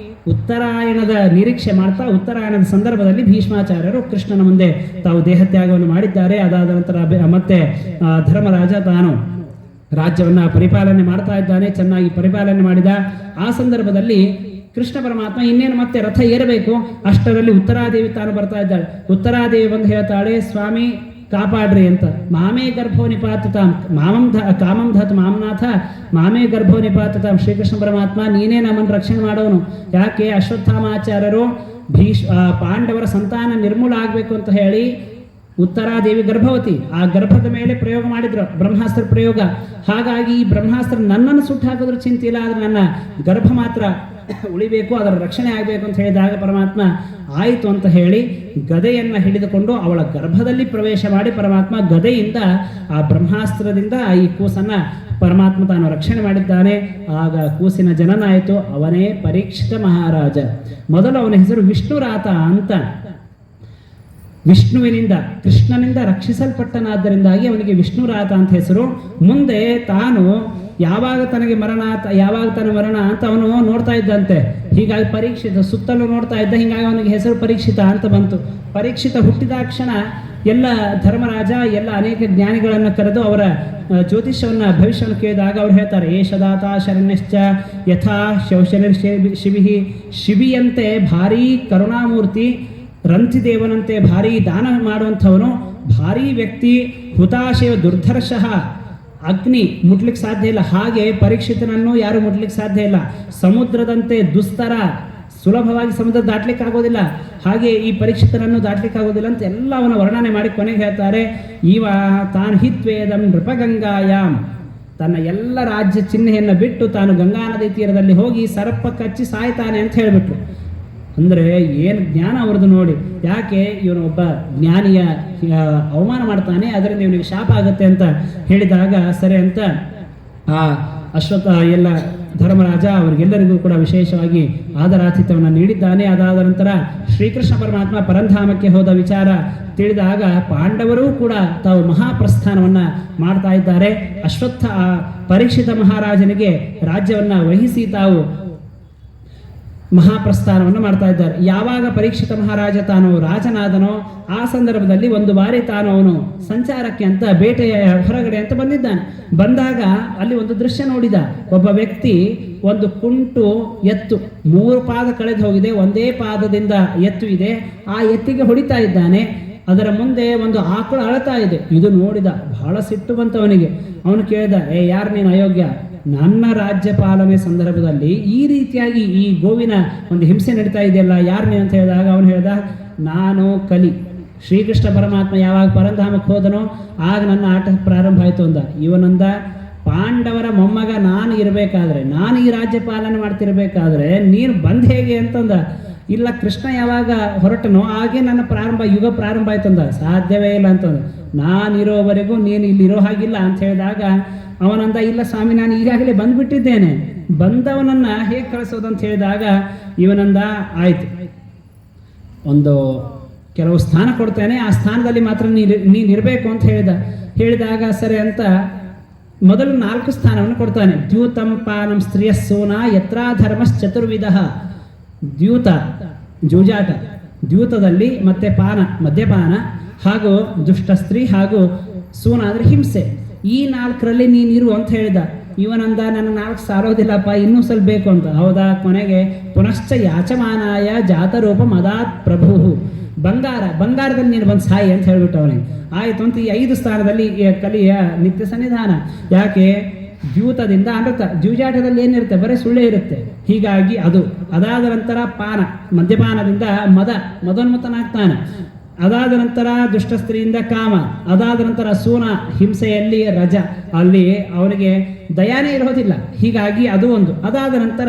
Speaker 1: ಉತ್ತರಾಯಣದ ನಿರೀಕ್ಷೆ ಮಾಡ್ತಾ ಉತ್ತರಾಯಣದ ಸಂದರ್ಭದಲ್ಲಿ ಭೀಷ್ಮಾಚಾರ್ಯರು ಕೃಷ್ಣನ ಮುಂದೆ ತಾವು ದೇಹತ್ಯಾಗವನ್ನು ಮಾಡಿದ್ದಾರೆ. ಅದಾದ ನಂತರ ಮತ್ತೆ ಧರ್ಮರಾಜ ತಾನು ರಾಜ್ಯವನ್ನ ಪರಿಪಾಲನೆ ಮಾಡ್ತಾ ಇದ್ದಾನೆ, ಚೆನ್ನಾಗಿ ಪರಿಪಾಲನೆ ಮಾಡಿದ. ಆ ಸಂದರ್ಭದಲ್ಲಿ ಕೃಷ್ಣ ಪರಮಾತ್ಮ ಇನ್ನೇನು ಮತ್ತೆ ರಥ ಏರಬೇಕು. ಅಷ್ಟರಲ್ಲಿ ಉತ್ತರಾದೇವಿ ತಾನು ಬರ್ತಾ ಇದ್ದಾಳೆ. ಉತ್ತರಾದೇವಿ ಬಂದು ಹೇಳ್ತಾಳೆ, ಸ್ವಾಮಿ ಕಾಪಾಡ್ರಿ ಅಂತ. ಮಾಮೇ ಗರ್ಭೋ ನಿಪಾತತಾಂ ಕಾಮಂ ಧತ್ ಮಾಮನಾಥ ಮಾಮೇ ಗರ್ಭೋ ನಿಪಾತತಾಂ. ಶ್ರೀಕೃಷ್ಣ ಪರಮಾತ್ಮ ನೀನೇ ನಮ್ಮನ್ನು ರಕ್ಷಣೆ ಮಾಡೋನು. ಯಾಕೆ ಅಶ್ವತ್ಥಾಮಾಚಾರ್ಯರು ಪಾಂಡವರ ಸಂತಾನ ನಿರ್ಮೂಲ ಆಗಬೇಕು ಅಂತ ಹೇಳಿ ಉತ್ತರಾದೇವಿ ಗರ್ಭವತಿ, ಆ ಗರ್ಭದ ಮೇಲೆ ಪ್ರಯೋಗ ಮಾಡಿದ್ರು ಬ್ರಹ್ಮಾಸ್ತ್ರ ಪ್ರಯೋಗ. ಹಾಗಾಗಿ ಈ ಬ್ರಹ್ಮಾಸ್ತ್ರ ನನ್ನನ್ನು ಸುಟ್ಟು ಹಾಕಿದ್ರು ಚಿಂತೆ ಇಲ್ಲ, ಆದರೆ ನನ್ನ ಗರ್ಭ ಮಾತ್ರ ಉಳಿಬೇಕು, ಅದರ ರಕ್ಷಣೆ ಆಗಬೇಕು ಅಂತ ಹೇಳಿದಾಗ ಪರಮಾತ್ಮ ಆಯಿತು ಅಂತ ಹೇಳಿ ಗದೆಯನ್ನು ಹಿಡಿದುಕೊಂಡು ಅವಳ ಗರ್ಭದಲ್ಲಿ ಪ್ರವೇಶ ಮಾಡಿ ಪರಮಾತ್ಮ ಗದೆಯಿಂದ ಆ ಬ್ರಹ್ಮಾಸ್ತ್ರದಿಂದ ಈ ಕೂಸನ್ನು ಪರಮಾತ್ಮ ತಾನು ರಕ್ಷಣೆ ಮಾಡಿದ್ದಾನೆ. ಆಗ ಕೂಸಿನ ಜನನ ಆಯಿತು. ಅವನೇ ಪರೀಕ್ಷಿತ ಮಹಾರಾಜ. ಮೊದಲು ಅವನ ಹೆಸರು ವಿಷ್ಣುರಾತ ಅಂತ. ವಿಷ್ಣುವಿನಿಂದ ಕೃಷ್ಣನಿಂದ ರಕ್ಷಿಸಲ್ಪಟ್ಟನಾದ್ದರಿಂದಾಗಿ ಅವನಿಗೆ ವಿಷ್ಣುರಾತ ಅಂತ ಹೆಸರು. ಮುಂದೆ ತಾನು ಯಾವಾಗ ತನಗೆ ಮರಣ ಅಂತ ಅವನು ನೋಡ್ತಾ ಇದ್ದಂತೆ. ಹೀಗಾಗಿ ಪರೀಕ್ಷಿತ ಸುತ್ತಲೂ ನೋಡ್ತಾ ಇದ್ದ. ಹೀಗಾಗಿ ಅವನಿಗೆ ಹೆಸರು ಪರೀಕ್ಷಿತ ಅಂತ ಬಂತು. ಪರೀಕ್ಷಿತ ಹುಟ್ಟಿದಾಕ್ಷಣ ಎಲ್ಲ ಧರ್ಮರಾಜ ಎಲ್ಲ ಅನೇಕ ಜ್ಞಾನಿಗಳನ್ನು ಕರೆದು ಅವರ ಜ್ಯೋತಿಷ್ಯವನ್ನು ಭವಿಷ್ಯವನ್ನು ಕೇಳಿದಾಗ ಅವ್ರು ಹೇಳ್ತಾರೆ, ಏಷದಾತ ಶರಣ್ಯಶ್ಚ ಯಥಾ ಶೌಶನಿರ್ ಶಿವಿ. ಶಿವಿಯಂತೆ ಭಾರೀ ಕರುಣಾಮೂರ್ತಿ, ರಂತಿದೇವನಂತೆ ಭಾರೀ ದಾನ ಮಾಡುವಂಥವನು, ಭಾರೀ ವ್ಯಕ್ತಿ, ಹುತಾಶಯ ದುರ್ಧರ್ಷಃ, ಅಗ್ನಿ ಮುಟ್ಲಿಕ್ಕೆ ಸಾಧ್ಯ ಇಲ್ಲ. ಹಾಗೆ ಪರೀಕ್ಷಿತನನ್ನು ಯಾರು ಮುಟ್ಲಿಕ್ಕೆ ಸಾಧ್ಯ ಇಲ್ಲ. ಸಮುದ್ರದಂತೆ ದುಸ್ತರ, ಸುಲಭವಾಗಿ ಸಮುದ್ರ ದಾಟ್ಲಿಕ್ಕೆ ಆಗೋದಿಲ್ಲ. ಹಾಗೆ ಈ ಪರೀಕ್ಷಿತನನ್ನು ದಾಟ್ಲಿಕ್ಕೆ ಆಗೋದಿಲ್ಲ ಅಂತ ಎಲ್ಲ ಅವನ ವರ್ಣನೆ ಮಾಡಿ ಕೊನೆಗೆ ಹೇಳ್ತಾರೆ, ಇವ ತಾನು ಹಿತ್ವೇದಂ ನೃಪಗಂಗಾಯಾಮ್, ತನ್ನ ಎಲ್ಲ ರಾಜ್ಯ ಚಿಹ್ನೆಯನ್ನು ಬಿಟ್ಟು ತಾನು ಗಂಗಾ ನದಿ ತೀರದಲ್ಲಿ ಹೋಗಿ ಸರ್ಪ ಕಚ್ಚಿ ಸಾಯ್ತಾನೆ ಅಂತ ಹೇಳಿಬಿಟ್ರು. ಅಂದರೆ ಏನು ಜ್ಞಾನ ಅವ್ರದ್ದು ನೋಡಿ. ಯಾಕೆ ಇವನು ಒಬ್ಬ ಜ್ಞಾನಿಯ ಅವಮಾನ ಮಾಡ್ತಾನೆ, ಅದರಿಂದ ಇವನಿಗೆ ಶಾಪ ಆಗುತ್ತೆ ಅಂತ ಹೇಳಿದಾಗ ಸರಿ ಅಂತ ಆ ಅಶ್ವತ್ಥ ಎಲ್ಲ ಧರ್ಮರಾಜ ಅವರಿಗೆಲ್ಲರಿಗೂ ಕೂಡ ವಿಶೇಷವಾಗಿ ಆದರಾತಿಥ್ಯವನ್ನು ನೀಡಿದ್ದಾನೆ. ಅದಾದ ನಂತರ ಶ್ರೀಕೃಷ್ಣ ಪರಮಾತ್ಮ ಪರಂಧಾಮಕ್ಕೆ ಹೋದ ವಿಚಾರ ತಿಳಿದಾಗ ಪಾಂಡವರೂ ಕೂಡ ತಾವು ಮಹಾಪ್ರಸ್ಥಾನವನ್ನು ಮಾಡ್ತಾ ಇದ್ದಾರೆ. ಅಶ್ವತ್ಥ ಪರೀಕ್ಷಿತ ಮಹಾರಾಜನಿಗೆ ರಾಜ್ಯವನ್ನು ವಹಿಸಿ ತಾವು ಮಹಾಪ್ರಸ್ಥಾನವನ್ನು ಮಾಡ್ತಾ ಇದ್ದಾರೆ. ಯಾವಾಗ ಪರೀಕ್ಷಿತ ಮಹಾರಾಜ ತಾನು ರಾಜನಾದನೋ ಆ ಸಂದರ್ಭದಲ್ಲಿ ಒಂದು ಬಾರಿ ತಾನು ಅವನು ಸಂಚಾರಕ್ಕೆ ಅಂತ ಬೇಟೆಯ ಹೊರಗಡೆ ಅಂತ ಬಂದಿದ್ದಾನೆ. ಬಂದಾಗ ಅಲ್ಲಿ ಒಂದು ದೃಶ್ಯ ನೋಡಿದ. ಒಬ್ಬ ವ್ಯಕ್ತಿ ಒಂದು ಕುಂಟು ಎತ್ತು 3 ಪಾದ ಕಳೆದು ಹೋಗಿದೆ, ಒಂದೇ ಪಾದದಿಂದ ಎತ್ತು ಇದೆ, ಆ ಎತ್ತಿಗೆ ಹೊಡಿತಾ ಇದ್ದಾನೆ. ಅದರ ಮುಂದೆ ಒಂದು ಆಕಳು ಅಳತಾ ಇದೆ. ಇದು ನೋಡಿದ, ಬಹಳ ಸಿಟ್ಟು ಬಂತು ಅವನಿಗೆ. ಅವನು ಕೇಳಿದ, ಯಾರು ನೀನು ಅಯೋಗ್ಯ, ನನ್ನ ರಾಜ್ಯ ಪಾಲನೆ ಸಂದರ್ಭದಲ್ಲಿ ಈ ರೀತಿಯಾಗಿ ಈ ಗೋವಿನ ಒಂದು ಹಿಂಸೆ ನಡೀತಾ ಇದೆಯಲ್ಲ, ಯಾರು ನೀನು ಅಂತ ಹೇಳಿದಾಗ ಅವನು ಹೇಳ್ದ, ನಾನು ಕಲಿ. ಶ್ರೀಕೃಷ್ಣ ಪರಮಾತ್ಮ ಯಾವಾಗ ಪರಂಧಾಮಕ್ಕೆ ಹೋದನೋ ಆಗ ನನ್ನ ಆಟ ಪ್ರಾರಂಭ ಆಯಿತು ಅಂದ. ಇವನಂದ, ಪಾಂಡವರ ಮೊಮ್ಮಗ ನಾನು ಇರಬೇಕಾದ್ರೆ, ನಾನು ಈ ರಾಜ್ಯ ಪಾಲನೆ ಮಾಡ್ತಿರ್ಬೇಕಾದ್ರೆ ನೀನು ಬಂದ್ ಹೇಗೆ ಅಂತಂದ. ಇಲ್ಲ, ಕೃಷ್ಣ ಯಾವಾಗ ಹೊರಟನೋ ಹಾಗೆ ನನ್ನ ಯುಗ ಪ್ರಾರಂಭ ಆಯ್ತಂದ. ಸಾಧ್ಯವೇ ಇಲ್ಲ ಅಂತಂದ. ನಾನಿರೋವರೆಗೂ ನೀನು ಇಲ್ಲಿರೋ ಹಾಗಿಲ್ಲ ಅಂತ ಹೇಳಿದಾಗ ಅವನಂದ, ಇಲ್ಲ ಸ್ವಾಮಿ, ನಾನು ಈಗಾಗಲೇ ಬಂದ್ಬಿಟ್ಟಿದ್ದೇನೆ, ಬಂದವನನ್ನ ಹೇಗೆ ಕಳಿಸೋದಂತ ಹೇಳಿದಾಗ ಇವನಂದ, ಆಯ್ತು, ಒಂದು ಕೆಲವು ಸ್ಥಾನ ಕೊಡ್ತೇನೆ, ಆ ಸ್ಥಾನದಲ್ಲಿ ಮಾತ್ರ ನೀನಿರಬೇಕು ಅಂತ ಹೇಳಿದಾಗ ಸರಿ ಅಂತ ಮೊದಲು 4 ಸ್ಥಾನವನ್ನು ಕೊಡ್ತಾನೆ. ದ್ಯೂತಂ ಪಾನಂ ಸ್ತ್ರೀಯ ಸೋನ ಯತ್ರಾ ಧರ್ಮಶ್ಚತುರ್ವಿಧ. ದ್ಯೂತ ಜೂಜಾಟ, ದ್ಯೂತದಲ್ಲಿ ಮತ್ತೆ ಪಾನ ಮದ್ಯಪಾನ, ಹಾಗೂ ದುಷ್ಟ ಸ್ತ್ರೀ, ಹಾಗೂ ಸೂನ ಅಂದರೆ ಹಿಂಸೆ, ಈ 4ರಲ್ಲಿ ನೀನಿರು ಅಂತ ಹೇಳಿದ. ಇವನಂದ, ನನ್ನ 4 ಸಾರೋದಿಲ್ಲಪ್ಪ, ಇನ್ನೂ ಸ್ವಲ್ಪ ಬೇಕು ಅಂತ. ಹೌದಾ? ಕೊನೆಗೆ ಪುನಶ್ಚ ಯಾಚಮಾನಾಯ ಜಾತರೂಪ ಮದಾತ್ ಪ್ರಭು, ಬಂಗಾರದಲ್ಲಿ ನೀನು ಬಂದು ಸಾಯಿ ಅಂತ ಹೇಳ್ಬಿಟ್ಟು ಅವನಿಗೆ. ಆಯಿತು ಅಂತ ಈ 5 ಸ್ಥಾನದಲ್ಲಿ ಕಲಿಯ ನಿತ್ಯ ಸನ್ನಿಧಾನ. ಯಾಕೆ? ದ್ಯೂತದಿಂದ ಅಮೃತ, ಜೂಜಾಟದಲ್ಲಿ ಏನಿರುತ್ತೆ, ಬರೀ ಸುಳ್ಳೆ ಇರುತ್ತೆ. ಹೀಗಾಗಿ ಅದು. ಅದಾದ ನಂತರ ಪಾನ, ಮದ್ಯಪಾನದಿಂದ ಮದೋನ್ಮತ್ತನಾಗ್ತಾನೆ. ಅದಾದ ನಂತರ ದುಷ್ಟ ಸ್ತ್ರೀಯಿಂದ ಕಾಮ, ಅದಾದ ನಂತರ ಸೂನ, ಹಿಂಸೆಯಲ್ಲಿ ರಜ, ಅಲ್ಲಿ ಅವನಿಗೆ ದಯಾನೇ ಇರೋದಿಲ್ಲ. ಹೀಗಾಗಿ ಅದು ಒಂದು. ಅದಾದ ನಂತರ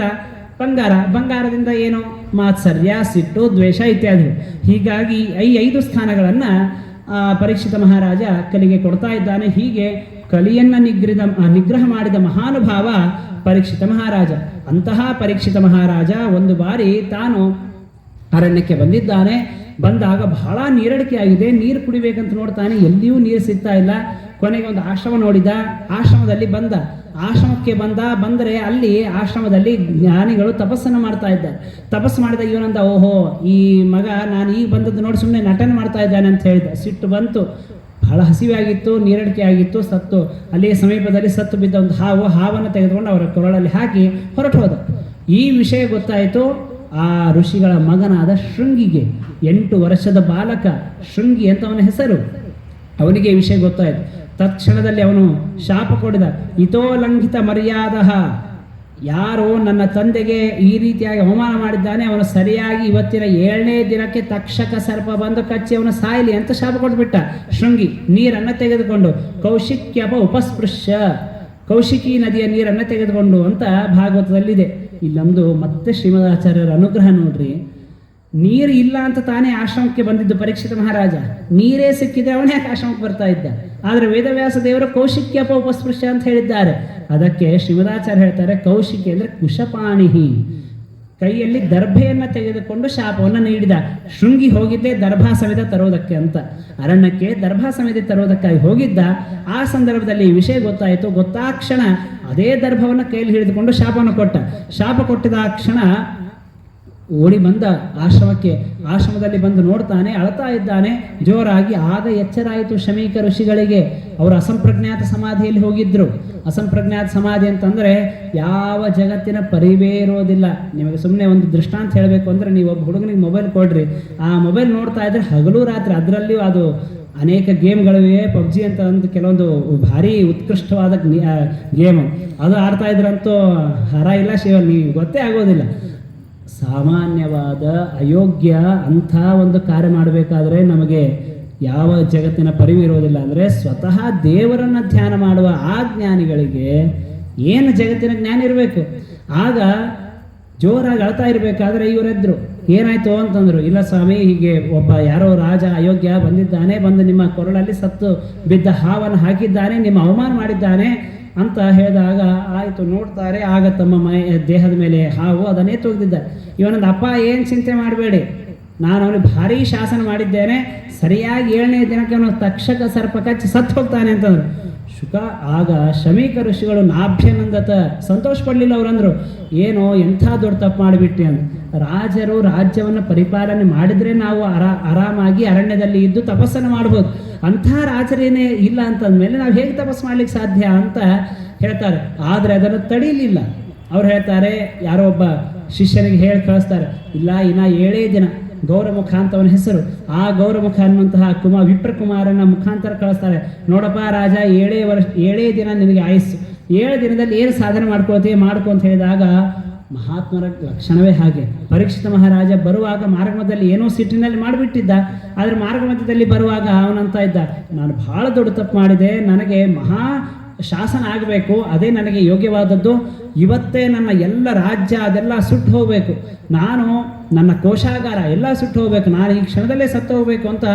Speaker 1: ಬಂಗಾರದಿಂದ ಏನು, ಮಾತ್ಸರ್ಯ, ಸಿಟ್ಟು, ದ್ವೇಷ ಇತ್ಯಾದಿ. ಹೀಗಾಗಿ ಈ 5 ಸ್ಥಾನಗಳನ್ನು ಪರೀಕ್ಷಿತ ಮಹಾರಾಜ ಕಲಿಗೆ ಕೊಡ್ತಾ ಇದ್ದಾನೆ. ಹೀಗೆ ಕಲಿಯನ್ನು ನಿಗ್ರಹ ಮಾಡಿದ ಮಹಾನುಭಾವ ಪರೀಕ್ಷಿತ ಮಹಾರಾಜ. ಅಂತಹ ಪರೀಕ್ಷಿತ ಮಹಾರಾಜ ಒಂದು ಬಾರಿ ತಾನು ಅರಣ್ಯಕ್ಕೆ ಬಂದಿದ್ದಾನೆ. ಬಂದಾಗ ಬಹಳ ನೀರಡಿಕೆ ಆಗಿದೆ, ನೀರು ಕುಡಿಬೇಕಂತ ನೋಡ್ತಾನೆ, ಎಲ್ಲಿಯೂ ನೀರು ಸಿಗ್ತಾ ಇಲ್ಲ. ಕೊನೆಗೆ ಒಂದು ಆಶ್ರಮ ನೋಡಿದ, ಆಶ್ರಮದಲ್ಲಿ ಆಶ್ರಮಕ್ಕೆ ಬಂದರೆ ಅಲ್ಲಿ ಆಶ್ರಮದಲ್ಲಿ ಜ್ಞಾನಿಗಳು ತಪಸ್ಸನ್ನು ಮಾಡ್ತಾ ಇದ್ದಾರೆ. ತಪಸ್ಸು ಮಾಡಿದ ಇವನಂದ, ಓಹೋ, ಈ ಮಗ ನಾನು ಈಗ ಬಂದದ್ದು ನೋಡಿ ಸುಮ್ಮನೆ ನಟನೆ ಮಾಡ್ತಾ ಇದ್ದಾನೆ ಅಂತ ಹೇಳಿದ. ಸಿಟ್ಟು ಬಂತು, ಬಹಳ ಹಸಿವಾಗಿತ್ತು, ನೀರಡಿಕೆ ಆಗಿತ್ತು, ಸತ್ತು ಅಲ್ಲಿಯೇ ಸಮೀಪದಲ್ಲಿ ಸತ್ತು ಬಿದ್ದ ಒಂದು ಹಾವನ್ನು ತೆಗೆದುಕೊಂಡು ಅವರ ಕೊರಳಲ್ಲಿ ಹಾಕಿ ಹೊರಟು ಹೋದ. ಈ ವಿಷಯ ಗೊತ್ತಾಯಿತು ಆ ಋಷಿಗಳ ಮಗನಾದ ಶೃಂಗಿಗೆ. 8 ವರ್ಷದ ಬಾಲಕ ಶೃಂಗಿ ಅಂತ ಅವನ ಹೆಸರು. ಅವನಿಗೆ ಈ ವಿಷಯ ಗೊತ್ತಾಯಿತು. ತಕ್ಷಣದಲ್ಲಿ ಅವನು ಶಾಪ ಕೊಡಿದ, ಇತೋ ಲಂಘಿತ ಮರ್ಯಾದ, ಯಾರೋ ನನ್ನ ತಂದೆಗೆ ಈ ರೀತಿಯಾಗಿ ಅವಮಾನ ಮಾಡಿದ್ದಾನೆ, ಅವನು ಸರಿಯಾಗಿ ಇವತ್ತಿನ 7ನೇ ದಿನಕ್ಕೆ ತಕ್ಷಕ ಸರ್ಪ ಬಂದು ಕಚ್ಚಿ ಅವನು ಸಾಯಲಿ ಅಂತ ಶಾಪ ಕೊಟ್ಬಿಟ್ಟ. ಶೃಂಗಿ ನೀರನ್ನು ತೆಗೆದುಕೊಂಡು ಕೌಶಿಕ್ಯಪ ಉಪಸ್ಪೃಶ್ಯ, ಕೌಶಿಕಿ ನದಿಯ ನೀರನ್ನು ತೆಗೆದುಕೊಂಡು ಅಂತ ಭಾಗವತದಲ್ಲಿದೆ. ಇಲ್ಲೊಂದು ಮತ್ತೆ ಶ್ರೀಮದಾಚಾರ್ಯರ ಅನುಗ್ರಹ ನೋಡ್ರಿ. ನೀರು ಇಲ್ಲ ಅಂತ ತಾನೇ ಆಶ್ರಮಕ್ಕೆ ಬಂದಿದ್ದು ಪರೀಕ್ಷಿತ ಮಹಾರಾಜ. ನೀರೇ ಸಿಕ್ಕಿದೆ, ಅವನೇ ಆಶ್ರಮಕ್ಕೆ ಬರ್ತಾ ಇದ್ದ. ಆದರೆ ವೇದವ್ಯಾಸ ದೇವರು ಕೌಶಿಕ್ಯಪ ಉಪಸ್ಪೃಶ್ಯ ಅಂತ ಹೇಳಿದ್ದಾರೆ. ಅದಕ್ಕೆ ಶ್ರೀಮದಾಚಾರ್ಯ ಹೇಳ್ತಾರೆ, ಕೌಶಿಕಿ ಅಂದರೆ ಕುಶಪಾಣಿಹಿ, ಕೈಯಲ್ಲಿ ದರ್ಭೆಯನ್ನು ತೆಗೆದುಕೊಂಡು ಶಾಪವನ್ನು ನೀಡಿದ. ಶೃಂಗಿ ಹೋಗಿದ್ದೆ ದರ್ಭಾ ಸಮೇತ ತರೋದಕ್ಕೆ ಅಂತ, ಅರಣ್ಯಕ್ಕೆ ದರ್ಭಾ ಸಮೇತ ತರೋದಕ್ಕಾಗಿ ಹೋಗಿದ್ದ. ಆ ಸಂದರ್ಭದಲ್ಲಿ ಈ ವಿಷಯ ಗೊತ್ತಾಯಿತು. ಗೊತ್ತಾಕ್ಷಣ ಅದೇ ದರ್ಭವನ್ನು ಕೈಯಲ್ಲಿ ಹಿಡಿದುಕೊಂಡು ಶಾಪವನ್ನು ಕೊಟ್ಟ. ಶಾಪ ಕೊಟ್ಟಿದ ಕ್ಷಣ ಓಡಿ ಬಂದ ಆಶ್ರಮಕ್ಕೆ. ಆಶ್ರಮದಲ್ಲಿ ಬಂದು ನೋಡ್ತಾನೆ, ಅಳ್ತಾ ಇದ್ದಾನೆ ಜೋರಾಗಿ. ಆಗ ಎಚ್ಚರಾಯಿತು ಶಮೀಕ ಋಷಿಗಳಿಗೆ. ಅವರು ಅಸಂಪ್ರಜ್ಞಾತ ಸಮಾಧಿಯಲ್ಲಿ ಹೋಗಿದ್ರು. ಅಸಂಪ್ರಜ್ಞಾತ ಸಮಾಧಿ ಅಂತಂದರೆ ಯಾವ ಜಗತ್ತಿನ ಪರಿವೇ ಇರೋದಿಲ್ಲ. ನಿಮಗೆ ಸುಮ್ಮನೆ ಒಂದು ದೃಷ್ಟಾಂತ ಹೇಳಬೇಕು ಅಂದರೆ, ನೀವು ಒಬ್ಬ ಹುಡುಗನಿಗೆ ಮೊಬೈಲ್ ಕೊಡ್ರಿ, ಆ ಮೊಬೈಲ್ ನೋಡ್ತಾ ಇದ್ರೆ ಹಗಲು ರಾತ್ರಿ, ಅದರಲ್ಲಿಯೂ ಅದು ಅನೇಕ ಗೇಮ್ಗಳಿವೆ. ಪಬ್ಜಿ ಅಂತ ಒಂದು ಕೆಲವೊಂದು ಭಾರಿ ಉತ್ಕೃಷ್ಟವಾದ ಗೇಮು, ಅದು ಆಡ್ತಾ ಇದ್ರಂತೂ ಹರ ಇಲ್ಲ ಶಿವ, ನೀವು ಗೊತ್ತೇ ಆಗೋದಿಲ್ಲ. ಸಾಮಾನ್ಯವಾದ ಅಯೋಗ್ಯ ಅಂಥ ಒಂದು ಕಾರ್ಯ ಮಾಡಬೇಕಾದ್ರೆ ನಮಗೆ ಯಾವ ಜಗತ್ತಿನ ಪರಿವು ಇರೋದಿಲ್ಲ. ಅಂದರೆ ಸ್ವತಃ ದೇವರನ್ನು ಧ್ಯಾನ ಮಾಡುವ ಆ ಜ್ಞಾನಿಗಳಿಗೆ ಏನು ಜಗತ್ತಿನ ಜ್ಞಾನ ಇರಬೇಕು. ಆಗ ಜೋರಾಗಿ ಅಳ್ತಾ ಇರಬೇಕಾದ್ರೆ ಇವರೆದ್ರು. ಏನಾಯ್ತು ಅಂತಂದ್ರು, ಇಲ್ಲ ಸ್ವಾಮಿ, ಹೀಗೆ ಒಬ್ಬ ಯಾರೋ ರಾಜ ಅಯೋಗ್ಯ ಬಂದಿದ್ದಾನೆ, ಬಂದು ನಿಮ್ಮ ಕೊರಳಲ್ಲಿ ಸತ್ತು ಬಿದ್ದ ಹಾವನ್ನು ಹಾಕಿದ್ದಾನೆ, ನಿಮ್ಮ ಅವಮಾನ ಮಾಡಿದ್ದಾನೆ ಅಂತ ಹೇಳಿದಾಗ ಆಯಿತು. ನೋಡ್ತಾರೆ, ಆಗ ತಮ್ಮ ದೇಹದ ಮೇಲೆ ಹಾವು ಅದನ್ನೇ ತೆಗೆದಿದ್ದಾರೆ. ಇವನೊಂದು, ಅಪ್ಪ ಏನು ಚಿಂತೆ ಮಾಡಬೇಡಿ, ನಾನು ಅವನಿಗೆ ಭಾರೀ ಶಾಸನ ಮಾಡಿದ್ದೇನೆ, ಸರಿಯಾಗಿ 7ನೇ ದಿನಕ್ಕೆ ಅವನು ತಕ್ಷಕ ಸರ್ಪ ಕಚ್ಚಿ ಸತ್ತು ಹೋಗ್ತಾನೆ ಅಂತಂದ್ರು. ಶುಕ ಆಗ ಶಮೀಕ ಋಷಿಗಳು ನಾಭ್ಯನಂದತ, ಸಂತೋಷ ಪಡಲಿಲ್ಲ. ಅವರಂದ್ರು, ಏನೋ ಎಂಥ ದೊಡ್ಡ ತಪ್ಪು ಮಾಡಿಬಿಟ್ಟು ಅಂತ. ರಾಜರು ರಾಜ್ಯವನ್ನು ಪರಿಪಾಲನೆ ಮಾಡಿದರೆ ನಾವು ಆರಾಮಾಗಿ ಅರಣ್ಯದಲ್ಲಿ ಇದ್ದು ತಪಸ್ಸನ್ನು ಮಾಡ್ಬೋದು. ಅಂಥ ರಾಜರೇನೇ ಇಲ್ಲ ಅಂತಂದಮೇಲೆ ನಾವು ಹೇಗೆ ತಪಸ್ಸು ಮಾಡ್ಲಿಕ್ಕೆ ಸಾಧ್ಯ ಅಂತ ಹೇಳ್ತಾರೆ. ಆದರೆ ಅದನ್ನು ತಡೀಲಿಲ್ಲ. ಅವ್ರು ಹೇಳ್ತಾರೆ, ಯಾರೋ ಒಬ್ಬ ಶಿಷ್ಯನಿಗೆ ಹೇಳಿ ಕಳಿಸ್ತಾರೆ, ಇಲ್ಲ ಇನ್ನು 7 ದಿನ, ಗೌರಮುಖ ಅಂತ ಅವನ ಹೆಸರು. ಆ ಗೌರಮುಖ ಅನ್ನುವಂತಹ ವಿಪ್ರಕುಮಾರನ ಮುಖಾಂತರ ಕಳಿಸ್ತಾರೆ. ನೋಡಪ್ಪ ರಾಜ, 7 ದಿನ ನಿನಗೆ ಆಯಸ್ಸು, 7 ದಿನದಲ್ಲಿ ಏನು ಸಾಧನೆ ಮಾಡ್ಕೊಳ್ತೀವಿ ಮಾಡ್ಕೊ ಅಂತ ಹೇಳಿದಾಗ, ಮಹಾತ್ಮರ ಲಕ್ಷಣವೇ ಹಾಗೆ. ಪರೀಕ್ಷಿತ ಮಹಾರಾಜ ಬರುವಾಗ ಮಾರ್ಗಮಧ್ಯದಲ್ಲಿ ಏನೋ ಸಿಟ್ಟಿನಲ್ಲಿ ಮಾಡಿಬಿಟ್ಟಿದ್ದ. ಆದರೆ ಮಾರ್ಗಮಧ್ಯದಲ್ಲಿ ಬರುವಾಗ ಅವನಂತ ಇದ್ದ, ನಾನು ಬಹಳ ದೊಡ್ಡ ತಪ್ಪು ಮಾಡಿದೆ, ನನಗೆ ಮಹಾ ಶಾಸನ ಆಗಬೇಕು, ಅದೇ ನನಗೆ ಯೋಗ್ಯವಾದದ್ದು. ಇವತ್ತೇ ನನ್ನ ಎಲ್ಲ ರಾಜ್ಯ ಅದೆಲ್ಲ ಸುಟ್ಟು ಹೋಗಬೇಕು, ನಾನು ನನ್ನ ಕೋಶಾಗಾರ ಎಲ್ಲ ಸುಟ್ಟು ಹೋಗಬೇಕು, ನಾನು ಈ ಕ್ಷಣದಲ್ಲೇ ಸತ್ತು ಹೋಗಬೇಕು ಅಂತ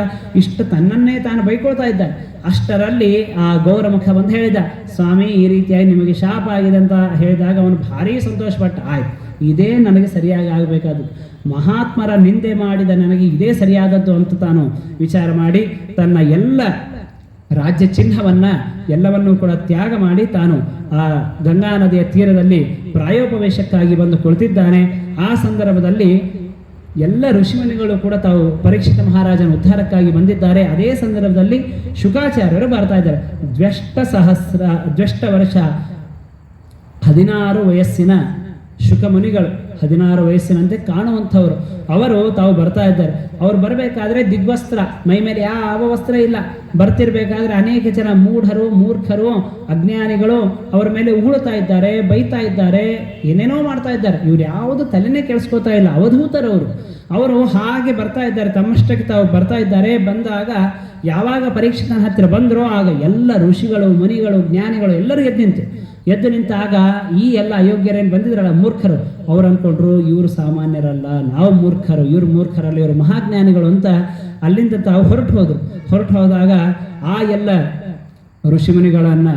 Speaker 1: ಇಷ್ಟು ತನ್ನನ್ನೇ ತಾನು ಬೈಕೊಳ್ತಾ ಇದ್ದ. ಅಷ್ಟರಲ್ಲಿ ಆ ಗೌರಮುಖ ಬಂದು ಹೇಳಿದ, ಸ್ವಾಮಿ ಈ ರೀತಿಯಾಗಿ ನಿಮಗೆ ಶಾಪ ಆಗಿದೆ ಅಂತ ಹೇಳಿದಾಗ ಅವನು ಭಾರೀ ಸಂತೋಷಪಟ್ಟ. ಆಯ್ತು, ಇದೇ ನನಗೆ ಸರಿಯಾಗಿ ಆಗಬೇಕಾದ್ದು, ಮಹಾತ್ಮರ ನಿಂದೆ ಮಾಡಿದ ನನಗೆ ಇದೇ ಸರಿಯಾದದ್ದು ಅಂತ ತಾನು ವಿಚಾರ ಮಾಡಿ ತನ್ನ ಎಲ್ಲ ರಾಜ್ಯ ಚಿಹ್ನವನ್ನು ಎಲ್ಲವನ್ನೂ ಕೂಡ ತ್ಯಾಗ ಮಾಡಿ ತಾನು ಆ ಗಂಗಾ ನದಿಯ ತೀರದಲ್ಲಿ ಪ್ರಾಯೋಪವೇಶಕ್ಕಾಗಿ ಬಂದು ಕುಳಿತಿದ್ದಾನೆ. ಆ ಸಂದರ್ಭದಲ್ಲಿ ಎಲ್ಲ ಋಷಿಮುನಿಗಳು ಕೂಡ ತಾವು ಪರೀಕ್ಷಿತ ಮಹಾರಾಜನ ಉದ್ಧಾರಕ್ಕಾಗಿ ಬಂದಿದ್ದಾರೆ. ಅದೇ ಸಂದರ್ಭದಲ್ಲಿ ಶುಕಾಚಾರ್ಯರು ಬರ್ತಾ ಇದ್ದಾರೆ. ದ್ವೆಷ್ಟ ವರ್ಷ 16 ವಯಸ್ಸಿನ ಶುಕಮುನಿಗಳು, 16 ವಯಸ್ಸಿನಂತೆ ಕಾಣುವಂಥವರು ಅವರು ತಾವು ಬರ್ತಾ ಇದ್ದಾರೆ. ಅವ್ರು ಬರಬೇಕಾದ್ರೆ ದಿಗ್ವಸ್ತ್ರ, ಮೈ ಮೇಲೆ ಯಾವ ವಸ್ತ್ರ ಇಲ್ಲ. ಬರ್ತಿರ್ಬೇಕಾದ್ರೆ ಅನೇಕ ಜನ ಮೂಢರು, ಮೂರ್ಖರು, ಅಜ್ಞಾನಿಗಳು ಅವರ ಮೇಲೆ ಉಗುಳ್ತಾ ಇದ್ದಾರೆ, ಬೈತಾ ಇದ್ದಾರೆ, ಏನೇನೋ ಮಾಡ್ತಾ ಇದ್ದಾರೆ. ಇವ್ರು ಯಾವುದು ತಲೆನೇ ಕೆಡಿಸ್ಕೋತಾ ಇಲ್ಲ. ಅವಧೂತರವರು ಅವರು ಹಾಗೆ ಬರ್ತಾ ಇದ್ದಾರೆ, ತಮ್ಮಷ್ಟಕ್ಕೆ ತಾವು ಬರ್ತಾ ಇದ್ದಾರೆ. ಬಂದಾಗ ಯಾವಾಗ ಪರೀಕ್ಷಿತನ ಹತ್ತಿರ ಬಂದರೋ ಆಗ ಎಲ್ಲ ಋಷಿಗಳು, ಮುನಿಗಳು, ಜ್ಞಾನಿಗಳು ಎಲ್ಲರೂ ಎದ್ದು ನಿಂತಾಗ ಈ ಎಲ್ಲ ಅಯೋಗ್ಯರೇನು ಬಂದಿದ್ರಲ್ಲ ಮೂರ್ಖರು, ಅವ್ರು ಅಂದ್ಕೊಂಡ್ರು ಇವರು ಸಾಮಾನ್ಯರಲ್ಲ, ನಾವು ಮೂರ್ಖರು, ಇವರು ಮೂರ್ಖರಲ್ಲ, ಇವರು ಮಹಾಜ್ಞಾನಿಗಳು ಅಂತ ಅಲ್ಲಿಂದ ತಾವು ಹೊರಟು ಹೋದಾಗ ಆ ಎಲ್ಲ ಋಷಿಮುನಿಗಳನ್ನು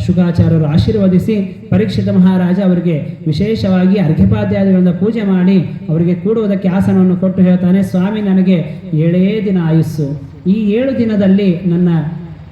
Speaker 1: ಶುಕಾಚಾರ್ಯರು ಆಶೀರ್ವದಿಸಿ ಪರೀಕ್ಷಿತ ಮಹಾರಾಜ ಅವರಿಗೆ ವಿಶೇಷವಾಗಿ ಅರ್ಘ್ಯಪಾದ್ಯಾದಿಗಳಿಂದ ಪೂಜೆ ಮಾಡಿ ಅವರಿಗೆ ಕೂಡುವುದಕ್ಕೆ ಆಸನವನ್ನು ಕೊಟ್ಟು ಹೇಳ್ತಾನೆ, ಸ್ವಾಮಿ ನನಗೆ 7 ದಿನ ಆಯುಸ್ಸು, ಈ 7 ದಿನದಲ್ಲಿ ನನ್ನ